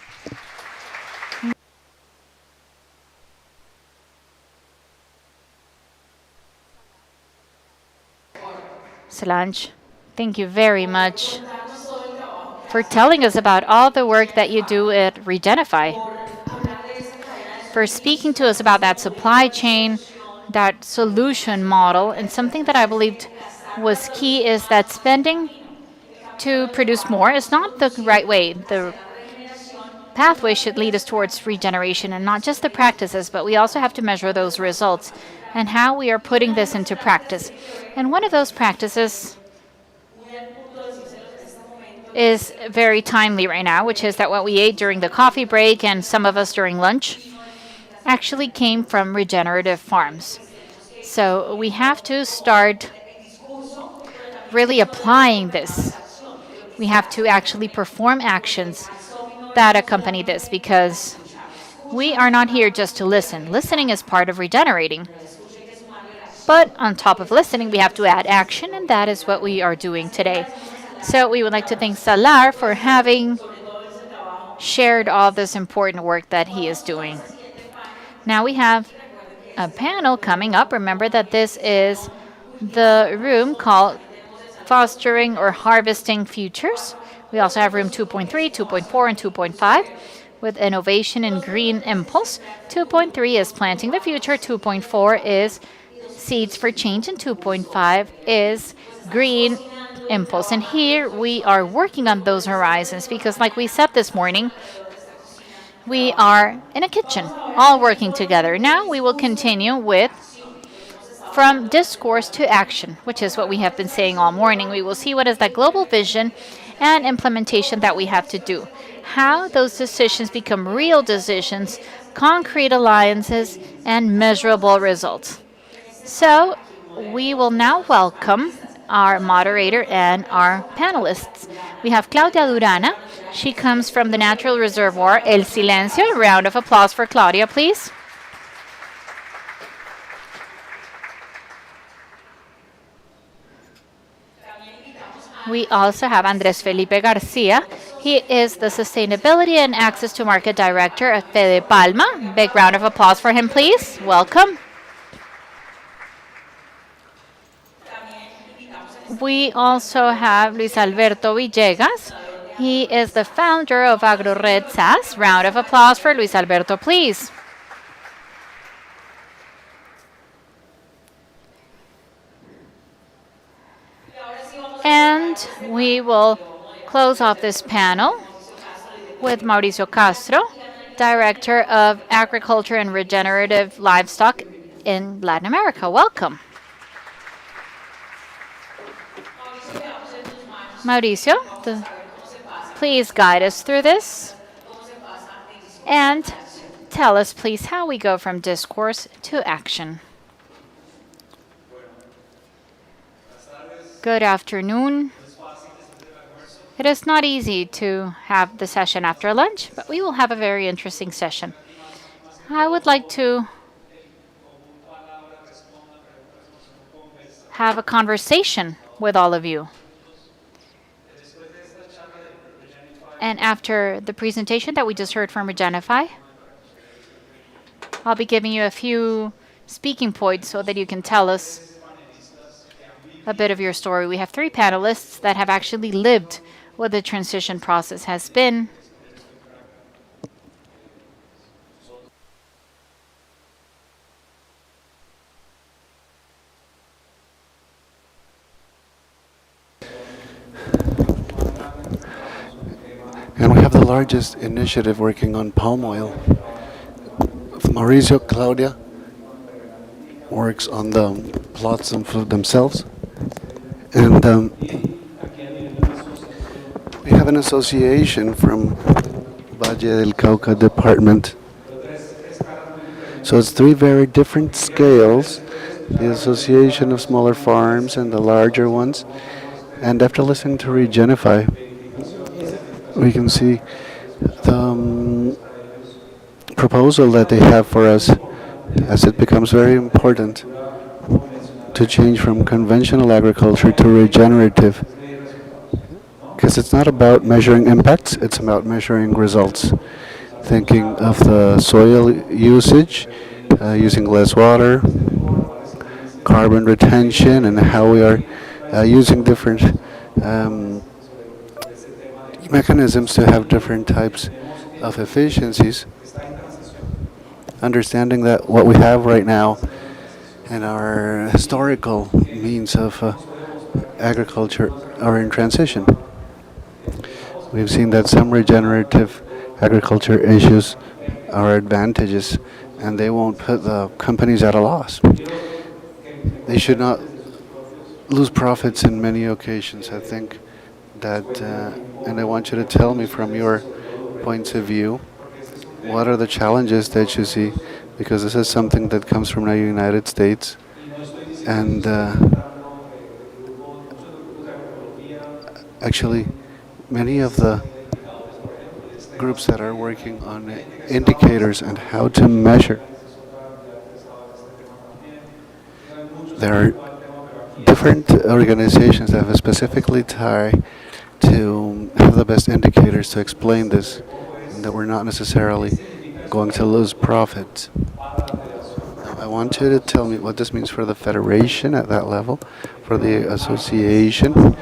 Speaker 4: Solange, thank you very much for telling us about all the work that you do at Regenify, for speaking to us about that supply chain, that solution model, and something that I believed was key is that spending to produce more is not the right way. The pathway should lead us towards regeneration, and not just the practices, but we also have to measure those results and how we are putting this into practice. And one of those practices is very timely right now, which is that what we ate during the coffee break and some of us during lunch actually came from regenerative farms. So we have to start really applying this. We have to actually perform actions that accompany this, because we are not here just to listen. Listening is part of regenerating. But on top of listening, we have to add action, and that is what we are doing today. So we would like to thank Salar for having shared all this important work that he is doing. Now we have a panel coming up. Remember that this is the room called Fostering or Harvesting Futures. We also have room 2.3, 2.4, and 2.5 with Innovation and Green Impulse. 2.3 is Planting the Future, 2.4 is Seeds for Change, and 2.5 is Green Impulse. And here we are working on those horizons because, like we said this morning, we are in a kitchen, all working together. Now we will continue with From Discourse to Action, which is what we have been saying all morning. We will see what is that global vision and implementation that we have to do, how those decisions become real decisions, concrete alliances, and measurable results. So we will now welcome our moderator and our panelists. We have Claudia Durana. She comes from the natural reservoir El Silencio. A round of applause for Claudia, please. We also have Andrés Felipe Garcia. He is the Sustainability and Access to Market Director at Fede Palma. Big round of applause for him, please. Welcome. We also have Luis Alberto Villegas. He is the founder of AgroRed SAS. Round of applause for Luis Alberto, please. And we will close off this panel with Mauricio Castro, Director of Agriculture and Regenerative Livestock in Latin America. Welcome. Mauricio, please guide us through this and tell us, please, how we go from discourse to action. Good afternoon. It is not easy to have the session after lunch, but we will have a very interesting session. I would like to have a conversation with all of you. And after the presentation that we just heard from Regenify, I'll be giving you a few speaking points so that you can tell us a bit of your story. We have 3 panelists that have actually lived what the transition process has been.
Speaker 2: And we have the largest initiative working on palm oil. Mauricio Claudia works on the plots themselves. And we have an association from Valle del Cauca department. So it's 3 very different scales, the association of smaller farms and the larger ones. And after listening to Regenify, we can see the proposal that they have for us, as it becomes very important to change from conventional agriculture to regenerative. Because it's not about measuring impacts, it's about measuring results. Thinking of the soil usage, using less water, carbon retention, and how we are using different mechanisms to have different types of efficiencies. Understanding that what we have right now and our historical means of agriculture are in transition. We've seen that some regenerative agriculture issues are advantages, and they won't put the companies at a loss. They should not lose profits in many occasions. I think that, and I want you to tell me from your points of view, what are the challenges that you see? Because this is something that comes from the United States, and actually many of the groups that are working on indicators and how to measure, there are different organizations that have specifically tried to have the best indicators to explain this, and that we're not necessarily going to lose profits. I want you to tell me what this means for the federation at that level, for the association,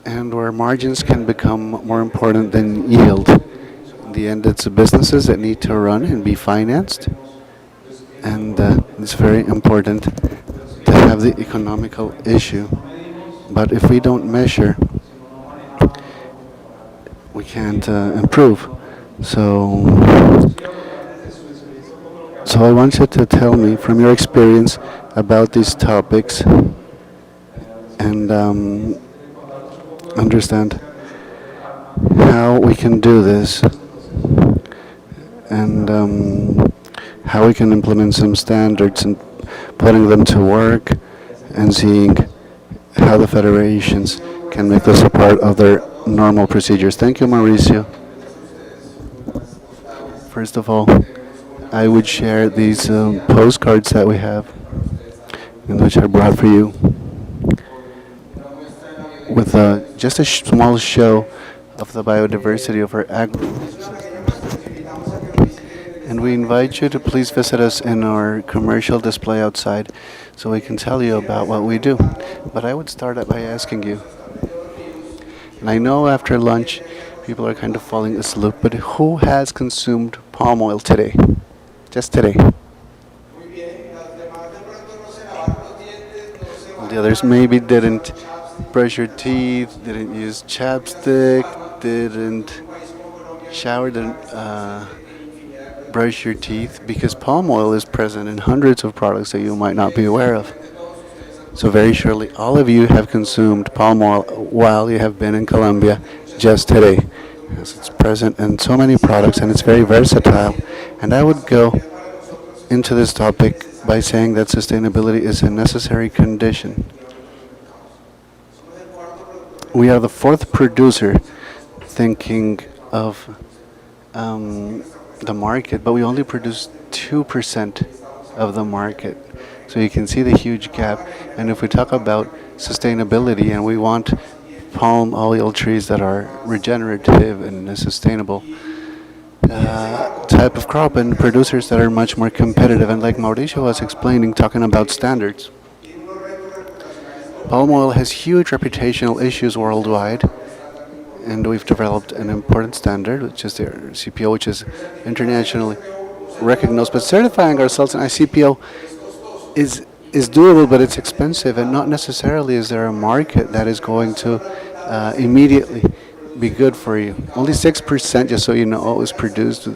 Speaker 2: and where margins can become more important than yield. In the end, it's the businesses that need to run and be financed, and it's very important to have the economical issue. But if we don't measure, we can't improve. So I want you to tell me from your experience about these topics and understand how we can do this and how we can implement some standards and putting them to work and seeing how the federations can make this a part of their normal procedures. Thank you, Mauricio. First of all, I would share these postcards that we have, and which I brought for you, with just a small show of the biodiversity of our and we invite you to please visit us in our commercial display outside so we can tell you about what we do. But I would start out by asking you, and I know after lunch people are kind of falling asleep, but who has consumed palm oil today? Just today. The others maybe didn't brush your teeth, didn't use chapstick, didn't shower, didn't brush your teeth, because palm oil is present in hundreds of products that you might not be aware of. So very surely all of you have consumed palm oil while you have been in Colombia just today, because it's present in so many products and it's very versatile. And I would go into this topic by saying that sustainability is a necessary condition. We are the fourth producer thinking of the market, but we only produce 2% of the market. So you can see the huge gap. And if we talk about sustainability and we want palm oil trees that are regenerative and a sustainable type of crop, and producers that are much more competitive, and like Mauricio was explaining, talking about standards, palm oil has huge reputational issues worldwide, and we've developed an important standard, which is the CPO, which is internationally recognized. But certifying ourselves in ICPO is doable, but it's expensive, and not necessarily is there a market that is going to immediately be good for you. Only 6%, just so you know, is produced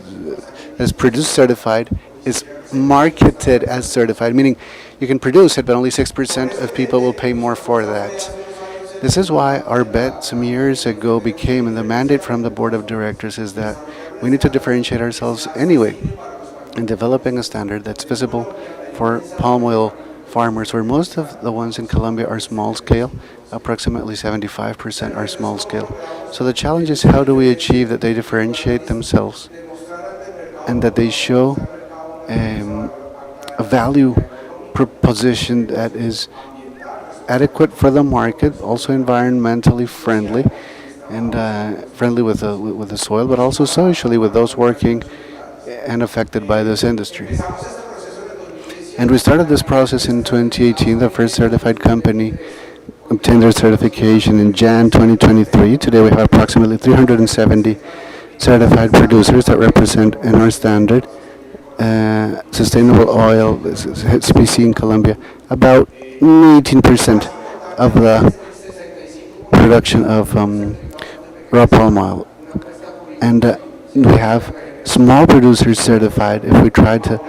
Speaker 2: certified, is marketed as certified, meaning you can produce it, but only 6% of people will pay more for that. This is why our bet some years ago became, and the mandate from the board of directors is that we need to differentiate ourselves anyway in developing a standard that's visible for palm oil farmers, where most of the ones in Colombia are small scale, approximately 75% are small scale. So the challenge is, how do we achieve that they differentiate themselves and that they show a value proposition that is adequate for the market, also environmentally friendly, and friendly with the soil, but also socially with those working and affected by this industry. And we started this process in 2018. The first certified company obtained their certification in Jan 2023. Today we have approximately 370 certified producers that represent in our standard sustainable oil species in Colombia, about 18% of the production of raw palm oil. And we have small producers certified. If we try to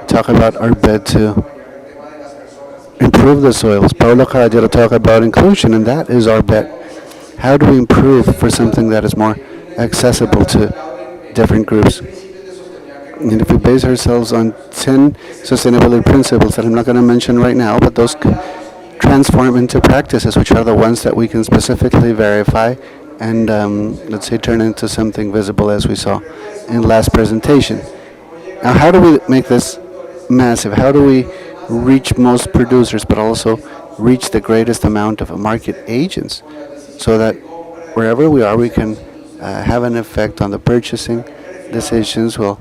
Speaker 2: talk about our bid to improve the soils, Paulo Caballero talked about inclusion, and that is our bet. How do we improve for something that is more accessible to different groups? And if we base ourselves on 10 sustainability principles that I'm not going to mention right now, but those transform into practices, which are the ones that we can specifically verify and, let's say, turn into something visible, as we saw in last presentation. Now, how do we make this massive? How do we reach most producers, but also reach the greatest amount of market agents, so that wherever we are, we can have an effect on the purchasing decisions? Well,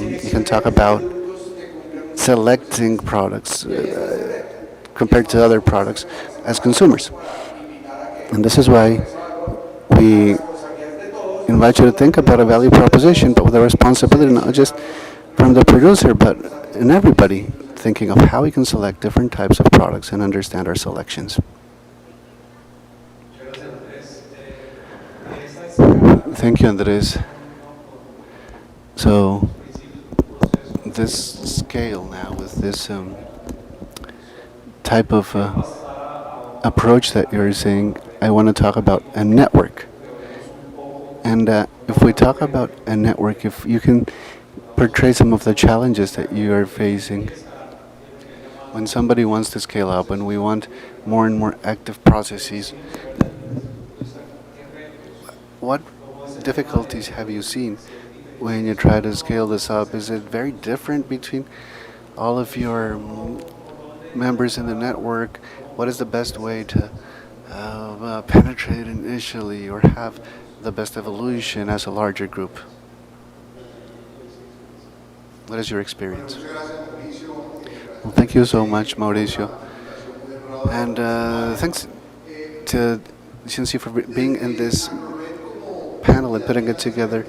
Speaker 2: you can talk about selecting products compared to other products as consumers. And this is why we invite you to think about a value proposition, but with a responsibility not just from the producer, but in everybody, thinking of how we can select different types of products and understand our selections. Thank you, Andres. So this scale now, with this type of approach that you're saying, I want to talk about a network. And if we talk about a network, if you can portray some of the challenges that you are facing when somebody wants to scale up, when we want more and more active processes, what difficulties have you seen when you try to scale this up? Is it very different between all of your members in the network? What is the best way to penetrate initially or have the best evolution as a larger group? What is your experience? Well, thank you so much, Mauricio. And thanks to Shinsi for being in this panel and putting it together.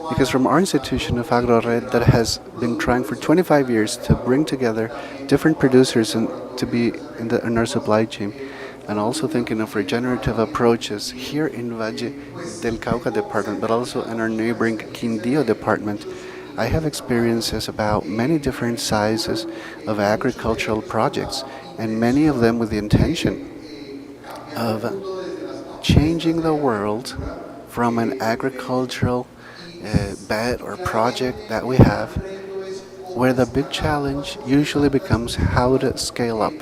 Speaker 2: Because from our institution of AgroRed that has been trying for 25 years to bring together different producers and to be in our supply chain, and also thinking of regenerative approaches here in Valle del Cauca department, but also in our neighboring Quindío department, I have experiences about many different sizes of agricultural projects, and many of them with the intention of changing the world from an agricultural bet or project that we have, where the big challenge usually becomes how to scale up.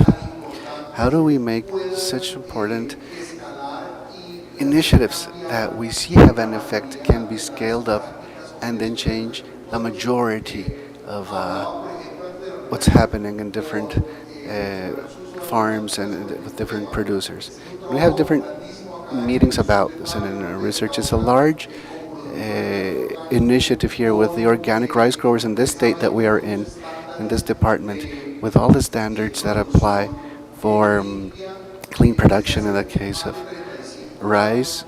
Speaker 2: How do we make such important initiatives that we see have an effect can be scaled up and then change the majority of what's happening in different farms and with different producers. We have different meetings about this, and in our research it's a large initiative here with the organic rice growers in this state that we are in this department, with all the standards that apply for clean production in the case of rice.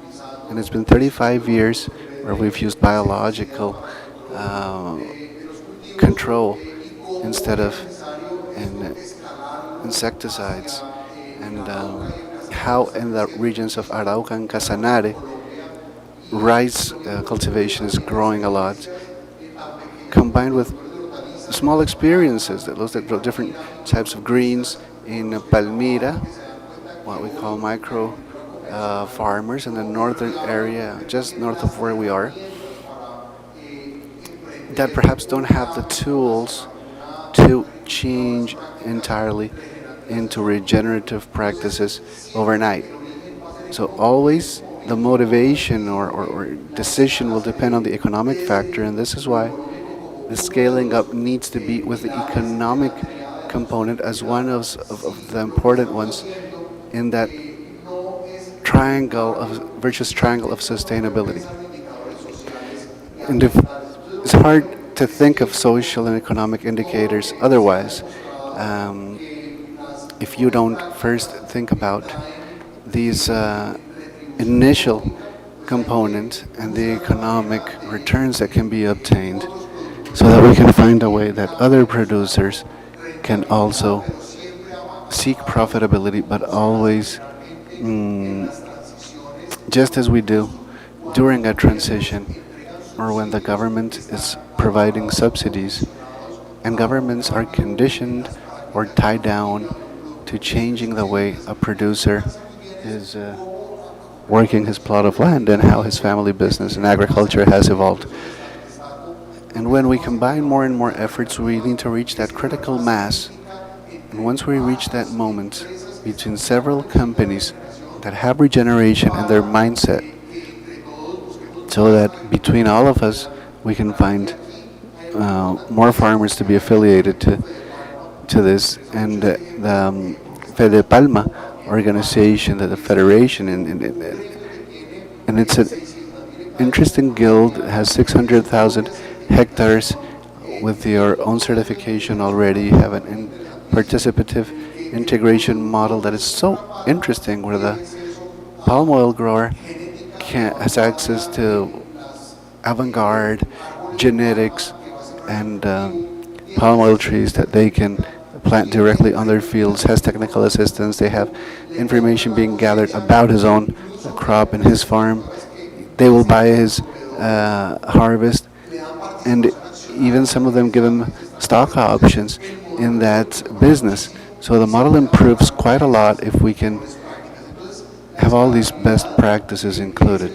Speaker 2: And it's been 35 years where we've used biological control instead of insecticides, and how in the regions of Arauca and Casanare rice cultivation is growing a lot, combined with small experiences that look at different types of greens in Palmira, what we call micro farmers in the northern area, just north of where we are, that perhaps don't have the tools to change entirely into regenerative practices overnight. So always the motivation or decision will depend on the economic factor, and this is why the scaling up needs to be with the economic component as one of the important ones in that virtuous triangle of sustainability. And if it's hard to think of social and economic indicators otherwise, if you don't first think about these initial component and the economic returns that can be obtained, so that we can find a way that other producers can also seek profitability, but always, just as we do during a transition or when the government is providing subsidies, and governments are conditioned or tied down to changing the way a producer is working his plot of land and how his family business and agriculture has evolved. And when we combine more and more efforts, we need to reach that critical mass. And once we reach that moment between several companies that have regeneration in their mindset, so that between all of us we can find more farmers to be affiliated to this, and the Fede Palma organization, the federation, and it's an interesting guild. It has 600,000 hectares with your own certification already. You have an participative integration model that is so interesting, where the palm oil grower has access to avant-garde genetics and palm oil trees that they can plant directly on their fields, has technical assistance. They have information being gathered about his own crop and his farm. They will buy his harvest, and even some of them give him stock options in that business. So the model improves quite a lot if we can have all these best practices included.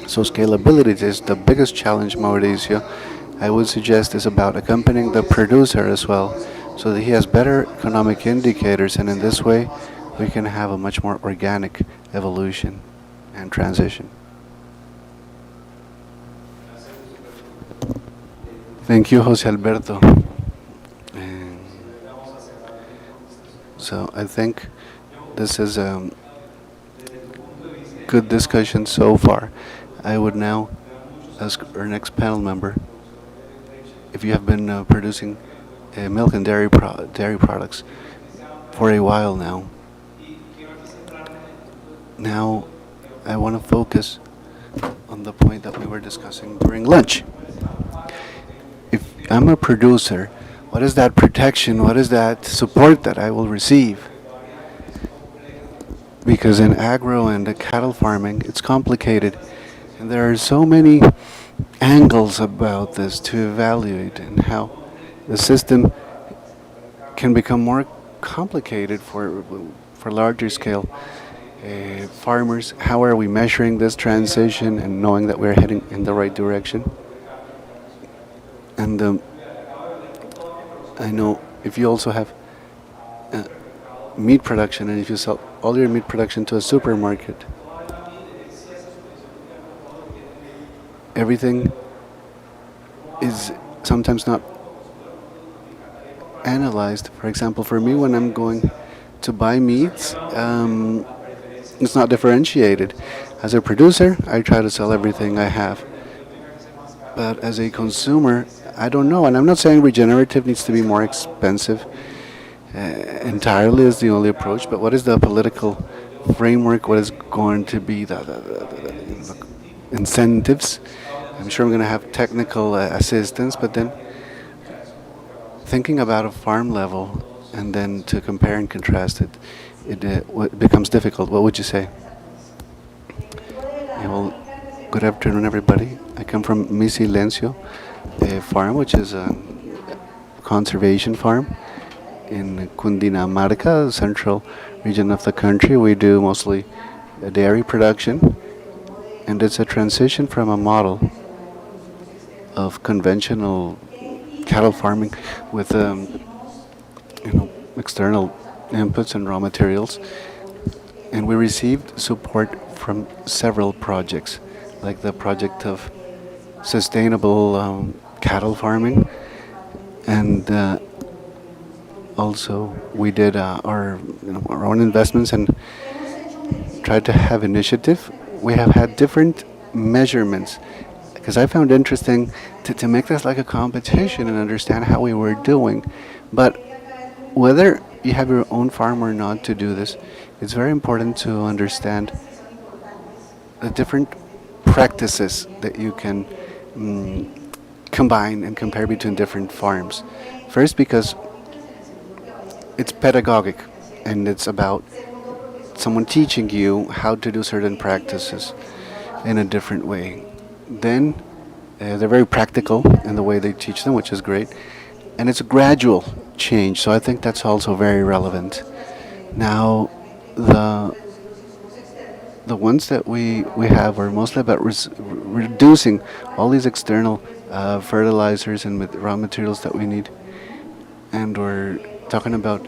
Speaker 2: So scalability is the biggest challenge, Mauricio. I would suggest is about accompanying the producer as well, so that he has better economic indicators, and in this way we can have a much more organic evolution and transition. Thank you, Jose Alberto. And so I think this is a good discussion so far. I would now ask our next panel member if you have been producing milk and dairy products for a while now. Now, I want to focus on the point that we were discussing during lunch. If I'm a producer, what is that protection? What is that support that I will receive? Because in agro and cattle farming, it's complicated, and there are so many angles about this to evaluate, and how the system can become more complicated for larger scale farmers. How are we measuring this transition and knowing that we're heading in the right direction? And I know if you also have meat production, and if you sell all your meat production to a supermarket, everything is sometimes not analyzed. For example, for me, when I'm going to buy meats, it's not differentiated. As a producer, I try to sell everything I have. But as a consumer, I don't know. And I'm not saying regenerative needs to be more expensive entirely is the only approach, but what is the political framework? What is going to be the incentives? I'm sure I'm going to have technical assistance, but then thinking about a farm level and then to compare and contrast it, it becomes difficult. What would you say? Yeah, well, good afternoon, everybody. I come from Mi Silencio farm, which is a conservation farm in Cundinamarca, the central region of the country. We do mostly dairy production, and it's a transition from a model of conventional cattle farming with external inputs and raw materials. And we received support from several projects, like the project of sustainable cattle farming, and also we did our own investments and tried to have initiative. We have had different measurements, because I found interesting to make this like a competition and understand how we were doing. But whether you have your own farm or not to do this, it's very important to understand the different practices that you can combine and compare between different farms. First, because it's pedagogic, and it's about someone teaching you how to do certain practices in a different way. Then they're very practical in the way they teach them, which is great. And it's a gradual change, so I think that's also very relevant. Now, the ones that we have are mostly about reducing all these external fertilizers and raw materials that we need. And we're talking about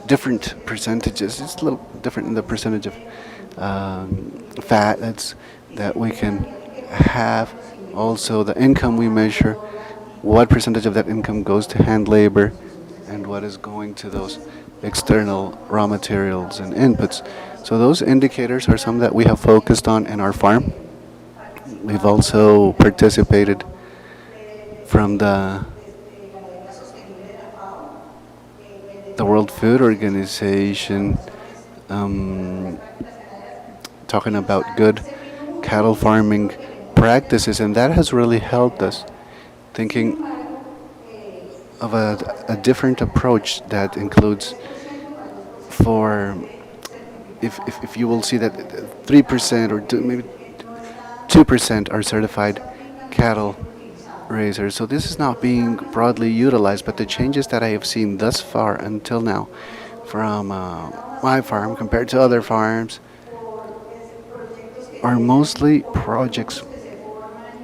Speaker 2: different percentages. It's a little different in the percentage of fat that we can have. Also, the income we measure, what percentage of that income goes to hand labor, and what is going to those external raw materials and inputs. So those indicators are some that we have focused on in our farm. We've also participated from the World Food Organization, talking about good cattle farming practices, and that has really helped us thinking of a different approach that includes, for if you will see that 3% or maybe 2% are certified cattle raisers. So this is not being broadly utilized, but the changes that I have seen thus far until now from my farm compared to other farms are mostly projects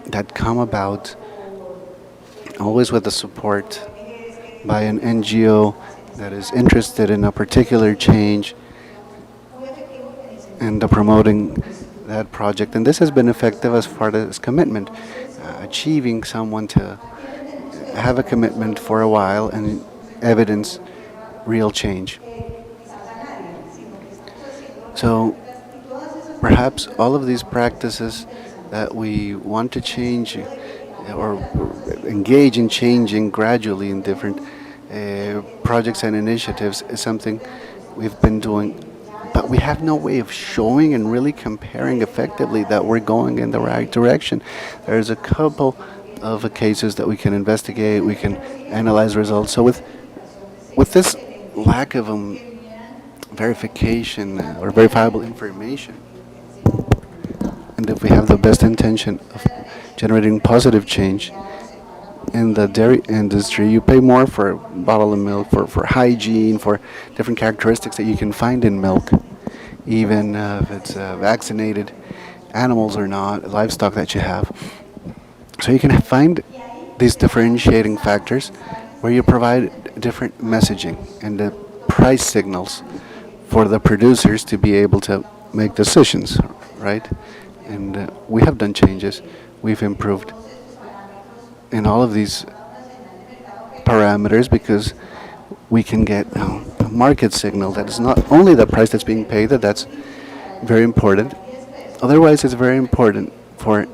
Speaker 2: that come about always with the support by an NGO that is interested in a particular change and promoting that project. And this has been effective as far as commitment, achieving someone to have a commitment for a while and evidence real change. So perhaps all of these practices that we want to change or engage in changing gradually in different projects and initiatives is something we've been doing, but we have no way of showing and really comparing effectively that we're going in the right direction. There's a couple of cases that we can investigate, we can analyze results. So with this lack of verification or verifiable information, and if we have the best intention of generating positive change in the dairy industry, you pay more for a bottle of milk, for hygiene, for different characteristics that you can find in milk, even if it's vaccinated animals or not, livestock that you have. So you can find these differentiating factors where you provide different messaging and the price signals for the producers to be able to make decisions, right? And we have done changes. We've improved in all of these parameters because we can get a market signal that is not only the price that's being paid, that's very important. Otherwise, it's very important for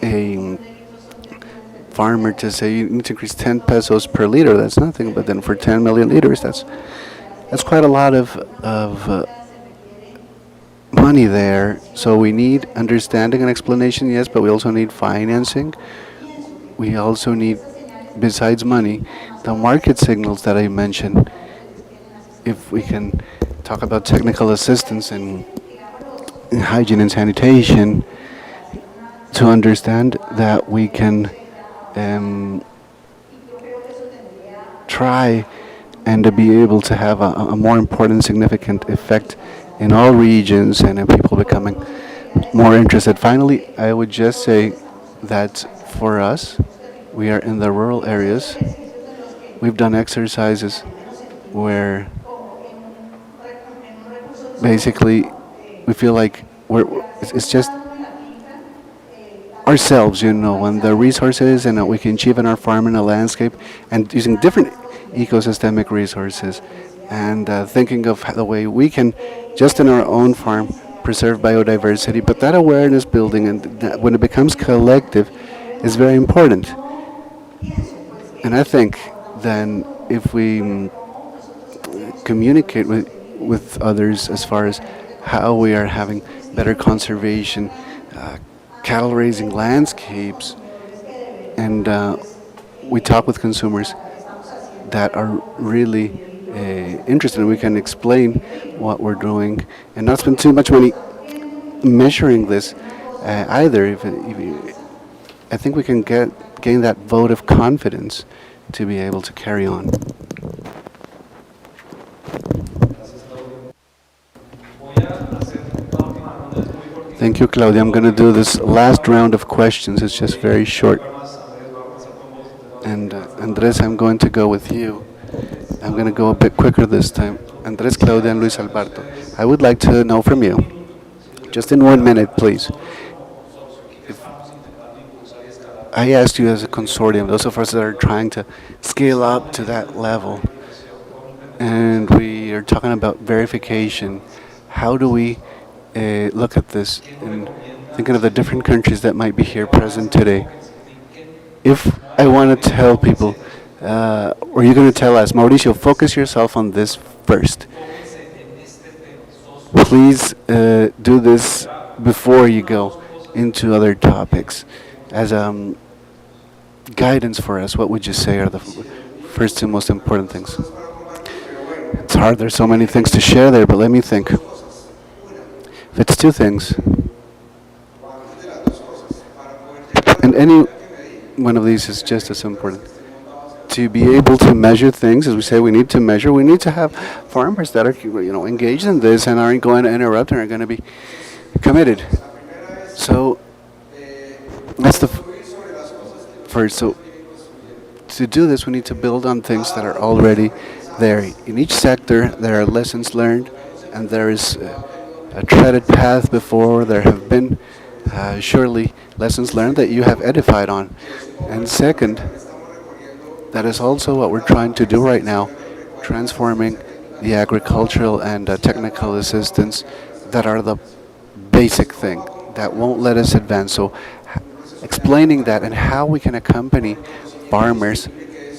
Speaker 2: a farmer to say you need to increase 10 pesos per liter. That's nothing, but then for 10 million liters, that's quite a lot of money there. So we need understanding and explanation, yes, but we also need financing. We also need, besides money, the market signals that I mentioned. If we can talk about technical assistance in hygiene and sanitation, to understand that we can try and to be able to have a more important, significant effect in all regions and people becoming more interested. Finally, I would just say that for us, we are in the rural areas. We've done exercises where basically we feel like it's just ourselves, and the resources and what we can achieve in our farm and a landscape, and using different ecosystemic resources, and thinking of the way we can, just in our own farm, preserve biodiversity. But that awareness building, and when it becomes collective, is very important. And I think then if we communicate with others as far as how we are having better conservation, cattle raising landscapes, and we talk with consumers that are really interested, and we can explain what we're doing and not spend too much money measuring this either. I think we can gain that vote of confidence to be able to carry on. Thank you, Claudia. I'm going to do this last round of questions. It's just very short. And Andres, I'm going to go with you. I'm going to go a bit quicker this time. Andres, Claudia, and Luis Alberto. I would like to know from you, just in 1 minute, please. I asked you as a consortium, those of us that are trying to scale up to that level, and we are talking about verification. How do we look at this and thinking of the different countries that might be here present today? If I want to tell people, or you're going to tell us, Mauricio, focus yourself on this first. Please do this before you go into other topics. As guidance for us, what would you say are the first two most important things? It's hard, there's so many things to share there, but let me think. If it's two things, and any one of these is just as important. To be able to measure things, as we say, we need to measure. We need to have farmers that are, engaged in this and aren't going to interrupt and are going to be committed. So that's the first. So to do this, we need to build on things that are already there. In each sector, there are lessons learned, and there is a treaded path before. There have been surely lessons learned that you have edified on. And second, that is also what we're trying to do right now, transforming the agricultural and technical assistance that are the basic thing that won't let us advance. So explaining that and how we can accompany farmers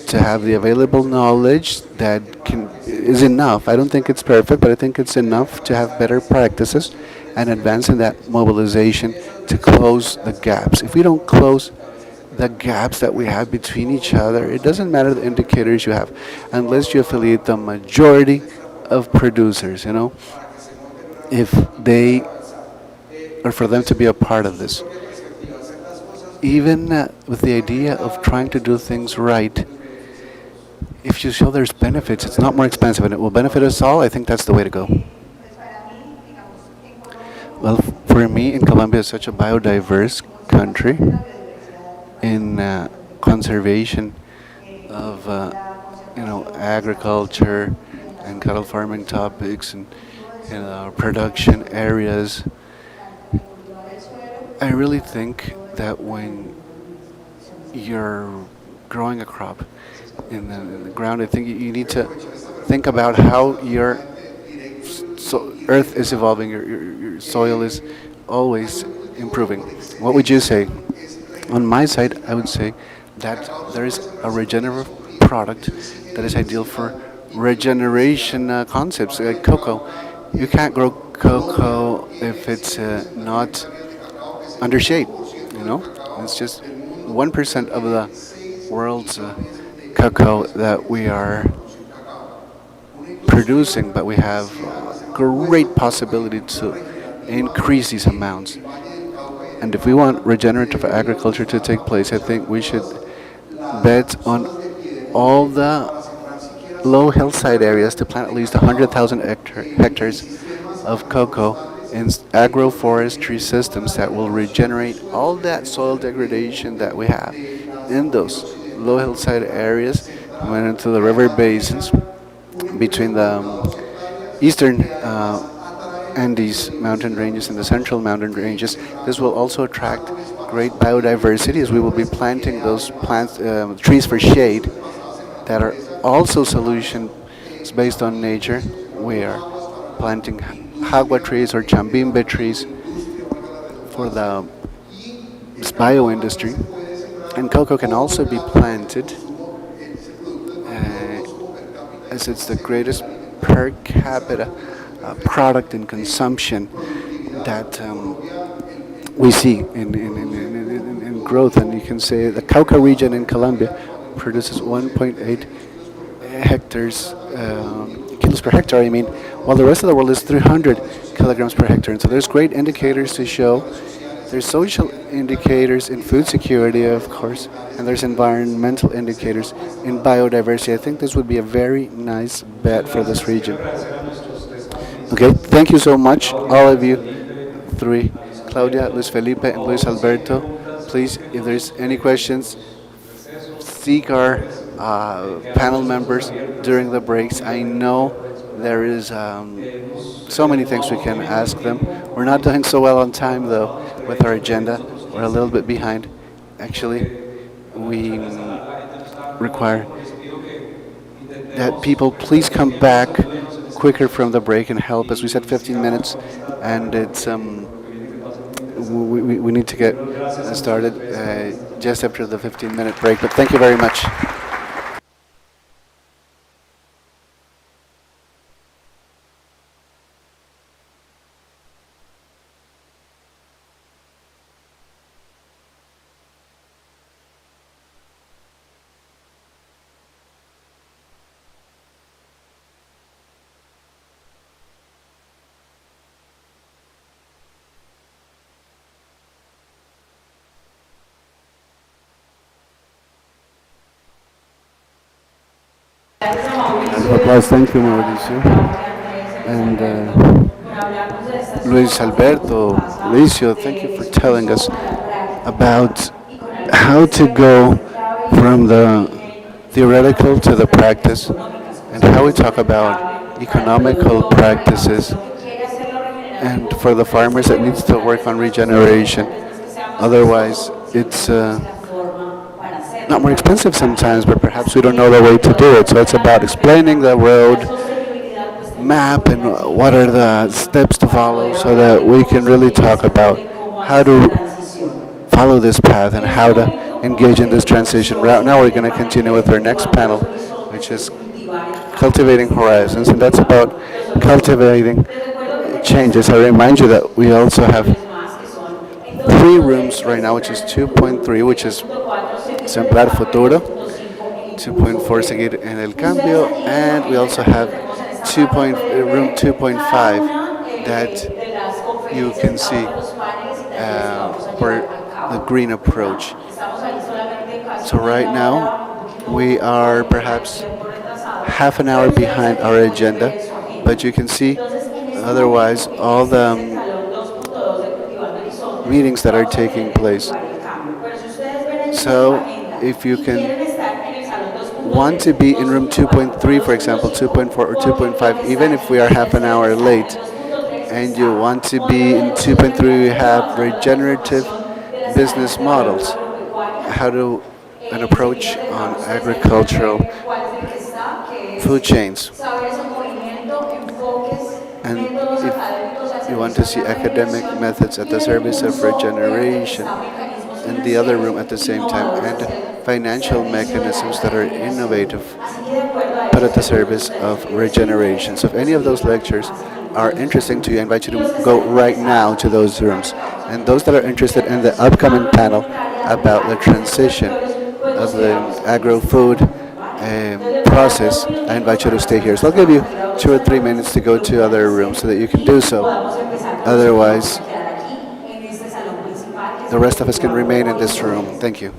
Speaker 2: to have the available knowledge that is enough. I don't think it's perfect, but I think it's enough to have better practices and advance in that mobilization to close the gaps. If we don't close the gaps that we have between each other, it doesn't matter the indicators you have, unless you affiliate the majority of producers, if they, or for them to be a part of this. Even with the idea of trying to do things right, if you show there's benefits, it's not more expensive and it will benefit us all, I think that's the way to go. Well, for me, in Colombia is such a biodiverse country in conservation of agriculture and cattle farming topics and production areas. I really think that when you're growing a crop in the ground, I think you need to think about how your earth is evolving, your soil is always improving. What would you say? On my side, I would say that there is a regenerative product that is ideal for regeneration concepts, like cocoa. You can't grow cocoa if it's not under shade, It's just 1% of the world's cocoa that we are producing, but we have great possibility to increase these amounts. And if we want regenerative agriculture to take place, I think we should bet on all the low hillside areas to plant at least 100,000 hectares of cocoa in agroforestry systems that will regenerate all that soil degradation that we have in those low hillside areas, went into the river basins between the eastern Andes mountain ranges and the central mountain ranges. This will also attract great biodiversity, as we will be planting those plants, trees for shade that are also solutions based on nature. We are planting jagua trees or chambimbe trees for the bio industry, and cocoa can also be planted as it's the greatest per capita product in consumption that we see in growth. And you can say the Cauca region in Colombia produces 1.8 hectares, kilos per hectare, while the rest of the world is 300 kilograms per hectare. And so there's great indicators to show. There's social indicators in food security, of course, and there's environmental indicators in biodiversity. I think this would be a very nice bet for this region. Okay, thank you so much, all of you three, Claudia, Luis Felipe, and Luis Alberto. Please, if there's any questions, seek our panel members during the breaks. I know there is so many things we can ask them. We're not doing so well on time, though, with our agenda. We're a little bit behind. Actually, we require that people please come back quicker from the break and help us. We said 15 minutes, and it's we need to get started just after the 15-minute break. But thank you very much. Applause. Thank you, Mauricio. And Luis Alberto, Mauricio, thank you for telling us about how to go from the theoretical to the practice, and how we talk about economical practices, and for the farmers that needs to work on regeneration. Otherwise, it's not more expensive sometimes, but perhaps we don't know the way to do it. So it's about explaining the road map and what are the steps to follow so that we can really talk about how to follow this path and how to engage in this transition. Right now we're going to continue with our next panel, which is cultivating horizons, and that's about cultivating changes. I remind you that we also have 3 rooms right now, which is 2.3, which is Sembrar Futuro, 2.4 Seguir en el Cambio, and we also have room 2.5 that you can see for the green approach. So right now we are perhaps half an hour behind our agenda, but you can see otherwise all the meetings that are taking place. So if you can want to be in room 2.3, for example, 2.4 or 2.5, even if we are half an hour late, and you want to be in 2.3, we have regenerative business models, how to an approach on agricultural food chains. And if you want to see academic methods at the service of regeneration, and the other room at the same time, and financial mechanisms that are innovative but at the service of regeneration. So if any of those lectures are interesting to you, I invite you to go right now to those rooms. And those that are interested in the upcoming panel about the transition of the agro-food process, I invite you to stay here. So I'll give you 2 or 3 minutes to go to other rooms so that you can do so. Otherwise, the rest of us can remain in this room. Thank you.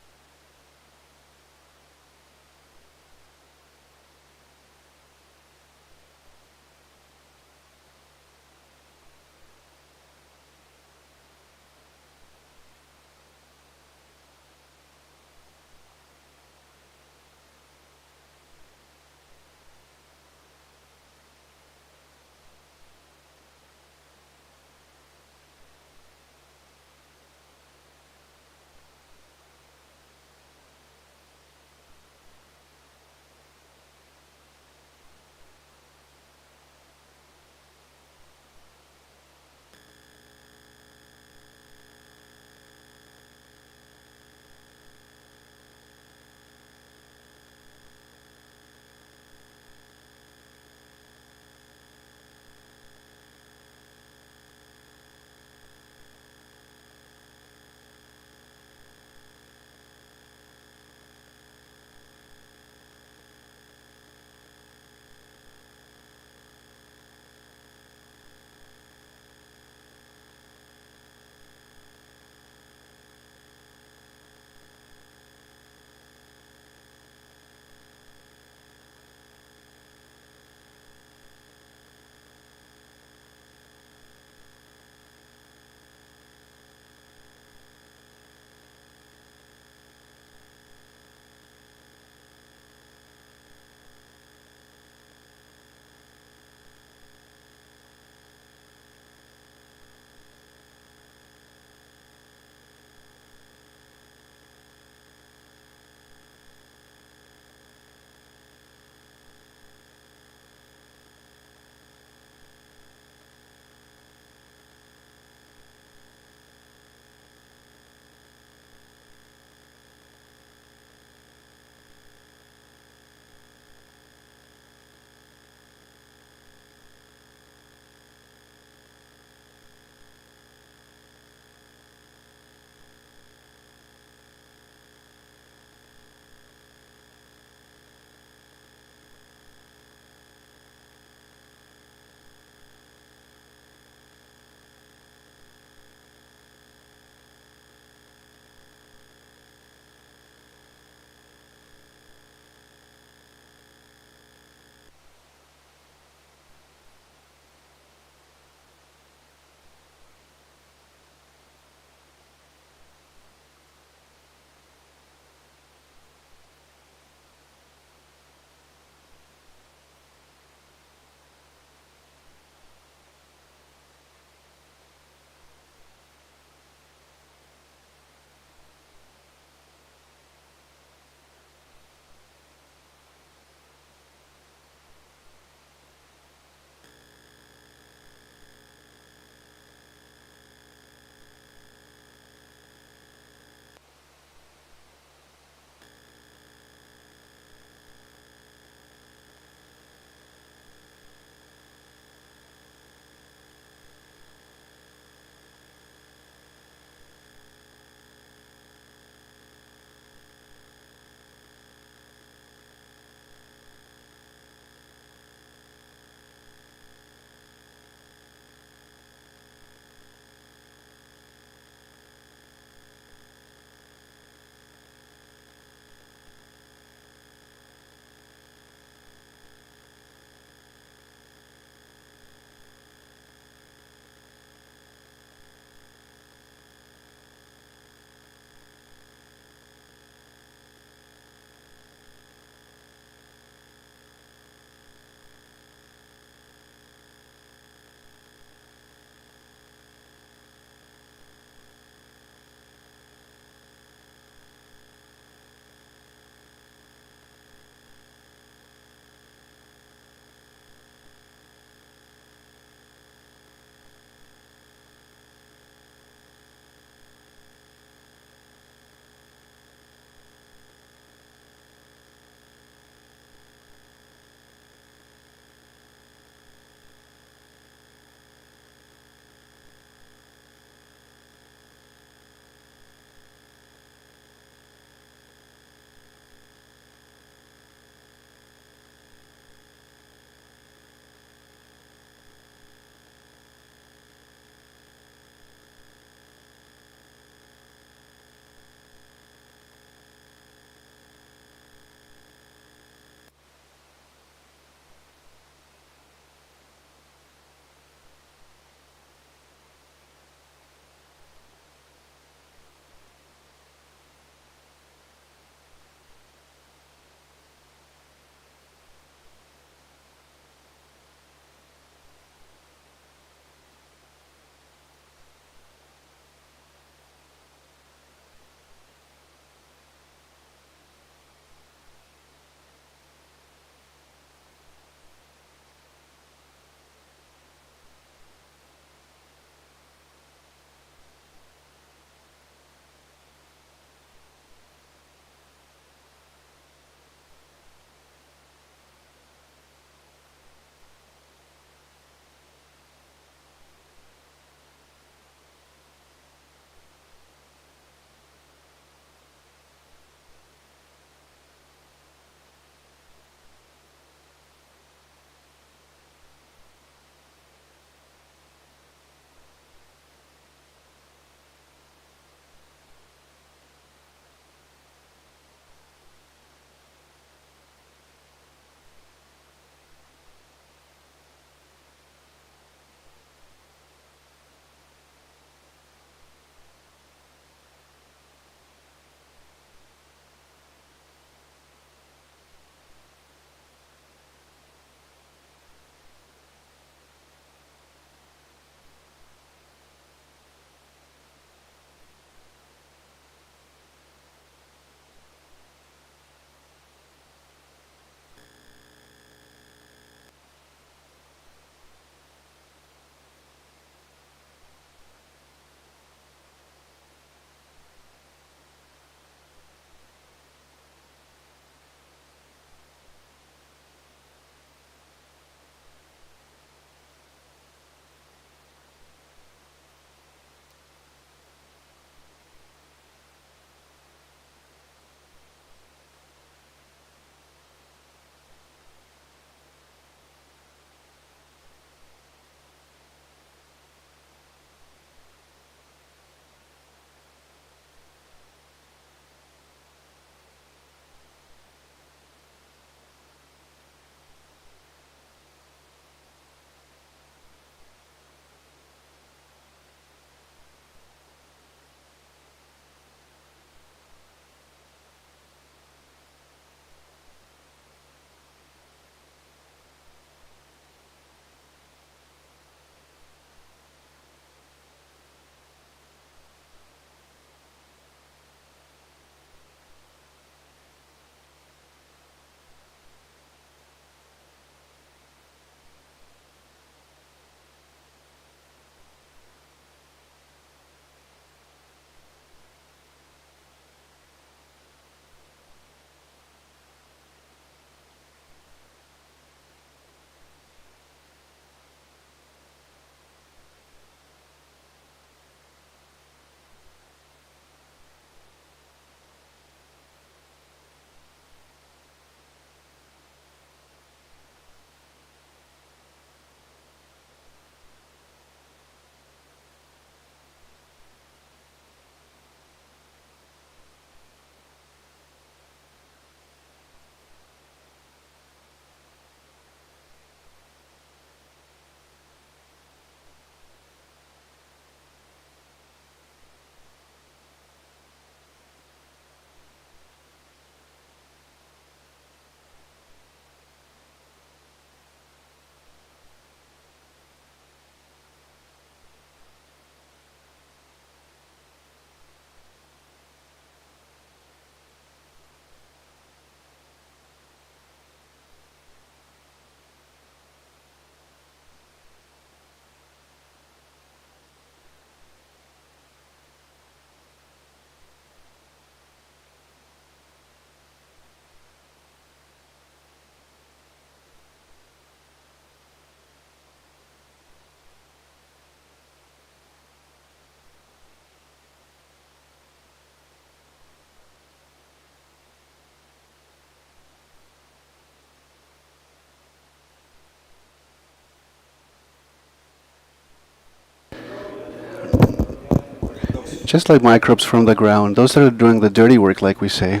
Speaker 2: just like microbes from the ground. Those that are doing the dirty work, like we say,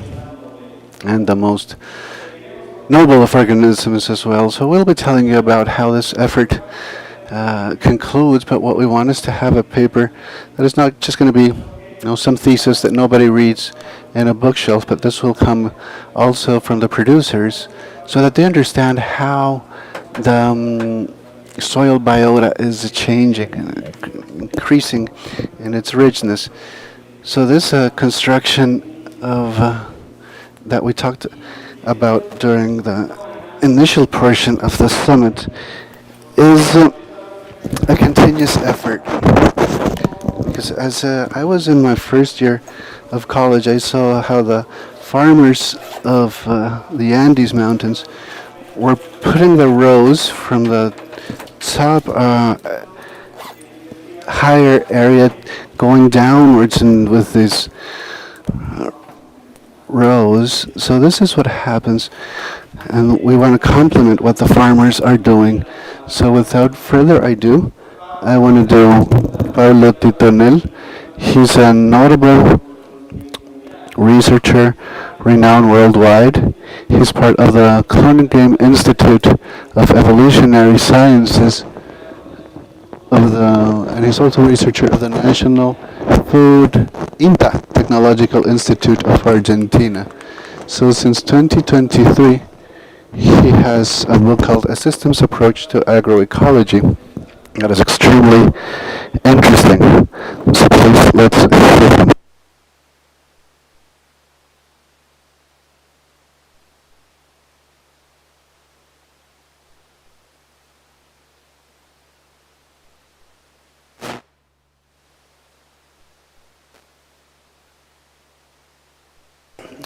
Speaker 2: and the most noble of organisms as well. So we'll be telling you about how this effort concludes, but what we want is to have a paper that is not just going to be some thesis that nobody reads in a bookshelf, but this will come also from the producers so that they understand how the soil biota is changing, increasing in its richness. So this construction of that we talked about during the initial portion of the summit is a continuous effort. Because as I was in my first year of college, I saw how the farmers of the Andes Mountains were putting the rows from the top higher area going downwards and with these rows. So this is what happens, and we want to complement what the farmers are doing. So without further ado, I want to do Paulo Titonel. He's a notable researcher, renowned worldwide. He's part of the Groningen Institute of Evolutionary Sciences and he's also a researcher of the National Food INTA Technological Institute of Argentina. So since 2023, he has a book called A Systems Approach to Agroecology that is extremely interesting. So please, let's hear him.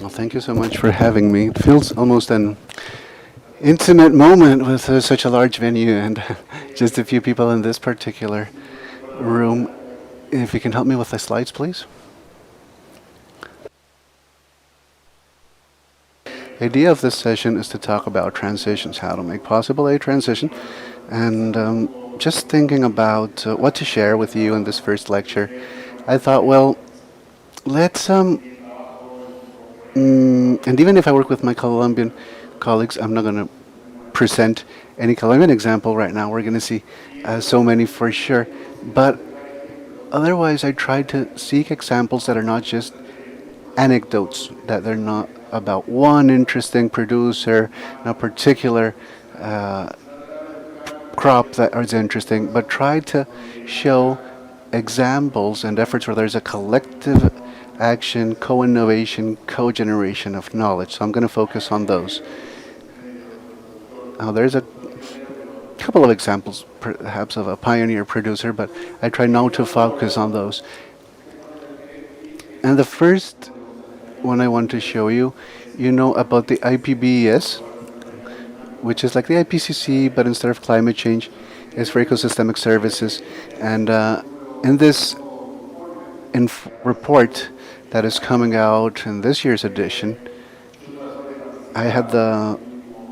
Speaker 2: Well, thank you so much for having me. It feels almost an intimate moment with such a large venue and just a few people in this particular room. If you can help me with the slides, please. The idea of this session is to talk about transitions, how to make possible a transition, and just thinking about what to share with you in this first lecture. I thought, well, let's and even if I work with my Colombian colleagues, I'm not going to present any Colombian example right now. We're going to see so many for sure. But otherwise, I try to seek examples that are not just anecdotes, that they're not about one interesting producer, a particular crop that is interesting, but try to show examples and efforts where there's a collective action, co-innovation, co-generation of knowledge. So I'm going to focus on those. Now, there's a couple of examples, perhaps, of a pioneer producer, but I try not to focus on those. And the first one I want to show you, you know about the IPBES, which is like the IPCC, but instead of climate change, is for ecosystemic services. And in this report that is coming out in this year's edition, I had the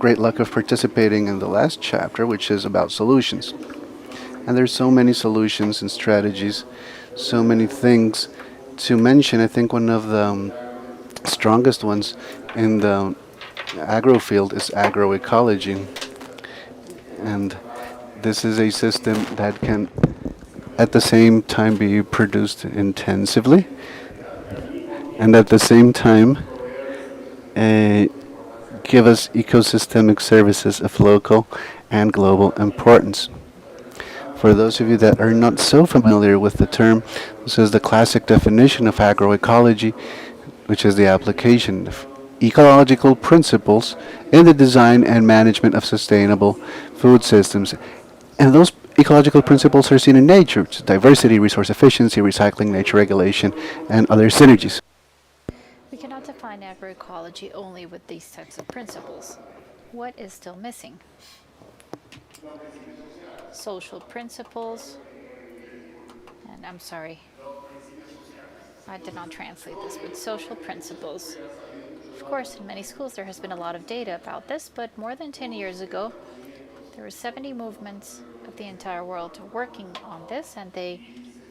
Speaker 2: great luck of participating in the last chapter, which is about solutions. And there's so many solutions and strategies, so many things to mention. I think one of the strongest ones in the agro field is agroecology. And this is a system that can at the same time be produced intensively and at the same time give us ecosystemic services of local and global importance. For those of you that are not so familiar with the term, this is the classic definition of agroecology, which is the application of ecological principles in the design and management of sustainable food systems. And those ecological principles are seen in nature: diversity, resource efficiency, recycling, nature regulation, and other synergies.
Speaker 4: We cannot define agroecology only with these types of principles. What is still missing? Social principles, and I'm sorry, I did not translate this, but social principles. Of course, in many schools there has been a lot of data about this, but more than 10 years ago, there were 70 movements of the entire world working on this, and they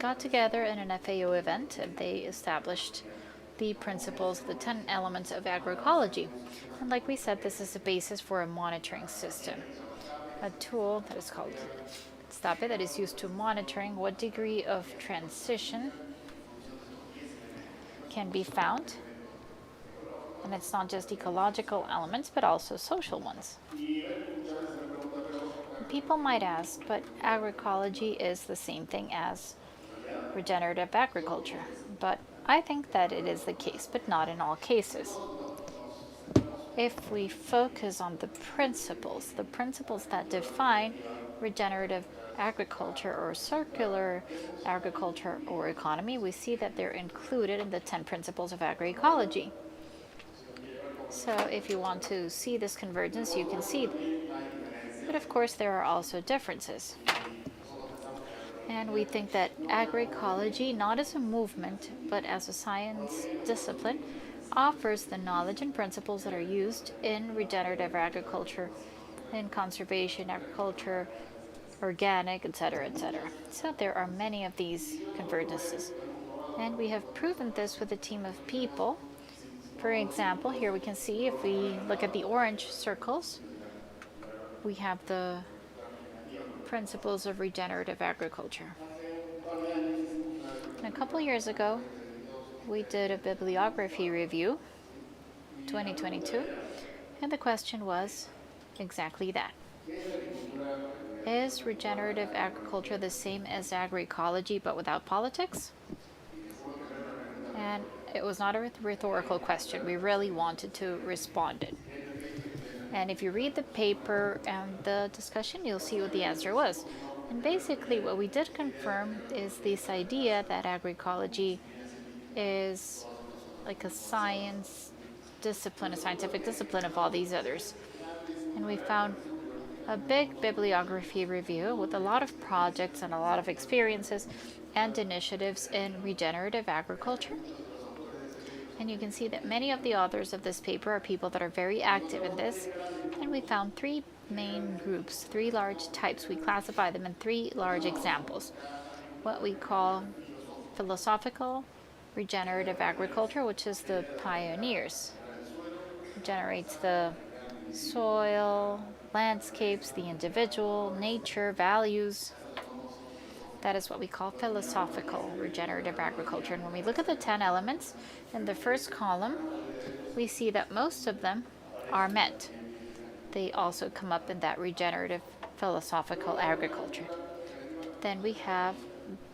Speaker 4: got together in an FAO event and they established the principles, the 10 elements of agroecology. And like we said, this is the basis for a monitoring system, a tool that is called STAPE that is used to monitoring what degree of transition can be found. And it's not just ecological elements, but also social ones. People might ask, but agroecology is the same thing as regenerative agriculture. But I think that it is the case, but not in all cases. If we focus on the principles that define regenerative agriculture or circular agriculture or economy, we see that they're included in the 10 principles of agroecology. So if you want to see this convergence, you can see them. But of course, there are also differences. And we think that agroecology, not as a movement, but as a science discipline, offers the knowledge and principles that are used in regenerative agriculture, in conservation agriculture, organic, etc., etc. So there are many of these convergences. And we have proven this with a team of people. For example, here we can see, if we look at the orange circles, we have the principles of regenerative agriculture. And a couple years ago, we did a bibliography review, 2022, and the question was exactly that. Is regenerative agriculture the same as agroecology but without politics? And it was not a rhetorical question. We really wanted to respond it. And if you read the paper and the discussion, you'll see what the answer was. And basically what we did confirm is this idea that agroecology is like a science discipline, a scientific discipline of all these others. And we found a big bibliography review with a lot of projects and a lot of experiences and initiatives in regenerative agriculture. And you can see that many of the authors of this paper are people that are very active in this. And we found 3 main groups, 3 large types. We classify them in 3 large examples. What we call philosophical regenerative agriculture, which is the pioneers. Regenerates the soil, landscapes, the individual, nature, values. That is what we call philosophical regenerative agriculture. And when we look at the 10 elements in the first column, we see that most of them are met. They also come up in that regenerative philosophical agriculture. Then we have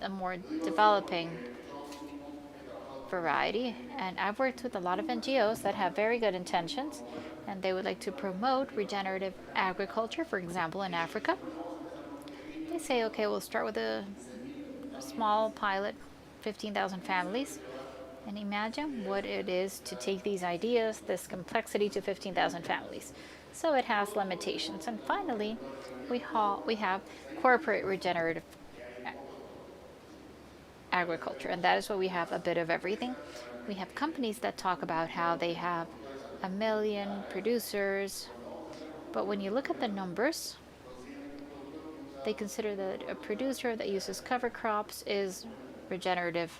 Speaker 4: a more developing variety, and I've worked with a lot of NGOs that have very good intentions, and they would like to promote regenerative agriculture, for example, in Africa. They say, okay, we'll start with a small pilot, 15,000 families, and imagine what it is to take these ideas, this complexity, to 15,000 families. So it has limitations. And finally, we have corporate regenerative agriculture, and that is where we have a bit of everything. We have companies that talk about how they have 1 million producers, but when you look at the numbers, they consider that a producer that uses cover crops is regenerative,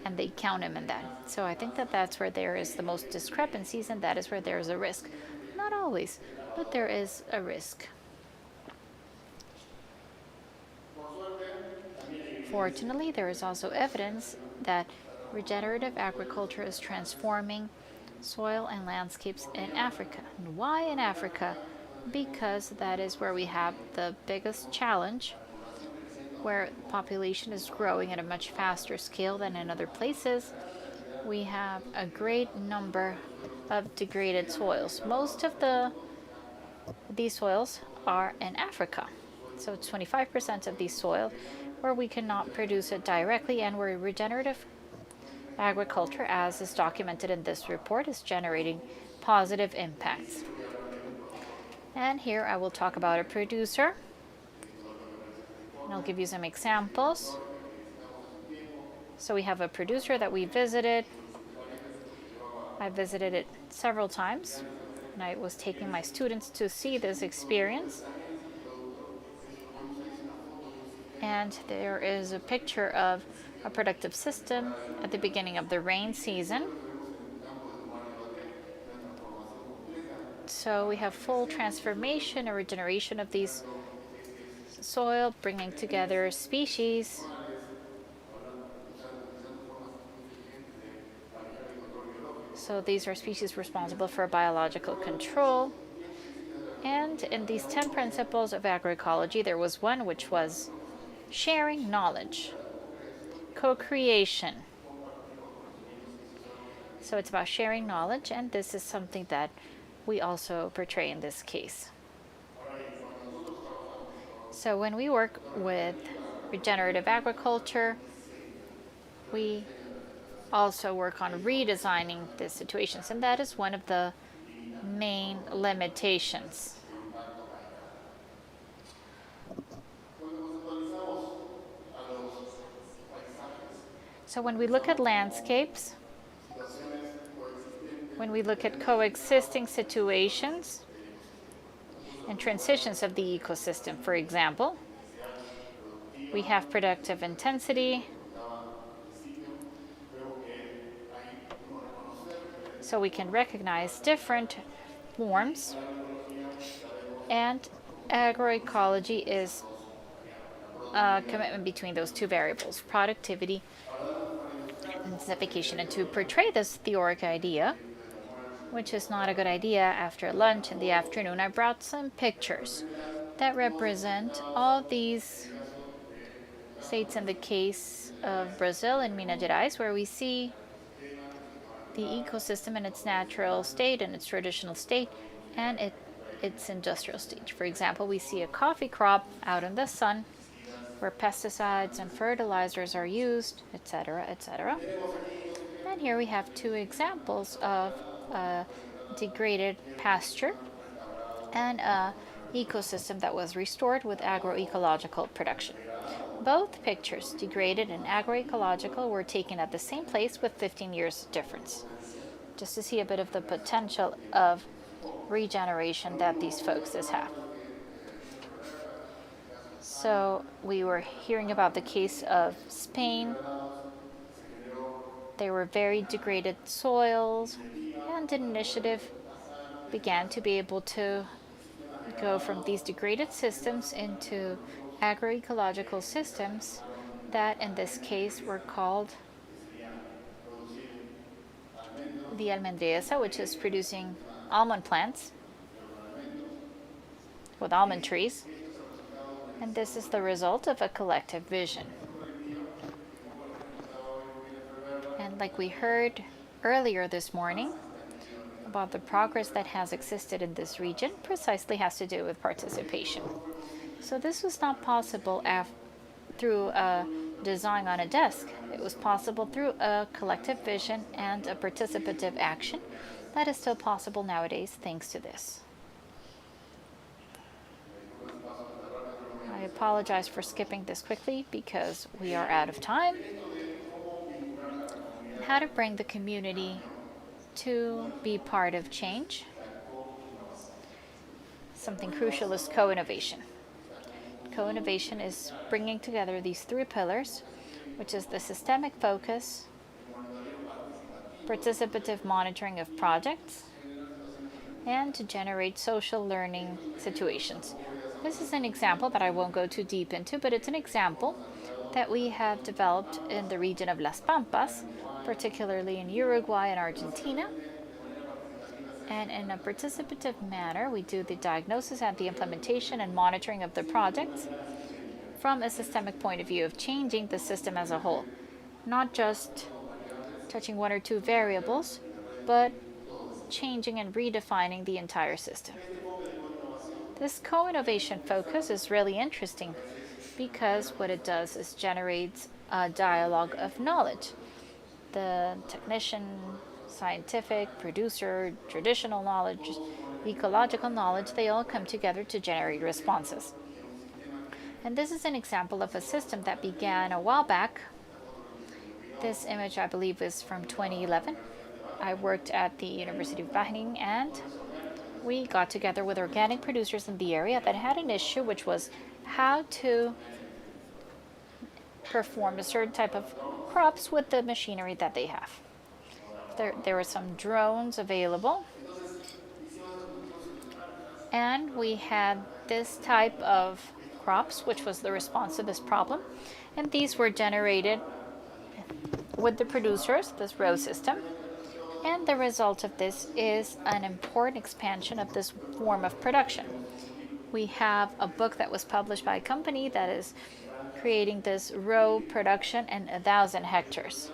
Speaker 4: and they count him in that. So I think that that's where there is the most discrepancies, and that is where there is a risk. Not always, but there is a risk. Fortunately, there is also evidence that regenerative agriculture is transforming soil and landscapes in Africa. And why in Africa? Because that is where we have the biggest challenge, where the population is growing at a much faster scale than in other places. We have a great number of degraded soils. Most of these soils are in Africa. So it's 25% of these soil where we cannot produce it directly, and where regenerative agriculture, as is documented in this report, is generating positive impacts. And here I will talk about a producer, and I'll give you some examples. So we have a producer that we visited. I visited it several times, and I was taking my students to see this experience. And there is a picture of a productive system at the beginning of the rain season. So we have full transformation or regeneration of these soil, bringing together species. So these are species responsible for biological control. And in these 10 principles of agroecology, there was one which was sharing knowledge, co-creation. So it's about sharing knowledge, and this is something that we also portray in this case. So when we work with regenerative agriculture, we also work on redesigning the situations, and that is one of the main limitations. So when we look at landscapes, when we look at coexisting situations and transitions of the ecosystem, for example, we have productive intensity. So we can recognize different forms, and agroecology is a commitment between those two variables, productivity and intensification. And to portray this theoric idea, which is not a good idea after lunch in the afternoon, I brought some pictures that represent all these states in the case of Brazil and Minas Gerais, where we see the ecosystem in its natural state and its traditional state and its industrial stage. For example, we see a coffee crop out in the sun where pesticides and fertilizers are used, etc., etc. And here we have two examples of a degraded pasture and an ecosystem that was restored with agroecological production. Both pictures, degraded and agroecological, were taken at the same place with 15 years difference, just to see a bit of the potential of regeneration that these folks have. So we were hearing about the case of Spain. They were very degraded soils, and an initiative began to be able to go from these degraded systems into agroecological systems that in this case were called the almendresa, which is producing almond plants with almond trees. And this is the result of a collective vision. And like we heard earlier this morning about the progress that has existed in this region, precisely has to do with participation. So this was not possible through a design on a desk. It was possible through a collective vision and a participative action that is still possible nowadays thanks to this. I apologize for skipping this quickly because we are out of time. How to bring the community to be part of change. Something crucial is co-innovation. Co-innovation is bringing together these three pillars, which is the systemic focus, participative monitoring of projects, and to generate social learning situations. This is an example that I won't go too deep into, but it's an example that we have developed in the region of Las Pampas, particularly in Uruguay and Argentina. And in a participative manner, we do the diagnosis and the implementation and monitoring of the projects from a systemic point of view of changing the system as a whole, not just touching one or two variables, but changing and redefining the entire system. This co-innovation focus is really interesting because what it does is generates a dialogue of knowledge. The technician, scientific, producer, traditional knowledge, ecological knowledge, they all come together to generate responses. And this is an example of a system that began a while back. This image, I believe, is from 2011. I worked at the University of Bahrein, and we got together with organic producers in the area that had an issue, which was how to perform a certain type of crops with the machinery that they have. There were some drones available, and we had this type of crops, which was the response to this problem, and these were generated with the producers, this row system, and the result of this is an important expansion of this form of production. We have a book that was published by a company that is creating this row production in 1,000 hectares,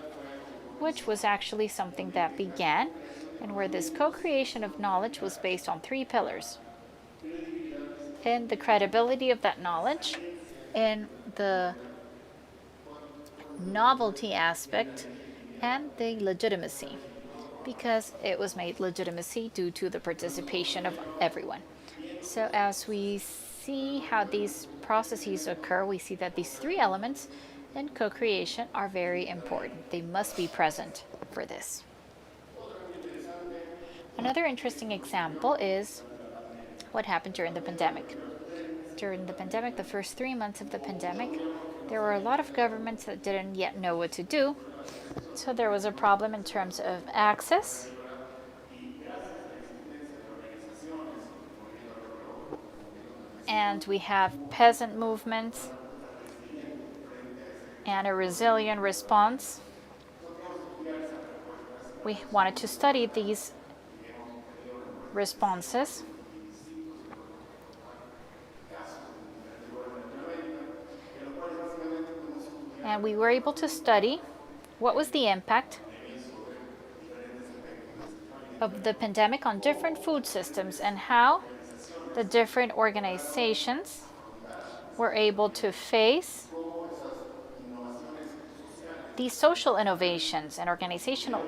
Speaker 4: which was actually something that began and where this co-creation of knowledge was based on 3 pillars. In the credibility of that knowledge, in the novelty aspect, and the legitimacy, because it was made legitimacy due to the participation of everyone. So as we see how these processes occur, we see that these 3 elements in co-creation are very important. They must be present for this. Another interesting example is what happened during the pandemic. During the pandemic, the first 3 months of the pandemic, there were a lot of governments that didn't yet know what to do. So there was a problem in terms of access. And we have peasant movements and a resilient response. We wanted to study these responses. And we were able to study what was the impact of the pandemic on different food systems and how the different organizations were able to face these social innovations, and organizational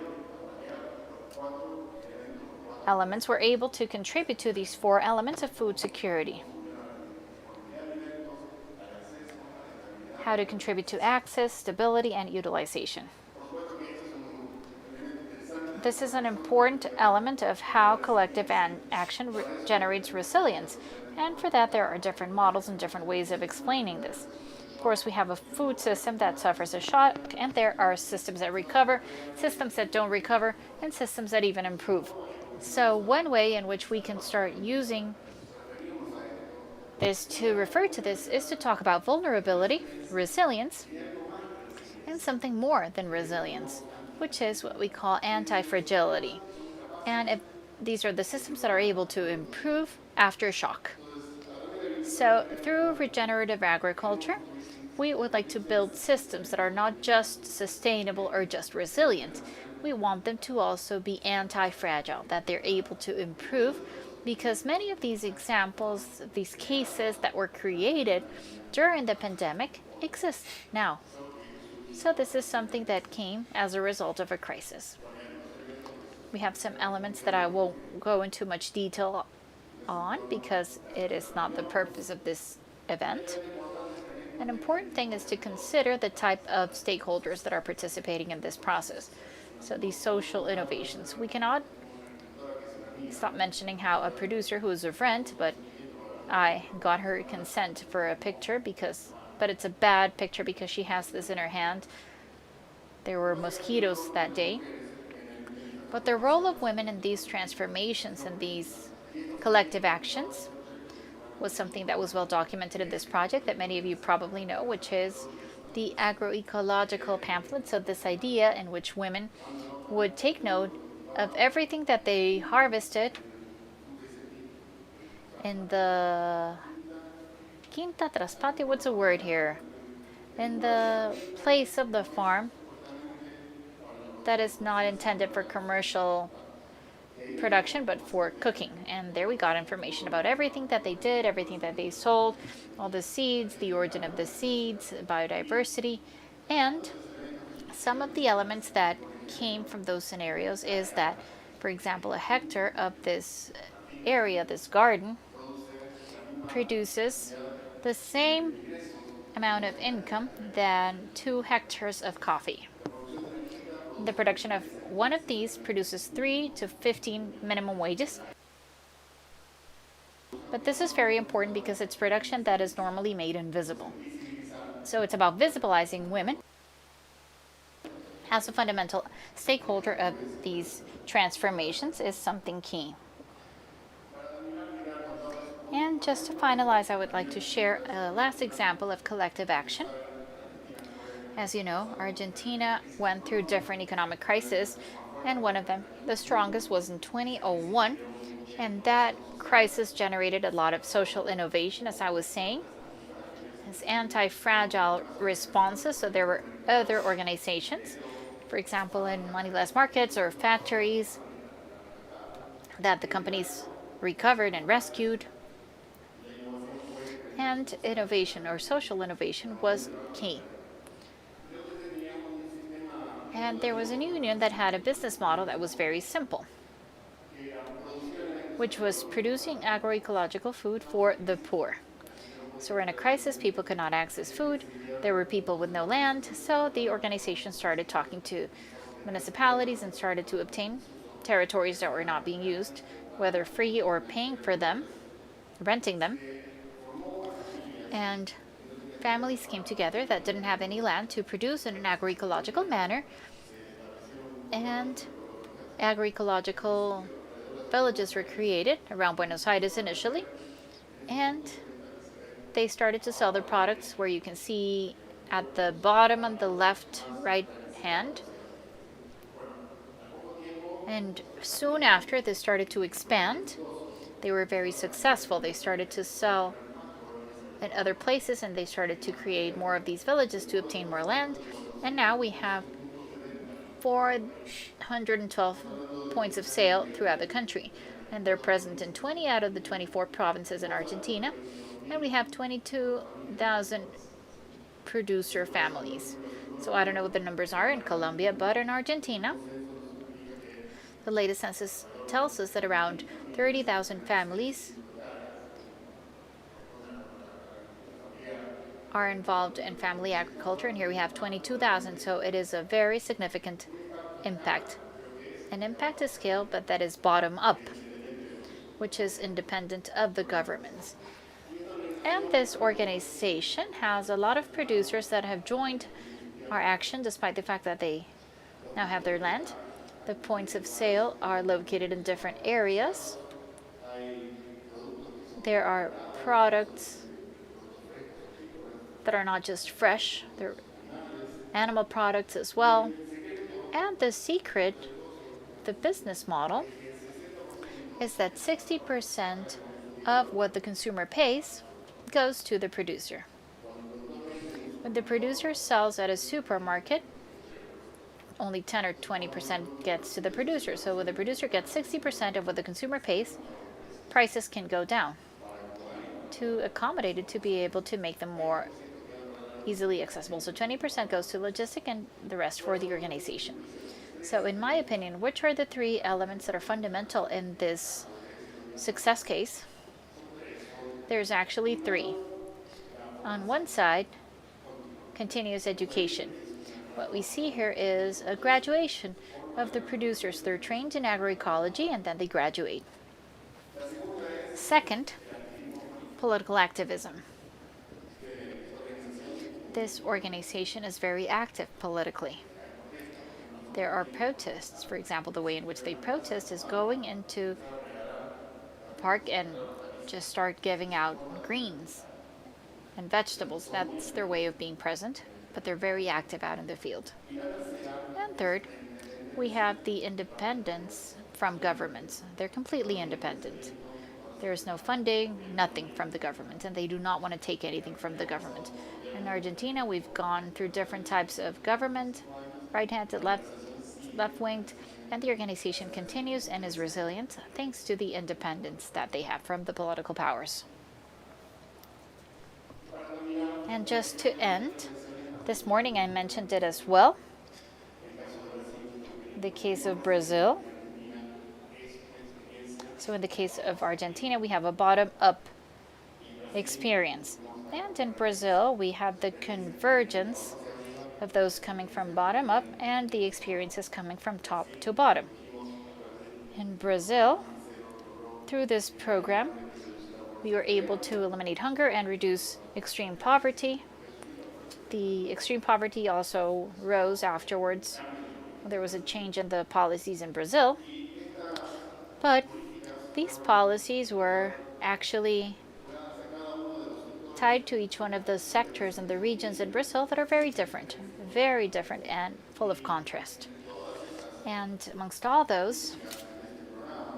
Speaker 4: elements were able to contribute to these 4 elements of food security. How to contribute to access, stability, and utilization. This is an important element of how collective action generates resilience, and for that there are different models and different ways of explaining this. Of course, we have a food system that suffers a shock, and there are systems that recover, systems that don't recover, and systems that even improve. So one way in which we can start using this to refer to this is to talk about vulnerability, resilience, and something more than resilience, which is what we call anti-fragility. And if these are the systems that are able to improve after shock. So through regenerative agriculture, we would like to build systems that are not just sustainable or just resilient. We want them to also be anti-fragile, that they're able to improve, because many of these examples, these cases that were created during the pandemic exist now. So this is something that came as a result of a crisis. We have some elements that I won't go into much detail on because it is not the purpose of this event. An important thing is to consider the type of stakeholders that are participating in this process. So these social innovations. We cannot stop mentioning how a producer who is a friend, but I got her consent for a picture but it's a bad picture because she has this in her hand. There were mosquitoes that day. But the role of women in these transformations and these collective actions was something that was well documented in this project that many of you probably know, which is the agroecological pamphlet. So this idea in which women would take note of everything that they harvested in the quinta tras patio, what's the word here? In the place of the farm that is not intended for commercial production but for cooking. And there we got information about everything that they did, everything that they sold, all the seeds, the origin of the seeds, biodiversity, and some of the elements that came from those scenarios is that, for example, a hectare of this area, this garden, produces the same amount of income than 2 hectares of coffee. The production of one of these produces 3 to 15 minimum wages. But this is very important because it's production that is normally made invisible. So it's about visibilizing women as a fundamental stakeholder of these transformations is something key. And just to finalize, I would like to share a last example of collective action. As you know, Argentina went through different economic crises, and one of them, the strongest, was in 2001, and that crisis generated a lot of social innovation, as I was saying, as anti-fragile responses. So there were other organizations, for example, in moneyless markets or factories, that the companies recovered and rescued. And innovation or social innovation was key. And there was a union that had a business model that was very simple, which was producing agroecological food for the poor. So we're in a crisis, people could not access food, there were people with no land, so the organization started talking to municipalities and started to obtain territories that were not being used, whether free or paying for them, renting them. And families came together that didn't have any land to produce in an agroecological manner, and agroecological villages were created around Buenos Aires initially, and they started to sell their products, where you can see at the bottom on the left right hand. And soon after, they started to expand. They were very successful. They started to sell in other places, and they started to create more of these villages to obtain more land. And now we have 412 points of sale throughout the country, and they're present in 20 out of the 24 provinces in Argentina, and we have 22,000 producer families. So I don't know what the numbers are in Colombia, but in Argentina, the latest census tells us that around 30,000 families are involved in family agriculture, and here we have 22,000, so it is a very significant impact. An impact is scale, but that is bottom up, which is independent of the governments. And this organization has a lot of producers that have joined our action, despite the fact that they now have their land. The points of sale are located in different areas. There are products that are not just fresh, they're animal products as well. And the secret, the business model, is that 60% of what the consumer pays goes to the producer. When the producer sells at a supermarket, only 10 or 20% gets to the producer. So when the producer gets 60% of what the consumer pays, prices can go down to accommodate it, to be able to make them more easily accessible. So 20% goes to logistic and the rest for the organization. So in my opinion, which are the three elements that are fundamental in this success case? There's actually three. On one side, continuous education. What we see here is a graduation of the producers. They're trained in agroecology and then they graduate. Second, political activism. This organization is very active politically. There are protests. For example, the way in which they protest is going into the park and just start giving out greens and vegetables. That's their way of being present, but they're very active out in the field. And third, we have the independence from governments. They're completely independent. There is no funding, nothing from the government, and they do not want to take anything from the government. In Argentina, we've gone through different types of government, right-handed, left-winged, and the organization continues and is resilient thanks to the independence that they have from the political powers. And just to end, this morning I mentioned it as well, the case of Brazil. So in the case of Argentina, we have a bottom-up experience. And in Brazil, we have the convergence of those coming from bottom up and the experiences coming from top to bottom. In Brazil, through this program, we were able to eliminate hunger and reduce extreme poverty. the extreme poverty also rose afterwards. There was a change in the policies in Brazil, but these policies were actually tied to each one of the sectors and the regions in Brazil that are very different and full of contrast. And amongst all those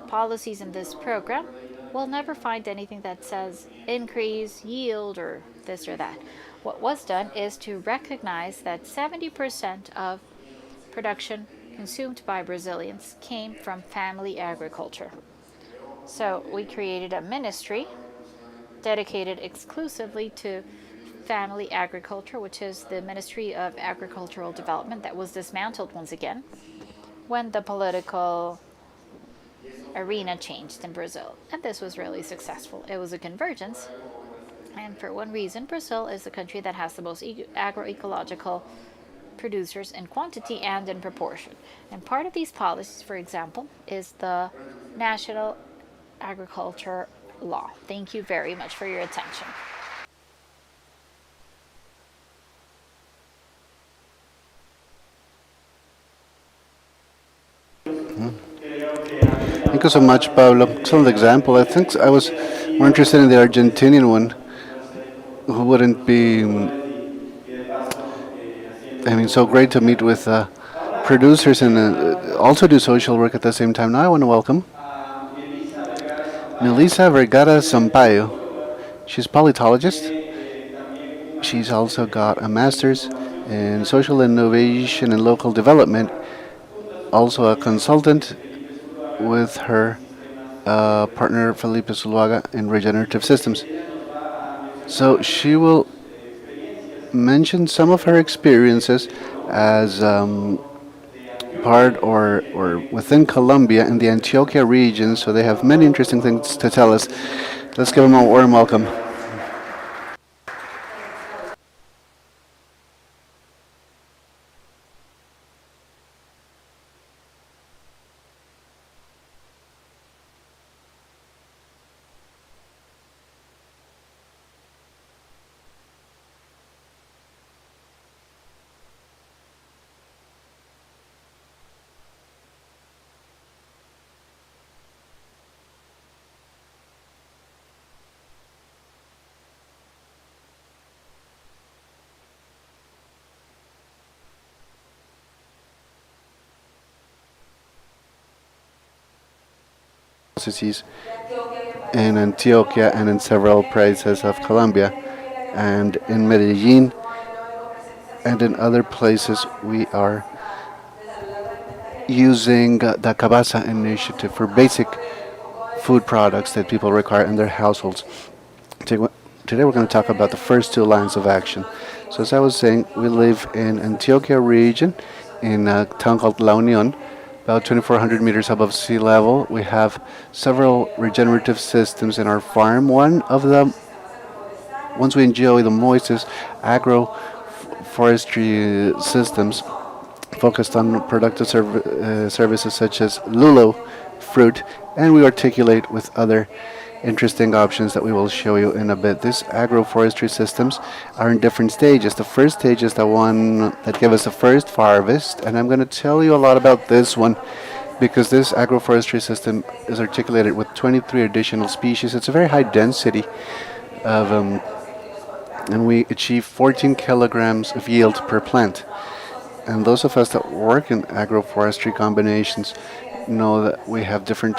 Speaker 4: policies in this program, we'll never find anything that says increase yield or this or that. What was done is to recognize that 70% of production consumed by Brazilians came from family agriculture. So we created a ministry dedicated exclusively to family agriculture, which is the Ministry of Agricultural Development, that was dismantled once again when the political arena changed in Brazil. And this was really successful. It was a convergence. And for one reason, Brazil is the country that has the most agroecological producers in quantity and in proportion. And part of these policies, for example, is the National Agriculture Law. Thank you very much for your attention.
Speaker 2: Thank you so much, Pablo. Excellent example. I think I was more interested in the Argentinian one, who wouldn't be, so great to meet with producers and also do social work at the same time. Now I want to welcome Melissa Vergara Sampaio. She's a politologist. She's also got a master's in social innovation and local development, also a consultant with her partner Felipe Zuluaga in regenerative systems. So she will mention some of her experiences as part or within Colombia in the Antioquia region. So they have many interesting things to tell us. Let's give them a warm welcome. In Antioquia and in several places of Colombia, and in Medellin and in other places we are using the Cabasa initiative for basic food products that people require in their households. Today we're going to talk about the first two lines of action. So as I was saying, we live in Antioquia region in a town called La Unión, about 2,400 meters above sea level. We have several regenerative systems in our farm. One of them, once we enjoy the moistest agroforestry systems focused on productive services such as lulo fruit, and we articulate with other interesting options that we will show you in a bit. These agroforestry systems are in different stages. The first stage is the one that gave us the first harvest, and I'm going to tell you a lot about this one because this agroforestry system is articulated with 23 additional species. It's a very high density of, and we achieve 14 kilograms of yield per plant. And those of us that work in agroforestry combinations know that we have different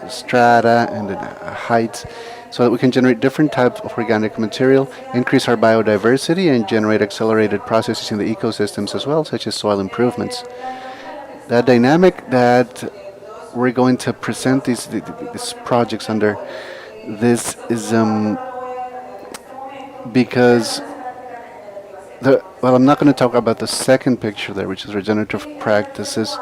Speaker 2: strata and heights so that we can generate different types of organic material, increase our biodiversity, and generate accelerated processes in the ecosystems as well, such as soil improvements. The dynamic that we're going to present these projects under this is because I'm not going to talk about the second picture there, which is regenerative practices.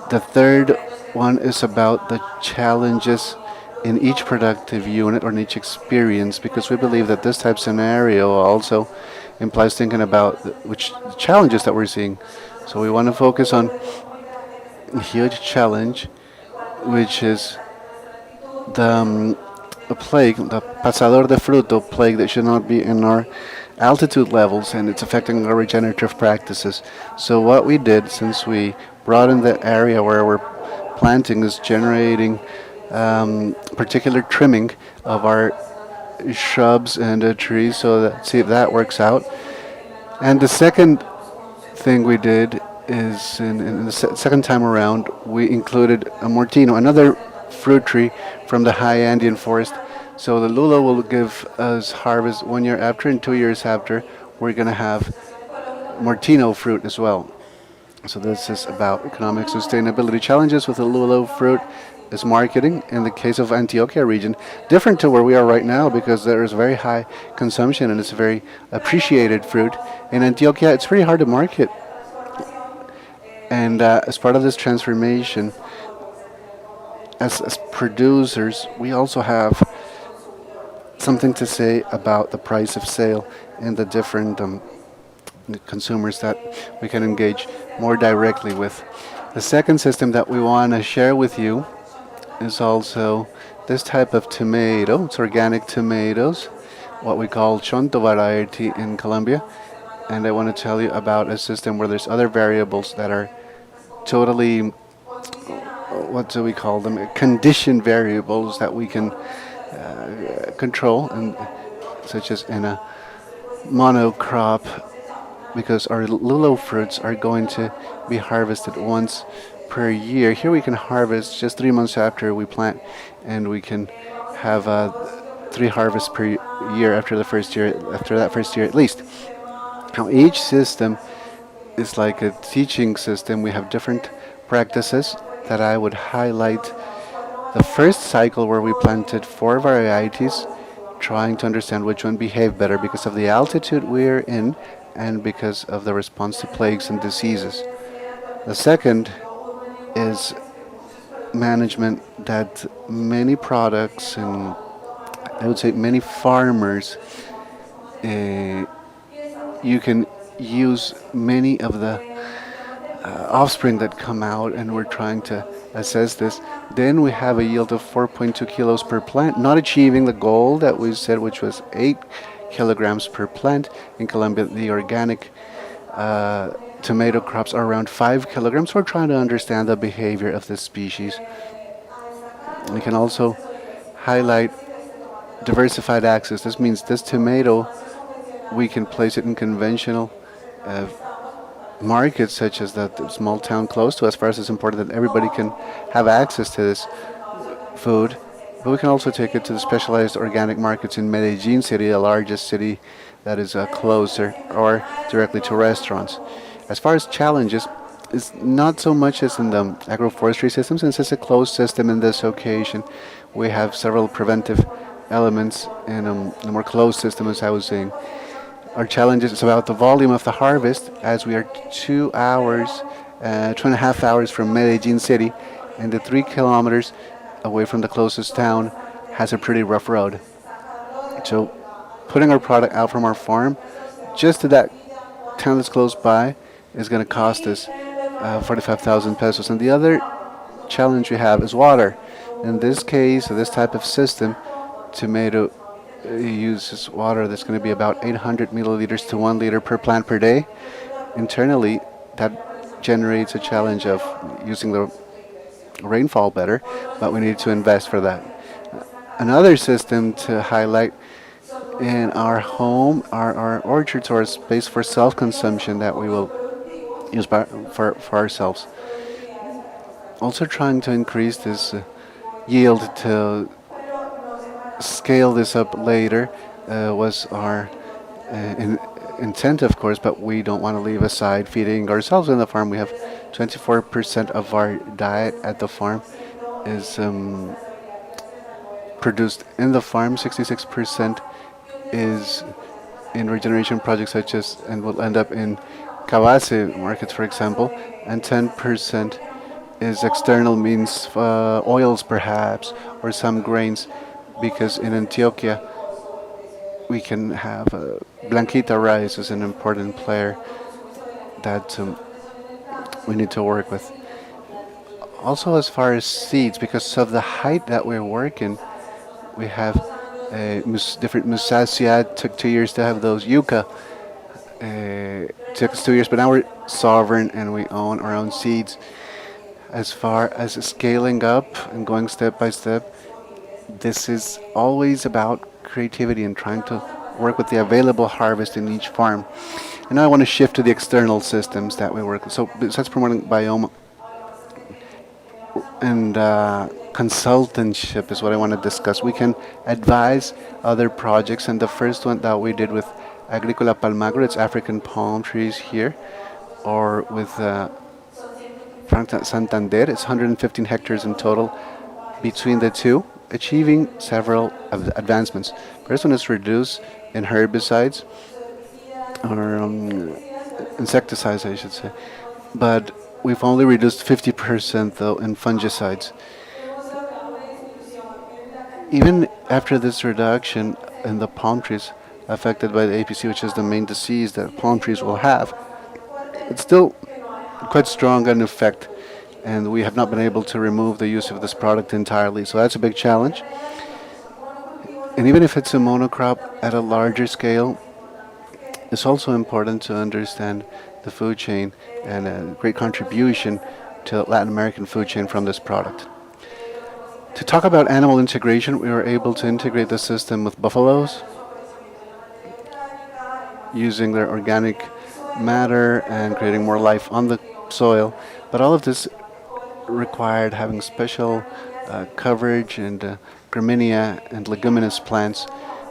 Speaker 2: The third one is about the challenges in each productive unit or in each experience, because we believe that this type of scenario also implies thinking about which challenges that we're seeing. So we want to focus on a huge challenge, which is the plague, the pasador de fruto plague that should not be in our altitude levels, and it's affecting our regenerative practices. So what we did, since we broadened the area where we're planting, is generating particular trimming of our shrubs and trees, so that see if that works out. And the second thing we did is in the second time around, we included a mortino, another fruit tree from the high Andean forest. So the lulo will give us harvest 1 year after, and 2 years after, we're going to have mortino fruit as well. So this is about economic sustainability. Challenges with the lulo fruit is marketing. In the case of Antioquia region, different to where we are right now, because there is very high consumption and it's a very appreciated fruit. In Antioquia, it's pretty hard to market. And as part of this transformation, as producers, we also have something to say about the price of sale and the different consumers that we can engage more directly with. The second system that we want to share with you is also this type of tomato. It's organic tomatoes, what we call chonto variety in Colombia. And I want to tell you about a system where there's other variables that are totally, what do we call them, condition variables that we can control, and such as in a monocrop, because our lulo fruits are going to be harvested once per year. Here we can harvest just 3 months after we plant, and we can have 3 harvests per year after the first year, after that first year at least. Now each system is like a teaching system. We have different practices that I would highlight. The first cycle, where we planted 4 varieties, trying to understand which one behaved better because of the altitude we're in and because of the response to plagues and diseases. The second is management, that many products and I would say many farmers, you can use many of the offspring that come out, and we're trying to assess this. Then we have a yield of 4.2 kilos per plant, not achieving the goal that we said, which was 8 kilograms per plant. In Colombia, the organic tomato crops are around 5 kilograms. We're trying to understand the behavior of this species. We can also highlight diversified access. This means this tomato, we can place it in conventional markets, such as the small town close to us. For us, it's important that everybody can have access to this food, but we can also take it to the specialized organic markets in Medellin city, the largest city that is closer, or directly to restaurants. As far as challenges, it's not so much as in the agroforestry system, since it's a closed system in this occasion. We have several preventive elements in a more closed system, as I was saying. Our challenge is about the volume of the harvest, as we are 2 hours, 2.5 hours from Medellin city, and the 3 kilometers away from the closest town has a pretty rough road. So putting our product out from our farm just to that town that's close by is going to cost us 45,000 pesos. And the other challenge we have is water. In this case, this type of system, tomato uses water that's going to be about 800 milliliters to 1 liter per plant per day. Internally, that generates a challenge of using the rainfall better, but we need to invest for that. Another system to highlight in our home, our orchards, or a space for self-consumption that we will use for ourselves. Also trying to increase this yield to scale this up later was our intent, of course, but we don't want to leave aside feeding ourselves in the farm. We have 24% of our diet at the farm is produced in the farm. 66% is in regeneration projects, such as, and will end up in Cabase markets, for example, and 10% is external, means oils perhaps, or some grains, because in Antioquia we can have Blanquita rice as an important player that we need to work with. Also, as far as seeds, because of the height that we're working, we have different musaceae. Took 2 years to have those. Yucca took us 2 years, but now we're sovereign and we own our own seeds. As far as scaling up and going step by step, this is always about creativity and trying to work with the available harvest in each farm. And now I want to shift to the external systems that we work with. So besides promoting biome and consultantship is what I want to discuss. We can advise other projects, and the first one that we did with Agricola Palmagro, it's African palm trees here, or with Santander, it's 115 hectares in total between the two, achieving several advancements. First one is reduce in herbicides, or insecticides, I should say. But we've only reduced 50% though in fungicides. Even after this reduction in the palm trees affected by the APC, which is the main disease that palm trees will have, it's still quite strong in effect, and we have not been able to remove the use of this product entirely. So that's a big challenge. And even if it's a monocrop at a larger scale, it's also important to understand the food chain and a great contribution to the Latin American food chain from this product. To talk about animal integration, we were able to integrate the system with buffaloes using their organic matter and creating more life on the soil. But all of this required having special coverage and graminea and leguminous plants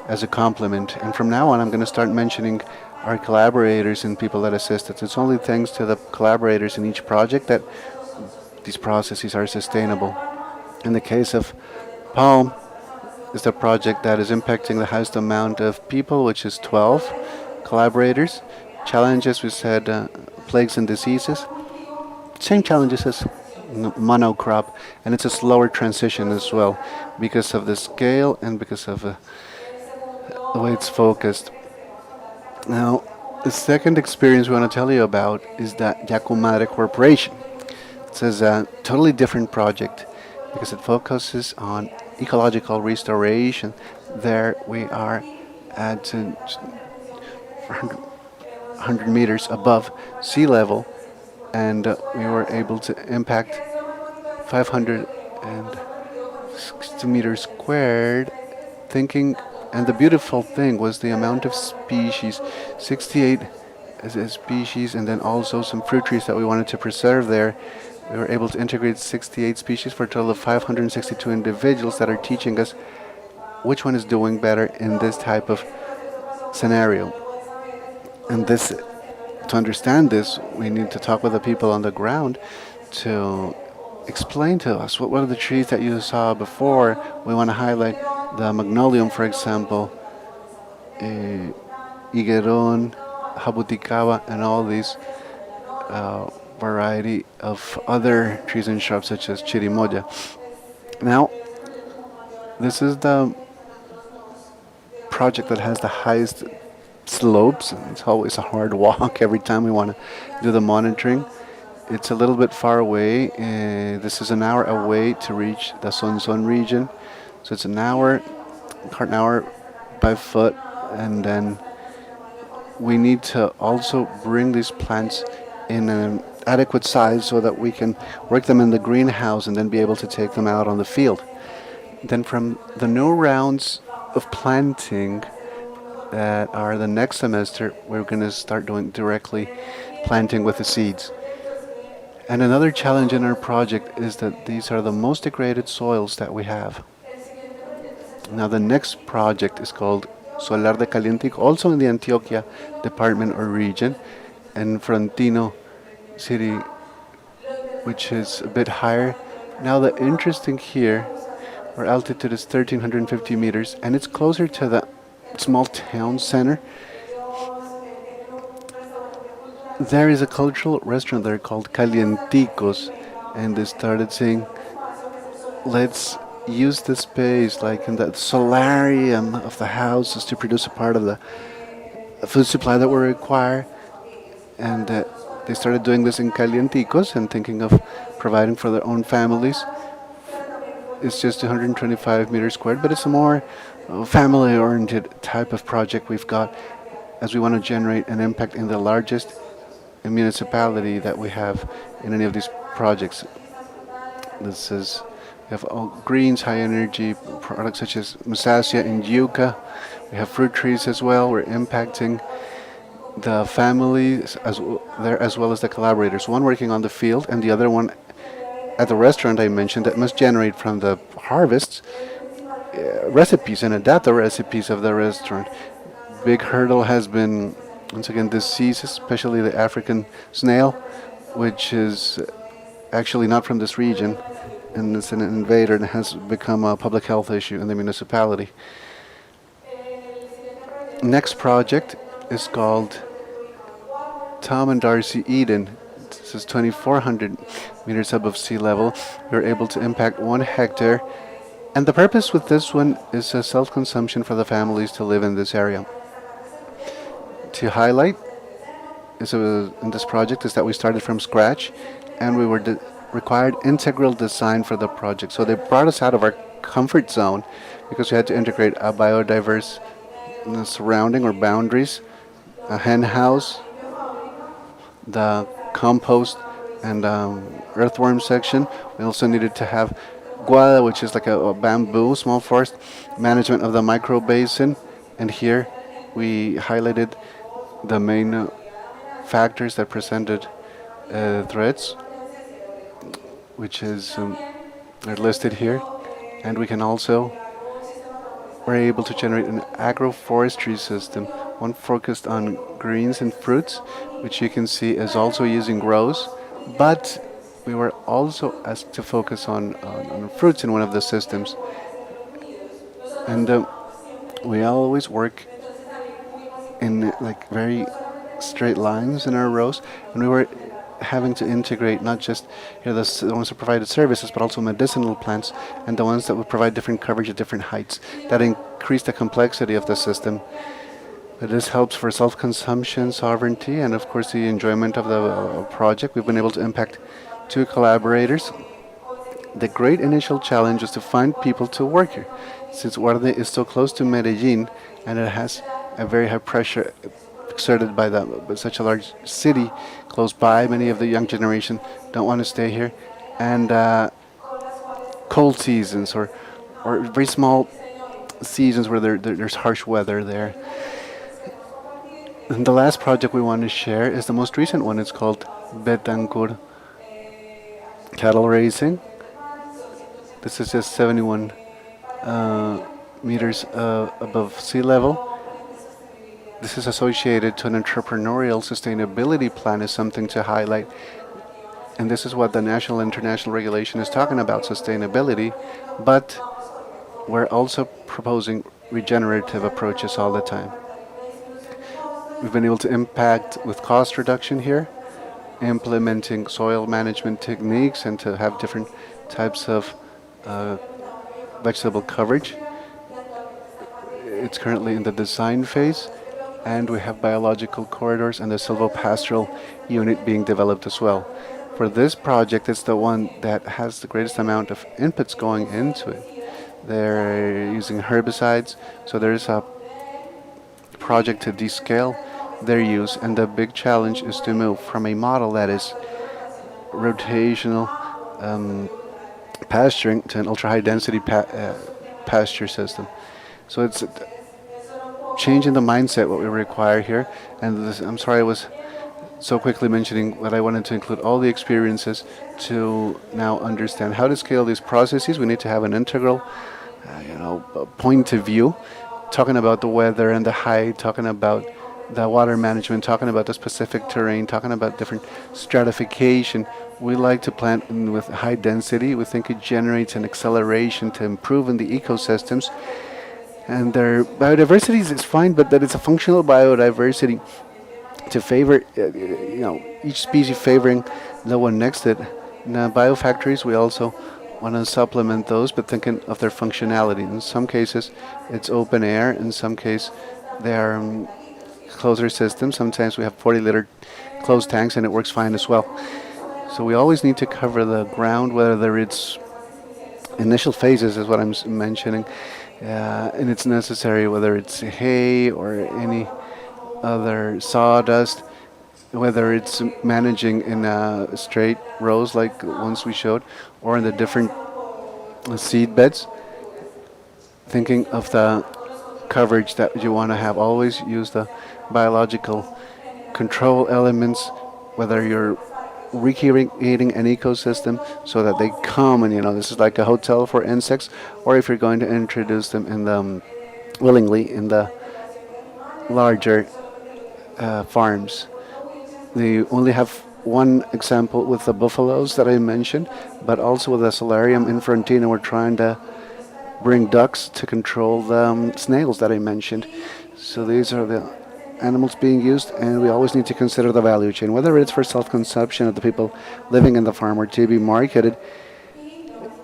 Speaker 2: as a complement. And from now on, I'm going to start mentioning our collaborators and people that assist us. It's only thanks to the collaborators in each project that these processes are sustainable. In the case of palm, is the project that is impacting the highest amount of people, which is 12 collaborators. Challenges, we said, plagues and diseases. Same challenges as monocrop, and it's a slower transition as well because of the scale and because of the way it's focused. Now, the second experience we want to tell you about is the Yacumadre Corporation. It's a totally different project because it focuses on ecological restoration. There we are at 100 meters above sea level, and we were able to impact 560 meters squared, thinking, and the beautiful thing was the amount of species, 68 species, and then also some fruit trees that we wanted to preserve there. We were able to integrate 68 species for a total of 562 individuals that are teaching us which one is doing better in this type of scenario. And this, to understand this, we need to talk with the people on the ground to explain to us what are the trees that you saw before. We want to highlight the magnolium, for example, higueron, jabuticaba, and all these variety of other trees and shrubs such as chirimoya. Now, this is the project that has the highest slopes. It's always a hard walk every time we want to do the monitoring. It's a little bit far away. This is an hour away to reach the Sonson region. So it's an hour by foot, and then we need to also bring these plants in an adequate size so that we can work them in the greenhouse and then be able to take them out on the field. Then from the new rounds of planting that are the next semester, we're going to start doing directly planting with the seeds. And another challenge in our project is that these are the most degraded soils that we have. Now the next project is called Solar de Calientico, also in the Antioquia department or region, and Frontino city, which is a bit higher. Now the interesting here, our altitude is 1,350 meters, and it's closer to the small town center. There is a cultural restaurant there called Calienticos, and they started saying, let's use the space like in the solarium of the houses to produce a part of the food supply that we require. And they started doing this in Calienticos and thinking of providing for their own families. is just 225 meters squared, but it's a more family-oriented type of project we've got, as we want to generate an impact in the largest municipality that we have in any of these projects. This is, we have all greens, high energy products such as musacia and yucca. We have fruit trees as well. We're impacting the families as well as the collaborators. One working on the field and the other one at the restaurant I mentioned that must generate from the harvests recipes and adapt the recipes of the restaurant. Big hurdle has been, once again, disease, especially the African snail, which is actually not from this region, and it's an invader and has become a public health issue in the municipality. Next project is called Tom and Darcy Eden. This is 2,400 meters above sea level. We're able to impact 1 hectare, and the purpose with this one is a self-consumption for the families to live in this area. To highlight in this project is that we started from scratch, and we were required integral design for the project. So they brought us out of our comfort zone because we had to integrate a biodiverse surrounding or boundaries, a hen house, the compost and earthworm section. We also needed to have guada, which is like a bamboo, small forest, management of the micro basin, and here we highlighted the main factors that presented threats, which is are listed here, and we can also we're able to generate an agroforestry system, one focused on greens and fruits, which you can see is also using grows, but we were also asked to focus on fruits in one of the systems. And we always work in like very straight lines in our rows, and we were having to integrate not just the ones that provided services, but also medicinal plants and the ones that would provide different coverage at different heights. That increased the complexity of the system. But this helps for self-consumption, sovereignty, and of course the enjoyment of the project. We've been able to impact 2 collaborators. The great initial challenge was to find people to work here, since Guarde is so close to Medellin and it has a very high pressure exerted by such a large city close by. Many of the young generation don't want to stay here, and cold seasons or very small seasons where there's harsh weather there. And the last project we want to share is the most recent one. It's called Betancourt Cattle Raising. This is just 71 meters above sea level. This is associated to an entrepreneurial sustainability plan, is something to highlight. And this is what the national and international regulation is talking about, sustainability. But we're also proposing regenerative approaches all the time. We've been able to impact with cost reduction here, implementing soil management techniques and to have different types of vegetable coverage. It's currently in the design phase, and we have biological corridors and the silvopastoral unit being developed as well. For this project, it's the one that has the greatest amount of inputs going into it. They're using herbicides, so there's a project to descale their use, and the big challenge is to move from a model that is rotational pasturing to an ultra-high density pasture system. So it's changing the mindset, what we require here. And I'm sorry I was so quickly mentioning that I wanted to include all the experiences to now understand how to scale these processes. We need to have an integral point of view, talking about the weather and the height, talking about the water management, talking about the specific terrain, talking about different stratification. We like to plant with high density. We think it generates an acceleration to improve in the ecosystems. And their biodiversity is fine, but that it's a functional biodiversity to favor, each species favoring the one next to it. In biofactories, we also want to supplement those, but thinking of their functionality. In some cases, it's open air. In some cases, they are closer systems. Sometimes we have 40-liter closed tanks, and it works fine as well. So we always need to cover the ground, whether it's initial phases is what I'm mentioning, and it's necessary whether it's hay or any other sawdust, whether it's managing in straight rows like the ones we showed, or in the different seed beds, thinking of the coverage that you want to have. Always use the biological control elements, whether you're recreating an ecosystem so that they come and, this is like a hotel for insects, or if you're going to introduce them in the willingly in the larger farms. They only have one example with the buffaloes that I mentioned, but also with the solarium in Frontina, we're trying to bring ducks to control the snails that I mentioned. So these are the animals being used, and we always need to consider the value chain, whether it's for self-consumption of the people living in the farm or to be marketed.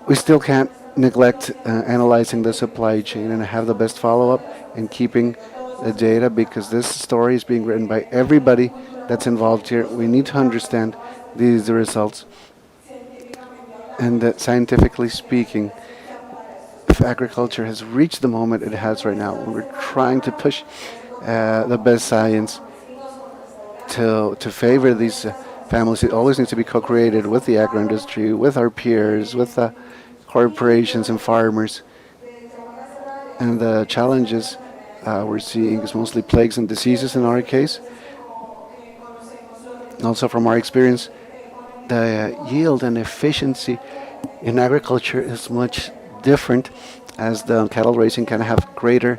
Speaker 2: We still can't neglect analyzing the supply chain and have the best follow-up and keeping the data, because this story is being written by everybody that's involved here. We need to understand these results, and that scientifically speaking, if agriculture has reached the moment it has right now, when we're trying to push the best science to favor these families, it always needs to be co-created with the agro-industry, with our peers, with the corporations and farmers. And the challenges we're seeing is mostly plagues and diseases in our case. Also from our experience, the yield and efficiency in agriculture is much different, as the cattle raising can have greater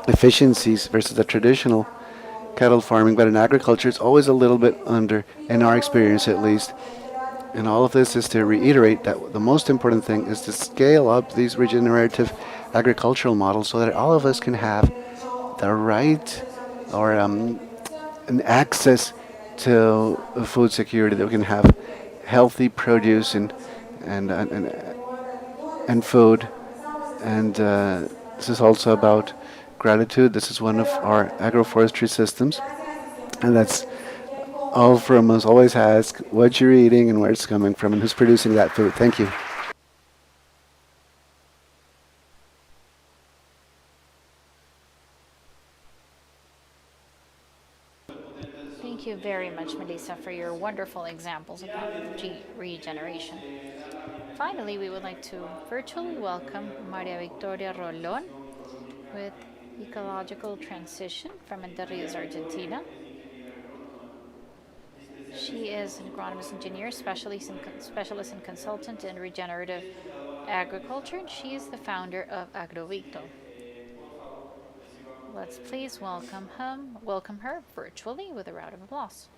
Speaker 2: efficiencies versus the traditional cattle farming, but in agriculture it's always a little bit under, in our experience at least. And all of this is to reiterate that the most important thing is to scale up these regenerative agricultural models so that all of us can have the right or an access to food security, that we can have healthy produce and and, and food. And this is also about gratitude. This is one of our agroforestry systems, and that's all from us. Always ask what you're eating and where it's coming from and who's producing that food. Thank you.
Speaker 4: Thank you very much, Melissa, for your wonderful examples of regeneration. Finally, we would like to virtually welcome Maria Victoria Rolón with Ecological Transition from Entre Rios, Argentina. She is an agronomist engineer, specialist and consultant in regenerative agriculture, and she is the founder of Agrovicto. Let's please welcome her virtually with a round of applause.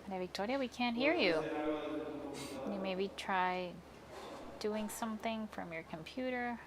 Speaker 4: Maria Victoria, we can't hear you. Can you maybe try doing something from your computer?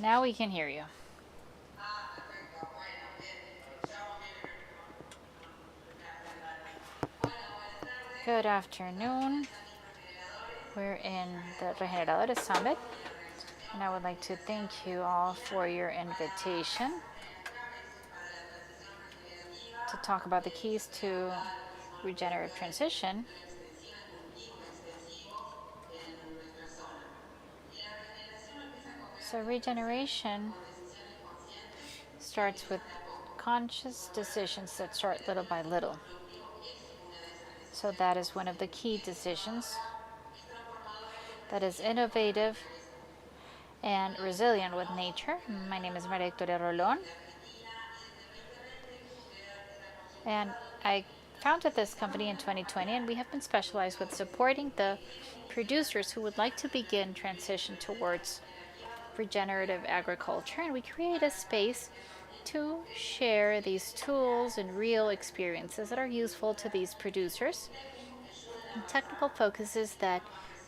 Speaker 4: Now we can hear you. Good afternoon. We're in the Regeneradores Summit, and I would like to thank you all for your invitation to talk about the keys to regenerative transition. So regeneration starts with conscious decisions that start little by little. So that is one of the key decisions that is innovative and resilient with nature. My name is Maria Victoria Rolón, and I founded this company in 2020, and we have been specialized with supporting the producers who would like to begin transition towards regenerative agriculture, and we create a space to share these tools and real experiences that are useful to these producers and technical focuses that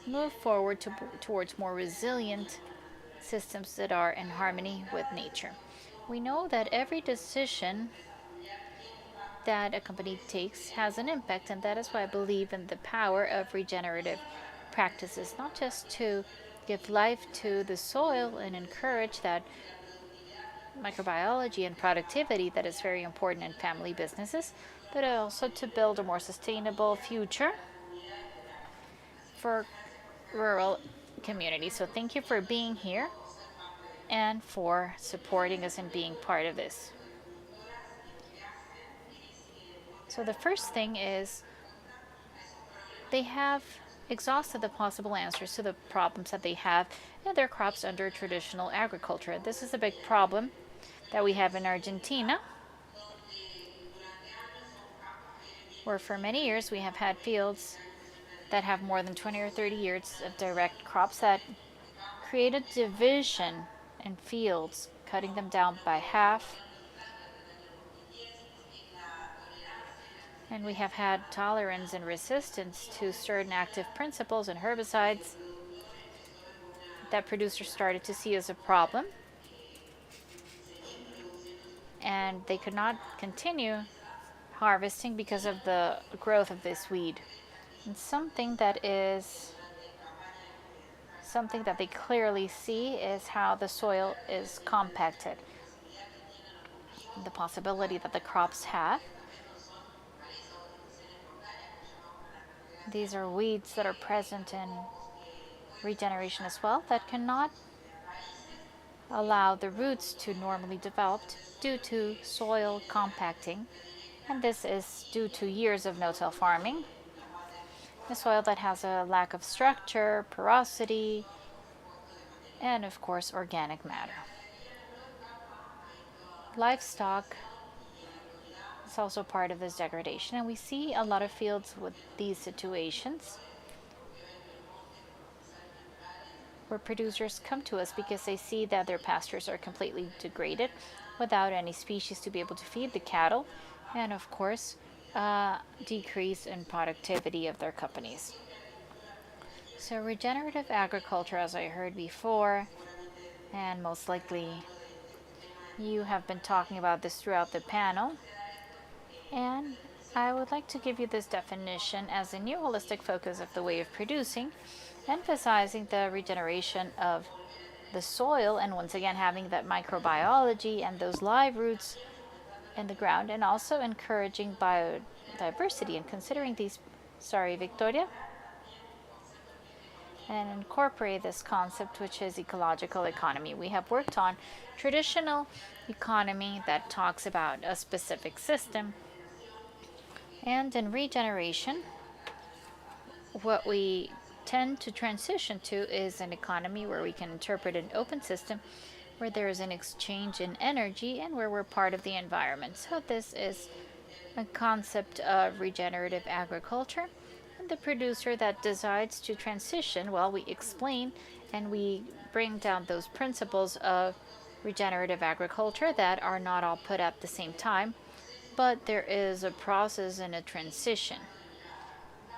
Speaker 4: move forward towards more resilient systems that are in harmony with nature. We know that every decision that a company takes has an impact, and that is why I believe in the power of regenerative practices, not just to give life to the soil and encourage that microbiology and productivity that is very important in family businesses, but also to build a more sustainable future for rural communities. So thank you for being here and for supporting us and being part of this. So the first thing is they have exhausted the possible answers to the problems that they have in their crops under traditional agriculture. This is a big problem that we have in Argentina, where for many years we have had fields that have more than 20 or 30 years of direct crops that create a division in fields, cutting them down by half. And we have had tolerance and resistance to certain active principles and herbicides that producers started to see as a problem. And they could not continue harvesting because of the growth of this weed. And something that they clearly see is how the soil is compacted. The possibility that the crops have. These are weeds that are present in regeneration as well that cannot allow the roots to normally develop due to soil compacting, and this is due to years of no-till farming. A soil that has a lack of structure, porosity, and of course organic matter. Livestock is also part of this degradation, and we see a lot of fields with these situations where producers come to us because they see that their pastures are completely degraded without any species to be able to feed the cattle, and of course decrease in productivity of their companies. So regenerative agriculture, as I heard before, and most likely you have been talking about this throughout the panel, and I would like to give you this definition as a new holistic focus of the way of producing, emphasizing the regeneration of the soil, and once again having that microbiology and those live roots in the ground, and also encouraging biodiversity and considering these, Victoria, and incorporate this concept, which is ecological economy. We have worked on traditional economy that talks about a specific system, and in regeneration, what we tend to transition to is an economy where we can interpret an open system, where there is an exchange in energy, and where we're part of the environment. So this is a concept of regenerative agriculture. And the producer that decides to transition, well, we explain and we bring down those principles of regenerative agriculture that are not all put at the same time, but there is a process and a transition.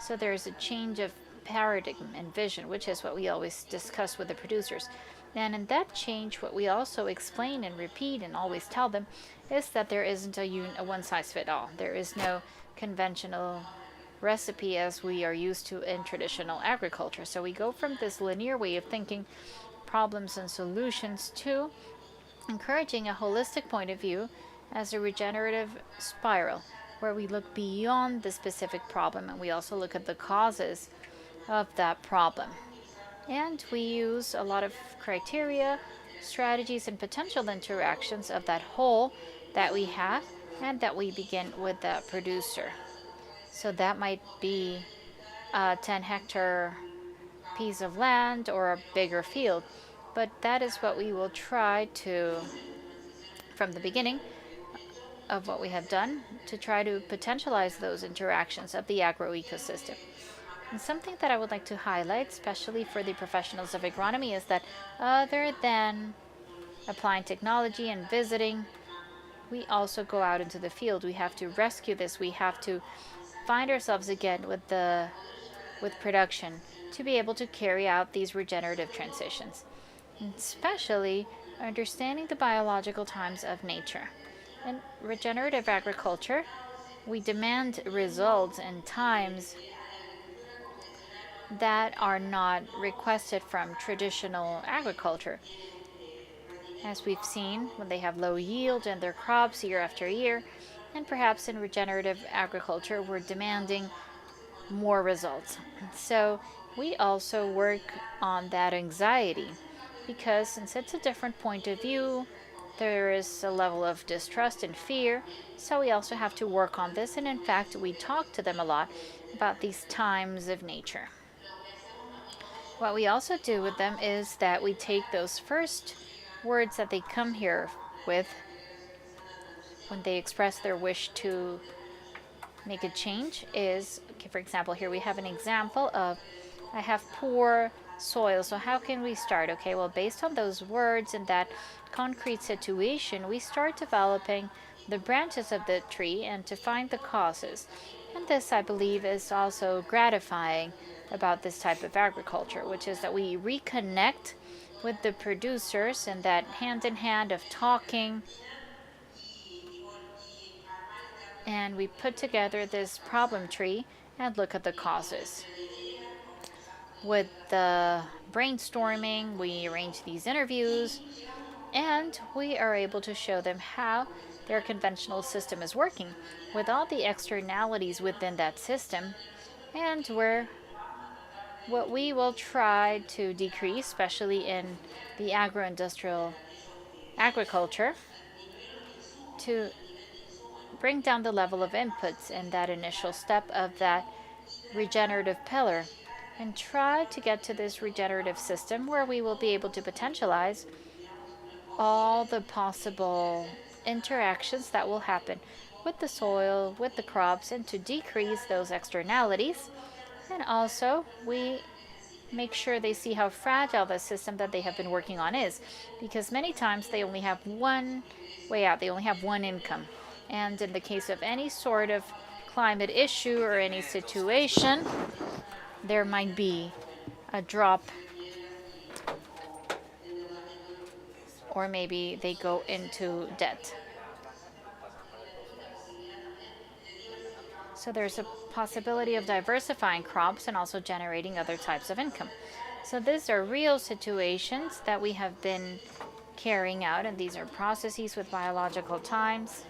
Speaker 4: So there is a change of paradigm and vision, which is what we always discuss with the producers. And in that change, what we also explain and repeat and always tell them is that there isn't a one-size-fits-all. There is no conventional recipe as we are used to in traditional agriculture. So we go from this linear way of thinking problems and solutions to encouraging a holistic point of view as a regenerative spiral, where we look beyond the specific problem and we also look at the causes of that problem. And we use a lot of criteria, strategies, and potential interactions of that whole that we have, and that we begin with the producer. So that might be a 10-hectare piece of land or a bigger field, but that is what we will try to, from the beginning of what we have done, to try to potentialize those interactions of the agroecosystem. And something that I would like to highlight, especially for the professionals of agronomy, is that other than applying technology and visiting, we also go out into the field. We have to rescue this. We have to find ourselves again with production to be able to carry out these regenerative transitions, and especially understanding the biological times of nature. In regenerative agriculture, we demand results and times that are not requested from traditional agriculture. As we've seen, when they have low yield in their crops year after year, and perhaps in regenerative agriculture, we're demanding more results. So we also work on that anxiety, because since it's a different point of view, there is a level of distrust and fear. So we also have to work on this, and in fact, we talk to them a lot about these times of nature. What we also do with them is that we take those first words that they come here with when they express their wish to make a change is, okay, for example, here we have an example of, I have poor soil, so how can we start? Okay, well, based on those words and that concrete situation, we start developing the branches of the tree and to find the causes. And this, I believe, is also gratifying about this type of agriculture, which is that we reconnect with the producers and that hand in hand of talking, and we put together this problem tree and look at the causes. With the brainstorming, we arrange these interviews, and we are able to show them how their conventional system is working with all the externalities within that system, and where what we will try to decrease, especially in the agro-industrial agriculture, to bring down the level of inputs in that initial step of that regenerative pillar, and try to get to this regenerative system where we will be able to potentialize all the possible interactions that will happen with the soil, with the crops, and to decrease those externalities. And also, we make sure they see how fragile the system that they have been working on is, because many times they only have one way out, they only have one income. And in the case of any sort of climate issue or any situation, there might be a drop, or maybe they go into debt. So there's a possibility of diversifying crops and also generating other types of income. So these are real situations that we have been carrying out, and these are processes with biological times.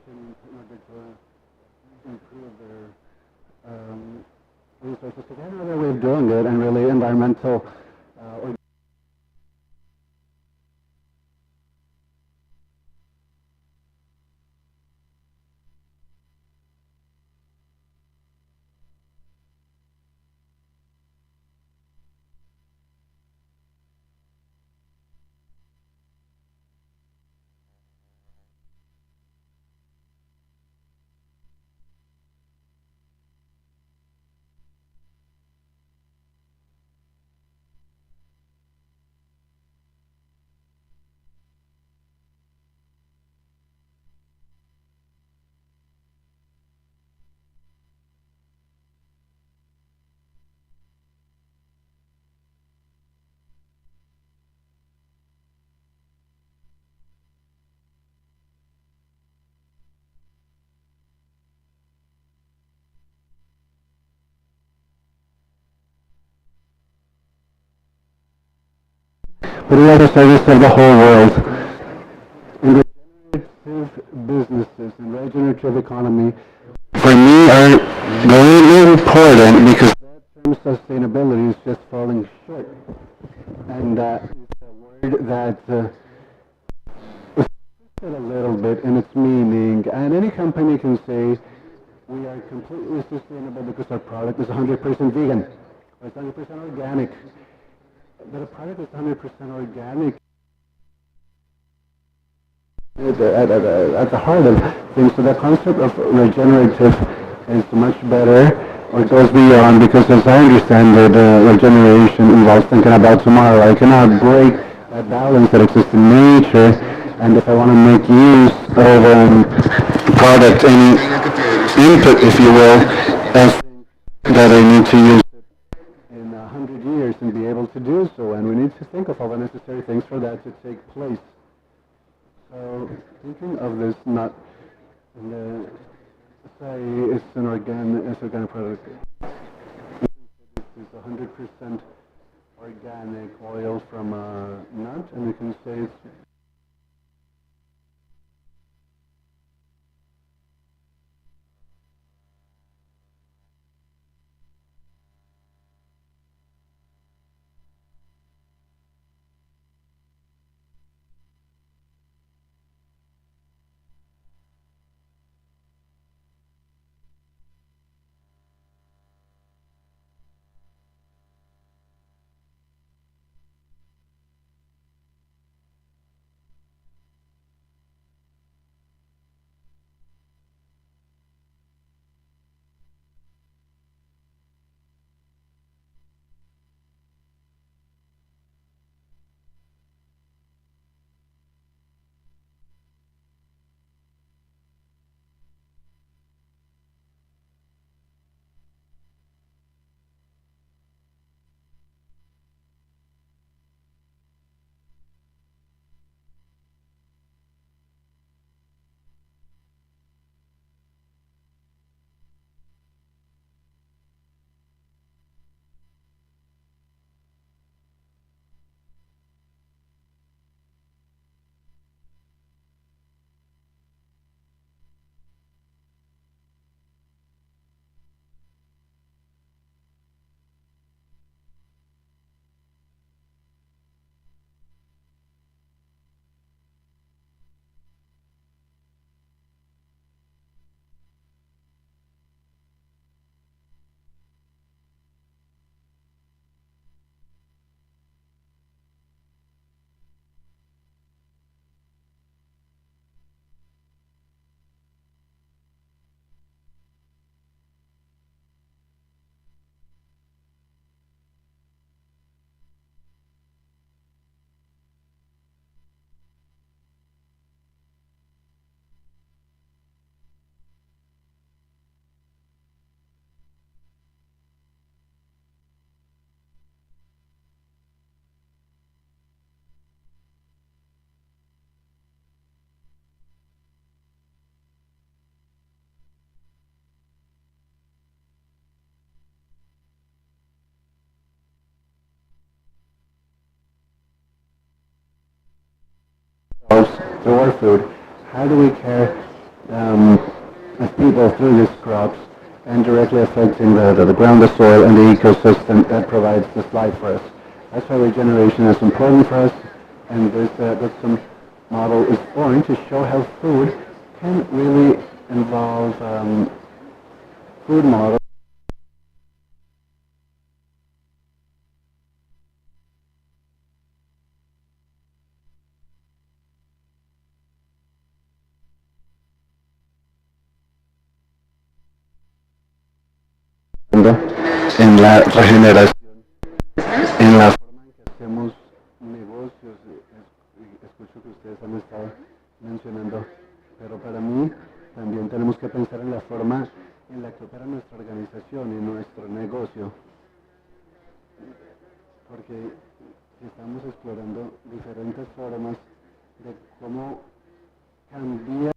Speaker 2: in order to improve their resources. Because they have another way of doing it, and really environmental but we are the service of the whole world. And regenerative businesses and regenerative economy, for me, are really important because that term sustainability is just falling short. And it's a word that is twisted a little bit in its meaning. And any company can say, we are completely sustainable because our product is 100% vegan, or it's 100% organic. But a product is 100% organic at the heart of things. So the concept of regenerative is much better, or goes beyond, because as I understand it, regeneration involves thinking about tomorrow. I cannot break that balance that exists in nature, and if I want to make use of product, any input, if you will, that I need to use in 100 years and be able to do so, and we need to think of all the necessary things for that to take place. So thinking of this not in the, say it's an organic product. This is 100% organic oil from a nut, and we can say it's through our food. How do we care um, of people through these crops and directly affecting the ground, the soil, and the ecosystem that provides this life for us. That's why regeneration is important for us, and this model is going to show how food can really involve food models. En la regeneración, en la forma en que hacemos negocios, escucho que ustedes han estado mencionando, pero para mí también tenemos que pensar en la forma en la que opera nuestra organización y nuestro negocio, porque estamos explorando diferentes formas de cómo cambiar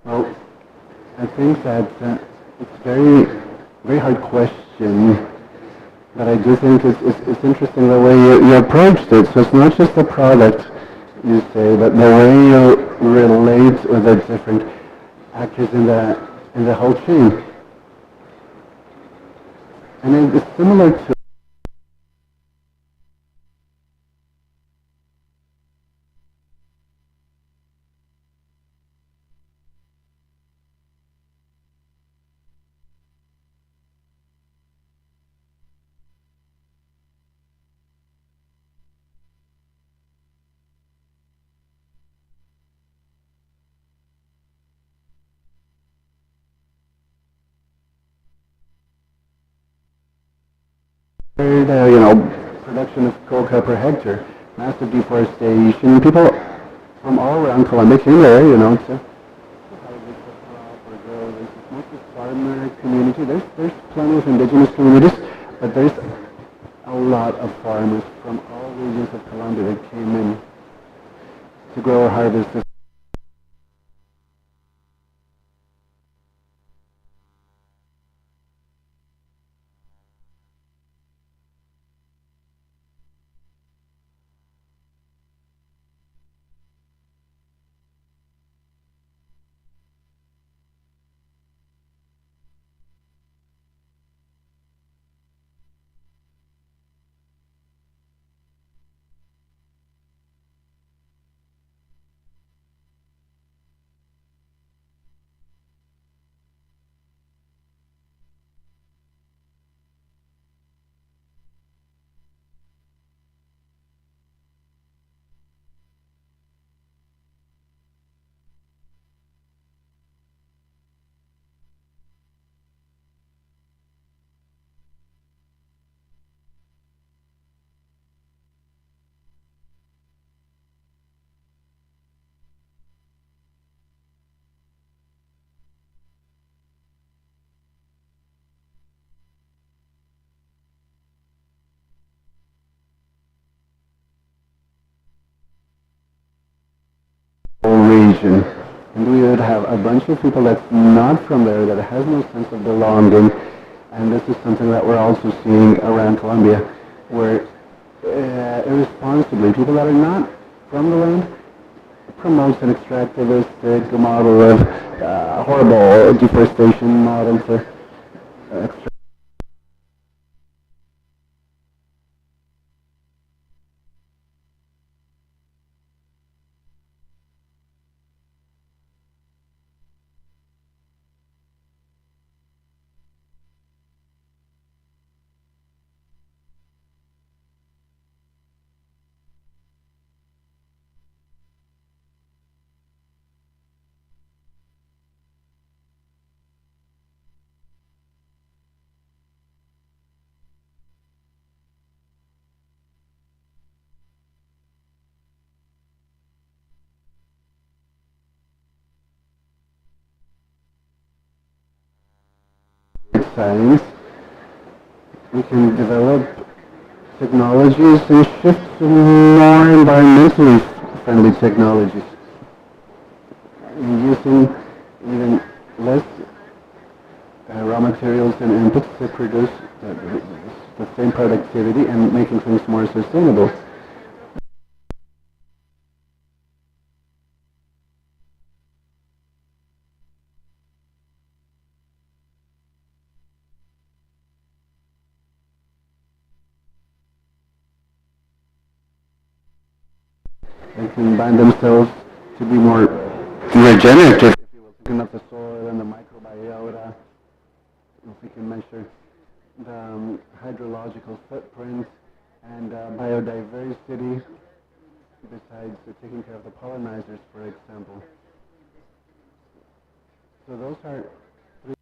Speaker 2: Well, I think that it's very hard question, but I do think it's interesting the way you approached it. So it's not just the product you say, but the way you relate with the different actors in the whole chain. And it's similar to production of coca per hectare, massive deforestation. People from all around Colombia came there, to harvest the crop or grow. There's mostly farmer community. There's plenty of indigenous communities, but there's a lot of farmers from all regions of Colombia that came in to grow or harvest this. region. And we would have a bunch of people that's not from there, that has no sense of belonging. And this is something that we're also seeing around Colombia, where irresponsibly, people that are not from the land promotes an extractivistic model of horrible deforestation model to extract. Science, we can develop technologies and shift to more environmentally friendly technologies, using even less raw materials and inputs to produce the same productivity and making things more sustainable. They combine themselves to be more regenerative, if you will, picking up the soil and the microbiota. If we can measure the hydrological footprint and biodiversity, besides taking care of the pollinizers, for example. So those are three.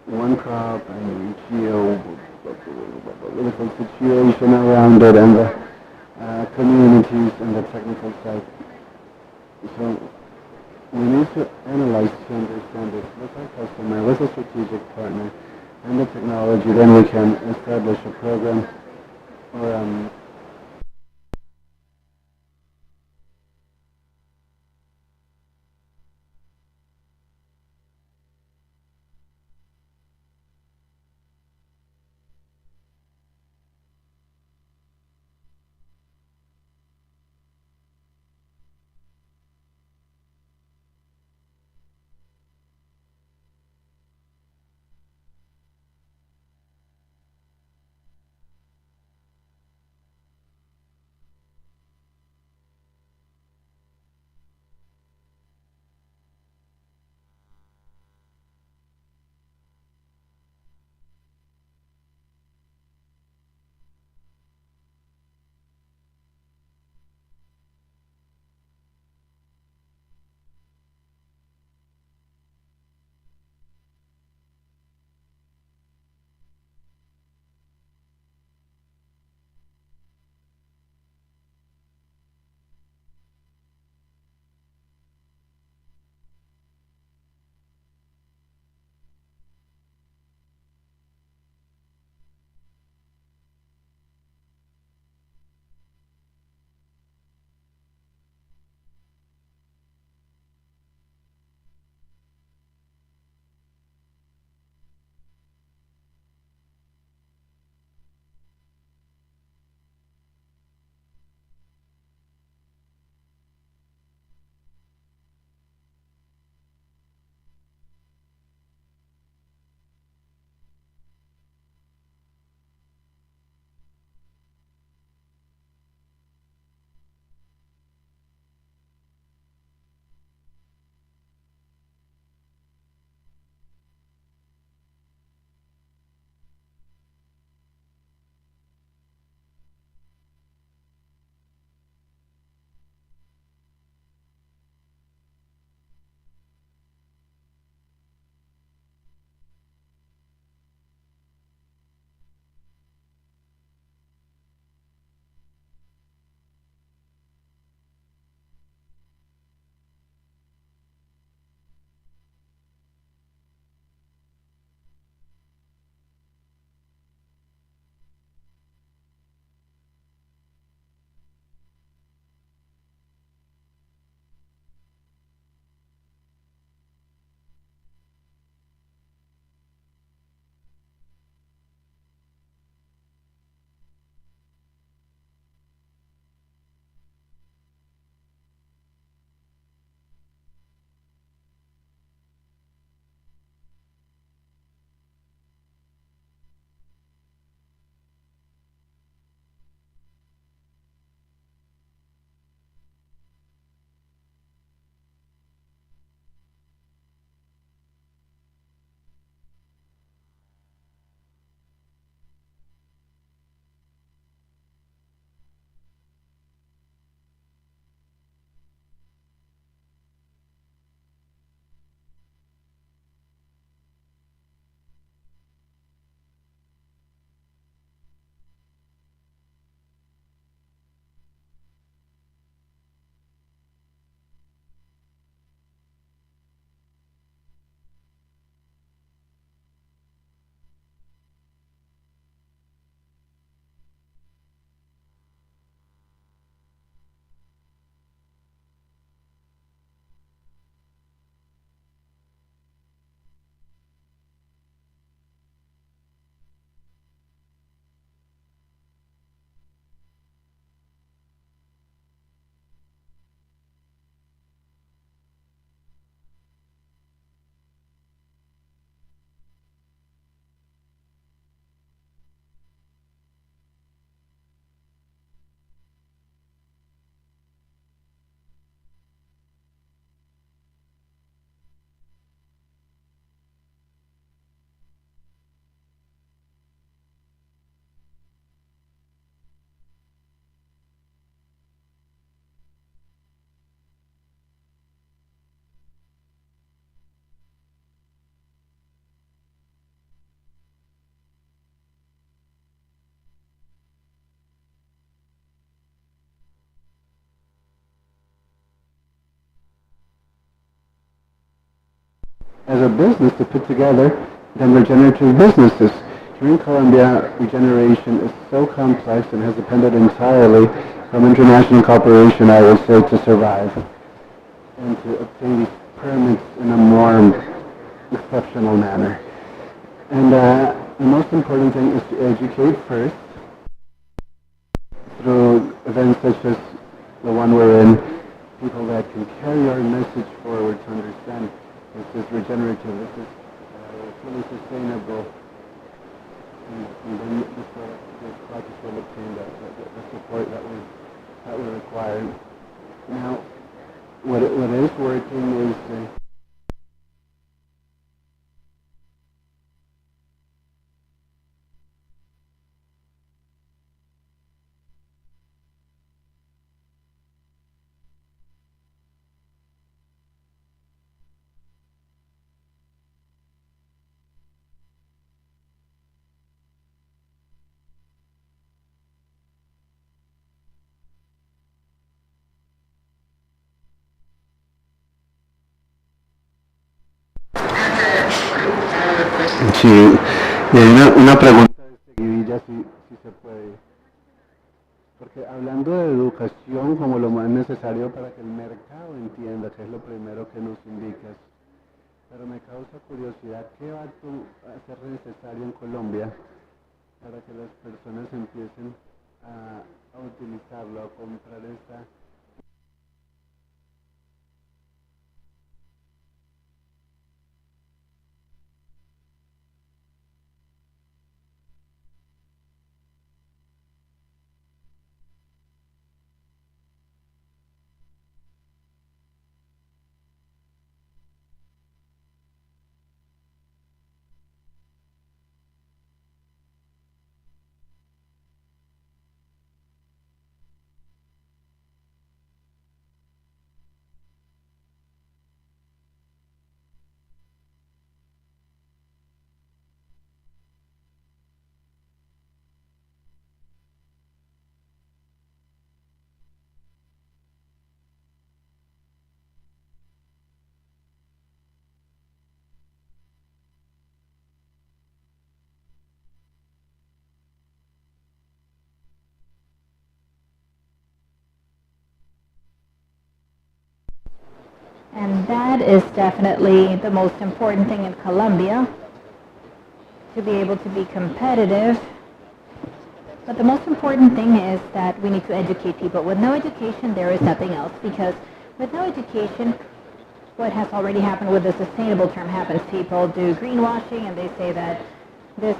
Speaker 2: One crop and geopolitical situation around it and the communities and the technical side. So we need to analyze to understand this with our customer, with a strategic partner, and the technology. Then we can establish a program or as a business to put together then regenerative businesses. Here in Colombia, regeneration is so complex and has depended entirely from international cooperation, I would say, to survive and to obtain these permits in a more exceptional manner. And the most important thing is to educate first through events such as the one we're in, people that can carry our message forward to understand this is regenerative, this is fully sustainable, and then this project will obtain the support that we require. Now, what is working is sí, y hay una pregunta de seguidilla si se puede. Porque hablando de educación como lo más necesario para que el mercado entienda, que es lo primero que nos indicas, pero me causa curiosidad, ¿qué va a ser necesario en Colombia para que las personas empiecen a utilizarlo, a comprar esta?
Speaker 8: And that is definitely the most important thing in Colombia, to be able to be competitive. But the most important thing is that we need to educate people. With no education, there is nothing else, because with no education, what has already happened with the sustainable term happens. People do greenwashing and they say that this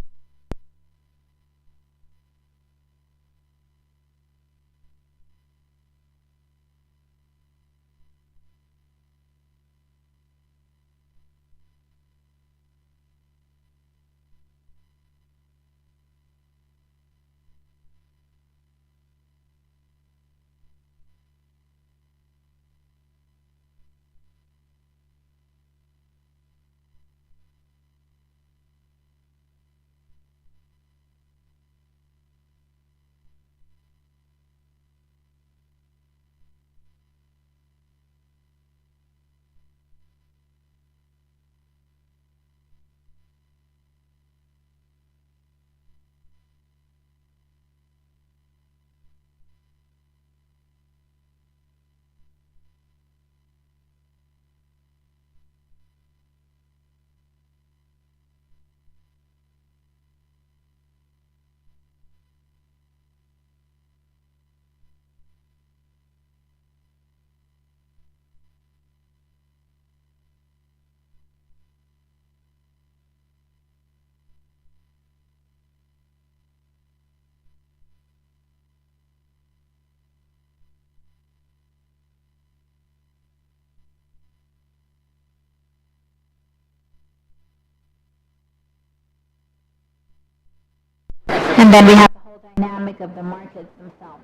Speaker 8: and then we have the whole dynamic of the markets themselves.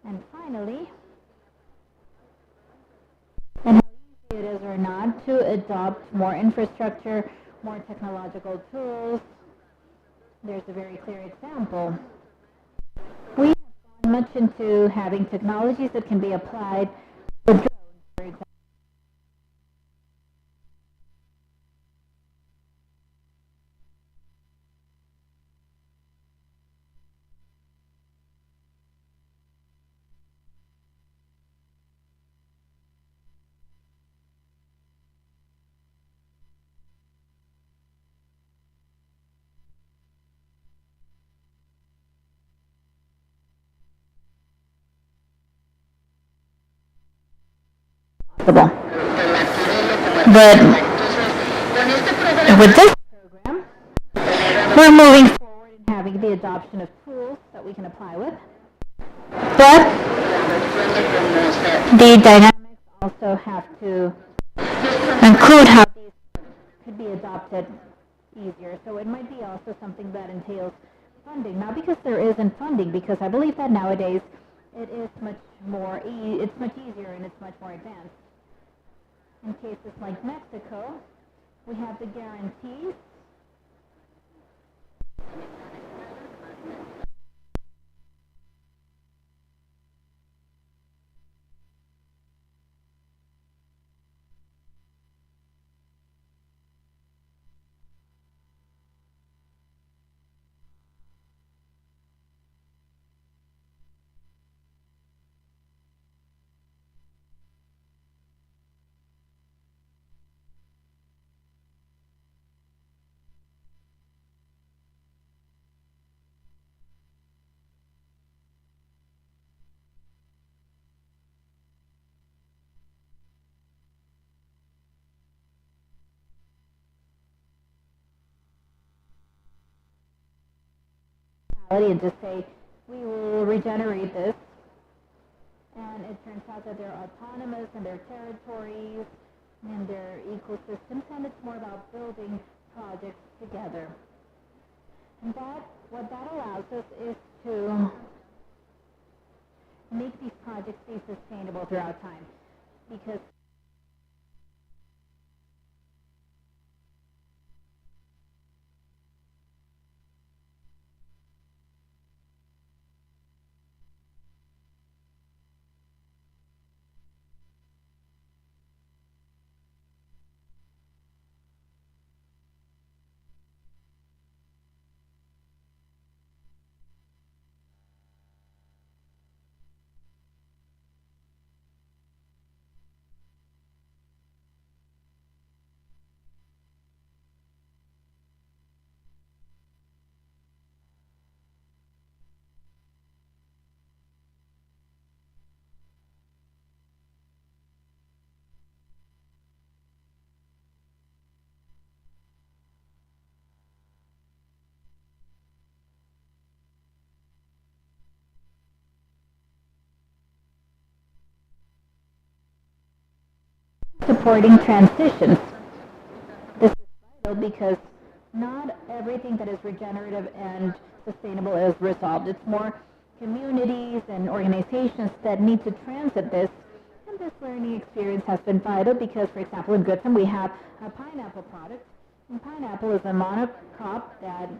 Speaker 8: And finally, and how easy it is or not to adopt more infrastructure, more technological tools. There's a very clear example. We have gone much into having technologies that can be applied with drones, for example. possible. But with this program, we're moving forward and having the adoption of tools that we can apply with. But the dynamics also have to include how these could be adopted easier. So it might be also something that entails funding. Not because there isn't funding, because I believe that nowadays it is much more, it's much easier and it's much more advanced. In cases like Mexico, we have the guarantees. And just say, we will regenerate this, and it turns out that they're autonomous in their territories and their ecosystems, and it's more about building projects together. And what that allows us is to make these projects be sustainable throughout time, because supporting transitions. This is vital because not everything that is regenerative and sustainable is resolved. It's more communities and organizations that need to transit this. And this learning experience has been vital because, for example, in Goodson we have a pineapple product. And pineapple is a monocrop that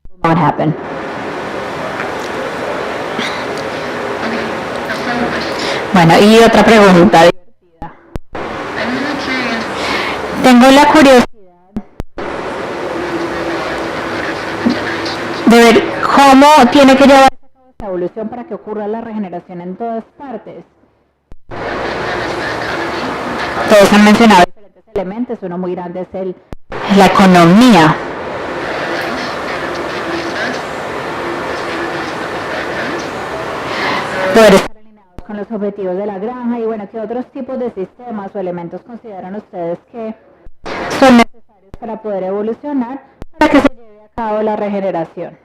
Speaker 8: will not happen. Bueno, y otra pregunta divertida. Tengo la curiosidad de ver cómo tiene que llevarse a cabo esta evolución para que ocurra la regeneración en todas partes. Todos han mencionado diferentes elementos, uno muy grande es la economía. Poder estar alineados con los objetivos de la granja y bueno, ¿qué otros tipos de sistemas o elementos consideran ustedes que son necesarios para poder evolucionar para que se lleve a cabo la regeneración?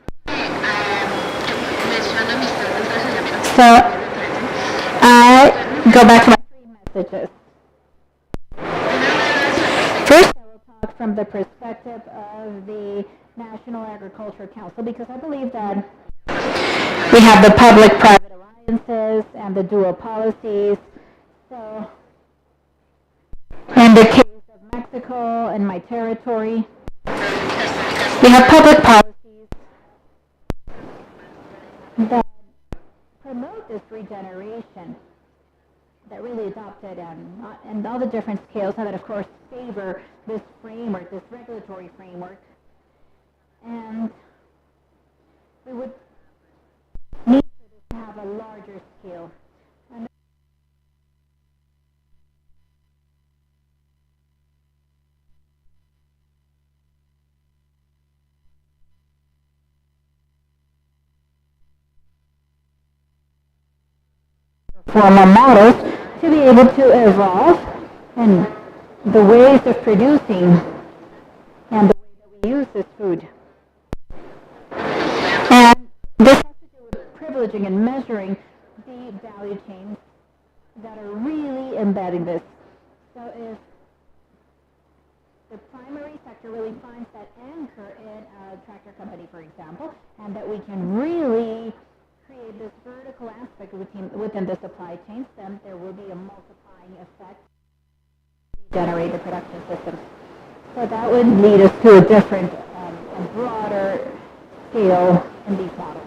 Speaker 8: So, I go back to my 3 messages. First, I will talk from the perspective of the National Agriculture Council because I believe that we have the public-private alliances and the dual policies. So, in the case of Mexico and my territory, we have public policies that promote this regeneration, that really adopt it and all the different scales, and that of course favor this framework, this regulatory framework. And we would need for this to have a larger scale. And formal models to be able to evolve and the ways of producing and the way that we use this food. And this has to do with privileging and measuring the value chains that are really embedding this. So if the primary sector really finds that anchor in a tractor company, for example, and that we can really create this vertical aspect within the supply chains, then there will be a multiplying effect to generate the production systems. So that would lead us to a different, a broader scale in these models.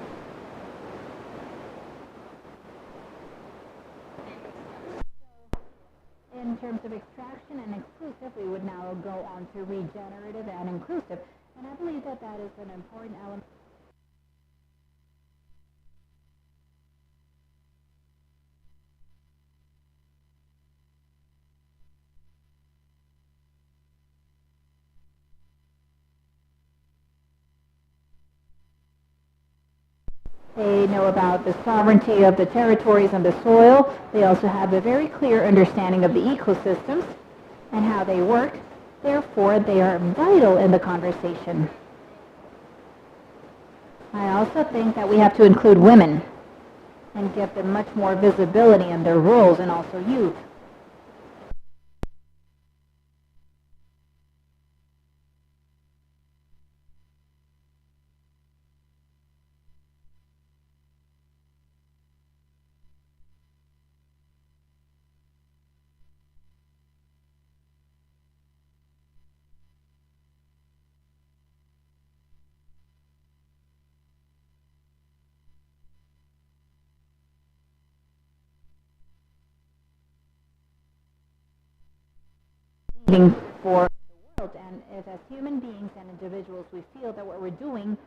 Speaker 8: In terms of extraction and exclusive, we would now go on to regenerative and inclusive. And I believe that that is an important element. They know about the sovereignty of the territories and the soil. They also have a very clear understanding of the ecosystems and how they work. Therefore, they are vital in the conversation. I also think that we have to include women and give them much more visibility in their roles, and also youth. For the world, and if as human beings and individuals we feel that what we're doing,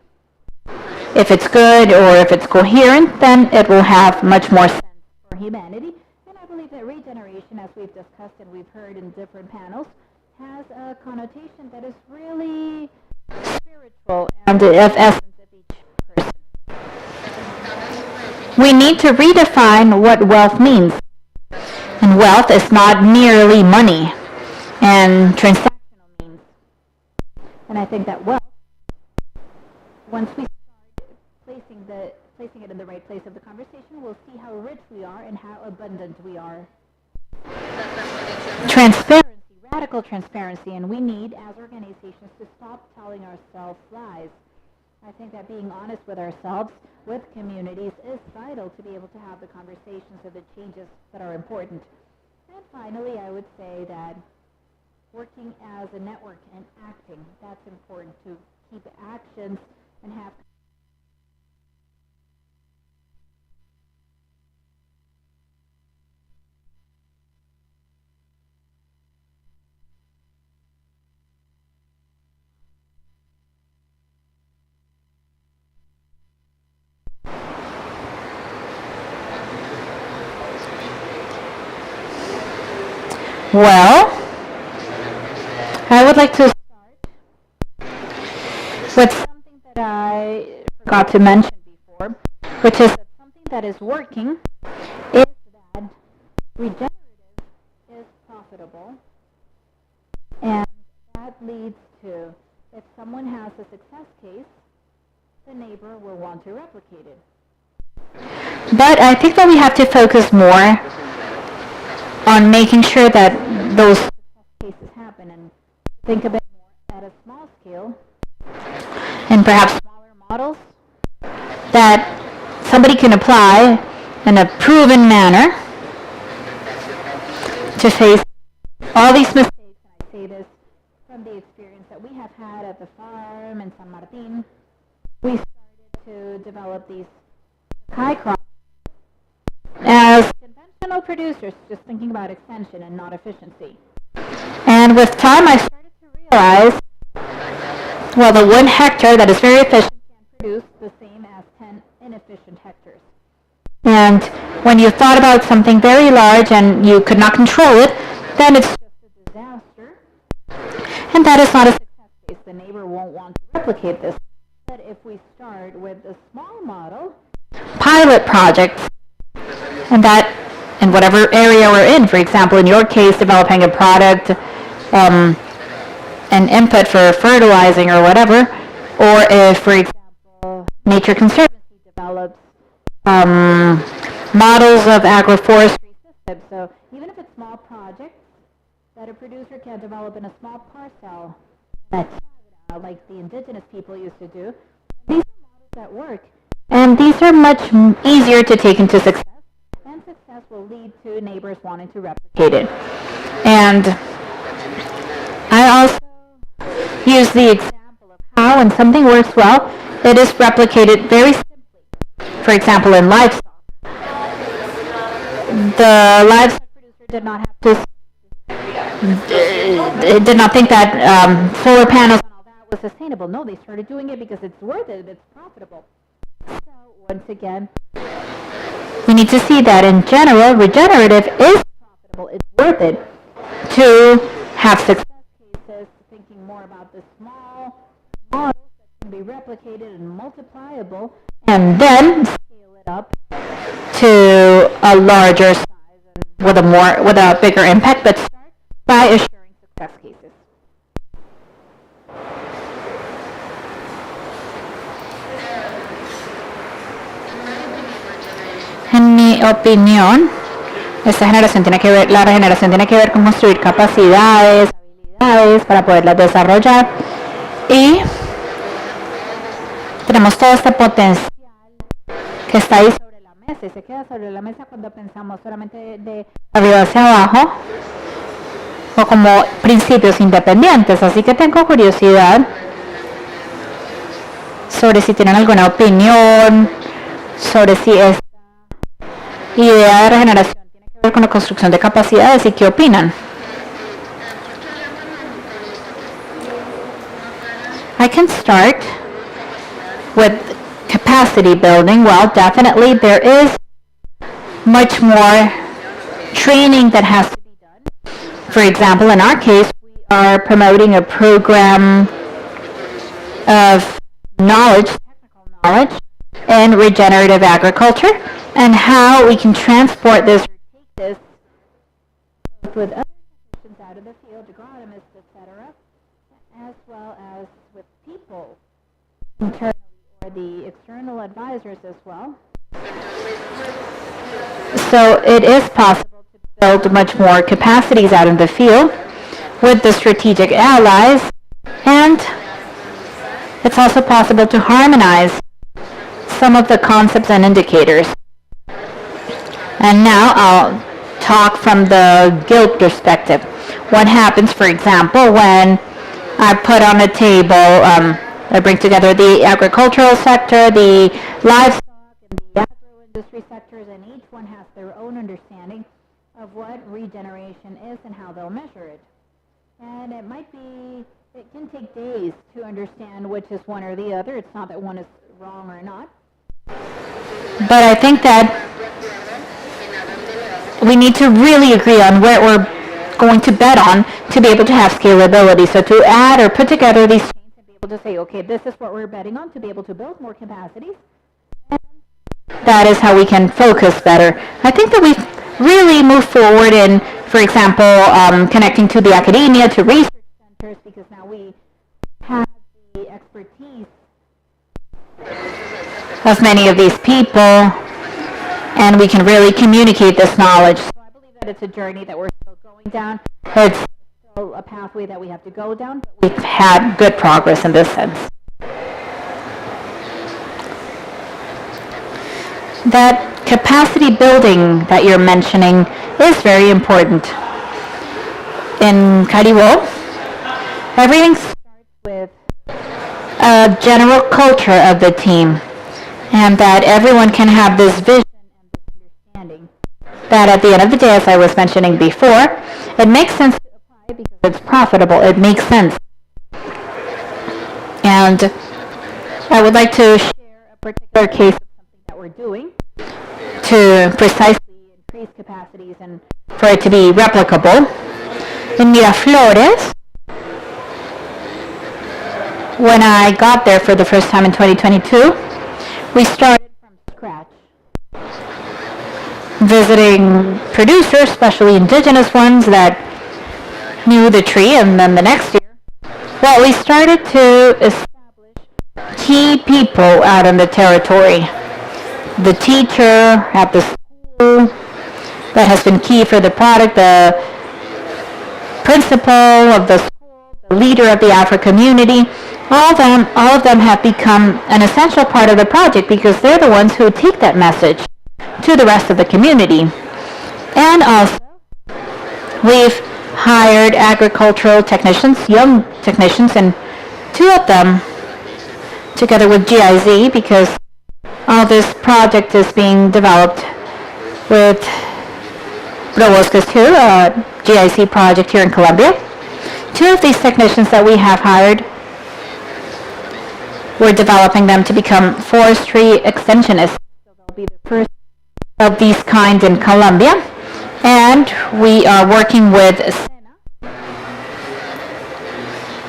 Speaker 8: if it's good or if it's coherent, then it will have much more sense for humanity. And I believe that regeneration, as we've discussed and we've heard in different panels, has a connotation that is really spiritual and of essence of each person. We need to redefine what wealth means. And wealth is not merely money and transactional means. And I think that wealth, once we start placing it in the right place of the conversation, we'll see how rich we are and how abundant we are. Transparency, radical transparency, and we need, as organizations, to stop telling ourselves lies. I think that being honest with ourselves, with communities, is vital to be able to have the conversations of the changes that are important. And finally, I would say that working as a network and acting, that's important to keep actions and have. Well, I would like to start with something that I forgot to mention before, which is that something that is working is that regenerative is profitable, and that leads to, if someone has a success case, the neighbor will want to replicate it. But I think that we have to focus more on making sure that those success cases happen and think a bit more at a small scale and perhaps smaller models that somebody can apply in a proven manner to face all these mistakes. And I say this from the experience that we have had at the farm in San Martin. We started to develop these high crops as conventional producers, just thinking about extension and not efficiency. And with time, I started to realize, well, the 1 hectare that is very efficient can produce the same as 10 inefficient hectares. And when you thought about something very large and you could not control it, then it's just a disaster. And that is not a success case. The neighbor won't want to replicate this. But if we start with a small model, pilot projects, and that in whatever area we're in. For example, in your case, developing a product, an input for fertilizing or whatever, or if, for example, Nature Conservancy develops models of agroforestry systems. So even if it's small projects that a producer can develop in a small parcel, like the indigenous people used to do, these are models that work. And these are much easier to take into success, and success will lead to neighbors wanting to replicate it. And I also use the example of how when something works well, it is replicated very simply. For example, in livestock. The livestock producer did not have to, did not think that solar panels and all that was sustainable. No, they started doing it because it's worth it, it's profitable. So, once again, we need to see that in general, regenerative is profitable, it's worth it to have success cases, thinking more about the small models that can be replicated and multipliable, and then scale it up to a larger size and with a bigger impact, but start by assuring success cases. En mi opinión, la regeneración tiene que ver con construir capacidades, habilidades para poderlas desarrollar, y tenemos todo este potencial que está ahí sobre la mesa y se queda sobre la mesa cuando pensamos solamente de arriba hacia abajo o como principios independientes. Así que tengo curiosidad sobre si tienen alguna opinión sobre si esta idea de regeneración tiene que ver con la construcción de capacidades y qué opinan. I can start with capacity building. Well, definitely there is much more training that has to be done. For example, in our case, we are promoting a program of knowledge, technical knowledge, in regenerative agriculture, and how we can transport this or take this with other technicians out of the field, agronomists, etc., as well as with people internally or the external advisors as well. So it is possible to build much more capacities out in the field with the strategic allies, and it's also possible to harmonize some of the concepts and indicators. And now I'll talk from the guild perspective. What happens, for example, when I put on a table, I bring together the agricultural sector, the livestock, and the agro-industry sectors, and each one has their own understanding of what regeneration is and how they'll measure it. And it can take days to understand which is one or the other. It's not that one is wrong or not. But I think that we need to really agree on where we're going to bet on to be able to have scalability. So to add or put together these chains and be able to say, okay, this is what we're betting on to be able to build more capacities. And that is how we can focus better. I think that we've really moved forward in, for example, connecting to the academia, to research centers, because now we have the expertise of many of these people, and we can really communicate this knowledge. So I believe that it's a journey that we're still going down. It's still a pathway that we have to go down, but we've had good progress in this sense. That capacity building that you're mentioning is very important. In Caribou, everything starts with a general culture of the team, and that everyone can have this vision and this understanding. That at the end of the day, as I was mentioning before, it makes sense to apply because it's profitable. It makes sense. And I would like to share a particular case of something that we're doing to precisely increase capacities and for it to be replicable. In Miraflores, when I got there for the first time in 2022, we started from scratch. visiting producers, especially indigenous ones that knew the tree, and then the next year, well, we started to establish key people out in the territory. The teacher at the school that has been key for the product, the principal of the school, the leader of the Afro community, all of them have become an essential part of the project because they're the ones who take that message to the rest of the community. And also, we've hired agricultural technicians, young technicians, and 2 of them, together with GIZ, because all this project is being developed with Roboscas too, a GIC project here in Colombia. 2 of these technicians that we have hired, we're developing them to become forestry extensionists. So they'll be the first of these kinds in Colombia. And we are working with SENA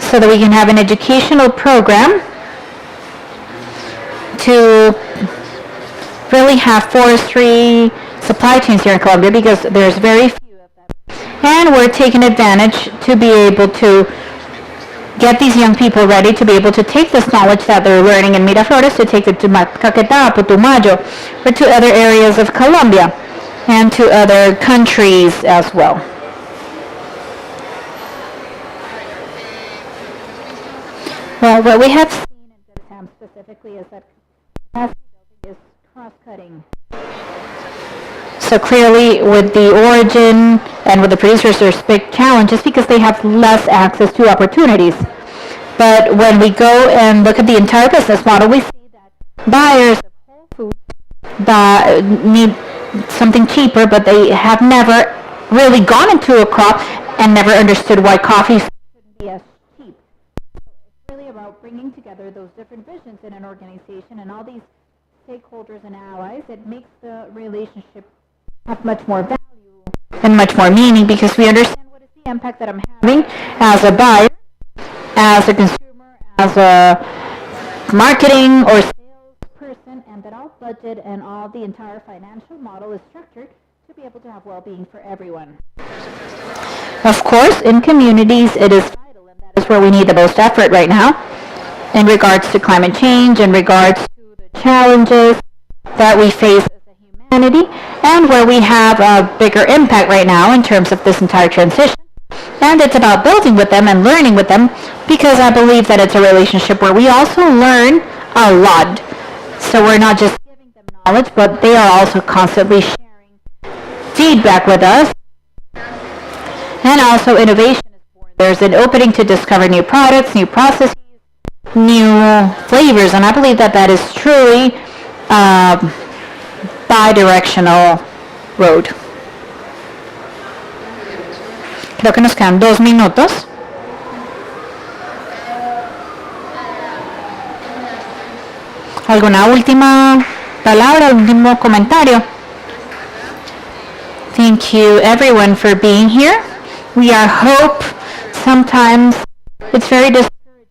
Speaker 8: so that we can have an educational program to really have forestry supply chains here in Colombia, because there's very few of them. And we're taking advantage to be able to get these young people ready to be able to take this knowledge that they're learning in Miraflores to take it to Caquetá, Putumayo, or to other areas of Colombia and to other countries as well. Well, what we have seen in Vietnam specifically is that capacity building is cross-cutting. So clearly with the origin and with the producers, there's big challenges because they have less access to opportunities. But when we go and look at the entire business model, we see that buyers of whole foods need something cheaper, but they have never really gone into a crop and never understood why coffee shouldn't be as cheap. So it's really about bringing together those different visions in an organization and all these stakeholders and allies. It makes the relationship have much more value and much more meaning, because we understand what is the impact that I'm having as a buyer, as a consumer, as a marketing or sales person, and that all budget and all the entire financial model is structured to be able to have well-being for everyone. Of course, in communities it is vital, and that is where we need the most effort right now in regards to climate change, in regards to the challenges that we face as a humanity, and where we have a bigger impact right now in terms of this entire transition. And it's about building with them and learning with them, because I believe that it's a relationship where we also learn a lot. So we're not just giving them knowledge, but they are also constantly sharing feedback with us. And also innovation is born. There's an opening to discover new products, new processes, new flavors, and I believe that that is truly bi-directional road. Creo que nos quedan 2 minutos. ¿Alguna última palabra, último comentario? Thank you everyone for being here. We are hope. Sometimes it's very discouraging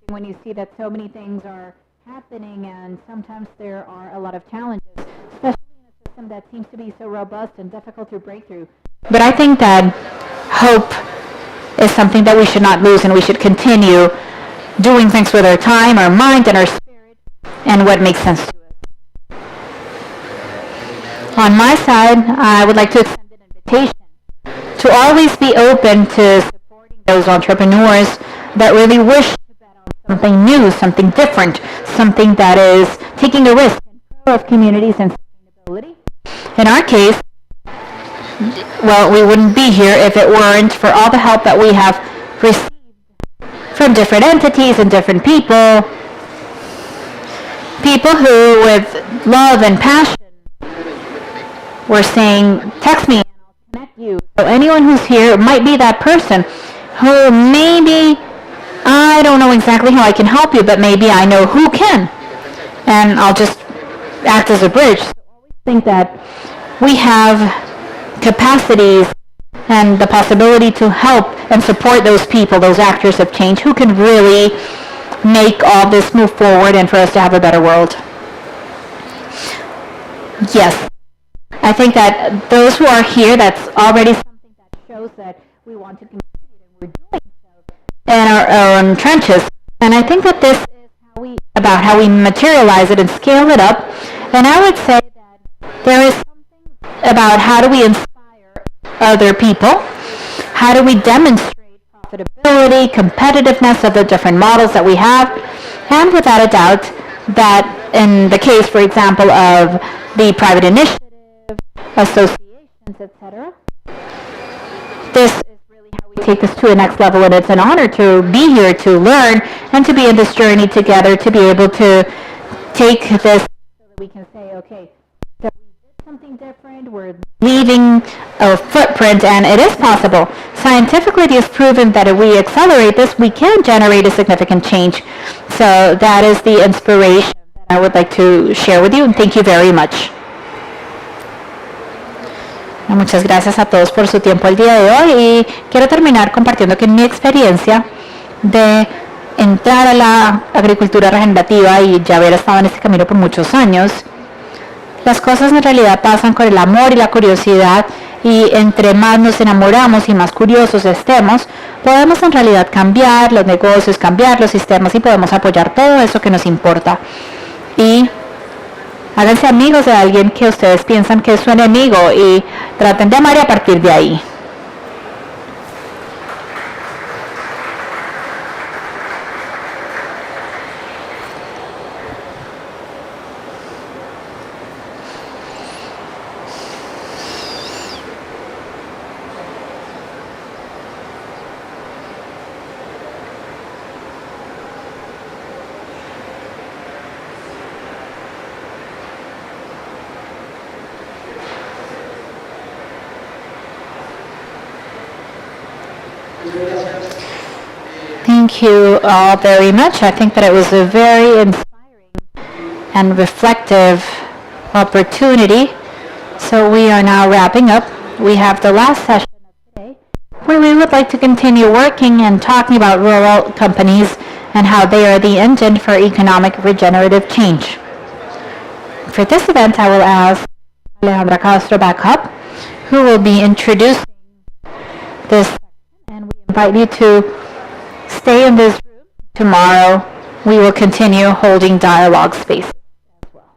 Speaker 8: when you see that so many things are happening, and sometimes there are a lot of challenges, especially in a system that seems to be so robust and difficult to break through. But I think that hope is something that we should not lose, and we should continue doing things with our time, our mind, and our spirit, and what makes sense to us. On my side, I would like to extend an invitation to always be open to supporting those entrepreneurs that really wish to bet on something new, something different, something that is taking a risk in favor of communities and sustainability. In our case, well, we wouldn't be here if it weren't for all the help that we have received from different entities and different people. People who, with love and passion, were saying, text me and I'll connect you. So anyone who's here might be that person who maybe, I don't know exactly how I can help you, but maybe I know who can. And I'll just act as a bridge. So always think that we have capacities and the possibility to help and support those people, those actors of change who can really make all this move forward and for us to have a better world. Yes. I think that those who are here, that's already something that shows that we want to contribute, and we're doing so in our own trenches. And I think that this is about how we materialize it and scale it up. And I would say that there is something about how do we inspire other people, how do we demonstrate profitability, competitiveness of the different models that we have, and without a doubt that in the case, for example, of the private initiative, associations, etc., this is really how we take this to a next level, and it's an honor to be here to learn and to be in this journey together, to be able to take this so that we can say, okay, so we did something different, we're leaving a footprint, and it is possible. Scientifically, it is proven that if we accelerate this, we can generate a significant change. So that is the inspiration that I would like to share with you, and thank you very much. Muchas gracias a todos por su tiempo el día de hoy, y quiero terminar compartiendo que en mi experiencia de entrar a la agricultura regenerativa y ya haber estado en este camino por muchos años, las cosas en realidad pasan con el amor y la curiosidad, y entre más nos enamoramos y más curiosos estemos, podemos en realidad cambiar los negocios, cambiar los sistemas, y podemos apoyar todo eso que nos importa. Y háganse amigos de alguien que ustedes piensan que es su enemigo y traten de amar a partir de ahí. Thank you all very much. I think that it was a very inspiring and reflective opportunity. So we are now wrapping up. We have the last session of today, where we would like to continue working and talking about rural companies and how they are the engine for economic regenerative change. For this event, I will ask Alejandra Castro back up, who will be introducing this section, and we invite you to stay in this room. Tomorrow, we will continue holding dialogue spaces as well.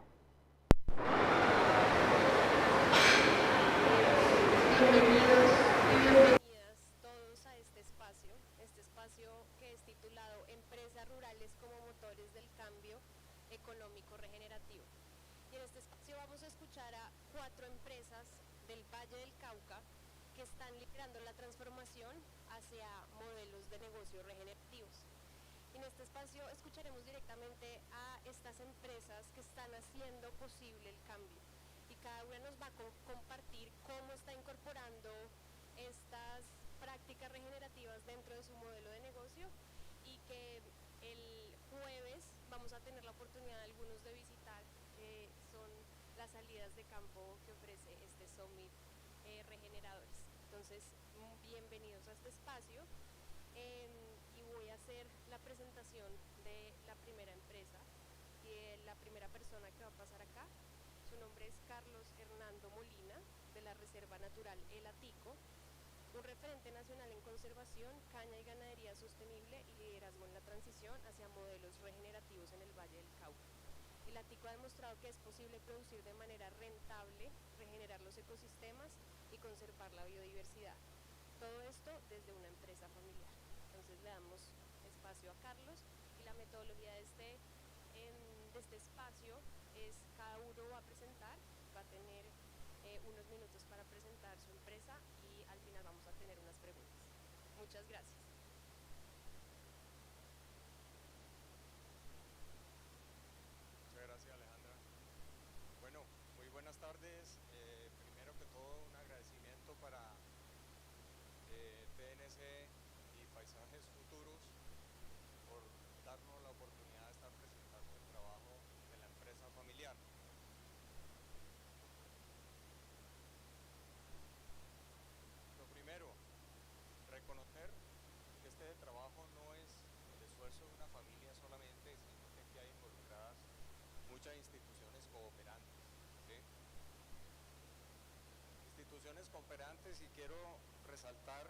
Speaker 20: instituciones cooperantes y quiero resaltar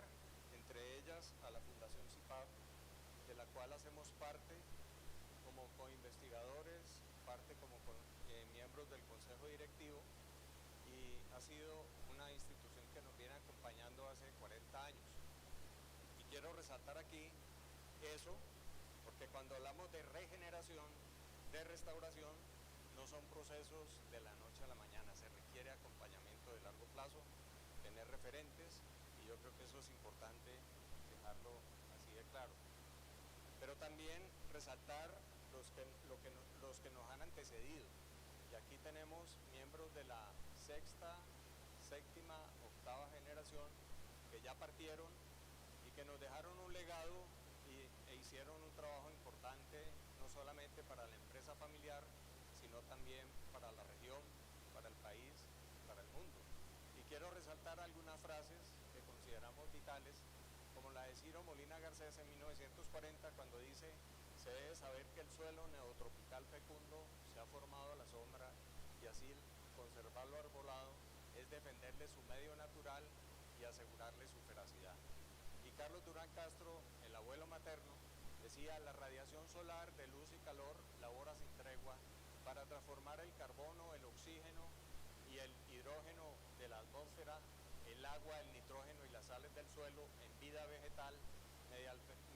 Speaker 20: entre ellas a la Fundación CIPAP, de la cual hacemos parte como coinvestigadores, parte como miembros del Consejo Directivo, y ha sido una institución que nos viene acompañando hace 40 años. Y quiero resaltar aquí eso, porque cuando hablamos de regeneración, de restauración, no son procesos de la noche a la mañana, se requiere acompañamiento de largo plazo, tener referentes, y yo creo que eso es importante dejarlo así de claro. Pero también resaltar los que nos han antecedido, y aquí tenemos miembros de la sexta, séptima, octava generación que ya partieron y que nos dejaron un legado e hicieron un trabajo importante, no solamente para la empresa familiar, sino también para la región, para el país, para el mundo. Y quiero resaltar algunas frases que consideramos vitales, como la de Ciro Molina Garcés en 1940, cuando dice: se debe saber que el suelo neotropical fecundo se ha formado a la sombra, y así conservarlo arbolado es defenderle su medio natural y asegurarle su veracidad. Y Carlos Durán Castro, el abuelo materno, decía: la radiación solar de luz y calor labora sin tregua para transformar el carbono, el oxígeno y el hidrógeno de la atmósfera, el agua, el nitrógeno y las sales del suelo en vida vegetal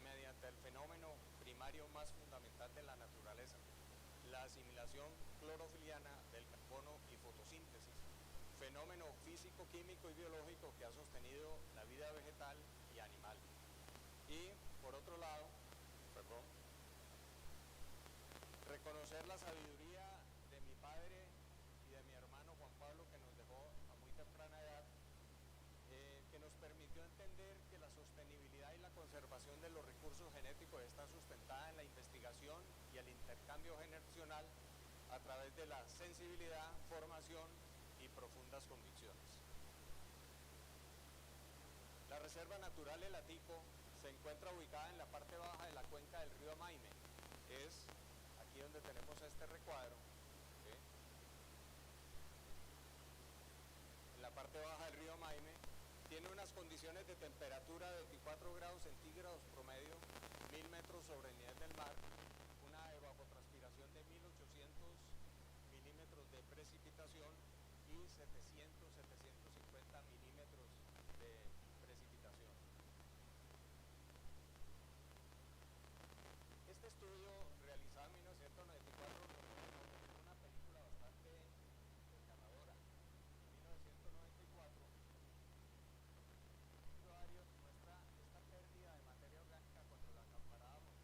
Speaker 20: mediante el fenómeno primario más fundamental de la naturaleza, la asimilación clorofiliana del carbono y fotosíntesis, fenómeno físico, químico y biológico que ha sostenido la vida vegetal y animal. Y por otro lado, reconocer la sabiduría de mi padre y de mi hermano Juan Pablo, que nos dejó a muy temprana edad, que nos permitió entender que la sostenibilidad y la conservación de los recursos genéticos está sustentada en la investigación y el intercambio generacional a través de la sensibilidad, formación y profundas convicciones. La Reserva Natural El Atico se encuentra ubicada en la parte baja de la cuenca del río Maime. Es aquí donde tenemos este recuadro, ¿sí? En la parte baja del río Maime. Tiene unas condiciones de temperatura de 24 grados centígrados promedio, 1000 metros sobre el nivel del mar, una evapotranspiración de 1800 milímetros de precipitación y 700-750 milímetros de precipitación. Este estudio, realizado en 1994, es una película bastante desgarradora. En 1994, muestra esta pérdida de materia orgánica cuando la comparábamos.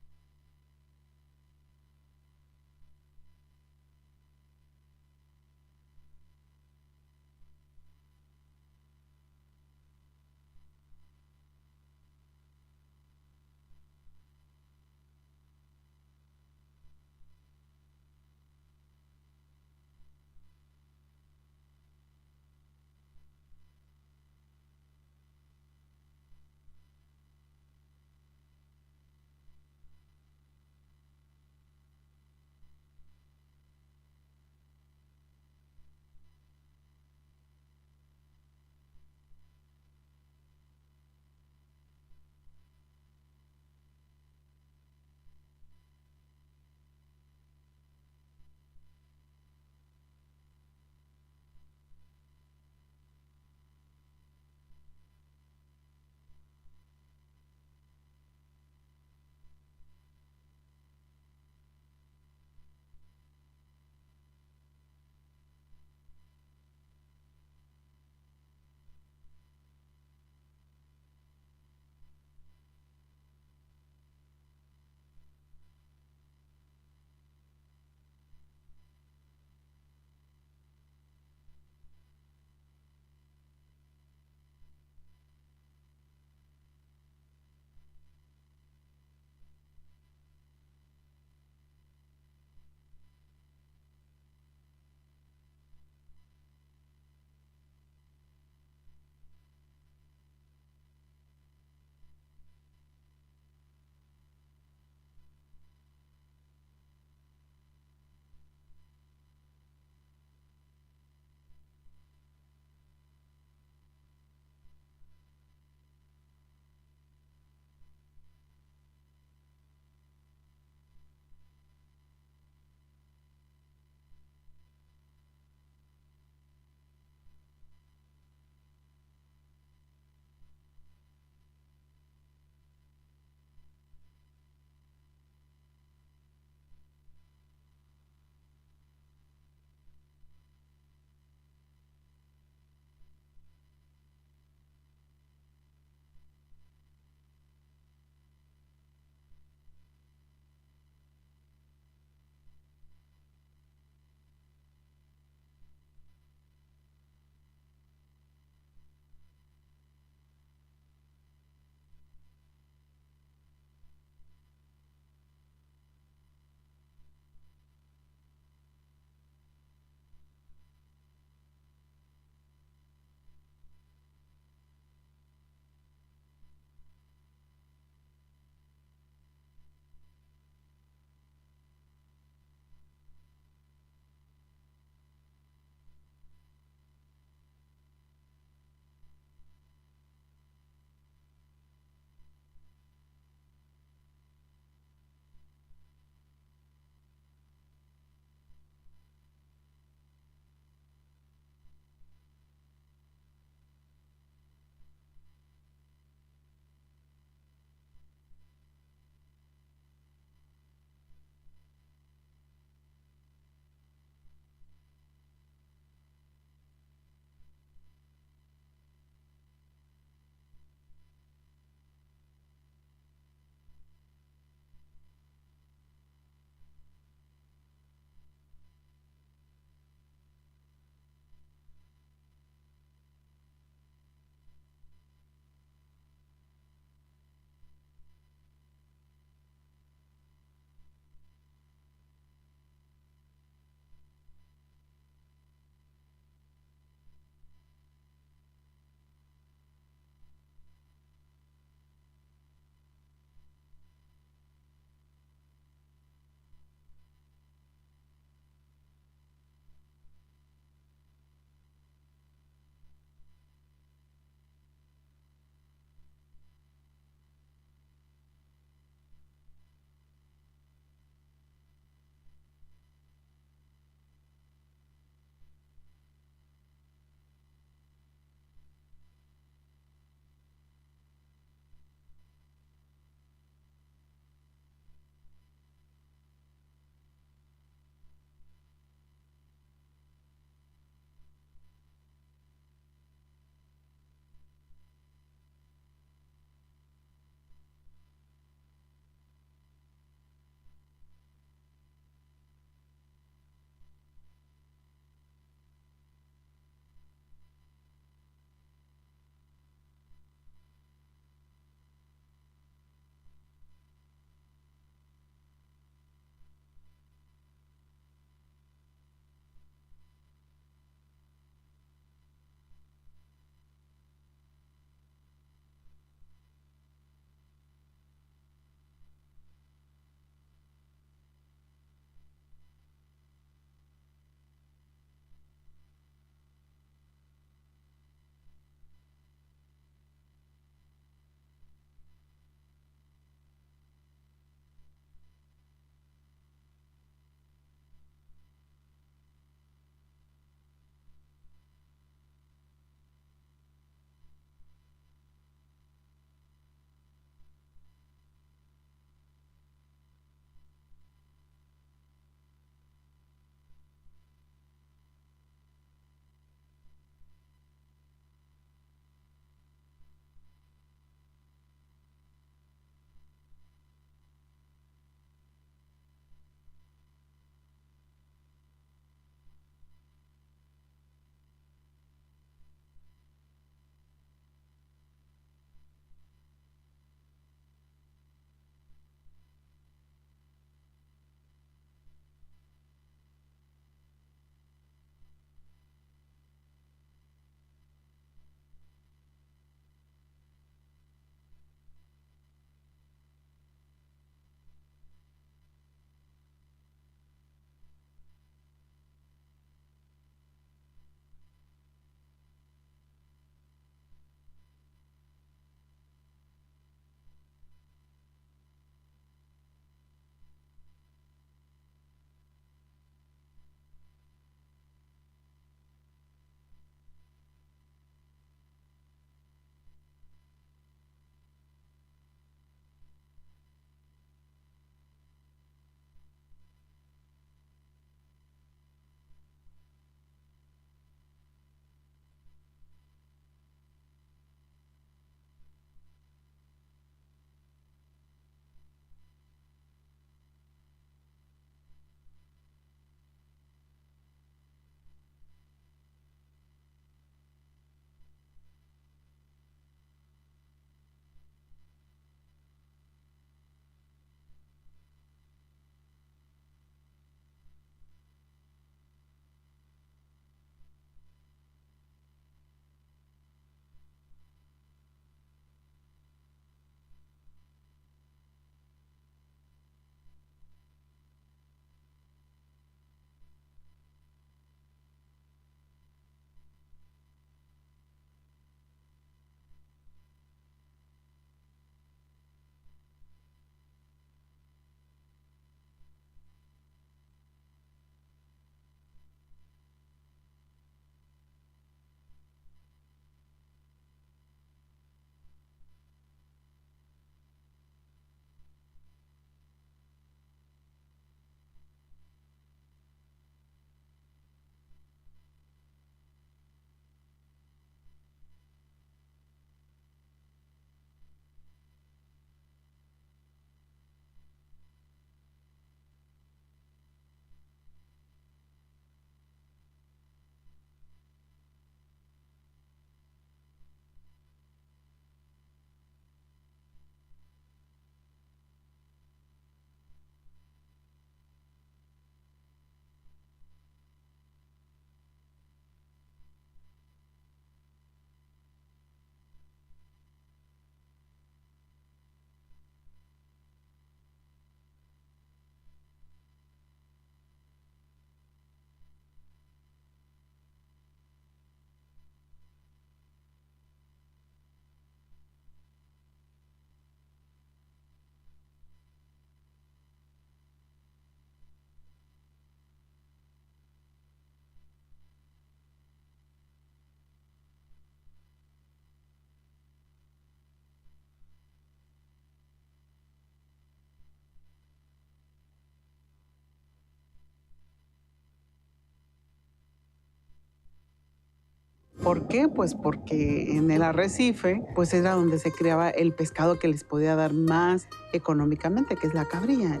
Speaker 21: ¿Por qué? Pues porque en el arrecife pues era donde se criaba el pescado que les podía dar más económicamente, que es la cabrilla.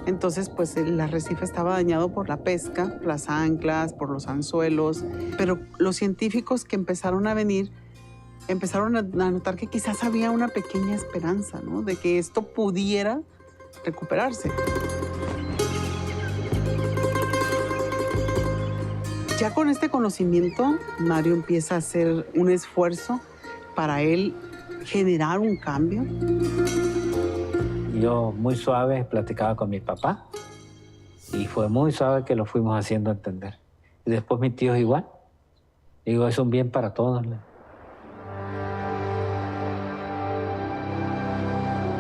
Speaker 21: Entonces pues el arrecife estaba dañado por la pesca, las anclas, por los anzuelos, pero los científicos que empezaron a venir empezaron a notar que quizás había una pequeña esperanza, ¿no? De que esto pudiera recuperarse. Ya con este conocimiento, Mario empieza a hacer un esfuerzo para él generar un cambio.
Speaker 22: Yo muy suave platicaba con mi papá y fue muy suave que lo fuimos haciendo entender. Y después mis tíos igual. Digo, es un bien para todos.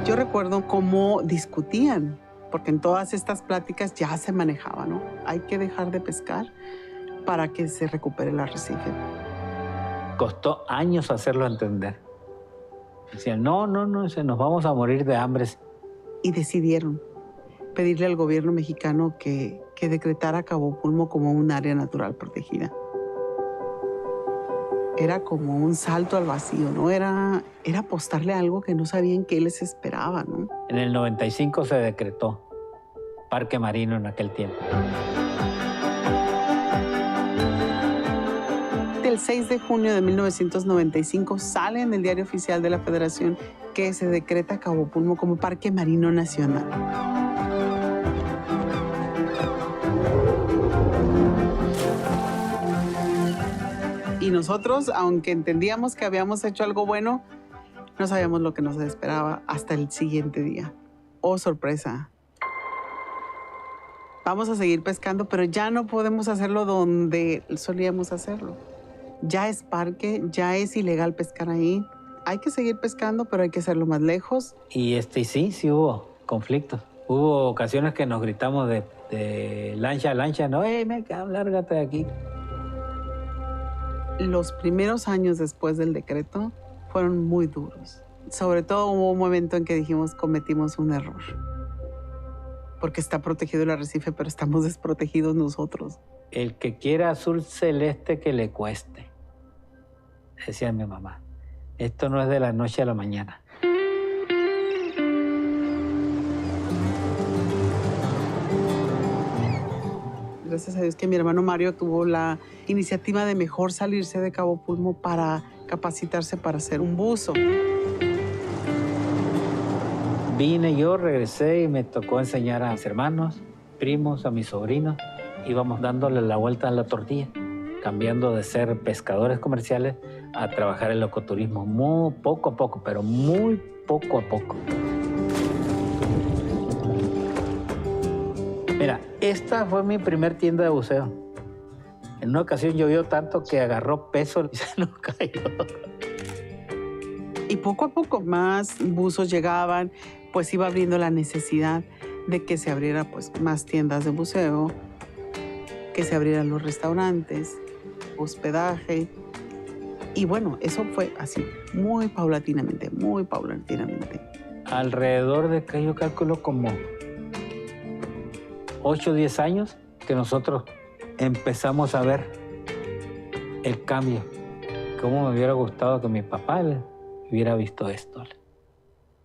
Speaker 21: Yo recuerdo cómo discutían, porque en todas estas pláticas ya se manejaba, ¿no? Hay que dejar de pescar para que se recupere el arrecife.
Speaker 22: Costó años hacerlo entender. Decían, no, nos vamos a morir de hambre.
Speaker 21: Y decidieron pedirle al gobierno mexicano que decretara Cabo Pulmo como un área natural protegida. Era como un salto al vacío, ¿no? Era apostarle a algo que no sabían qué les esperaba, ¿no?
Speaker 22: En el 95 se decretó Parque Marino en aquel tiempo.
Speaker 21: El 6 de junio de 1995 sale en el Diario Oficial de la Federación que se decreta Cabo Pulmo como Parque Marino Nacional. Y nosotros, aunque entendíamos que habíamos hecho algo bueno, no sabíamos lo que nos esperaba hasta el siguiente día. ¡Oh, sorpresa! Vamos a seguir pescando, pero ya no podemos hacerlo donde solíamos hacerlo. Ya es parque, ya es ilegal pescar ahí. Hay que seguir pescando, pero hay que hacerlo más lejos.
Speaker 22: Y sí hubo conflictos. Hubo ocasiones que nos gritamos de lancha a lancha, no, lárgate de aquí.
Speaker 21: Los primeros años después del decreto fueron muy duros. Sobre todo hubo un momento en que dijimos, cometimos un error. Porque está protegido el arrecife, pero estamos desprotegidos nosotros.
Speaker 22: El que quiera azul celeste que le cueste, decía mi mamá. Esto no es de la noche a la mañana.
Speaker 21: Gracias a Dios que mi hermano Mario tuvo la iniciativa de mejor salirse de Cabo Pulmo para capacitarse para ser un buzo.
Speaker 22: Vine yo, regresé y me tocó enseñar a mis hermanos, primos, a mis sobrinos. Íbamos dándole la vuelta a la tortilla, cambiando de ser pescadores comerciales a trabajar en el ecoturismo, muy poco a poco, pero muy poco a poco. Mira, esta fue mi primer tienda de buceo. En una ocasión llovió tanto que agarró peso y se nos cayó.
Speaker 21: Y poco a poco más buzos llegaban, pues iba abriendo la necesidad de que se abriera pues más tiendas de buceo, que se abrieran los restaurantes, hospedaje. Y bueno, eso fue así, muy paulatinamente, muy paulatinamente.
Speaker 22: Alrededor de que yo calculo como 8 o 10 años que nosotros empezamos a ver el cambio. Cómo me hubiera gustado que mi papá hubiera visto esto.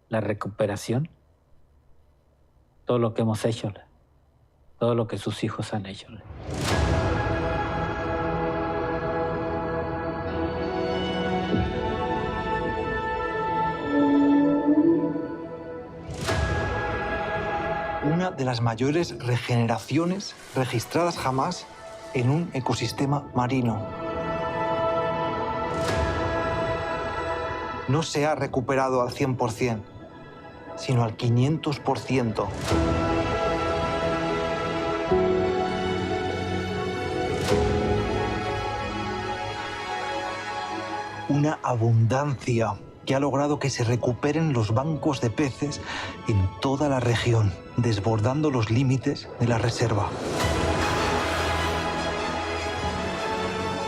Speaker 22: La recuperación, todo lo que hemos hecho, todo lo que sus hijos han hecho.
Speaker 23: Una de las mayores regeneraciones registradas jamás en un ecosistema marino. No se ha recuperado al 100%, sino al 500%. Una abundancia que ha logrado que se recuperen los bancos de peces en toda la región, desbordando los límites de la reserva.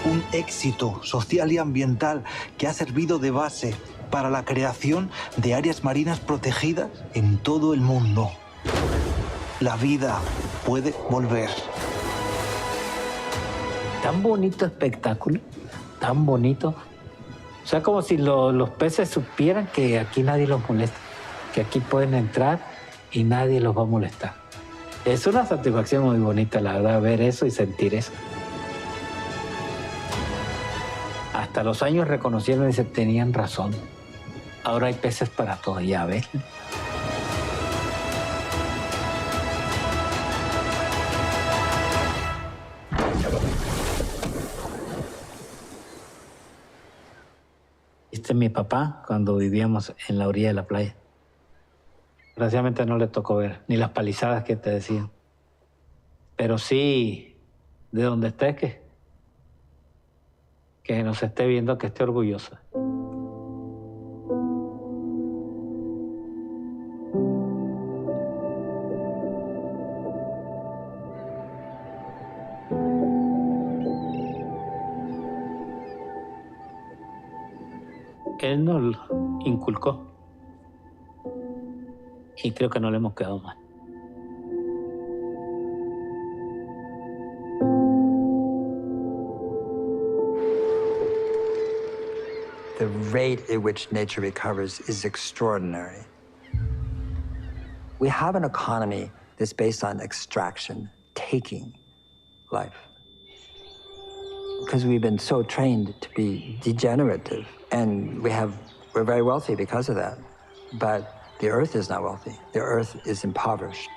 Speaker 23: Un éxito social y ambiental que ha servido de base para la creación de áreas marinas protegidas en todo el mundo. La vida puede volver.
Speaker 22: Tan bonito espectáculo tan bonito. O sea, como si los peces supieran que aquí nadie los molesta, que aquí pueden entrar y nadie los va a molestar. Es una satisfacción muy bonita, la verdad, ver eso y sentir eso. Hasta los años reconocieron y dicen, tenían razón. Ahora hay peces para todo, ya ves. Este es mi papá cuando vivíamos en la orilla de la playa. Desgraciadamente no le tocó ver ni las palizadas que te decían. Pero sí, de donde esté, que nos esté viendo, que esté orgullosa. Él nos lo inculcó y creo que no le hemos quedado mal.
Speaker 5: The rate at which nature recovers is extraordinary. We have an economy that's based on extraction, taking life. Because we've been so trained to be degenerative, and we're very wealthy because of that. But the earth is not wealthy. The earth is impoverished.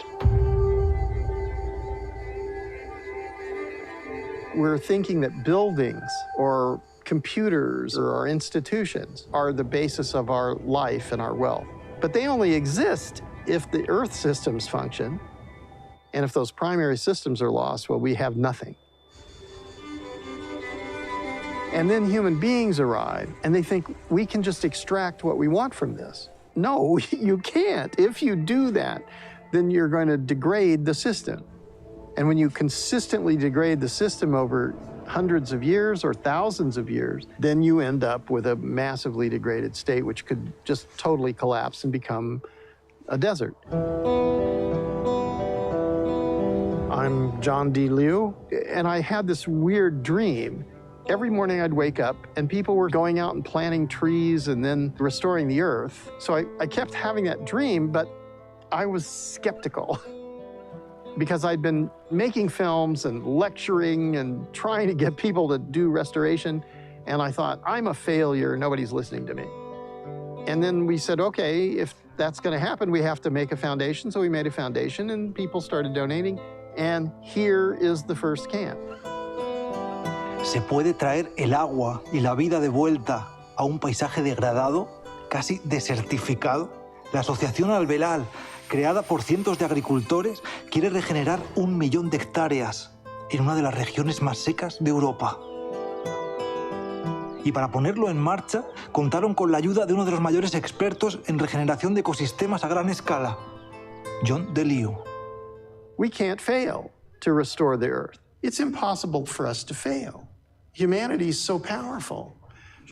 Speaker 6: We're thinking that buildings or computers or our institutions are the basis of our life and our wealth. But they only exist if the earth systems function, and if those primary systems are lost, well, we have nothing. And then human beings arrive, and they think we can just extract what we want from this. No, you can't. If you do that, then you're going to degrade the system. And when you consistently degrade the system over hundreds of years or thousands of years, then you end up with a massively degraded state, which could just totally collapse and become a desert. I'm John D. Liu, and I had this weird dream. Every morning I'd wake up and people were going out and planting trees and then restoring the earth. So I kept having that dream, but I was skeptical because I'd been making films and lecturing and trying to get people to do restoration. And I thought, I'm a failure, nobody's listening to me. And then we said, okay, if that's gonna happen, we have to make a foundation. So we made a foundation and people started donating. And here is the first camp.
Speaker 23: ¿Se puede traer el agua y la vida de vuelta a un paisaje degradado, casi desertificado? La Asociación Albelal, creada por cientos de agricultores, quiere regenerar 1 millón de hectáreas en una de las regiones más secas de Europa. Y para ponerlo en marcha, contaron con la ayuda de uno de los mayores expertos en regeneración de ecosistemas a gran escala, John D. Liu.
Speaker 6: We can't fail to restore the earth. It's impossible for us to fail. Humanity is so powerful.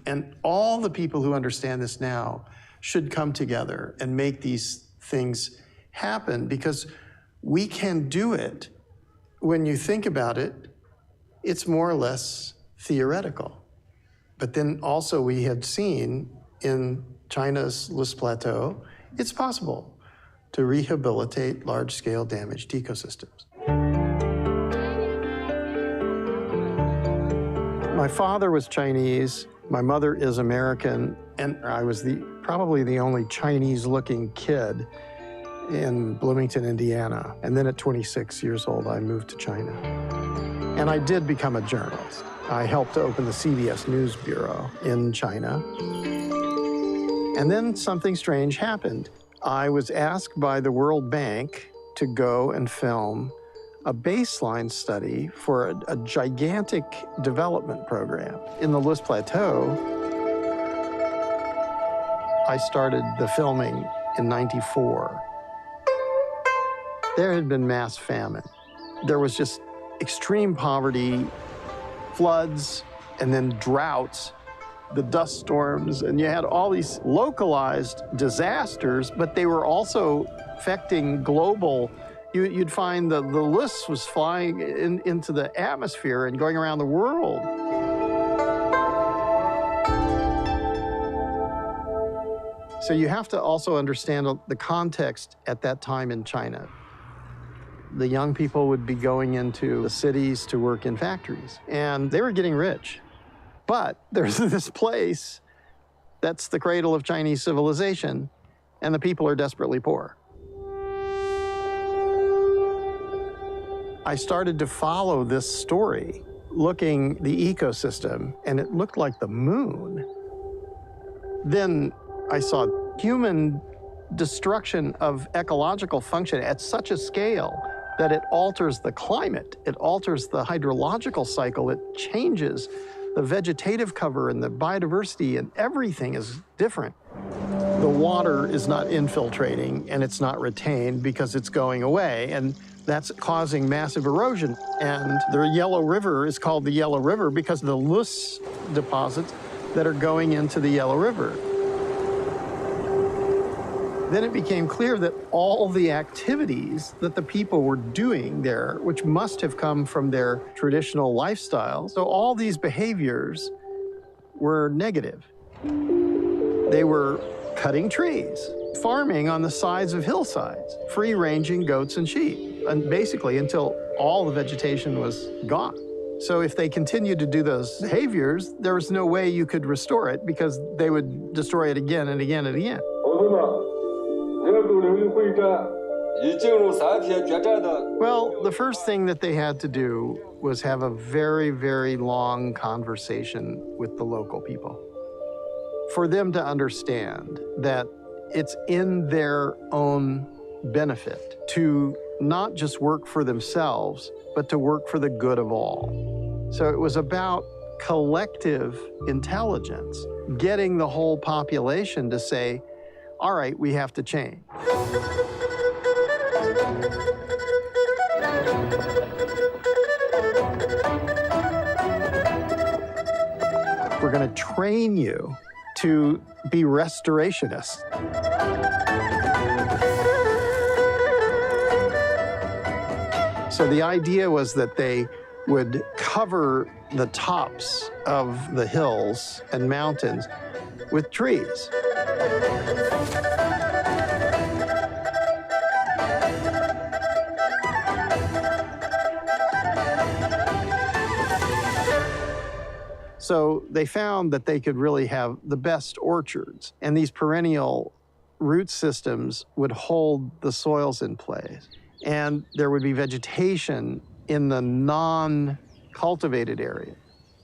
Speaker 6: And all the people who understand this now should come together and make these things happen, because we can do it. When you think about it, it's more or less theoretical. But then also we had seen in China's Loess Plateau, it's possible to rehabilitate large-scale damaged ecosystems. My father was Chinese, my mother is American, and I was probably the only Chinese-looking kid in Bloomington, Indiana. And then at 26 years old, I moved to China. And I did become a journalist. I helped to open the CBS News Bureau in China. And then something strange happened. I was asked by the World Bank to go and film a baseline study for a gigantic development program. In the Loess Plateau, I started the filming in '94. There had been mass famine. There was just extreme poverty, floods, and then droughts, the dust storms, and you had all these localized disasters, but they were also affecting global. You'd find the loess was flying into the atmosphere and going around the world. So you have to also understand the context at that time in China. The young people would be going into the cities to work in factories, and they were getting rich. But there's this place that's the cradle of Chinese civilization, and the people are desperately poor. I started to follow this story, looking the ecosystem, and it looked like the moon. Then I saw human destruction of ecological function at such a scale that it alters the climate, it alters the hydrological cycle, it changes the vegetative cover and the biodiversity, and everything is different. The water is not infiltrating and it's not retained because it's going away, and that's causing massive erosion. And the Yellow River is called the Yellow River because of the loess deposits that are going into the Yellow River. Then it became clear that all the activities that the people were doing there, which must have come from their traditional lifestyle, so all these behaviors were negative. They were cutting trees, farming on the sides of hillsides, free-ranging goats and sheep, and basically until all the vegetation was gone. So if they continued to do those behaviors, there was no way you could restore it because they would destroy it again and again and again. Well, the first thing that they had to do was have a very, very long conversation with the local people, for them to understand that it's in their own benefit to not just work for themselves, but to work for the good of all. So it was about collective intelligence, getting the whole population to say, all right, we have to change. We're going to train you to be restorationists. So the idea was that they would cover the tops of the hills and mountains with trees. So they found that they could really have the best orchards, and these perennial root systems would hold the soils in place. And there would be vegetation in the non-cultivated area.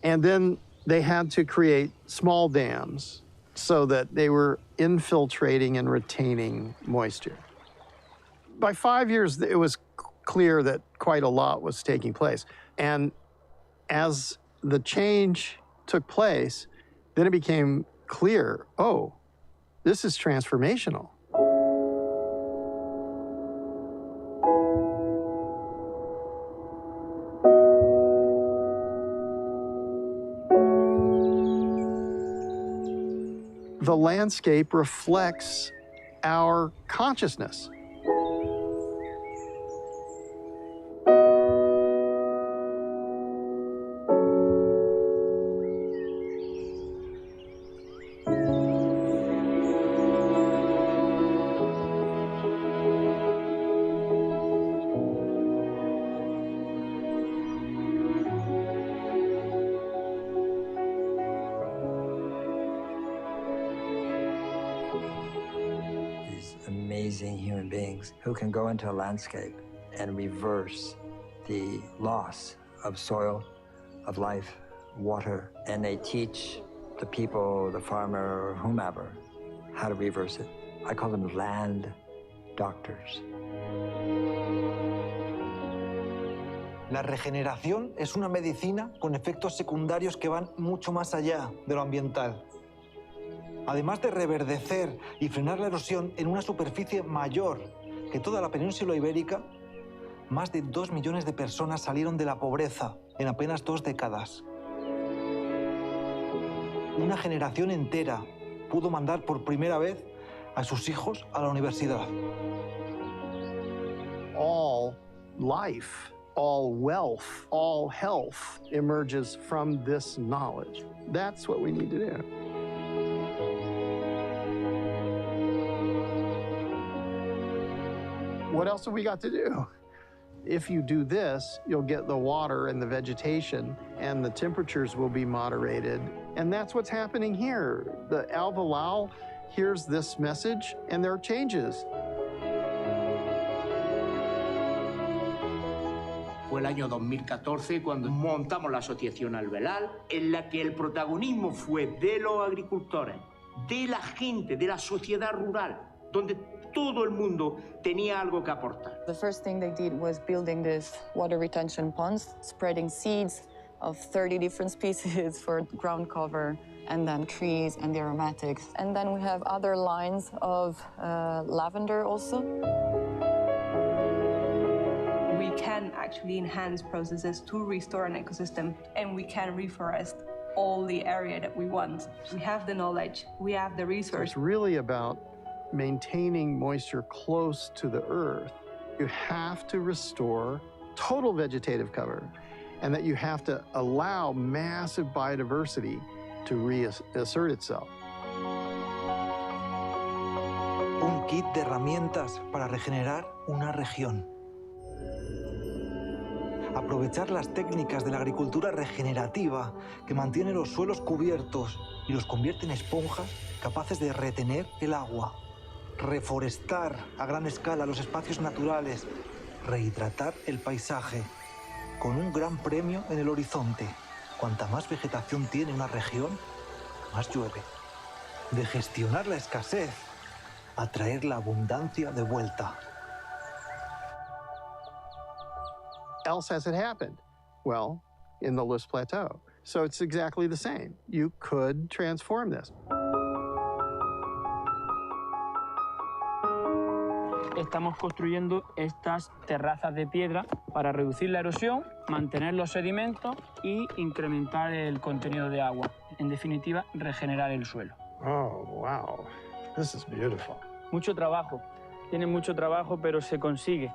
Speaker 6: And then they had to create small dams so that they were infiltrating and retaining moisture. By 5 years, it was clear that quite a lot was taking place. And as the change took place, then it became clear, oh, this is transformational. The landscape reflects our consciousness.
Speaker 5: Amazing human beings who can go into a landscape and reverse the loss of soil, of life, water, and they teach the people, the farmer, whomever, how to reverse it. I call them land doctors.
Speaker 23: La regeneración es una medicina con efectos secundarios que van mucho más allá de lo ambiental. Además de reverdecer y frenar la erosión en una superficie mayor que toda la península ibérica, más de 2 millones de personas salieron de la pobreza en apenas 2 décadas. Una generación entera pudo mandar por primera vez a sus hijos a la universidad.
Speaker 6: All life, all wealth, all health emerges from this knowledge. That's what we need to do. what else have we got to do? If you do this, you'll get the water and the vegetation, and the temperatures will be moderated. And that's what's happening here. The alveolal hears this message, and there are changes.
Speaker 7: Fue el año 2014 cuando montamos la asociación alveolar, en la que el protagonismo fue de los agricultores, de la gente, de la sociedad rural, donde todo el mundo tenía algo que aportar.
Speaker 12: The first thing they did was building this water retention ponds, spreading seeds of 30 different species for ground cover, and then trees and the aromatics. And then we have other lines of lavender also.
Speaker 13: We can actually enhance processes to restore an ecosystem, and we can reforest all the area that we want. We have the knowledge, we have the resource.
Speaker 6: It's really about maintaining moisture close to the earth. You have to restore total vegetative cover, and that you have to allow massive biodiversity to reassert itself.
Speaker 23: Un kit de herramientas para regenerar una región. Aprovechar las técnicas de la agricultura regenerativa que mantiene los suelos cubiertos y los convierte en esponjas capaces de retener el agua. Reforestar a gran escala los espacios naturales, rehidratar el paisaje, con un gran premio en el horizonte. Cuanta más vegetación tiene una región, más llueve. De gestionar la escasez a traer la abundancia de vuelta.
Speaker 6: Else has it happened? Well, in the Loess Plateau. So it's exactly the same. You could transform this.
Speaker 24: Estamos construyendo estas terrazas de piedra para reducir la erosión, mantener los sedimentos y incrementar el contenido de agua. En definitiva, regenerar el suelo.
Speaker 6: Oh, wow. This is beautiful.
Speaker 24: Mucho trabajo. Tiene mucho trabajo, pero se consigue.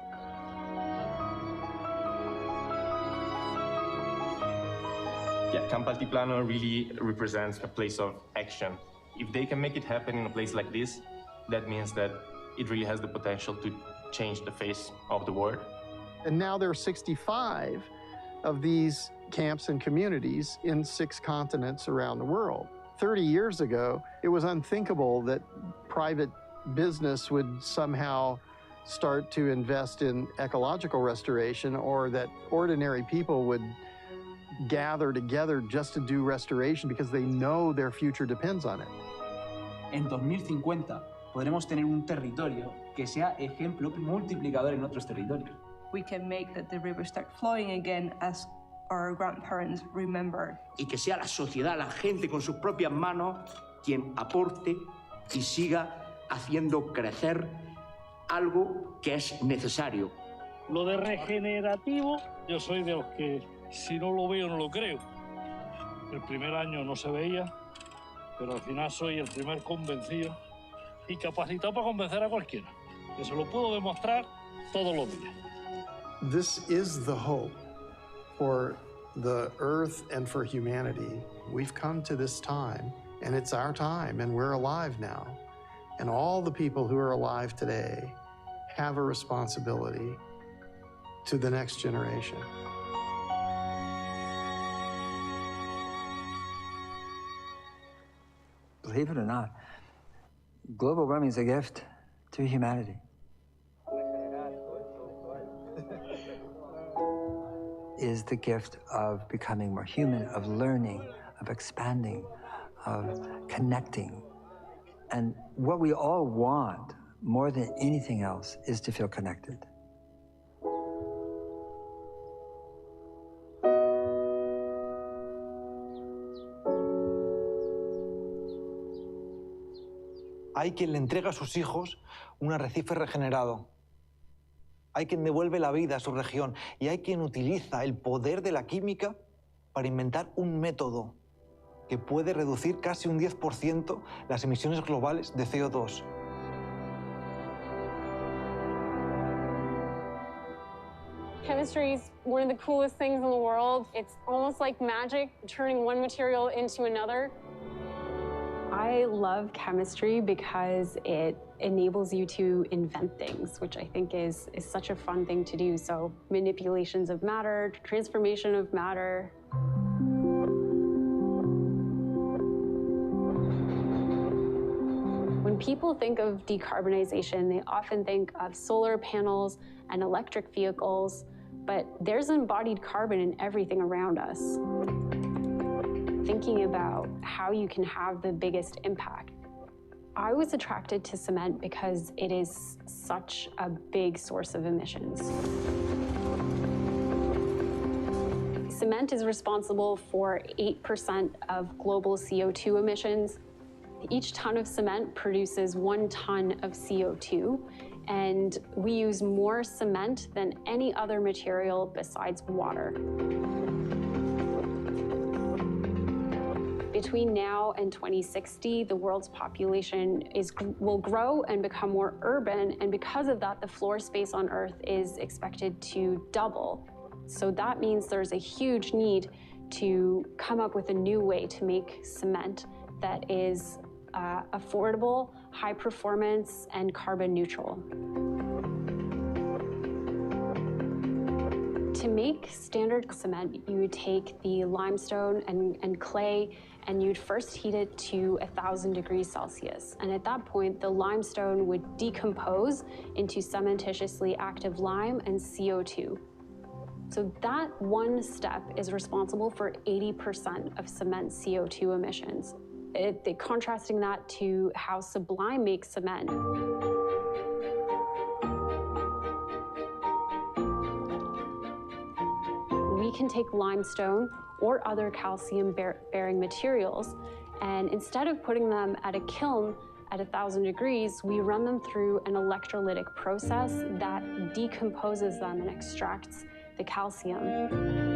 Speaker 25: Yeah, Camp Altiplano really represents a place of action. If they can make it happen in a place like this, that means that it really has the potential to change the face of the world.
Speaker 6: And now there are 65 of these camps and communities in 6 continents around the world. 30 years ago, it was unthinkable that private business would somehow start to invest in ecological restoration, or that ordinary people would gather together just to do restoration because they know their future depends on it.
Speaker 26: En 2050 podremos tener un territorio que sea ejemplo multiplicador en otros territorios.
Speaker 13: We can make that the river start flowing again as our grandparents remembered.
Speaker 7: Y que sea la sociedad, la gente con sus propias manos quien aporte y siga haciendo crecer algo que es necesario.
Speaker 27: Lo de regenerativo, yo soy de los que si no lo veo no lo creo. El primer año no se veía, pero al final soy el primer convencido y capacitado para convencer a cualquiera, que se lo puedo demostrar todos los días.
Speaker 6: This is the hope for the earth and for humanity. We've come to this time, and it's our time, and we're alive now. And all the people who are alive today have a responsibility to the next generation.
Speaker 5: Believe it or not, global warming is a gift to humanity. Is the gift of becoming more human, of learning, of expanding, of connecting. And what we all want more than anything else is to feel connected.
Speaker 23: Hay quien le entrega a sus hijos un arrecife regenerado. Hay quien devuelve la vida a su región y hay quien utiliza el poder de la química para inventar un método que puede reducir casi un 10% las emisiones globales de CO2.
Speaker 28: Chemistry is one of the coolest things in the world. It's almost like magic, turning one material into another.
Speaker 29: I love chemistry because it
Speaker 28: enables you to invent things, which I think is such a fun thing to do. So manipulations of matter, transformation of matter. When people think of decarbonization, they often think of solar panels and electric vehicles, but there's embodied carbon in everything around us. Thinking about how you can have the biggest impact. I was attracted to cement because it is such a big source of emissions. Cement is responsible for 8% of global CO2 emissions. Each ton of cement produces 1 ton of CO2, and we use more cement than any other material besides water. Between now and 2060, the world's population will grow and become more urban, and because of that, the floor space on Earth is expected to double. So that means there's a huge need to come up with a new way to make cement that is affordable, high performance, and carbon neutral. To make standard cement, you would take the limestone and clay, and you'd first heat it to 1,000 degrees Celsius. And at that point, the limestone would decompose into cementitiously active lime and CO2. So that one step is responsible for 80% of cement CO2 emissions. Contrasting that to how Sublime makes cement. We can take limestone or other calcium-bearing materials, and instead of putting them at a kiln at 1,000 degrees, we run them through an electrolytic process that decomposes them and extracts the calcium.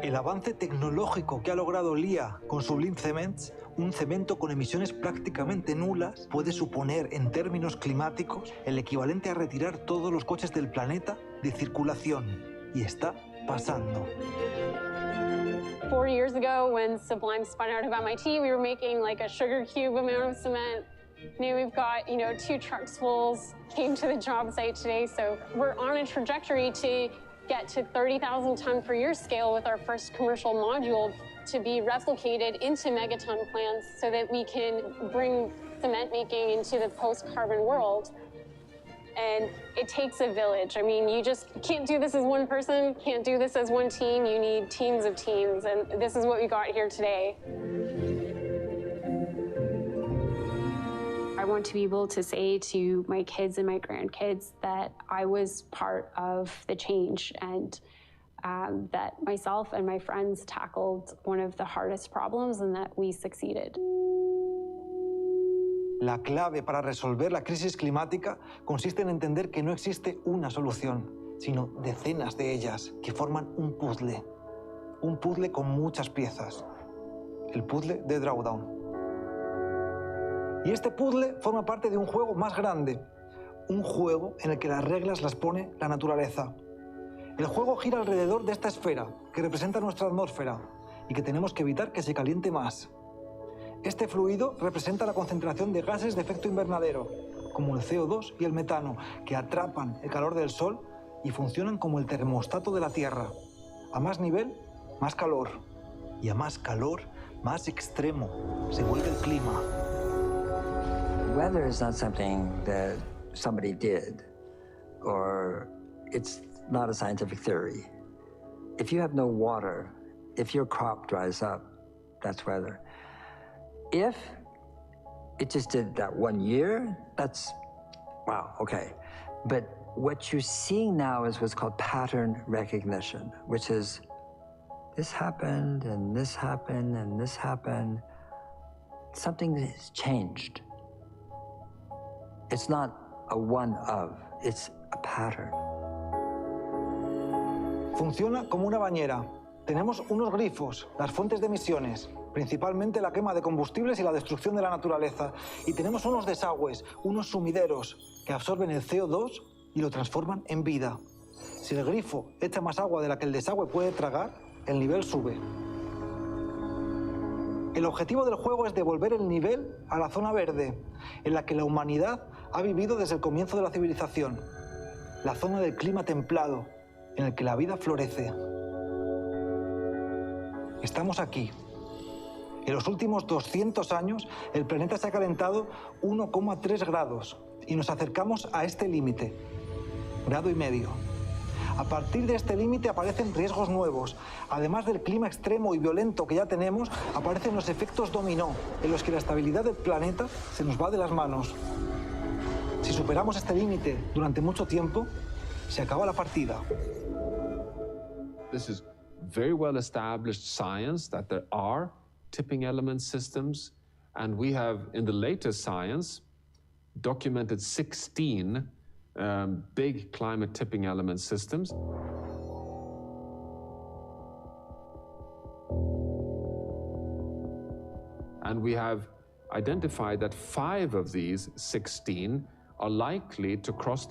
Speaker 23: El avance tecnológico que ha logrado LIA con Sublime Cements, un cemento con emisiones prácticamente nulas, puede suponer en términos climáticos el equivalente a retirar todos los coches del planeta de circulación. Y está pasando.
Speaker 28: 4 years ago, when Sublime spun out of MIT, we were making like a sugar cube amount of cement. Now we've got, 2 trucks fulls came to the job site today, so we're on a trajectory to get to 30,000 ton per year scale with our first commercial module to be replicated into megaton plants so that we can bring cement making into the post-carbon world. And it takes a village. I mean, you just can't do this as one person, can't do this as one team. You need teams of teams, and this is what we got here today. I want to be able to say to my kids and my grandkids that I was part of the change, and that myself and my friends tackled one of the hardest problems and that we succeeded.
Speaker 23: La clave para resolver la crisis climática consiste en entender que no existe una solución, sino decenas de ellas que forman un puzzle con muchas piezas, el puzzle de Drawdown. Y este puzzle forma parte de un juego más grande, un juego en el que las reglas las pone la naturaleza. El juego gira alrededor de esta esfera que representa nuestra atmósfera y que tenemos que evitar que se caliente más. Este fluido representa la concentración de gases de efecto invernadero, como el CO2 y el metano, que atrapan el calor del sol y funcionan como el termostato de la Tierra. A más nivel, más calor. Y a más calor, más extremo se vuelve el clima.
Speaker 5: Weather is not something that somebody did, or it's not a scientific theory. If you have no water, if your crop dries up, that's weather. If it just did that 1 year, that's, wow, okay. But what you're seeing now is what's called pattern recognition, which is this happened, and this happened, and this happened. Something has changed. It's not a one of, it's a pattern.
Speaker 23: Funciona como una bañera. Tenemos unos grifos, las fuentes de emisiones, principalmente la quema de combustibles y la destrucción de la naturaleza. Y tenemos unos desagües, unos sumideros, que absorben el CO2 y lo transforman en vida. Si el grifo echa más agua de la que el desagüe puede tragar, el nivel sube. El objetivo del juego es devolver el nivel a la zona verde, en la que la humanidad ha vivido desde el comienzo de la civilización. La zona del clima templado, en el que la vida florece. Estamos aquí. En los últimos 200 años, el planeta se ha calentado 1,3 grados y nos acercamos a este límite, 1,5 grados. A partir de este límite aparecen riesgos nuevos. Además del clima extremo y violento que ya tenemos, aparecen los efectos dominó, en los que la estabilidad del planeta se nos va de las manos. Si superamos este límite durante mucho tiempo, se acaba la partida.
Speaker 1: This is very well established science that there are tipping element systems, and we have, in the latest science, documented 16 big climate tipping element systems. And we have identified that 5 of these 16 are likely to cross